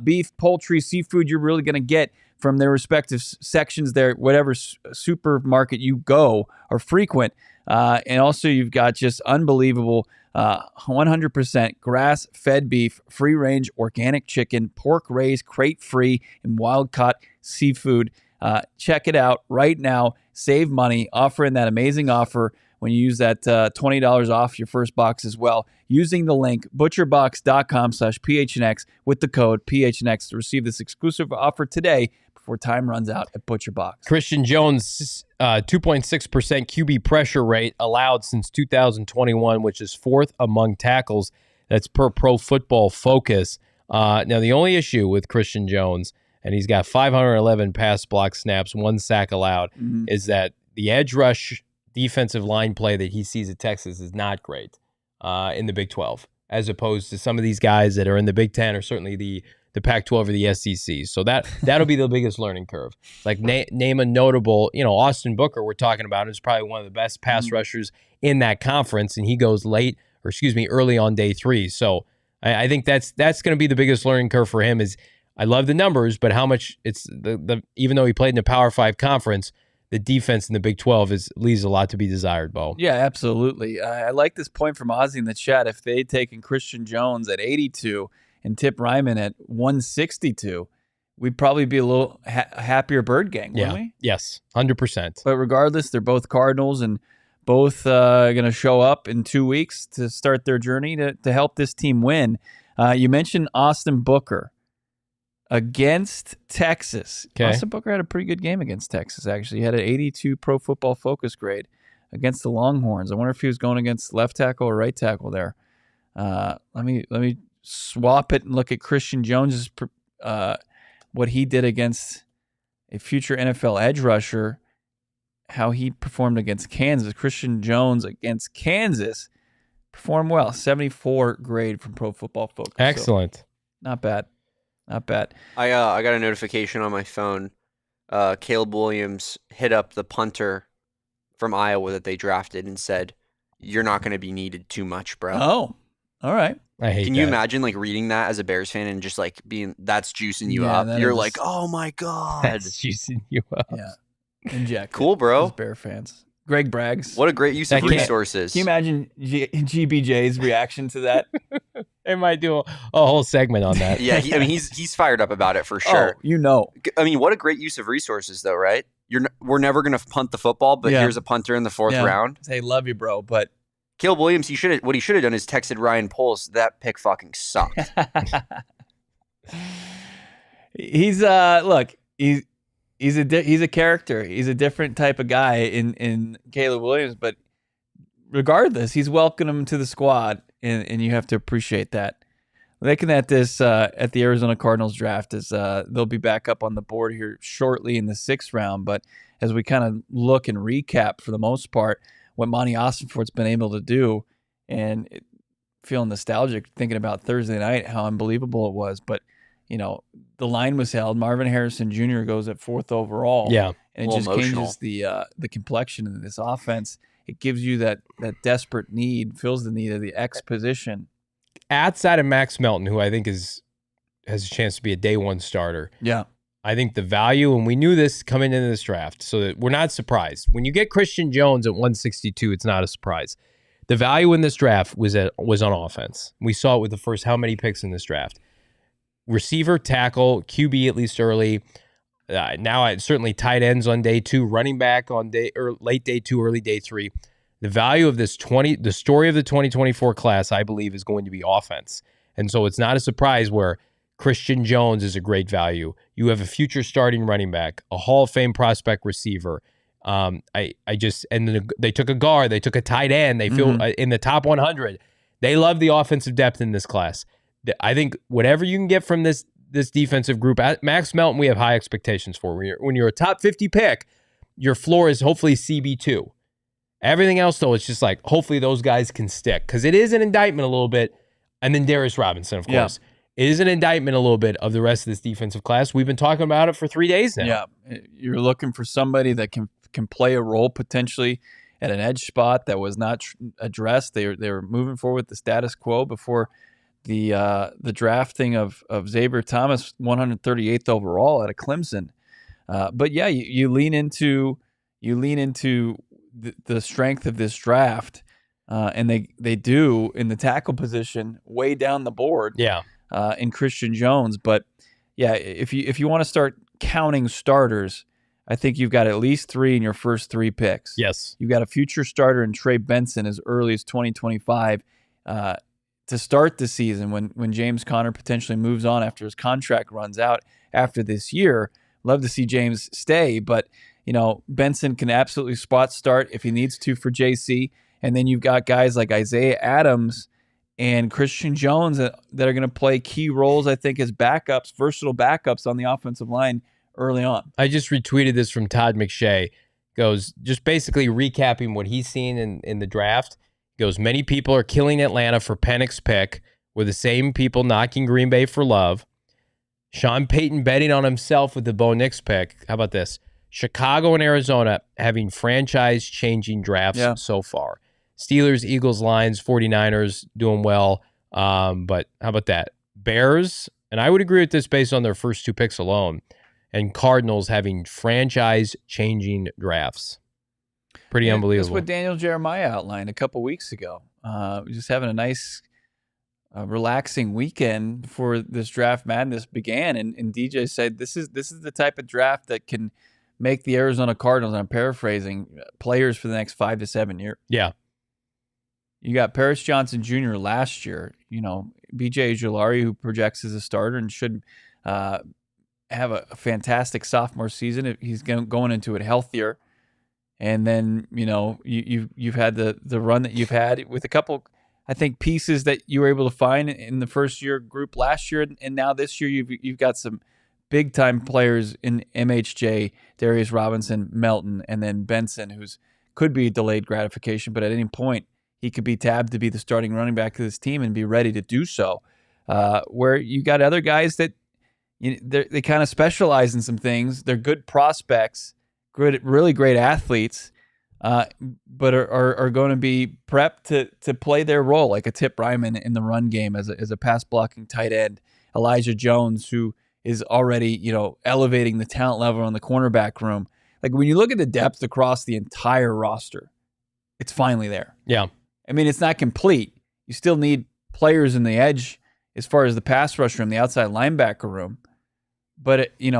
beef, poultry, seafood you're really going to get from their respective sections there, whatever supermarket you go or frequent. And also you've got just unbelievable 100% grass-fed beef, free-range organic chicken, pork-raised, crate-free, and wild-caught seafood. Check it out right now. Save money. Offering that amazing offer when you use that $20 off your first box as well. Using the link butcherbox.com/PHNX with the code PHNX to receive this exclusive offer today before time runs out at Butcher Box. Christian Jones, 2.6% QB pressure rate allowed since 2021, which is fourth among tackles. That's per Pro Football Focus. Now, the only issue with Christian Jones, and he's got 511 pass block snaps, 1 sack allowed, is that the edge rush defensive line play that he sees at Texas is not great in the Big 12, as opposed to some of these guys that are in the Big 10 or certainly the Pac-12 or the SEC. So that'll be the biggest learning curve. Like name a notable, Austin Booker we're talking about is probably one of the best pass rushers in that conference, and he goes early on day 3. So I think that's going to be the biggest learning curve for him. Is I love the numbers, but how much it's even though he played in a Power 5 conference, the defense in the Big 12 leaves a lot to be desired, Bo. Yeah, absolutely. I like this point from Ozzy in the chat. If they'd taken Christian Jones at 82 and Tip Ryman at 162, we'd probably be a little happier bird gang, wouldn't we? Yes, 100%. But regardless, they're both Cardinals and both going to show up in 2 weeks to start their journey to help this team win. You mentioned Austin Booker. against Texas. Okay. Austin Booker had a pretty good game against Texas, actually. He had an 82 Pro Football Focus grade against the Longhorns. I wonder if he was going against left tackle or right tackle there. Let me swap it and look at Christian Jones's what he did against a future NFL edge rusher, how he performed against Kansas. Christian Jones against Kansas performed well. 74 grade from Pro Football Focus. Excellent. So, not bad. Not bad. I got a notification on my phone. Caleb Williams hit up the punter from Iowa that they drafted and said, "You're not going to be needed too much, bro." Oh, all right. I hate Can that. you imagine like reading that as a Bears fan and just like being that's juicing you Yeah, up? that You're is- like, oh my god, That's juicing you up. Yeah. Inject. cool, Those bro. Bear fans. Greg Braggs. What a great use of That can't- resources. Can you imagine GBJ's reaction to that? They might do a whole segment on that. Yeah, he's fired up about it for sure. Oh, you know. I mean, what a great use of resources, though, right? We're never gonna punt the football, but Yeah. here's a punter in the fourth Yeah. round. Say, love you, bro, but Caleb Williams, what he should have done is texted Ryan Poles. That pick fucking sucked. he's look, he's a character. He's a different type of guy in Caleb Williams, but regardless, he's welcomed him to the squad, and you have to appreciate that. Looking at this at the Arizona Cardinals draft, is they'll be back up on the board here shortly in the 6th round. But as we kind of look and recap for the most part what Monti Ossenfort's been able to do, and feeling nostalgic thinking about Thursday night, how unbelievable it was. But the line was held. Marvin Harrison Jr. goes at 4th overall. Yeah. And A it just little emotional. changes the complexion of this offense. It gives you that desperate need, fills the need of the X position. Outside of Max Melton, who I think has a chance to be a day one starter, Yeah. I think the value, and we knew this coming into this draft, so that we're not surprised. When you get Christian Jones at 162, it's not a surprise. The value in this draft was on offense. We saw it with the first how many picks in this draft. Receiver, tackle, QB at least early. Now certainly tight ends on day 2, running back on late day 2, early day 3. The value of the story of the 2024 class, I believe, is going to be offense. And so it's not a surprise where Christian Jones is a great value. You have a future starting running back, a Hall of Fame prospect receiver. And then they took a guard, they took a tight end. They feel in the top 100. They love the offensive depth in this class. I think whatever you can get from this defensive group, Max Melton, we have high expectations for. When you're a top 50 pick, your floor is hopefully CB2. Everything else, though, it's just like, hopefully those guys can stick. Because it is an indictment a little bit. And then Darius Robinson, of course. It is an indictment a little bit of the rest of this defensive class. We've been talking about it for 3 days now. Yeah. You're looking for somebody that can play a role potentially at an edge spot that was not addressed. They were moving forward with the status quo before the drafting of Xavier Thomas, 138th overall out of Clemson. But yeah, you lean into the strength of this draft, and they do in the tackle position way down the board. Yeah. In Christian Jones, but yeah, if you want to start counting starters, I think you've got at least 3 in your first 3 picks. Yes. You've got a future starter in Trey Benson as early as 2025 to start the season when James Conner potentially moves on after his contract runs out after this year. Love to see James stay, but Benson can absolutely spot start if he needs to for JC. And then you've got guys like Isaiah Adams and Christian Jones that are going to play key roles, I think, as backups, versatile backups on the offensive line early on. I just retweeted this from Todd McShay. Goes just basically recapping what he's seen in the draft. Goes, many people are killing Atlanta for Penix's pick. We're the same people knocking Green Bay for Love. Sean Payton betting on himself with the Bo Nix pick. How about this? Chicago and Arizona having franchise-changing drafts so far. Steelers, Eagles, Lions, 49ers doing well. But how about that? Bears, and I would agree with this based on their first 2 picks alone, and Cardinals having franchise-changing drafts. Pretty unbelievable. That's what Daniel Jeremiah outlined a couple weeks ago. Just having a nice, relaxing weekend before this draft madness began, and DJ said this is the type of draft that can make the Arizona Cardinals, and I'm paraphrasing, players for the next 5 to 7 years. Yeah. You got Paris Johnson Jr. last year, BJ Ojulari, who projects as a starter and should have a fantastic sophomore season. He's going into it healthier. And then, you've had the run that you've had with a couple, I think, pieces that you were able to find in the first year group last year. And now this year you've got some big time players in MHJ, Darius Robinson, Melton, and then Benson, who's could be delayed gratification, but at any point he could be tabbed to be the starting running back of this team and be ready to do so. Where you got other guys that they kind of specialize in some things. They're good prospects, really great athletes, but are going to be prepped to play their role, like a Tip Ryman in the run game as a pass blocking tight end, Elijah Jones, who is already elevating the talent level in the cornerback room. Like when you look at the depth across the entire roster, it's finally there. Yeah. I mean, it's not complete. You still need players in the edge as far as the pass rush room, the outside linebacker room. But you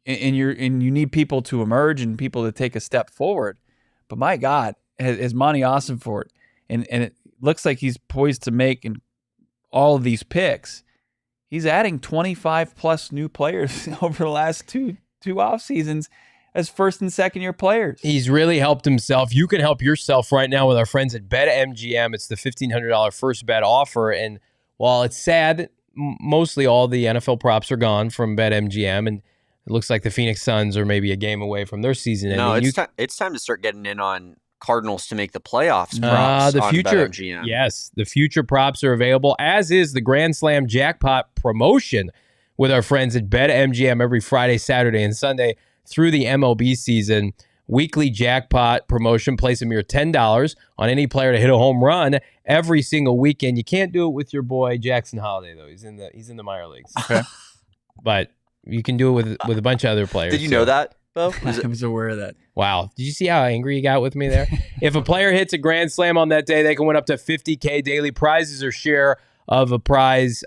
need people to emerge and people to take a step forward. But my God, as Monti Ossenfort, and it looks like he's poised to make all of these picks. He's adding 25 plus new players over the last two off seasons as first and second year players. He's really helped himself. You can help yourself right now with our friends at BetMGM. It's the $1,500 first bet offer. And while it's sad, mostly all the NFL props are gone from BetMGM, and it looks like the Phoenix Suns are maybe a game away from their season. No, it's time to start getting in on Cardinals to make the playoffs props the on future, BetMGM. Yes, the future props are available, as is the Grand Slam jackpot promotion with our friends at BetMGM every Friday, Saturday, and Sunday through the MLB season. Weekly jackpot promotion. Place a mere $10 on any player to hit a home run every single weekend. You can't do it with your boy Jackson Holiday, though. He's in the minor leagues. Okay. But you can do it with a bunch of other players. Did you know that, Bo? I was aware of that. Wow. Did you see how angry you got with me there? If a player hits a grand slam on that day, they can win up to $50K daily prizes or share of the prize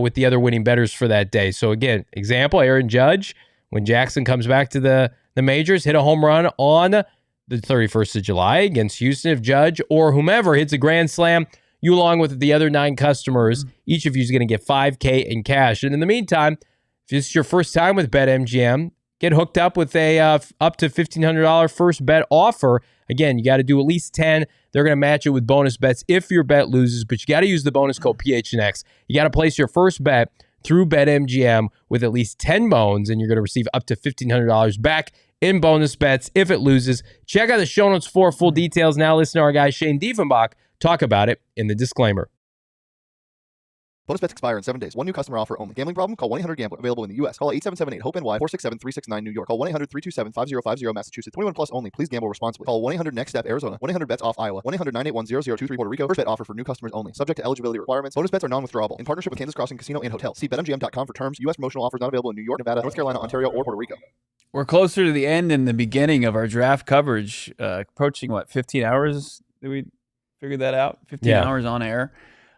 with the other winning bettors for that day. So again, example, Aaron Judge, when Jackson comes back to the majors, hit a home run on the 31st of July against Houston. If Judge or whomever hits a grand slam, you along with the other 9 customers, each of you is going to get $5K in cash. And in the meantime, if this is your first time with BetMGM, get hooked up with a up to $1,500 first bet offer. Again, you got to do at least 10. They're going to match it with bonus bets if your bet loses, but you got to use the bonus code PHNX. You got to place your first bet through BetMGM with at least 10 bones, and you're going to receive up to $1,500 back in bonus bets if it loses. Check out the show notes for full details. Now listen to our guy Shane Diefenbach talk about it in the disclaimer. Bonus bets expire in 7 days. One new customer offer only. Gambling problem? Call 1-800-GAMBLER. Available in the U.S. Call 877-8-HOPE-NY 467-369 New York. Call 1-800-327-5050 Massachusetts. 21 plus only. Please gamble responsibly. Call 1-800-NEXT-STEP Arizona. 1-800-BETS-OFF Iowa. 1-800-981-0023 Puerto Rico. First bet offer for new customers only. Subject to eligibility requirements. Bonus bets are non-withdrawable. In partnership with Kansas Crossing Casino and Hotel. See BetMGM.com for terms. U.S. promotional offers not available in New York, Nevada, North Carolina, Ontario, or Puerto Rico. We're closer to the end and the beginning of our draft coverage. Approaching, 15 hours? Did we figure that out? 15 hours on air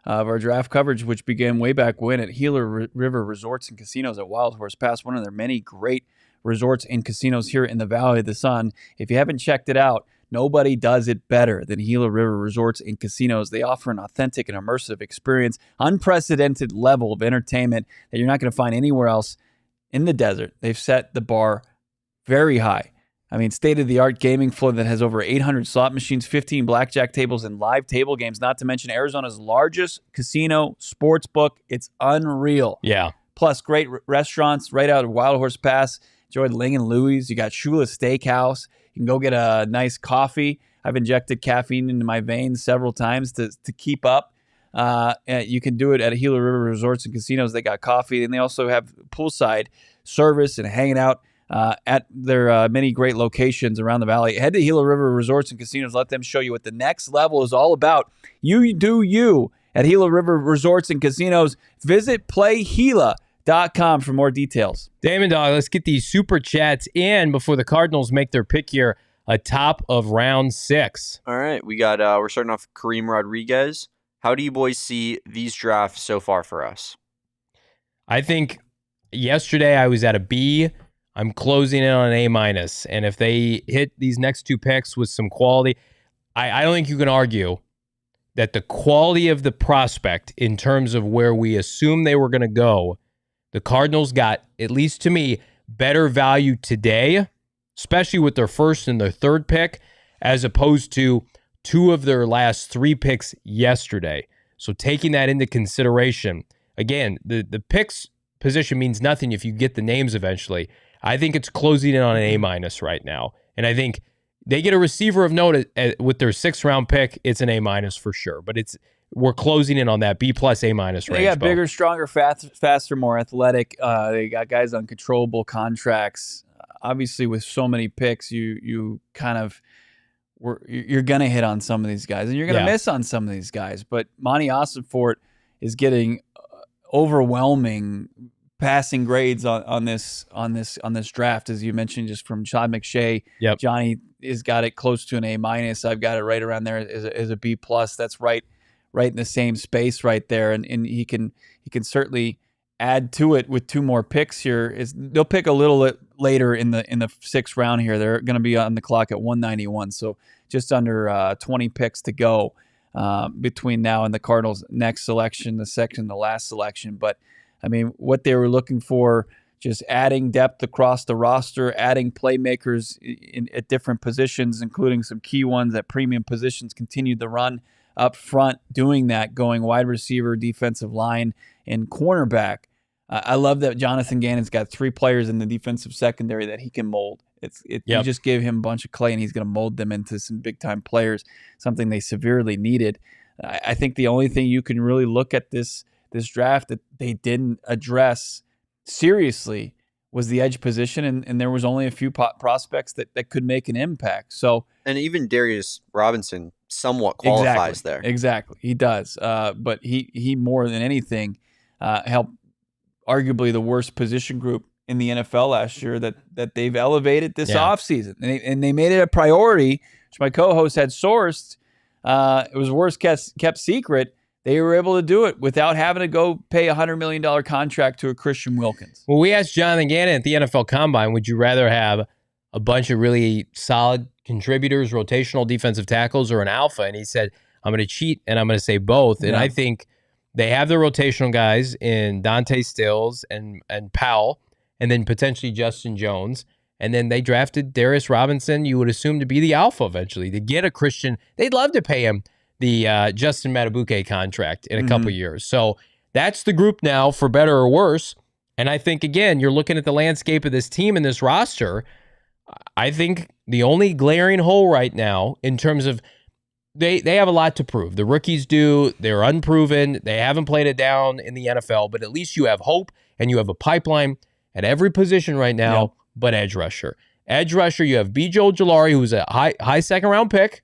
of our draft coverage, which began way back when at Gila River Resorts and Casinos at Wild Horse Pass, one of their many great resorts and casinos here in the Valley of the Sun. If you haven't checked it out, nobody does it better than Gila River Resorts and Casinos. They offer an authentic and immersive experience, unprecedented level of entertainment that you're not going to find anywhere else in the desert. They've set the bar very high. I mean, state-of-the-art gaming floor that has over 800 slot machines, 15 blackjack tables, and live table games, not to mention Arizona's largest casino sports book. It's unreal. Yeah. Plus, great restaurants right out of Wild Horse Pass. Enjoyed Ling and Louie's. You got Shula Steakhouse. You can go get a nice coffee. I've injected caffeine into my veins several times to keep up. And you can do it at Gila River Resorts and Casinos. They got coffee, and they also have poolside service and hanging out at their many great locations around the valley. Head to Gila River Resorts and Casinos. Let them show you what the next level is all about. You do you at Gila River Resorts and Casinos. Visit playGila.com for more details. Damon, dog, let's get these super chats in before the Cardinals make their pick here atop of round 6. All right, we got we're starting off with Kareem Rodriguez. How do you boys see these drafts so far for us? I think yesterday I was at a B. I'm closing in on an A-. And if they hit these next 2 picks with some quality, I don't think you can argue that the quality of the prospect in terms of where we assume they were going to go The Cardinals got, at least to me, better value today, especially with their first and their third pick, as opposed to 2 of their last 3 picks yesterday. So taking that into consideration, again, the picks position means nothing if you get the names eventually. I think it's closing in on an A- right now. And I think they get a receiver of note with their 6th round pick. It's an A- for sure. But we're closing in on that B+ A- range. They got bigger, stronger, faster, more athletic. They got guys on controllable contracts. Obviously, with so many picks, you kind of you're gonna hit on some of these guys, and you're gonna miss on some of these guys. But Monti Ossenfort is getting overwhelming passing grades on this draft, as you mentioned, just from Sean McShay. Yep. Johnny has got it close to an A-. I've got it right around there as a B+. That's right in the same space right there, and he can certainly add to it with 2 more picks here. They'll pick a little later in the 6th round here. They're going to be on the clock at 191, so just under 20 picks to go between now and the Cardinals' next selection, the second to last selection. But I mean, what they were looking for, just adding depth across the roster, adding playmakers at different positions, including some key ones at premium positions, continued the run up front, doing that, going wide receiver, defensive line, and cornerback. I love that Jonathan Gannon's got 3 players in the defensive secondary that he can mold. You just give him a bunch of clay, and he's going to mold them into some big-time players, something they severely needed. I think the only thing you can really look at this draft that they didn't address seriously was the edge position, and there was only a few prospects that could make an impact. So, and even Darius Robinson somewhat qualifies there. Exactly, he does. But he more than anything helped arguably the worst position group in the NFL last year that they've elevated this offseason. And they made it a priority, which my co-host had sourced. It was worst kept secret. They were able to do it without having to go pay a $100 million contract to a Christian Wilkins. Well, we asked Jonathan Gannon at the NFL Combine, would you rather have a bunch of really solid contributors, rotational defensive tackles, or an alpha? And he said, I'm going to cheat, and I'm going to say both. And I think they have the rotational guys in Dante Stills and Powell, and then potentially Justin Jones. And then they drafted Darius Robinson, you would assume, to be the alpha eventually, to get a Christian. They'd love to pay him the Justin Matabuke contract in a couple years. So that's the group now, for better or worse. And I think, again, you're looking at the landscape of this team and this roster. I think the only glaring hole right now in terms of they have a lot to prove. The rookies do. They're unproven. They haven't played it down in the NFL, but at least you have hope and you have a pipeline at every position right now, but edge rusher. Edge rusher, you have B.J. Ojulari, who's a high second-round pick.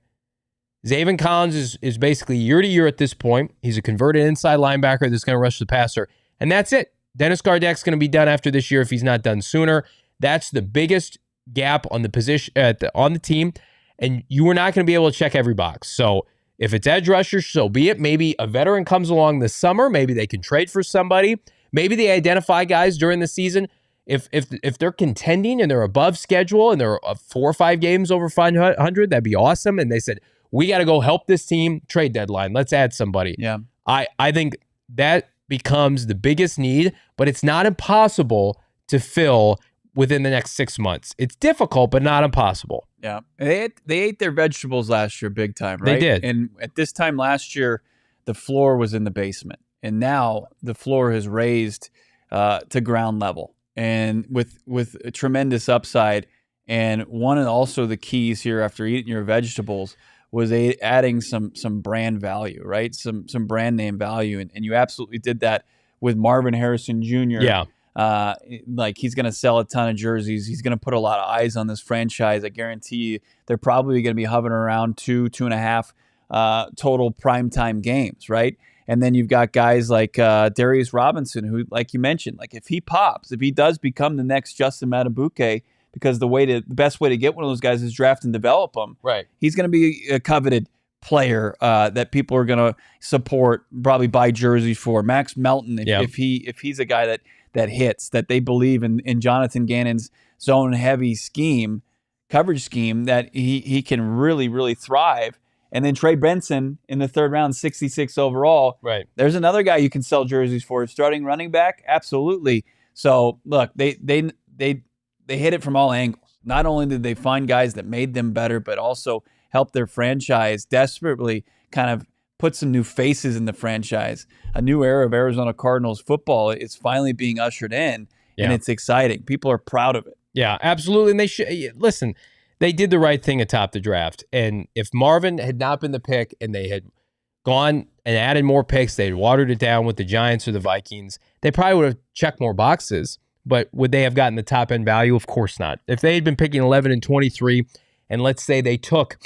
Zaven Collins is basically year to year at this point. He's a converted inside linebacker that's going to rush the passer, and that's it. Dennis Gardeck's going to be done after this year if he's not done sooner. That's the biggest gap on the position on the team, and you are not going to be able to check every box. So if it's edge rusher, so be it. Maybe a veteran comes along this summer. Maybe they can trade for somebody. Maybe they identify guys during the season. If they're contending and they're above schedule and they're 4 or 5 games over 500, that'd be awesome. And they said, we got to go help this team, trade deadline. Let's add somebody. Yeah. I think that becomes the biggest need, but it's not impossible to fill within the next 6 months. It's difficult, but not impossible. Yeah. They ate their vegetables last year big time, right? They did. And at this time last year, the floor was in the basement. And now the floor has raised to ground level, and with a tremendous upside. And one of also the keys here after eating your vegetables was adding some brand value, right? Some brand name value. And you absolutely did that with Marvin Harrison Jr. Yeah. Like, he's going to sell a ton of jerseys. He's going to put a lot of eyes on this franchise. I guarantee you they're probably going to be hovering around 2.5 total primetime games, right? And then you've got guys like Darius Robinson, who, like you mentioned, like if he pops, if he does become the next Justin Matabuke, because the best way to get one of those guys is draft and develop them. Right. He's going to be a coveted player that people are going to support, probably buy jerseys for. Max Melton, if he's a guy that hits, that they believe in Jonathan Gannon's zone heavy coverage scheme, that he can really, really thrive. And then Trey Benson in the 3rd round, 66 overall. Right. There's another guy you can sell jerseys for. Starting running back, absolutely. So look, they hit it from all angles. Not only did they find guys that made them better, but also helped their franchise desperately kind of put some new faces in the franchise. A new era of Arizona Cardinals football is finally being ushered in, and it's exciting. People are proud of it. Yeah, absolutely. And they should listen. They did the right thing atop the draft. And if Marvin had not been the pick and they had gone and added more picks, they had watered it down with the Giants or the Vikings, they probably would have checked more boxes. But would they have gotten the top end value? Of course not. If they had been picking 11 and 23, and let's say they took,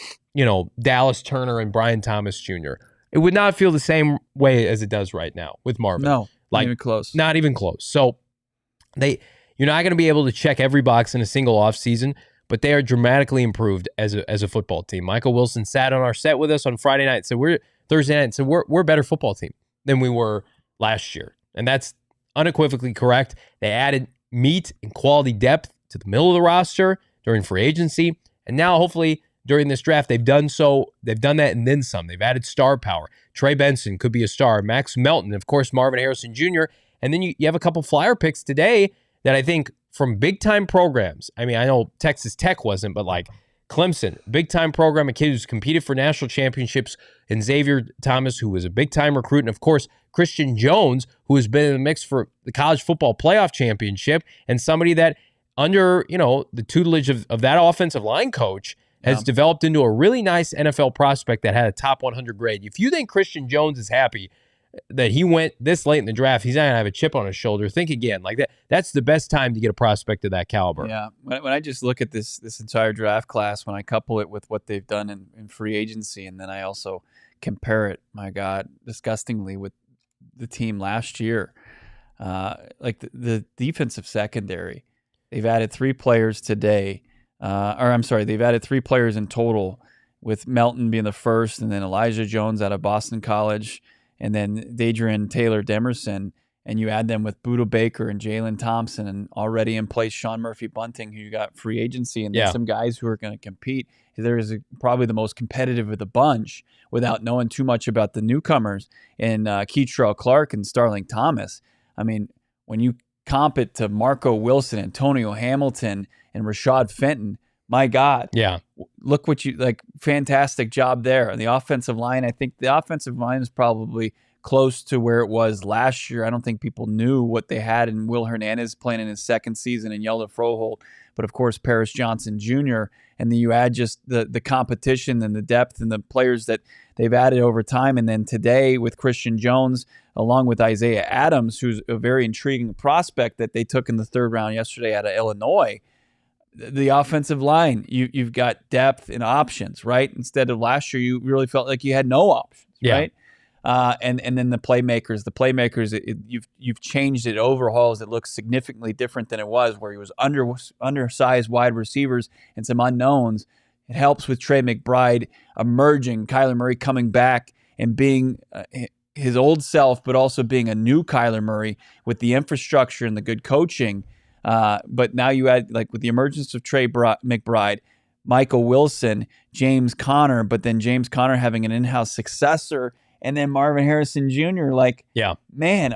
Dallas Turner and Brian Thomas Jr., it would not feel the same way as it does right now with Marvin. No, not even close. Not even close. So you're not going to be able to check every box in a single offseason, but they are dramatically improved as a football team. Michael Wilson sat on our set with us on Friday night, so Thursday night, so we're a better football team than we were last year. And that's unequivocally correct. They added meat and quality depth to the middle of the roster during free agency, and now hopefully during this draft they've done that and then some. They've added star power. Trey Benson could be a star. Max Melton, of course, Marvin Harrison Jr., and then you have a couple flyer picks today that I think from big-time programs, I mean, I know Texas Tech wasn't, but like Clemson, big-time program, a kid who's competed for national championships, and Xavier Thomas, who was a big-time recruit, and of course, Christian Jones, who has been in the mix for the college football playoff championship, and somebody that under, the tutelage of that offensive line coach has developed into a really nice NFL prospect that had a top 100 grade. If you think Christian Jones is happy that he went this late in the draft, he's not going to have a chip on his shoulder. Think again. Like that's the best time to get a prospect of that caliber. Yeah. When I just look at this entire draft class, when I couple it with what they've done in free agency, and then I also compare it, my God, disgustingly with the team last year, like the defensive secondary, they've added 3 players today. They've added 3 players in total, with Melton being the first, and then Elijah Jones out of Boston College, and then Dadrian Taylor Demerson, and you add them with Buda Baker and Jalen Thompson, and already in place Sean Murphy Bunting, who you got free agency, and then some guys who are going to compete. There is probably the most competitive of the bunch without knowing too much about the newcomers, and Keitrell Clark and Starling Thomas. I mean, when you comp it to Marco Wilson, Antonio Hamilton, and Rashad Fenton, my God. Yeah. Look what fantastic job there. On the offensive line, I think the offensive line is probably close to where it was last year. I don't think people knew what they had in Will Hernandez playing in his second season, and Yelda Froholt, but of course Paris Johnson Jr., and then you add just the competition and the depth and the players that they've added over time. And then today with Christian Jones, along with Isaiah Adams, who's a very intriguing prospect that they took in the 3rd round yesterday out of Illinois. The offensive line, you've got depth and options, right? Instead of last year, you really felt like you had no options, right? And then the playmakers, you've changed it, overhauls. It looks significantly different than it was, where he was undersized wide receivers and some unknowns. It helps with Trey McBride emerging, Kyler Murray coming back and being his old self, but also being a new Kyler Murray with the infrastructure and the good coaching. But now you add, like, with the emergence of Trey McBride, Michael Wilson, James Conner, but then James Conner having an in-house successor, and then Marvin Harrison Jr. Man,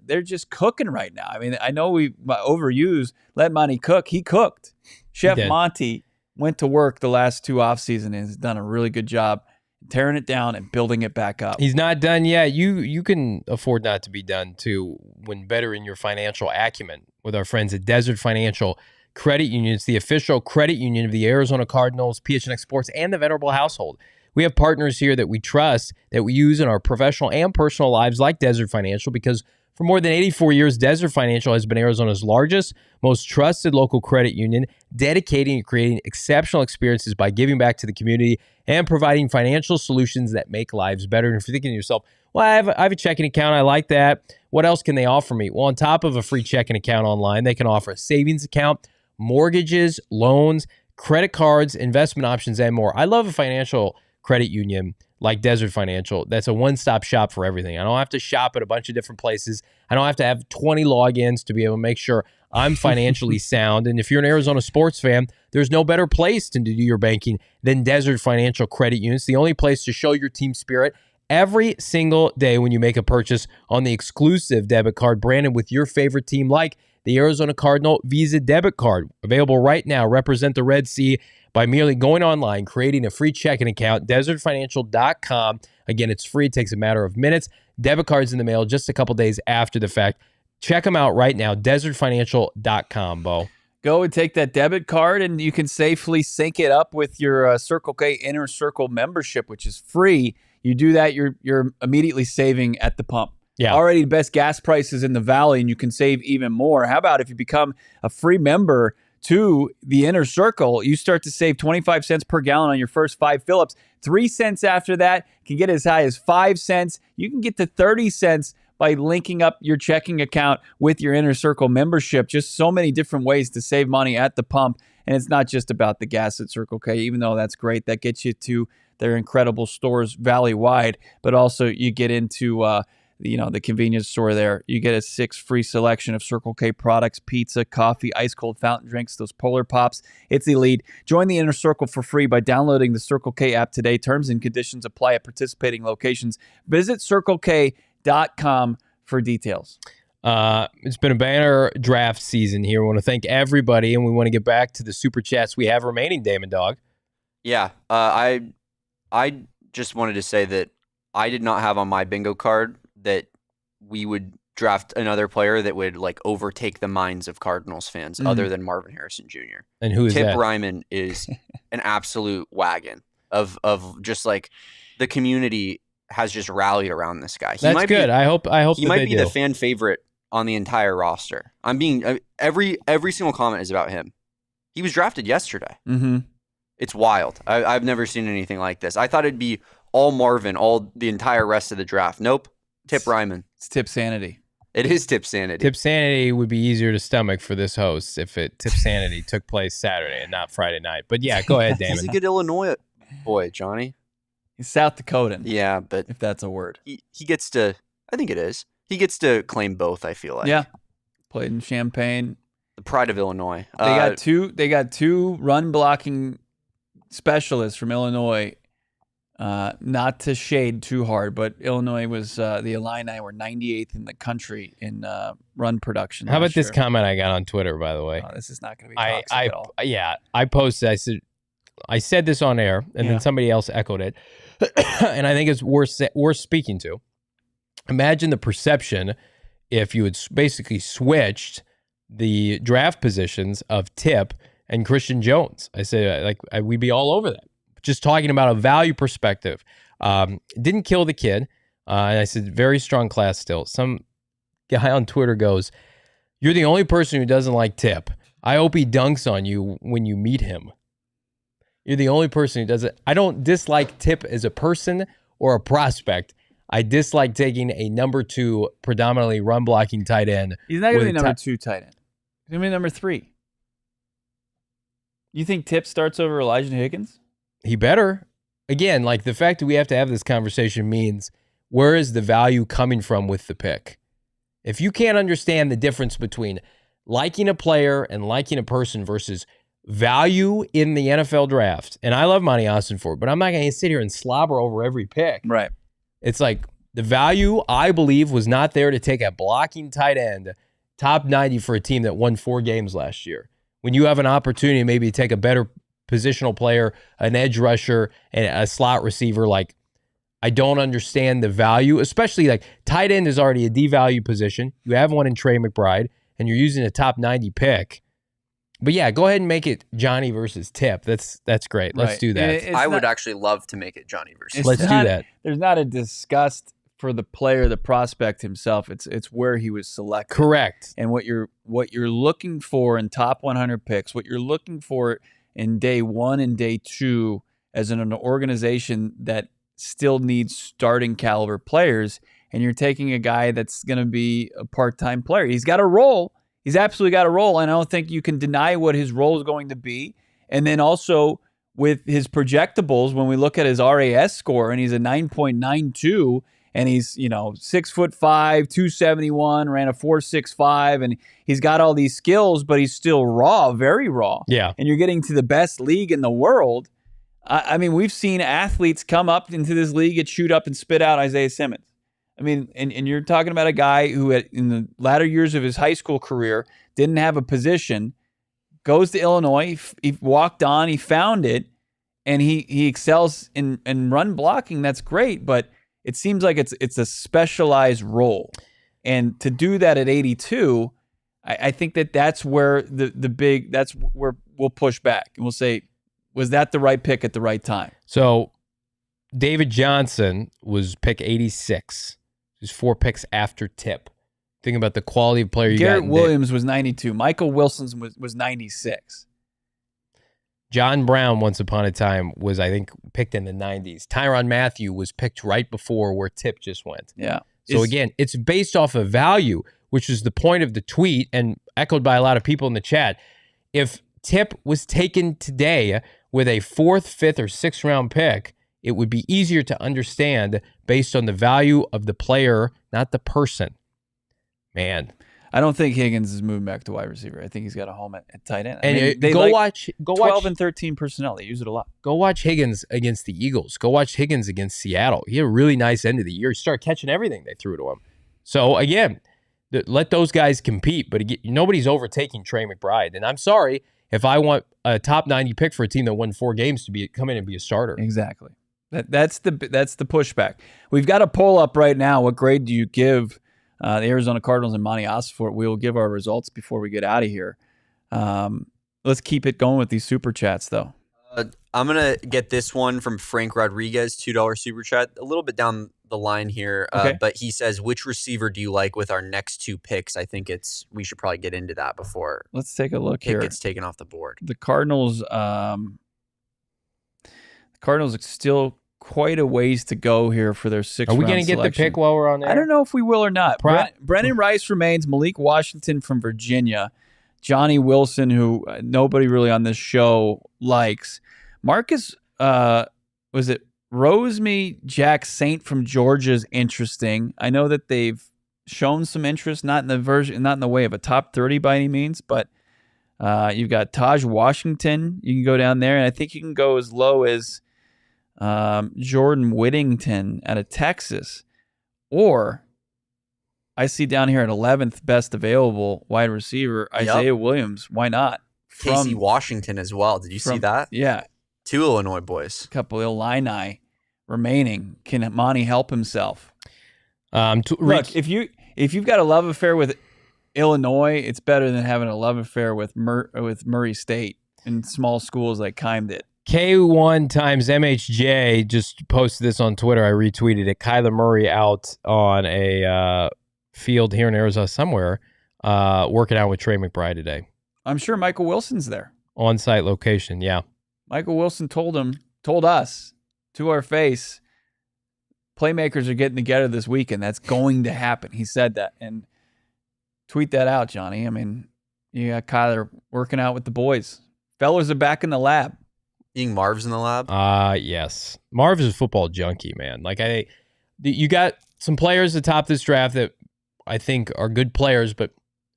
they're just cooking right now. I mean, I know we overuse let Monty cook. He cooked. Chef Monty went to work the last 2 offseasons and has done a really good job tearing it down and building it back up. He's not done yet. You can afford not to be done too when bettering your financial acumen with our friends at Desert Financial Credit Union. It's the official credit union of the Arizona Cardinals, PHNX Sports, and the Venerable household. We have partners here that we trust, that we use in our professional and personal lives, like Desert Financial, because for more than 84 years, Desert Financial has been Arizona's largest, most trusted local credit union, dedicating to creating exceptional experiences by giving back to the community and providing financial solutions that make lives better. And if you're thinking to yourself, well, I have a checking account, I like that, what else can they offer me? Well, on top of a free checking account online, they can offer a savings account, mortgages, loans, credit cards, investment options, and more. I love a financial credit union like Desert Financial. That's a one-stop shop for everything. I don't have to shop at a bunch of different places. I don't have to have 20 logins to be able to make sure I'm financially sound. And if you're an Arizona sports fan, there's no better place to do your banking than Desert Financial Credit Union. It's the only place to show your team spirit every single day when you make a purchase on the exclusive debit card branded with your favorite team, like the Arizona Cardinal Visa debit card. Available right now. Represent the Red Sea by merely going online, creating a free checking account, desertfinancial.com. Again, it's free. It takes a matter of minutes. Debit cards in the mail just a couple days after the fact. Check them out right now, desertfinancial.com, Bo. Go and take that debit card, and you can safely sync it up with your Circle K Inner Circle membership, which is free. You do that, you're immediately saving at the pump. Yeah. Already the best gas prices in the valley, and you can save even more. How about if you become a free member to the Inner Circle, you start to save 25 cents per gallon on your first 5 fill-ups. 3 cents after that, can get as high as 5 cents. You can get to 30 cents by linking up your checking account with your Inner Circle membership. Just so many different ways to save money at the pump. And it's not just about the gas at Circle K, even though that's great. That gets you to their incredible stores valley-wide. But also you get into the convenience store there. You get a 6 free selection of Circle K products, pizza, coffee, ice-cold fountain drinks, those Polar Pops. It's elite. Join the Inner Circle for free by downloading the Circle K app today. Terms and conditions apply at participating locations. Visit CircleK.com for details. It's been a banner draft season here. We want to thank everybody, and we want to get back to the super chats we have remaining, Damon Dog. Yeah, I just wanted to say that I did not have on my bingo card that we would draft another player that would like overtake the minds of Cardinals fans other than Marvin Harrison Jr. And who is Tip that? Ryman is an absolute wagon of just like the community has just rallied around this guy. That's good. I hope he might be the fan favorite on the entire roster. I'm being every single comment is about him. He was drafted yesterday. Mm-hmm. It's wild. I've never seen anything like this. I thought it'd be all Marvin, all the entire rest of the draft. Nope. Tip Ryman. It's Tip Sanity. It is Tip Sanity. Tip Sanity would be easier to stomach for this host if Tip Sanity took place Saturday and not Friday night. But yeah, go ahead, Damon. He's a good Illinois boy, Johnny. He's South Dakotan. Yeah, but if that's a word. He gets to, I think it is. He gets to claim both, I feel like. Yeah. Played in Champaign. The pride of Illinois. They got two run blocking specialists from Illinois. Not to shade too hard, but Illinois was the Illini were 98th in the country in run production. How about this comment I got on Twitter, by the way? Oh, this is not going to be toxic at all. Yeah, I posted. I said this on air, and then somebody else echoed it, and I think it's worth speaking to. Imagine the perception if you had basically switched the draft positions of Tip and Christian Jones. I said we'd be all over that. Just talking about a value perspective. Didn't kill the kid. And I said, very strong class still. Some guy on Twitter goes, "You're the only person who doesn't like Tip. I hope he dunks on you when you meet him." You're the only person who doesn't. I don't dislike Tip as a person or a prospect. I dislike taking a number 2 predominantly run blocking tight end. He's not going to be number 2 tight end. He's going to be number 3. You think Tip starts over Elijah Higgins? He better. Again, like the fact that we have to have this conversation means where is the value coming from with the pick? If you can't understand the difference between liking a player and liking a person versus value in the NFL draft, and I love Monti Ossenfort, but I'm not going to sit here and slobber over every pick. Right. It's like the value, I believe, was not there to take a blocking tight end top 90 for a team that won 4 games last year. When you have an opportunity to maybe take a better positional player, an edge rusher, and a slot receiver, like I don't understand the value, especially like tight end is already a devalued position. You have one in Trey McBride, and you're using a top 90 pick. But yeah, go ahead and make it Johnny versus Tip. That's great. Let's do that. I would actually love to make it Johnny versus Tip. Let's do that. There's not a disgust for the player, the prospect himself. It's where he was selected. Correct. And what you're looking for in top 100 picks, what you're looking for in day 1 and day 2 as an organization that still needs starting caliber players, and you're taking a guy that's going to be a part-time player. He's got a role. He's absolutely got a role, and I don't think you can deny what his role is going to be. And then also with his projectables, when we look at his RAS score, and he's a 9.92, and he's 6'5", 271, ran a 4.65, and he's got all these skills, but he's still raw, very raw. Yeah. And you're getting to the best league in the world. I mean, we've seen athletes come up into this league, get chewed up and spit out Isaiah Simmons. I mean, and you're talking about a guy who in the latter years of his high school career didn't have a position, goes to Illinois, he walked on, he found it, and he excels in run blocking. That's great, but it seems like it's a specialized role. And to do that at 82, I think that's where that's where we'll push back and we'll say, was that the right pick at the right time? So David Johnson was pick 86. There's 4 picks after Tip. Think about the quality of player you got. Garrett Williams was 92. Michael Wilson was 96. John Brown, once upon a time, was, I think, picked in the 90s. Tyrann Mathieu was picked right before where Tip just went. Yeah. So again, it's based off of value, which is the point of the tweet and echoed by a lot of people in the chat. If Tip was taken today with a 4th, 5th, or 6th round pick, it would be easier to understand based on the value of the player, not the person. Man. I don't think Higgins is moving back to wide receiver. I think he's got a home at tight end. And go watch 12 and 13 personnel. They use it a lot. Go watch Higgins against the Eagles. Go watch Higgins against Seattle. He had a really nice end of the year. He started catching everything they threw to him. So again, let those guys compete. But again, nobody's overtaking Trey McBride. And I'm sorry if I want a top 90 pick for a team that won 4 games to come in and be a starter. Exactly. That's the pushback. We've got a poll up right now. What grade do you give the Arizona Cardinals and Monti Ossenfort? We will give our results before we get out of here. Let's keep it going with these super chats, though. I'm going to get this one from Frank Rodriguez, $2 super chat. A little bit down the line here, Okay. But he says, which receiver do you like with our next 2 picks? I think we should probably get into that before Let's take a look it here. gets taken off the board. The Cardinals are still quite a ways to go here for their 6th round Are we going to get the pick while we're on there? I don't know if we will or not. Brennan Rice remains. Malik Washington from Virginia. Johnny Wilson, who nobody really on this show likes. Marcus, was it Roseme Jack Saint from Georgia is interesting. I know that they've shown some interest, not in the way of a top 30 by any means, but you've got Taj Washington. You can go down there, and I think you can go as low as Jordan Whittington out of Texas. Or I see down here at 11th best available wide receiver, Isaiah Williams. Why not? Casey Washington as well. Did you see that? Yeah. 2 Illinois boys. A couple Illini remaining. Can Monty help himself? Look, if you've got a love affair with Illinois, it's better than having a love affair with Murray State in small schools like Keim did. K1 times MHJ just posted this on Twitter. I retweeted it. Kyler Murray out on a field here in Arizona somewhere, working out with Trey McBride today. I'm sure Michael Wilson's there. On-site location, yeah. Michael Wilson told us to our face, playmakers are getting together this weekend. That's going to happen. He said that. And tweet that out, Johnny. I mean, you got Kyler working out with the boys. Fellas are back in the lab. You think Marv's in the lab? Yes. Marv is a football junkie, man. Like you got some players at the top of this draft that I think are good players, but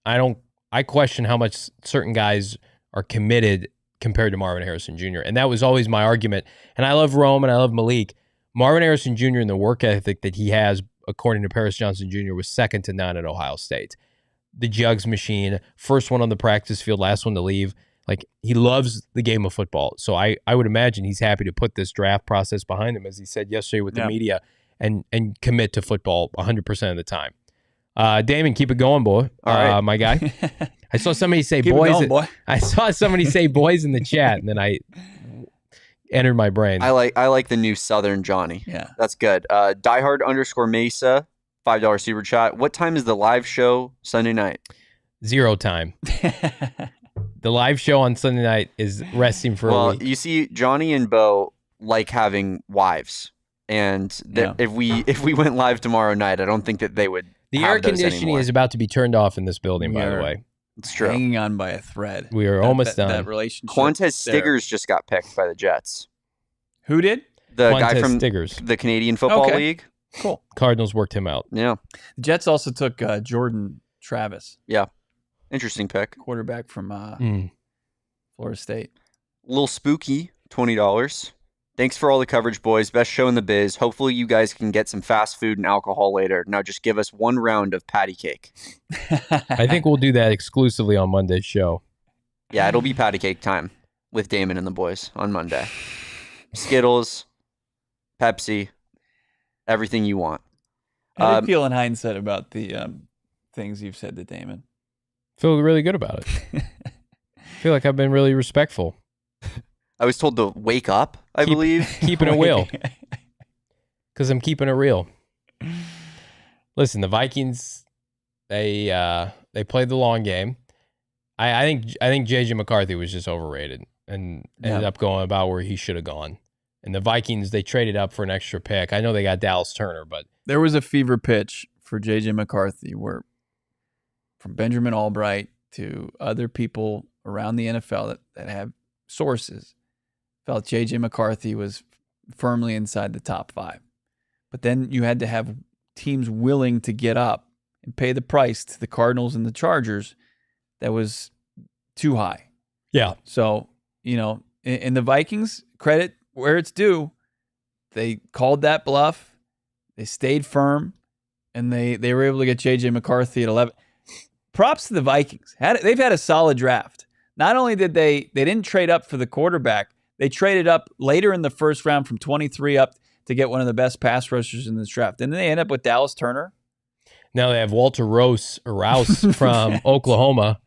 I question how much certain guys are committed compared to Marvin Harrison Jr. And that was always my argument. And I love Rome and I love Malik. Marvin Harrison Jr. and the work ethic that he has, according to Paris Johnson Jr., was second to none at Ohio State. The jugs machine, first one on the practice field, last one to leave. Like, he loves the game of football. So I would imagine he's happy to put this draft process behind him, as he said yesterday with the media, and commit to football 100% of the time. Damon, keep it going, boy. All right. My guy. I saw somebody say Keep boys. it going, boy. I saw somebody say boys in the chat, and then I entered my brain. I like the new Southern Johnny. Yeah. That's good. Diehard_Mesa, $5 super chat. What time is the live show Sunday night? 0 time. The live show on Sunday night is resting for a week. You see, Johnny and Bo like having wives, and if we went live tomorrow night, I don't think that they would. The have air those conditioning anymore. is about to be turned off in this building, by the way. It's true. Hanging on by a thread. We are almost done. That relationship. Quantez there. Stiggers just got picked by the Jets. Who did? The Quantez guy from Stiggers. the Canadian Football Okay. League. Cool. Cardinals worked him out. Yeah. The Jets also took Jordan Travis, Interesting pick. quarterback from Florida State. A little spooky, $20. Thanks for all the coverage, boys. Best show in the biz. Hopefully you guys can get some fast food and alcohol later. Now just give us one round of patty cake. I think we'll do that exclusively on Monday's show. Yeah, it'll be patty cake time with Damon and the boys on Monday. Skittles, Pepsi, everything you want. How do you feel in hindsight about the things you've said to Damon? Feel really good about it. Feel like I've been really respectful. I was told to wake up, I believe. Keeping it real. Because I'm keeping it real. Listen, the Vikings, they played the long game. I think J.J. McCarthy was just overrated and ended up going about where he should have gone. And the Vikings, they traded up for an extra pick. I know they got Dallas Turner, but there was a fever pitch for J.J. McCarthy where from Benjamin Albright to other people around the NFL that have sources felt J.J. McCarthy was firmly inside the top 5. But then you had to have teams willing to get up and pay the price to the Cardinals and the Chargers that was too high. Yeah. So, in the Vikings, credit where it's due, they called that bluff. They stayed firm, and they were able to get J.J. McCarthy at 11. Props to the Vikings. They've had a solid draft. Not only did they didn't trade up for the quarterback, they traded up later in the first round from 23 up to get one of the best pass rushers in this draft. And then they end up with Dallas Turner. Now they have Walter Rouse from Oklahoma.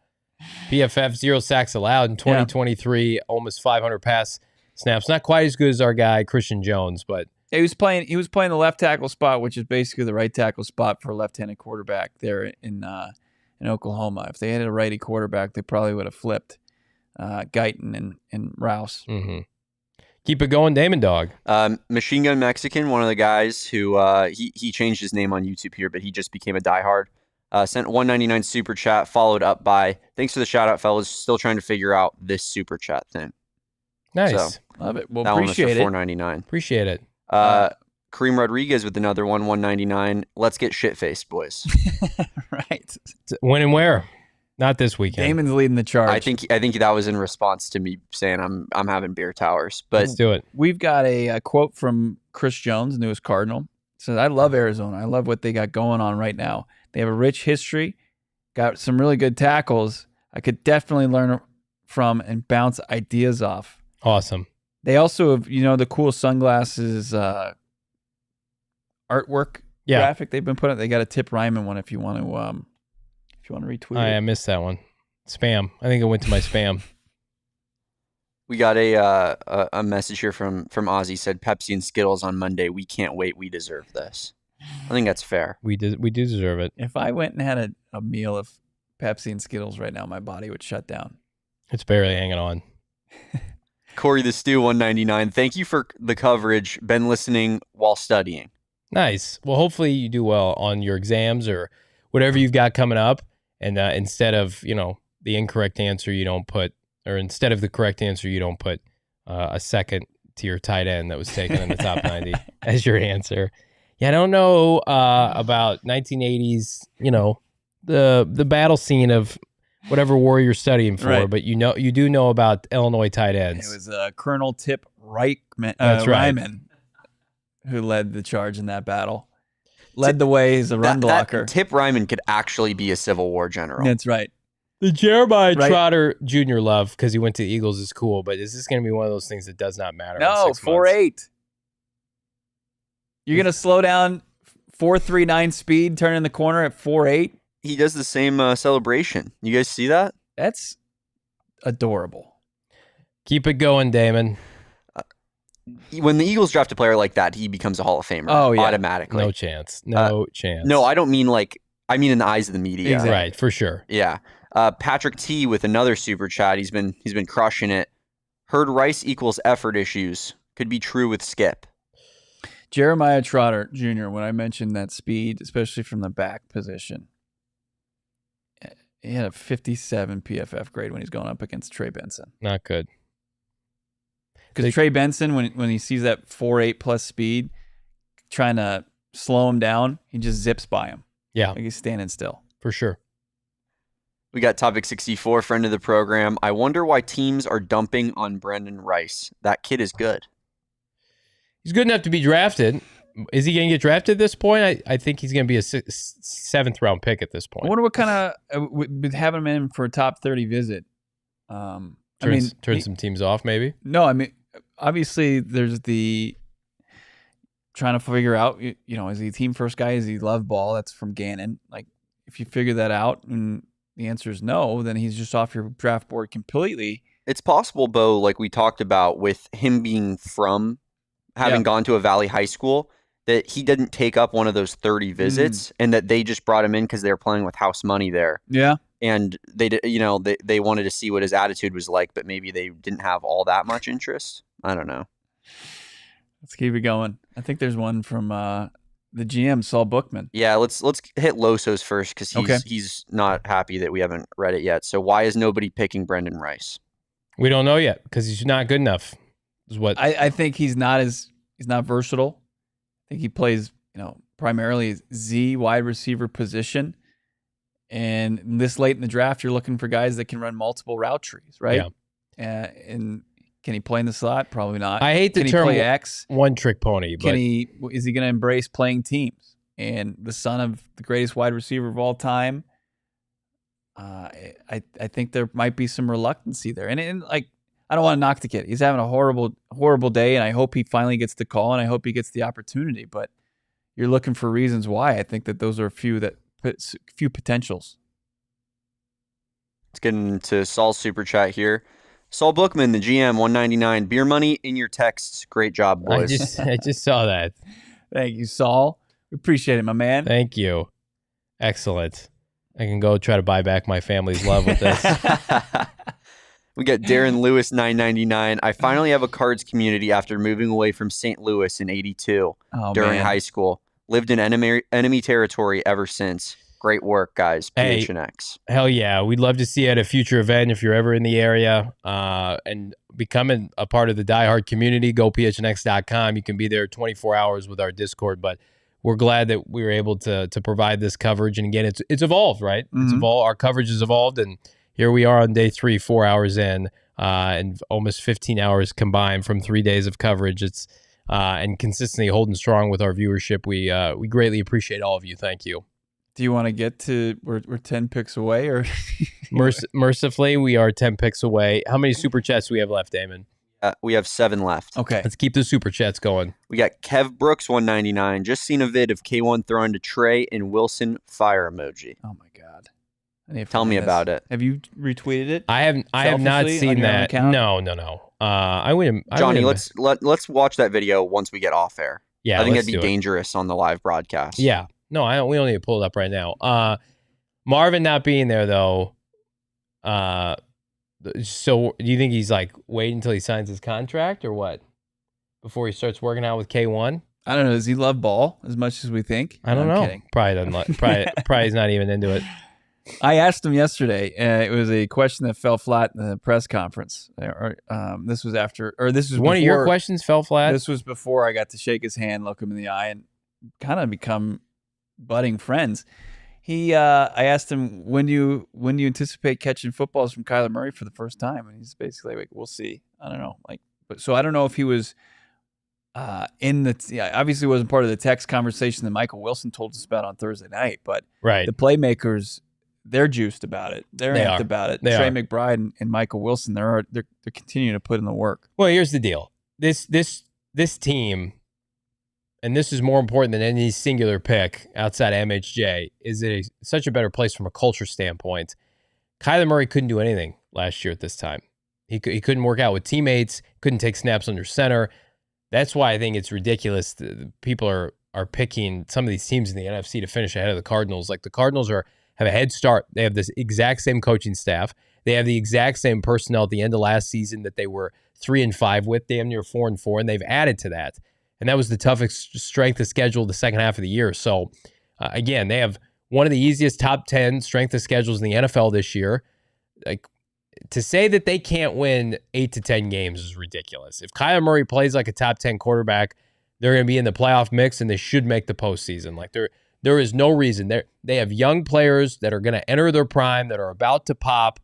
PFF, 0 sacks allowed in 2023, almost 500 pass snaps. Not quite as good as our guy Christian Jones, but he was playing the left tackle spot, which is basically the right tackle spot for a left-handed quarterback there in Oklahoma. If they had a righty quarterback, they probably would have flipped Guyton and Rouse. Mm-hmm. Keep it going, Damon Dog. Machine Gun Mexican, one of the guys who he changed his name on YouTube here, but he just became a diehard. Sent $1.99 super chat, followed up by thanks for the shout out, fellas. Still trying to figure out this super chat thing. Nice, so, love it. Well, that appreciate one was for $4.99. Appreciate it. Kareem Rodriguez with another one, $1.99. Let's get shit faced, boys. Right. When and where? Not this weekend. Damon's leading the charge. I think that was in response to me saying I'm having beer towers. But let's do it. We've got a quote from Chris Jones, newest Cardinal. It says, "I love Arizona. I love what they got going on right now. They have a rich history, got some really good tackles. I could definitely learn from and bounce ideas off." Awesome. They also have, the cool sunglasses artwork graphic they've been putting. They got a Tip Ryman one if you want to retweet it. I missed that one. Spam. I think it went to my spam. We got a message here from Ozzy, said Pepsi and Skittles on Monday. We can't wait. We deserve this. I think that's fair. We do deserve it. If I went and had a meal of Pepsi and Skittles right now, my body would shut down. It's barely hanging on. Corey the Stew, $1.99. Thank you for the coverage. Been listening while studying. Nice. Well, hopefully you do well on your exams or whatever you've got coming up. And instead of, the incorrect answer, you don't put, or instead of the correct answer, you don't put a second tier tight end that was taken in the top 90 as your answer. Yeah, I don't know about 1980s, the battle scene of whatever war you're studying for, right. But you do know about Illinois tight ends. It was Colonel Tip Ryman, That's right. Ryman who led the charge in that battle. Led the way as a run blocker. Tip Ryman could actually be a Civil War general. That's right. The Jeremiah Trotter Jr. love because he went to the Eagles is cool, but is this going to be one of those things that does not matter? No, 4.8. You're going to slow down 4.39 speed, turn in the corner at 4.8? He does the same celebration. You guys see that? That's adorable. Keep it going, Damon. When the Eagles draft a player like that, he becomes a Hall of Famer automatically. No chance. No chance. No, I don't mean I mean in the eyes of the media. Exactly. Right, for sure. Yeah. Patrick T with another super chat. He's been crushing it. Heard Rice equals effort issues. Could be true with Skip. Jeremiah Trotter Jr., when I mentioned that speed, especially from the back position, he had a 57 PFF grade when he's going up against Trey Benson. Not good. Because Trey Benson, when he sees that 4.8 plus speed, trying to slow him down, he just zips by him. Yeah. Like he's standing still. For sure. We got Topic 64, friend of the program. I wonder why teams are dumping on Brendan Rice. That kid is good. He's good enough to be drafted. Is he going to get drafted at this point? I think he's going to be a 7th round pick at this point. I wonder what kind of with having him in for a top 30 visit. Turn some teams off, maybe. No, I mean, obviously there's the trying to figure out. Is he a team first guy? Is he love ball? That's from Gannon. Like, if you figure that out and the answer is no, then he's just off your draft board completely. It's possible, Bo, like we talked about, with him being from having gone to a Valley high school, that he didn't take up one of those 30 visits and that they just brought him in because they were playing with house money there. Yeah. And they wanted to see what his attitude was like, but maybe they didn't have all that much interest. I don't know. Let's keep it going. I think there's one from the GM, Saul Bookman. Yeah, let's hit Losos first because he's not happy that we haven't read it yet. So why is nobody picking Brendan Rice? We don't know yet because he's not good enough. Is what I think he's not versatile. I think he plays, primarily Z wide receiver position. And this late in the draft, you're looking for guys that can run multiple route trees, right? Yeah. And can he play in the slot? Probably not. I hate the term play X? One trick pony. But is he going to embrace playing teams? And the son of the greatest wide receiver of all time, I think there might be some reluctancy there. And like, I don't want to knock the kid. He's having a horrible day, and I hope he finally gets the call, and I hope he gets the opportunity. But you're looking for reasons why. I think that those are a few potentials. Let's get into Saul's super chat here. Saul Bookman, the GM, $1.99. Beer money in your texts. Great job, boys. I just saw that. Thank you, Saul. We appreciate it, my man. Thank you. Excellent. I can go try to buy back my family's love with this. We got Darren Lewis, $9.99. I finally have a Cards community after moving away from St. Louis in '82 during high school. Lived in enemy territory ever since. Great work, guys. PHNX. Hell yeah. We'd love to see you at a future event if you're ever in the area. And becoming a part of the diehard community, go phnx.com. You can be there 24 hours with our Discord. But we're glad that we were able to provide this coverage. And again, it's evolved, right? Mm-hmm. It's evolved. Our coverage has evolved, and here we are on day 3, 4 hours in, and almost 15 hours combined from 3 days of coverage. It's and consistently holding strong with our viewership. We greatly appreciate all of you. Thank you. Do you want to get to we're 10 picks away, or mercifully we are 10 picks away? How many super chats do we have left, Damon? We have 7 left. Okay, let's keep the super chats going. We got Kev Brooks, $1.99. Just seen a vid of K1 throwing to Trey and Wilson fire emoji. Oh my god! Tell me about it. Have you retweeted it? I have not seen that. No. I wouldn't. Johnny, let's watch that video once we get off air. Yeah, I think that'd be dangerous on the live broadcast. Yeah. No, we don't need to pull it up right now. Marvin not being there though. So do you think he's like waiting until he signs his contract or what? Before he starts working out with K1? I don't know. Does he love ball as much as we think? I don't know. Kidding. Probably doesn't. Probably he's not even into it. I asked him yesterday. It was a question that fell flat in the press conference. This was one of your questions fell flat. This was before I got to shake his hand, look him in the eye, and kind of become budding friends. I asked him, when do you anticipate catching footballs from Kyler Murray for the first time? And he's basically like, we'll see. I don't know. So I don't know if he was obviously wasn't part of the text conversation that Michael Wilson told us about on Thursday night, but right. The playmakers, they're juiced about it. They're amped about it. Trey McBride and Michael Wilson, they're continuing to put in the work. Well, here's the deal. This team, and this is more important than any singular pick outside MHJ, is such a better place from a culture standpoint. Kyler Murray couldn't do anything last year at this time. He couldn't work out with teammates, couldn't take snaps under center. That's why I think it's ridiculous that people are picking some of these teams in the NFC to finish ahead of the Cardinals. Like the Cardinals have a head start. They have this exact same coaching staff. They have the exact same personnel at the end of last season that they were 3-5 with, damn near 4-4, and they've added to that. And that was the toughest strength of schedule the second half of the year. So, again, they have one of the easiest top 10 strength of schedules in the NFL this year. Like, to say that they can't win 8 to 10 games is ridiculous. If Kyler Murray plays like a top 10 quarterback, they're going to be in the playoff mix, and they should make the postseason. Like, there is no reason. They have young players that are going to enter their prime, that are about to pop.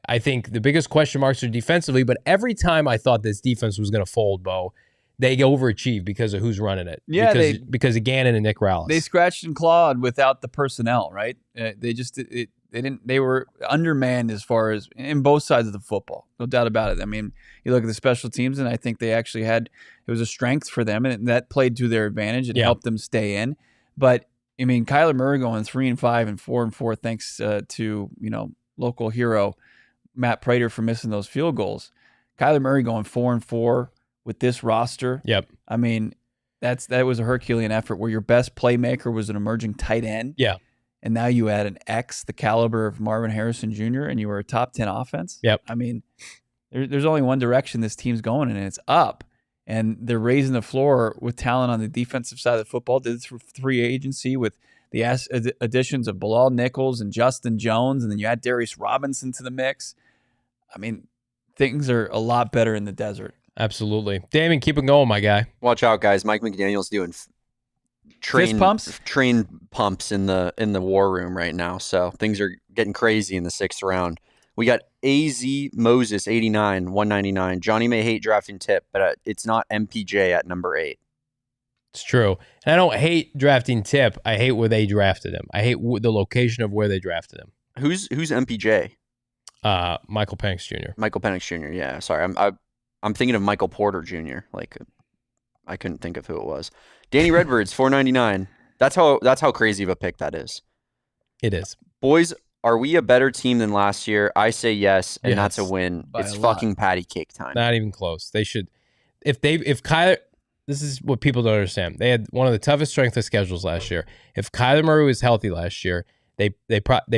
I think the biggest question marks are defensively, but every time I thought this defense was going to fold, Bo, they overachieve because of who's running it. Yeah, because of Gannon and Nick Rallis. They scratched and clawed without the personnel, right? They were undermanned as far as in both sides of the football, no doubt about it. I mean, you look at the special teams, and I think they actually it was a strength for them, and that played to their advantage and helped them stay in. But I mean, Kyler Murray going 3-5 and 4-4, thanks to local hero Matt Prater for missing those field goals. Kyler Murray going 4-4 with this roster. Yep. I mean, that was a Herculean effort where your best playmaker was an emerging tight end. Yeah. And now you add an X, the caliber of Marvin Harrison Jr., and you were a top 10 offense. Yep. I mean, there's only one direction this team's going, and it's up. And they're raising the floor with talent on the defensive side of the football. Did it through free agency with the additions of Bilal Nichols and Justin Jones, and then you add Darius Robinson to the mix. I mean, things are a lot better in the desert. Absolutely. Damon, keep it going, my guy. Watch out, guys. Mike McDaniel's doing train pumps in the war room right now. So things are getting crazy in the 6th round. We got AZ Moses 89, 199. Johnny may hate drafting Tip, but it's not MPJ at number 8. It's true. And I don't hate drafting Tip. I hate where they drafted him. I hate the location of where they drafted him. Who's MPJ? Michael Penix Jr. Michael Penix Jr. Yeah, sorry. I'm thinking of Michael Porter Jr. Like, I couldn't think of who it was. Danny Redbirds 499. That's how crazy of a pick that is. It is. Boys, are we a better team than last year? I say yes, and that's a win. It's fucking patty cake time. Not even close. They should. If Kyler, this is what people don't understand. They had one of the toughest strength of schedules last year. If Kyler Murray was healthy last year, they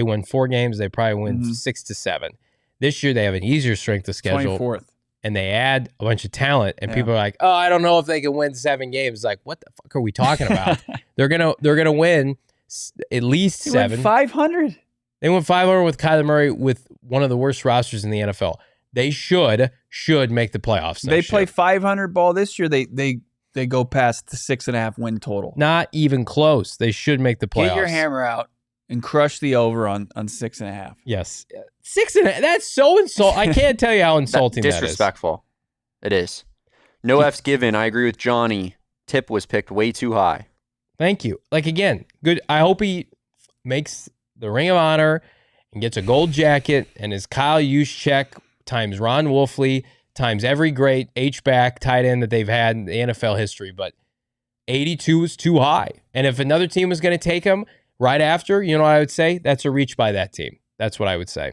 win 4 games. They probably win 6 to 7. This year they have an easier strength of schedule. 24th. And they add a bunch of talent, and people are like, "Oh, I don't know if they can win 7 games." Like, what the fuck are we talking about? They're gonna win at least 7. 500. They went 500 with Kyler Murray with one of the worst rosters in the NFL. They should make the playoffs. They play 500 ball this year. They go past the 6.5 win total. Not even close. They should make the playoffs. Get your hammer out and crush the over on 6.5. Yes. 6.5. That's so insulting. I can't tell you how insulting that is. Disrespectful. It is. No F's given. I agree with Johnny. Tip was picked way too high. Thank you. Like, again, good. I hope he makes the Ring of Honor and gets a gold jacket and is Kyle Juszczyk times Ron Wolfley times every great H-back tight end that they've had in the NFL history. But 82 is too high. And if another team was going to take him right after, you know what I would say? That's a reach by that team. That's what I would say.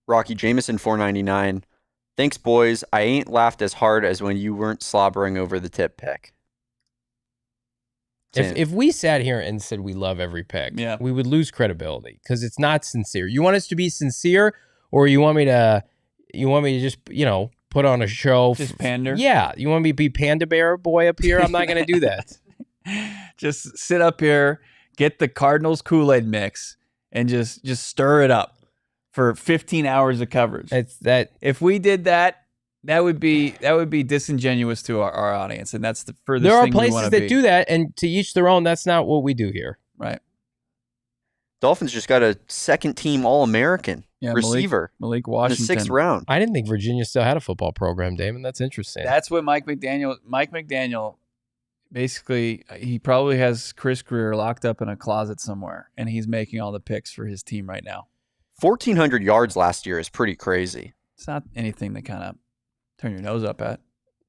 Rocky Jameson 499. Thanks, boys. I ain't laughed as hard as when you weren't slobbering over the Tip pick. If we sat here and said we love every pick, we would lose credibility because it's not sincere. You want us to be sincere, or you want me to just put on a show? Just pander? Yeah. You want me to be Panda Bear boy up here? I'm not going to do that. Just sit up here, get the Cardinals Kool-Aid mix, and just stir it up for 15 hours of coverage. If we did that, that would be disingenuous to our audience, and that's the furthest thing we want to be. There are places that do that, and to each their own. That's not what we do here. Right. Dolphins just got a second-team All-American receiver. Malik Washington. In the 6th round. I didn't think Virginia still had a football program, Damon. That's interesting. That's what Mike McDaniel, basically, he probably has Chris Greer locked up in a closet somewhere, and he's making all the picks for his team right now. 1,400 yards last year is pretty crazy. It's not anything to kind of turn your nose up at.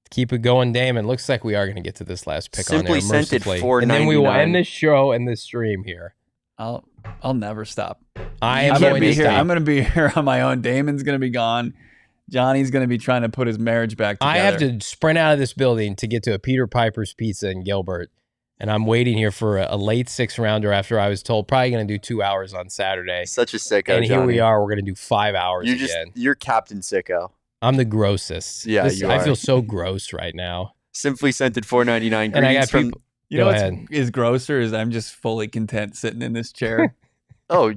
Keep it going, Damon. Looks like we are going to get to this last pick Simply on there mercifully. And then we will end this show and this stream here. I'll never stop. I'm going to be here. I'm going to be here on my own. Damon's going to be gone. Johnny's going to be trying to put his marriage back together. I have to sprint out of this building to get to a Peter Piper's Pizza in Gilbert. And I'm waiting here for a late 6th rounder after I was told probably going to do 2 hours on Saturday. Such a sicko, and here Johnny. we are. We're going to do 5 hours again. You're Captain Sicko. I'm the grossest. Yeah, you are. I feel so gross right now. Simply Scented 499. And I got people. You know what is grosser is I'm just fully content sitting in this chair. Oh.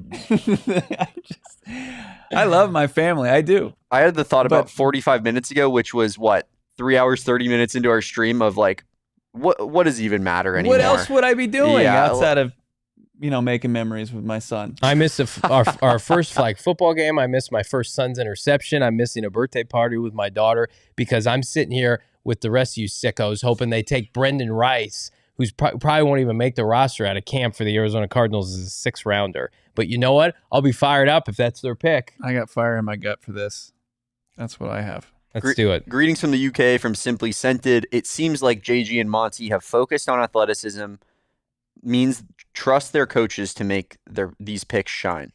I love my family. I do. I had the thought about 45 minutes ago, which was what? 3 hours, 30 minutes into our stream of like, what does even matter anymore? What else would I be doing outside of, making memories with my son? I missed our first flag football game. I missed my first son's interception. I'm missing a birthday party with my daughter because I'm sitting here with the rest of you sickos, hoping they take Brendan Rice, who's probably won't even make the roster out of camp for the Arizona Cardinals as a 6th rounder. But you know what? I'll be fired up if that's their pick. I got fire in my gut for this. That's what I have. Let's do it. Greetings from the UK from Simply Scented. It seems like JG and Monty have focused on athleticism, means trust their coaches to make these picks shine.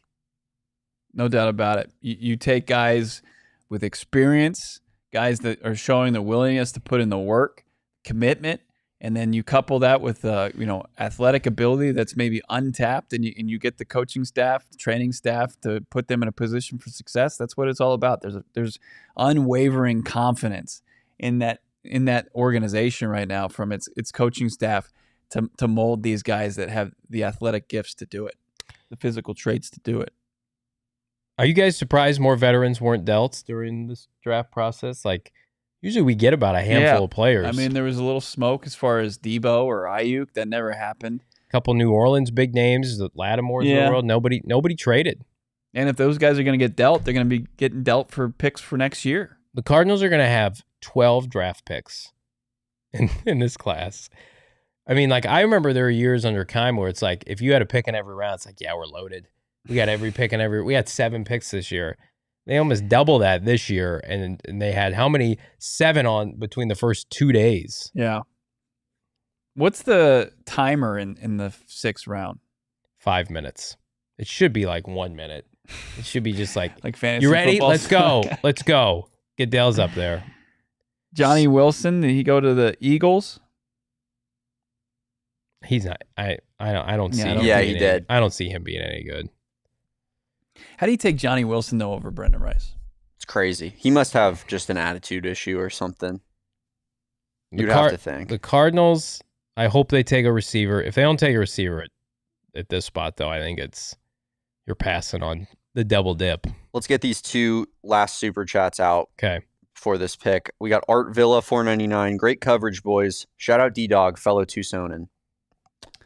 No doubt about it. You take guys with experience, guys that are showing the willingness to put in the work, commitment, and then you couple that with athletic ability that's maybe untapped, and you get the coaching staff, training staff to put them in a position for success. That's what it's all about. There's unwavering confidence in that organization right now from its coaching staff to mold these guys that have the athletic gifts to do it, the physical traits to do it. Are you guys surprised more veterans weren't dealt during this draft process? Like, usually we get about a handful of players. I mean, there was a little smoke as far as Debo or Ayuk. That never happened. A couple New Orleans big names, the Lattimores of the world. Nobody traded. And if those guys are going to get dealt, they're going to be getting dealt for picks for next year. The Cardinals are going to have 12 draft picks in this class. I mean, like, I remember there were years under Keim where it's like, if you had a pick in every round, it's like, yeah, we're loaded. We got every pick in every. We had 7 picks this year. They almost double that this year, and they had how many? 7 on between the first 2 days. Yeah. What's the timer in the 6th round? 5 minutes. It should be like 1 minute. It should be just like fantasy you ready? football? Let's go. Let's go. Get Dale's up there. Johnny Wilson, did he go to the Eagles? He's not. I don't see. He did. I don't see him being any good. How do you take Johnny Wilson though over Brendan Rice? It's crazy. He must have just an attitude issue or something. You'd have to think. The Cardinals, I hope they take a receiver. If they don't take a receiver at this spot, though, I think you're passing on the double dip. Let's get these 2 last super chats out. Okay. For this pick, we got Art Villa $4.99. Great coverage, boys. Shout out D-Dog, fellow Tucsonan.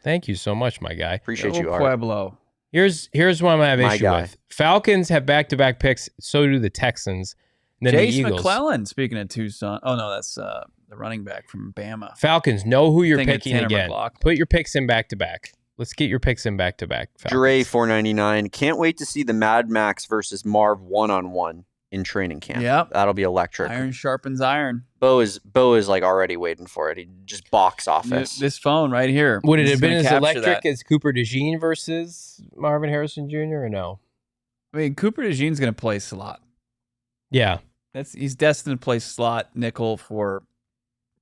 Thank you so much, my guy. Appreciate you, Art. Pueblo. Here's what I'm gonna have issue with. Falcons have back-to-back picks. So do the Texans. And then Chase the Eagles. McClellan, speaking of Tucson. Oh, no, that's the running back from Bama. Falcons, know who you're Thinking picking Tanner again. McLaughlin. Put your picks in back-to-back. Let's get your picks in back-to-back. Dre $4.99. Can't wait to see the Mad Max versus Marv 1-on-1 in training camp. Yep. That'll be electric. Iron sharpens iron. Bo is like already waiting for it. He just box office. This phone right here. Would it is have been gonna as capture electric that. as Cooper DeJean versus Marvin Harrison Jr. or no? I mean, Cooper DeJean's going to play slot. Yeah. He's destined to play slot nickel for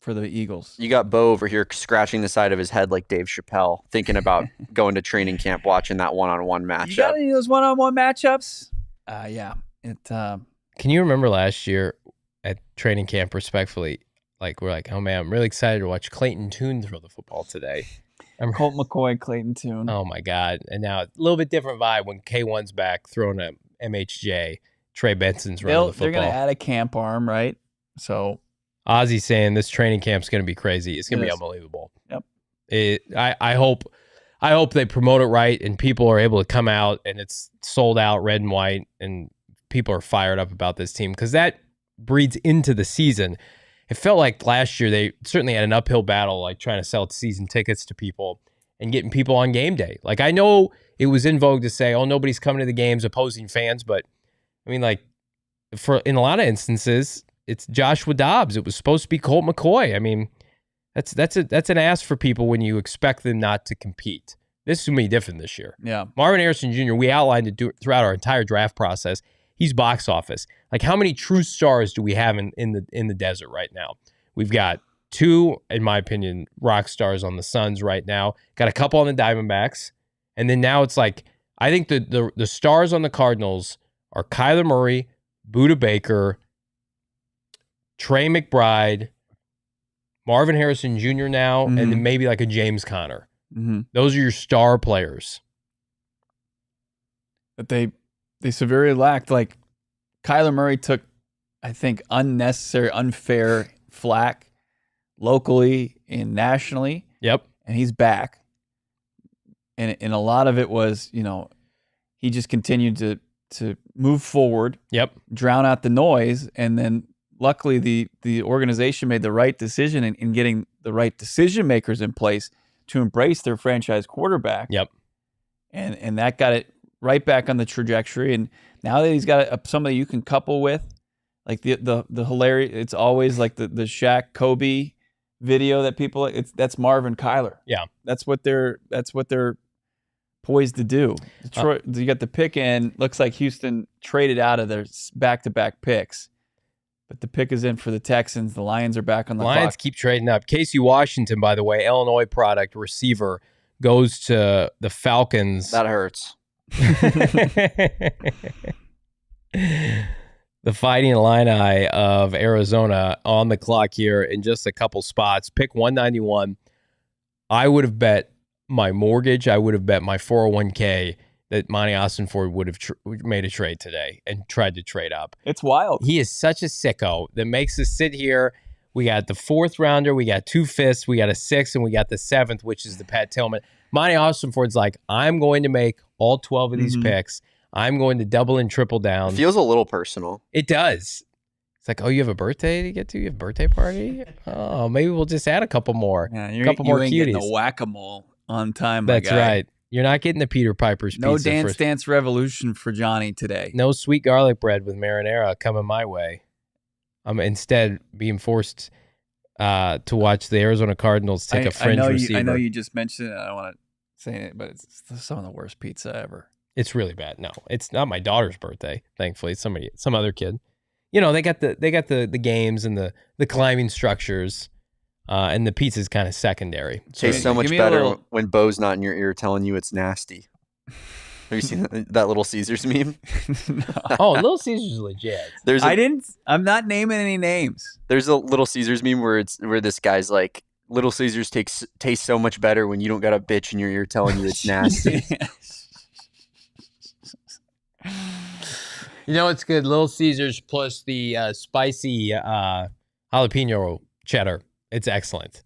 the Eagles. You got Bo over here scratching the side of his head like Dave Chappelle, thinking about going to training camp, watching that one-on-one matchup. You got any of those one-on-one matchups? Yeah. Can you remember last year at training camp, respectfully, like we're like, oh man, I'm really excited to watch Clayton Tune throw the football today. Colt McCoy, Clayton Tune. Oh my God. And now a little bit different vibe when K1's back throwing a MHJ. Trey Benson's running the football. They're going to add a camp arm, right? So Ozzy's saying this training camp's going to be crazy. It's going to be unbelievable. Yep. I hope they promote it right and people are able to come out and it's sold out red and white and people are fired up about this team because that breeds into the season. It felt like last year they certainly had an uphill battle, like trying to sell season tickets to people and getting people on game day. Like I know it was in vogue to say, oh, nobody's coming to the games, opposing fans, but I mean, like in a lot of instances, it's Joshua Dobbs. It was supposed to be Colt McCoy. I mean, that's an ask for people when you expect them not to compete. This is going to be different this year. Yeah. Marvin Harrison Jr., we outlined it throughout our entire draft process. He's box office. Like, how many true stars do we have in the desert right now? We've got 2, in my opinion, rock stars on the Suns right now. Got a couple on the Diamondbacks. And then now it's like, I think the stars on the Cardinals are Kyler Murray, Budda Baker, Trey McBride, Marvin Harrison Jr. now, and then maybe like a James Conner. Mm-hmm. Those are your star players. But they severely lacked. Like Kyler Murray took, I think, unnecessary, unfair flack locally and nationally. Yep. And he's back. And a lot of it was, he just continued to move forward. Yep. Drown out the noise, and then luckily the organization made the right decision in getting the right decision makers in place to embrace their franchise quarterback. Yep. And that got it right back on the trajectory. And now that he's got somebody you can couple with, like the hilarious, it's always like the Shaq Kobe video that people, that's Marvin Kyler. Yeah. That's what they're poised to do. Detroit, you got the pick in. Looks like Houston traded out of their back-to-back picks. But the pick is in for the Texans. The Lions are back on the Lions clock. keep trading up. Casey Washington, by the way, Illinois product receiver, goes to the Falcons. That hurts. The Fighting Illini of Arizona on the clock here in just a couple spots. Pick 191. I would have bet my mortgage. I would have bet my 401k that Monti Ossenfort would have made a trade today and tried to trade up. It's wild. He is such a sicko that makes us sit here. We got the 4th rounder, we got 2 5ths, we got a 6th, and we got the 7th, which is the Pat Tillman. Monti Ossenfort's like, I'm going to make all 12 of these picks. I'm going to double and triple down. It feels a little personal. It does. It's like, oh, you have a birthday to get to? You have a birthday party? Oh, maybe we'll just add a couple more. Yeah, a couple more ain't cuties. Getting a whack-a-mole on time, my That's guy. right. You're not getting the Peter Piper's No pizza. Dance Dance Revolution for Johnny today. No sweet garlic bread with marinara coming my way. I'm instead being forced to watch the Arizona Cardinals take a fringe receiver. I know you just mentioned it. I don't want to say it, but it's some of the worst pizza ever. It's really bad. No, it's not my daughter's birthday. Thankfully, it's some other kid. You know, they got the games and the climbing structures, and the pizza's kind of secondary. Tastes so much better when Bo's not in your ear telling you it's nasty. Have you seen that Little Caesars meme? Oh, Little Caesars is legit. I'm not naming any names. There's a Little Caesars meme where this guy's like, Little Caesars tastes so much better when you don't got a bitch in your ear telling you it's nasty. You know, it's good. Little Caesars plus the spicy jalapeno cheddar. It's excellent.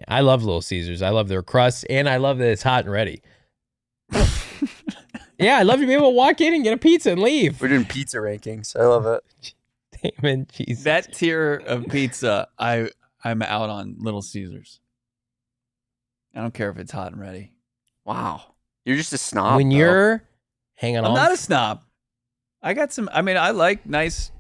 I love Little Caesars. I love their crust, and I love that it's hot and ready. Yeah, I love to be able to walk in and get a pizza and leave. We're doing pizza rankings. I love it. Damon, Jesus. That tier of pizza, I'm out on Little Caesars. I don't care if it's hot and ready. Wow. You're just a snob. When you're hanging on. I'm not a snob. I like nice,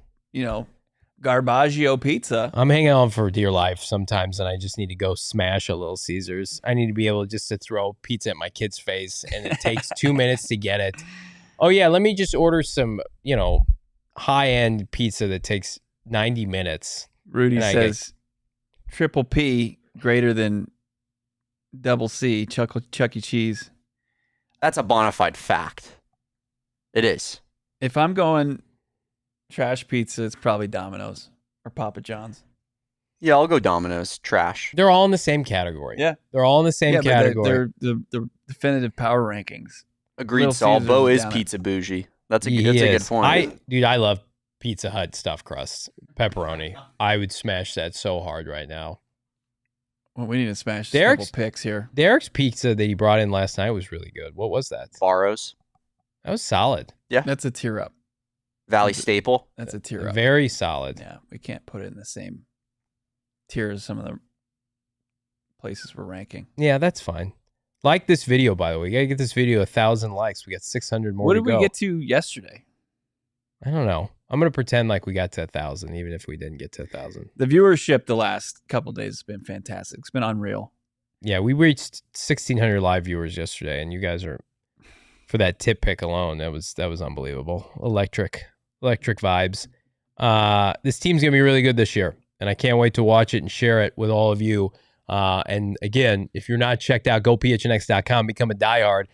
Garbaggio pizza. I'm hanging on for dear life sometimes, and I just need to go smash a Little Caesars. I need to be able just to throw pizza at my kid's face, and it takes 2 minutes to get it. Oh, yeah, let me just order some, high-end pizza that takes 90 minutes. Rudy says triple P greater than double C, Chuck E. Cheese. That's a bona fide fact. It is. If I'm going trash pizza, it's probably Domino's or Papa John's. Yeah, I'll go Domino's. Trash. They're all in the same category. Yeah. They're all in the same category. They're the definitive power rankings. Agreed, Saul. Bo is pizza bougie. That's a good point. I love Pizza Hut stuffed crust. Pepperoni. I would smash that so hard right now. Well, we need to smash a couple picks here. Derek's pizza that he brought in last night was really good. What was that? Barrows. That was solid. Yeah. That's a tier up. Valley Staple. That's a tier up. Very solid. Yeah, we can't put it in the same tier as some of the places we're ranking. Yeah, that's fine. Like this video, by the way. We got to get this video 1,000 likes. We got 600 more to go. What did we get to yesterday? I don't know. I'm going to pretend like we got to 1,000, even if we didn't get to 1,000. The viewership the last couple of days has been fantastic. It's been unreal. Yeah, we reached 1,600 live viewers yesterday, and you guys are, for that tip pick alone, that was unbelievable. Electric vibes. This team's going to be really good this year, and I can't wait to watch it and share it with all of you. And again, if you're not checked out, go phnx.com, become a diehard,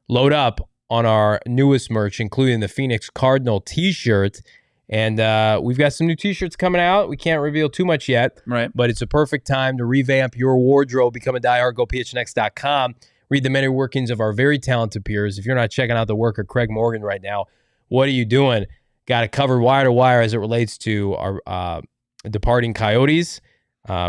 load up on our newest merch, including the Phoenix Cardinal t-shirt. And we've got some new t-shirts coming out. We can't reveal too much yet, right? But it's a perfect time to revamp your wardrobe, become a diehard, go phnx.com, read the many workings of our very talented peers. If you're not checking out the work of Craig Morgan right now, what are you doing? Got it covered wire to wire as it relates to our departing Coyotes,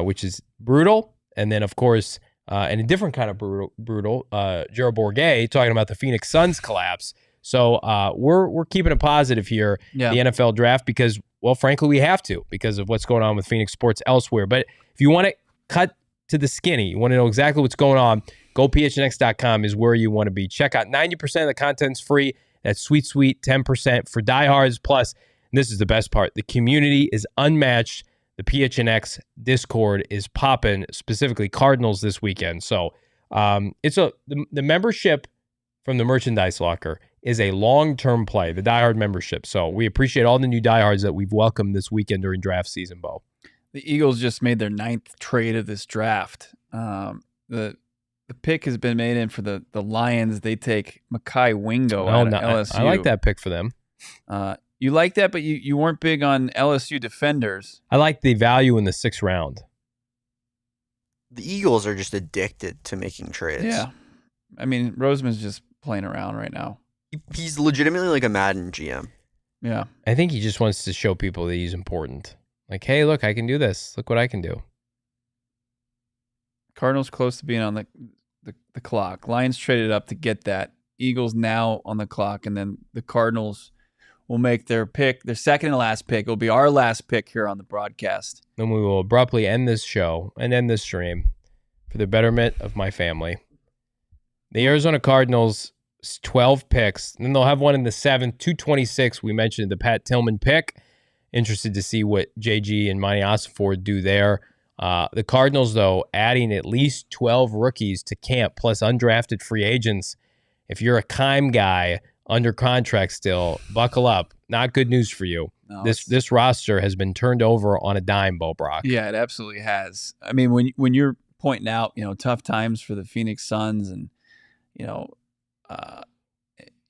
which is brutal. And then, of course, and a different kind of brutal, Gerald Bourguet talking about the Phoenix Suns collapse. So we're keeping it positive here, the NFL draft, because well, frankly, we have to because of what's going on with Phoenix sports elsewhere. But if you want to cut to the skinny, you want to know exactly what's going on, go PHNX.com is where you want to be. Check out 90% of the content's free. That's sweet 10% for diehards. Plus, and this is the best part, the community is unmatched. The PHNX Discord is popping, specifically Cardinals this weekend. So the membership from the merchandise locker is a long-term play, the diehard membership. So we appreciate all the new diehards that we've welcomed this weekend during draft season, Bo. The Eagles just made their 9th trade of this draft. The pick has been made in for the Lions. They take Mekhi Wingo out of LSU. I like that pick for them. You like that, but you weren't big on LSU defenders. I like the value in the 6th round. The Eagles are just addicted to making trades. Yeah. I mean, Roseman's just playing around right now. He's legitimately like a Madden GM. Yeah. I think he just wants to show people that he's important. Like, hey, look, I can do this. Look what I can do. Cardinals close to being on the clock. Lions traded up to get that. Eagles now on the clock, and then the Cardinals will make their pick, their second and last pick. It'll be our last pick here on the broadcast. Then we will abruptly end this show and end this stream for the betterment of my family. The Arizona Cardinals, 12 picks. And then they'll have one in the 7th, 226. We mentioned the Pat Tillman pick. Interested to see what JG and Monti Ossenfort do there. The Cardinals, though, adding at least 12 rookies to camp, plus undrafted free agents. If you're a Keim guy under contract still, buckle up. Not good news for you. No, this roster has been turned over on a dime, Bo Brock. Yeah, it absolutely has. I mean, when you're pointing out, tough times for the Phoenix Suns, and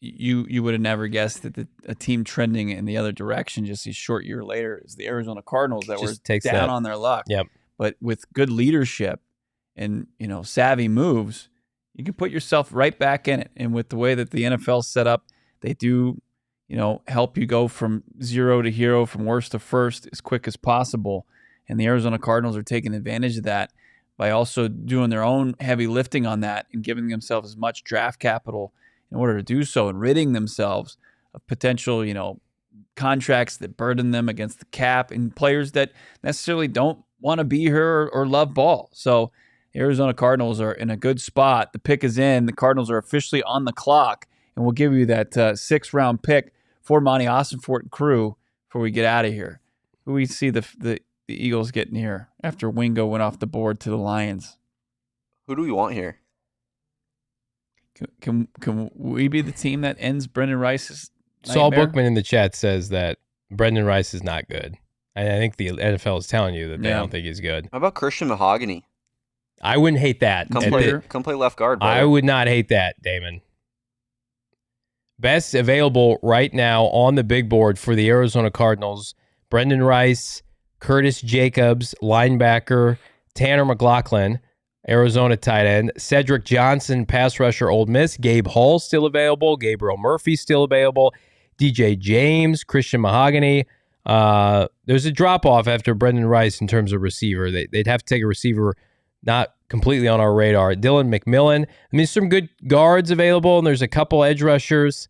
you would have never guessed that a team trending in the other direction just a short year later is the Arizona Cardinals that were down on their luck. Yep. But with good leadership and savvy moves, you can put yourself right back in it. And with the way that the NFL's set up, they do, help you go from zero to hero, from worst to first as quick as possible. And the Arizona Cardinals are taking advantage of that by also doing their own heavy lifting on that and giving themselves as much draft capital in order to do so, and ridding themselves of potential, contracts that burden them against the cap, and players that necessarily don't want to be here or love ball. So Arizona Cardinals are in a good spot. The pick is in. The Cardinals are officially on the clock, and we'll give you that 6th round pick for Monti Ossenfort and crew before we get out of here. Who we see the Eagles getting here after Wingo went off the board to the Lions? Who do we want here? Can we be the team that ends Brendan Rice's nightmare? Saul Bookman in the chat says that Brendan Rice is not good. I think the NFL is telling you that they don't think he's good. How about Christian Mahogany? I wouldn't hate that. Come play left guard, brother. I would not hate that, Damon. Best available right now on the big board for the Arizona Cardinals: Brendan Rice, Curtis Jacobs, linebacker, Tanner McLaughlin, Arizona tight end, Cedric Johnson, pass rusher, Ole Miss, Gabe Hall still available, Gabriel Murphy still available, DJ James, Christian Mahogany. There's a drop-off after Brendan Rice in terms of receiver. They'd have to take a receiver not completely on our radar. Dylan McMillan. I mean, some good guards available, and there's a couple edge rushers.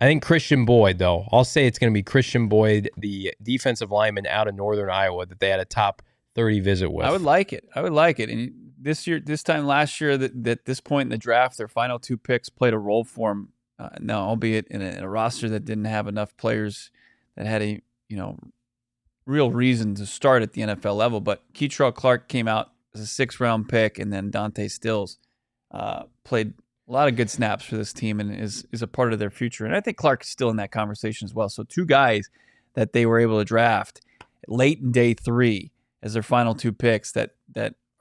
I think Christian Boyd, though. I'll say it's going to be Christian Boyd, the defensive lineman out of Northern Iowa that they had a top 30 visit with. I would like it. And this time last year, that this point in the draft, their final 2 picks played a role for them. Now, albeit in a roster that didn't have enough players that had a real reason to start at the NFL level. But Keitrell Clark came out as a 6th round pick, and then Dante Stills played a lot of good snaps for this team and is a part of their future. And I think Clark is still in that conversation as well. So 2 guys that they were able to draft late in day 3 as their final 2 picks that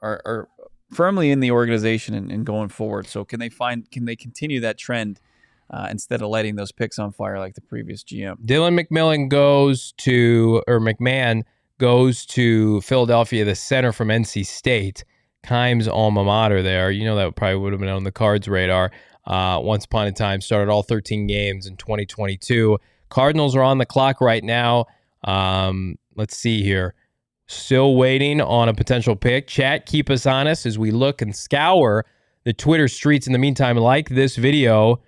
are firmly in the organization and going forward. So can they continue that trend instead of lighting those picks on fire like the previous GM? Dylan McMillan McMahon goes to Philadelphia, the center from NC State, Keim's alma mater there. That probably would have been on the Cards' radar. Once upon a time, started all 13 games in 2022. Cardinals are on the clock right now. Let's see here. Still waiting on a potential pick. Chat, keep us honest as we look and scour the Twitter streets. In the meantime, like this video.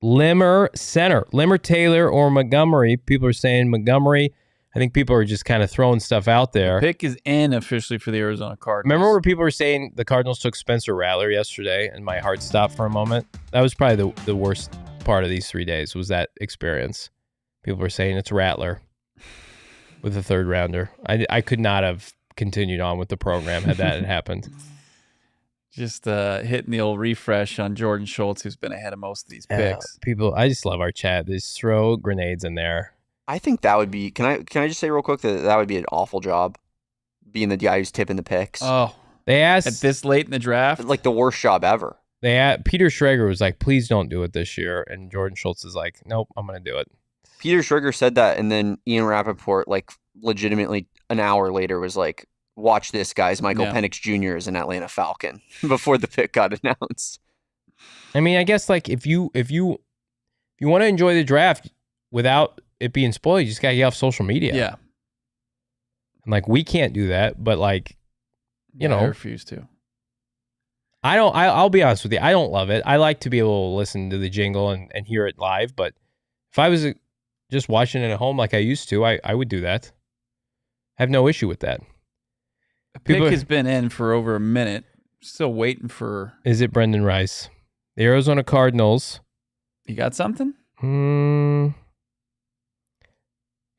Limmer center. Limmer, Taylor, or Montgomery. People are saying Montgomery. I think people are just kind of throwing stuff out there. Pick is in officially for the Arizona Cardinals. Remember where people were saying the Cardinals took Spencer Rattler yesterday and my heart stopped for a moment? That was probably the worst part of these 3 days was that experience. People were saying it's Rattler with a third rounder. I could not have continued on with the program had that had happened. Just hitting the old refresh on Jordan Schultz, who's been ahead of most of these picks. People, I just love our chat. They just throw grenades in there. I think that would be. Can I just say real quick that would be an awful job, being the guy who's tipping the picks. Oh, they asked at this late in the draft, like the worst job ever. Peter Schrager was like, "Please don't do it this year," and Jordan Schultz is like, "Nope, I'm going to do it." Peter Schrager said that, and then Ian Rappaport, like legitimately an hour later, was like, "Watch this, guys. Michael Penix Jr. is an Atlanta Falcon." Before the pick got announced. I mean, I guess like if you want to enjoy the draft without it being spoiled, you just got to get off social media. Yeah. And like we can't do that, but like, you know, I refuse to. I'll be honest with you. I don't love it. I like to be able to listen to the jingle and hear it live, but if I was just watching it at home like I used to, I would do that. I have no issue with that. A pick has been in for over a minute. Still waiting for... Is it Brendan Rice? The Arizona Cardinals. You got something?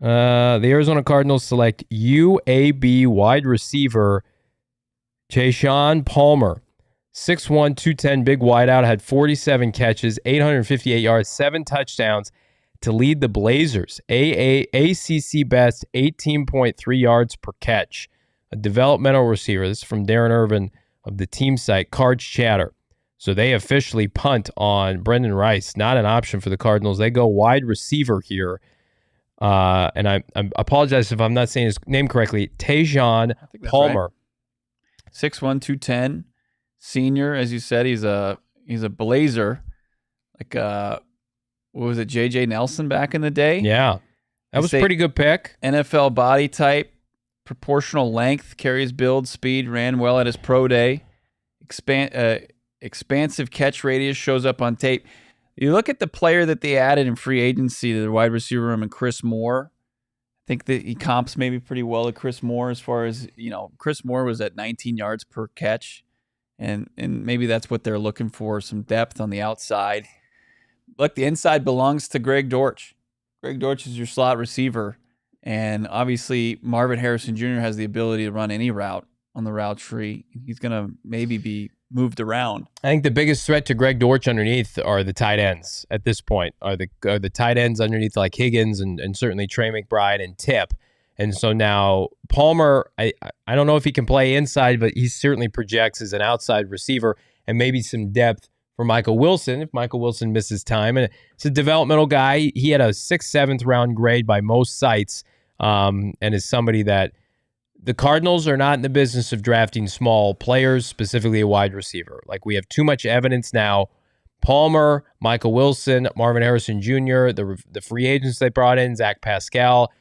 The Arizona Cardinals select UAB wide receiver Tayshaun Palmer. 6'1", 210, big wideout, had 47 catches, 858 yards, 7 touchdowns to lead the Blazers. ACC best, 18.3 yards per catch. A developmental receiver. This is from Darren Irvin of the team site, Cards Chatter. So they officially punt on Brendan Rice. Not an option for the Cardinals. They go wide receiver here. And I apologize if I'm not saying his name correctly. Tayshaun Palmer. Right. 6'1", 210. Senior, as you said, he's a Blazer. Like, what was it, J.J. Nelson back in the day? Yeah. That was a pretty good pick. NFL body type, proportional length, carries build, speed, ran well at his pro day. Expansive catch radius shows up on tape. You look at the player that they added in free agency to the wide receiver room and Chris Moore. I think that he comps maybe pretty well to Chris Moore as far as, you know, Chris Moore was at 19 yards per catch. And maybe that's what they're looking for, some depth on the outside. Look, the inside belongs to Greg Dortch. Greg Dortch is your slot receiver. And obviously, Marvin Harrison Jr. has the ability to run any route on the route tree. He's going to maybe be moved around. I think the biggest threat to Greg Dortch underneath are the tight ends at this point, are the tight ends underneath like Higgins and certainly Trey McBride and Tip. And so now Palmer, I don't know if he can play inside, but he certainly projects as an outside receiver and maybe some depth for Michael Wilson if Michael Wilson misses time. And it's a developmental guy. He had a 6th, 7th round grade by most sites and is somebody that the Cardinals are not in the business of drafting small players, specifically a wide receiver. Like we have too much evidence now. Palmer, Michael Wilson, Marvin Harrison Jr., the free agents they brought in, Zach Pascal,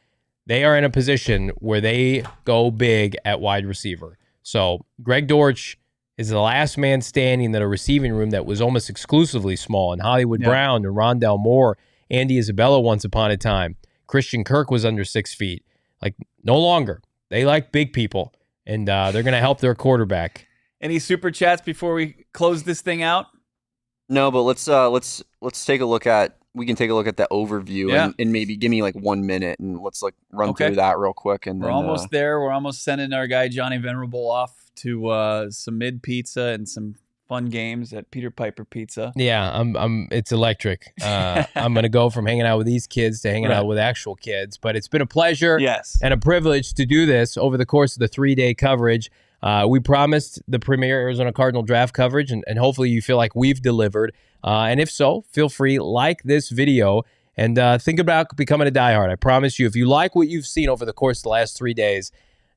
they are in a position where they go big at wide receiver. So Greg Dortch is the last man standing in a receiving room that was almost exclusively small. And Hollywood Brown and Rondell Moore, Andy Isabella once upon a time. Christian Kirk was under 6 feet. Like no longer. They like big people, and they're going to help their quarterback. Any super chats before we close this thing out? No, but let's take a look at. We can take a look at the overview and maybe give me like 1 minute and let's like run through that real quick. And we're almost there. We're almost sending our guy Johnny Venerable off to some mid pizza and some fun games at Peter Piper Pizza. Yeah, it's electric. I'm going to go from hanging out with these kids to hanging out with actual kids. But it's been a pleasure and a privilege to do this over the course of the 3-day coverage. We promised the premier Arizona Cardinal draft coverage, and hopefully you feel like we've delivered. And if so, feel free, like this video, and think about becoming a diehard. I promise you, if you like what you've seen over the course of the last 3 days,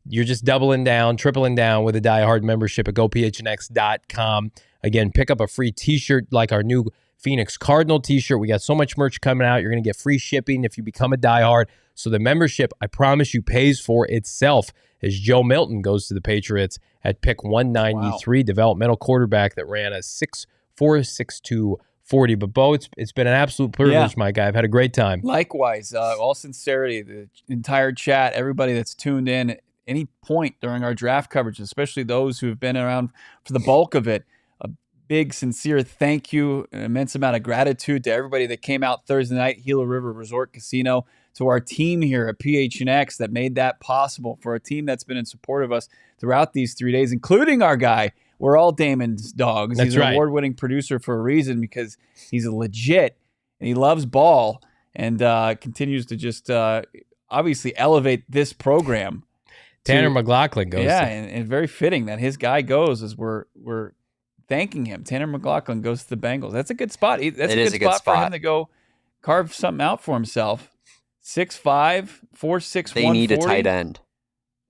you're just doubling down, tripling down with a diehard membership at gophnx.com. Again, pick up a free t-shirt like our new Phoenix Cardinal t-shirt. We got so much merch coming out. You're going to get free shipping if you become a diehard. So the membership, I promise you, pays for itself as Joe Milton goes to the Patriots at pick 193, developmental quarterback that ran a 6'4", 6'2", 40. But Bo, it's been an absolute privilege, my guy. I've had a great time. Likewise, all sincerity, the entire chat, everybody that's tuned in at any point during our draft coverage, especially those who have been around for the bulk of it, a big, sincere thank you, an immense amount of gratitude to everybody that came out Thursday night, Gila River Resort Casino, to our team here at PHNX that made that possible, for a team that's been in support of us throughout these 3 days, including our guy. We're all Damon's dogs. That's he's an right. award-winning producer for a reason, because he's a legit and he loves ball and continues to just obviously elevate this program. Tanner McLaughlin goes. Yeah, and very fitting that his guy goes as we're thanking him. Tanner McLaughlin goes to the Bengals. That's a good spot. That's a good spot for him to go carve something out for himself. 6'5", 4'6", They need a 140. tight end.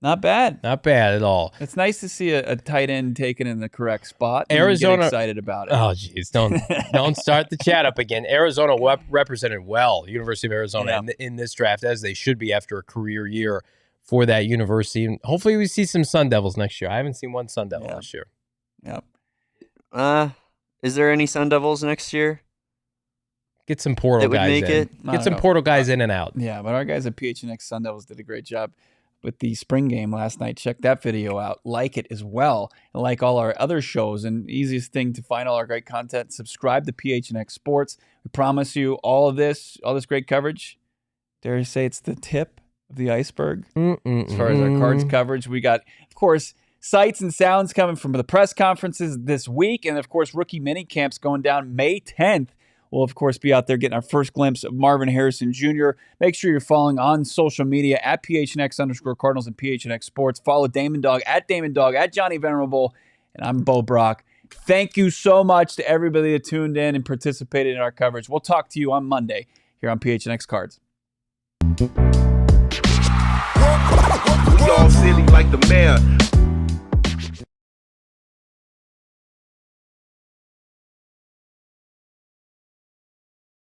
Not bad. Not bad at all. It's nice to see a tight end taken in the correct spot. Arizona, get excited about it. Oh, geez, don't start the chat up again. Arizona represented well, University of Arizona, in this draft, as they should be after a career year for that university. And hopefully we see some Sun Devils next year. I haven't seen one Sun Devil this year. Yep. Is there any Sun Devils next year? Get some portal that would guys make in. it? Get some portal guys in and out. Yeah, but our guys at PHNX Sun Devils did a great job with the spring game last night. Check that video out. Like it as well. And like all our other shows. And easiest thing to find all our great content, subscribe to PHNX Sports. We promise you all this great coverage. Dare I say it's the tip of the iceberg as far as our Cards coverage. We got, of course, sights and sounds coming from the press conferences this week. And, of course, rookie mini camps going down May 10th. We'll, of course, be out there getting our first glimpse of Marvin Harrison Jr. Make sure you're following on social media at PHNX_Cardinals and PHNX Sports. Follow Damon Dog, at Johnny Venerable, and I'm Bo Brock. Thank you so much to everybody that tuned in and participated in our coverage. We'll talk to you on Monday here on PHNX Cards. We all silly like the mayor.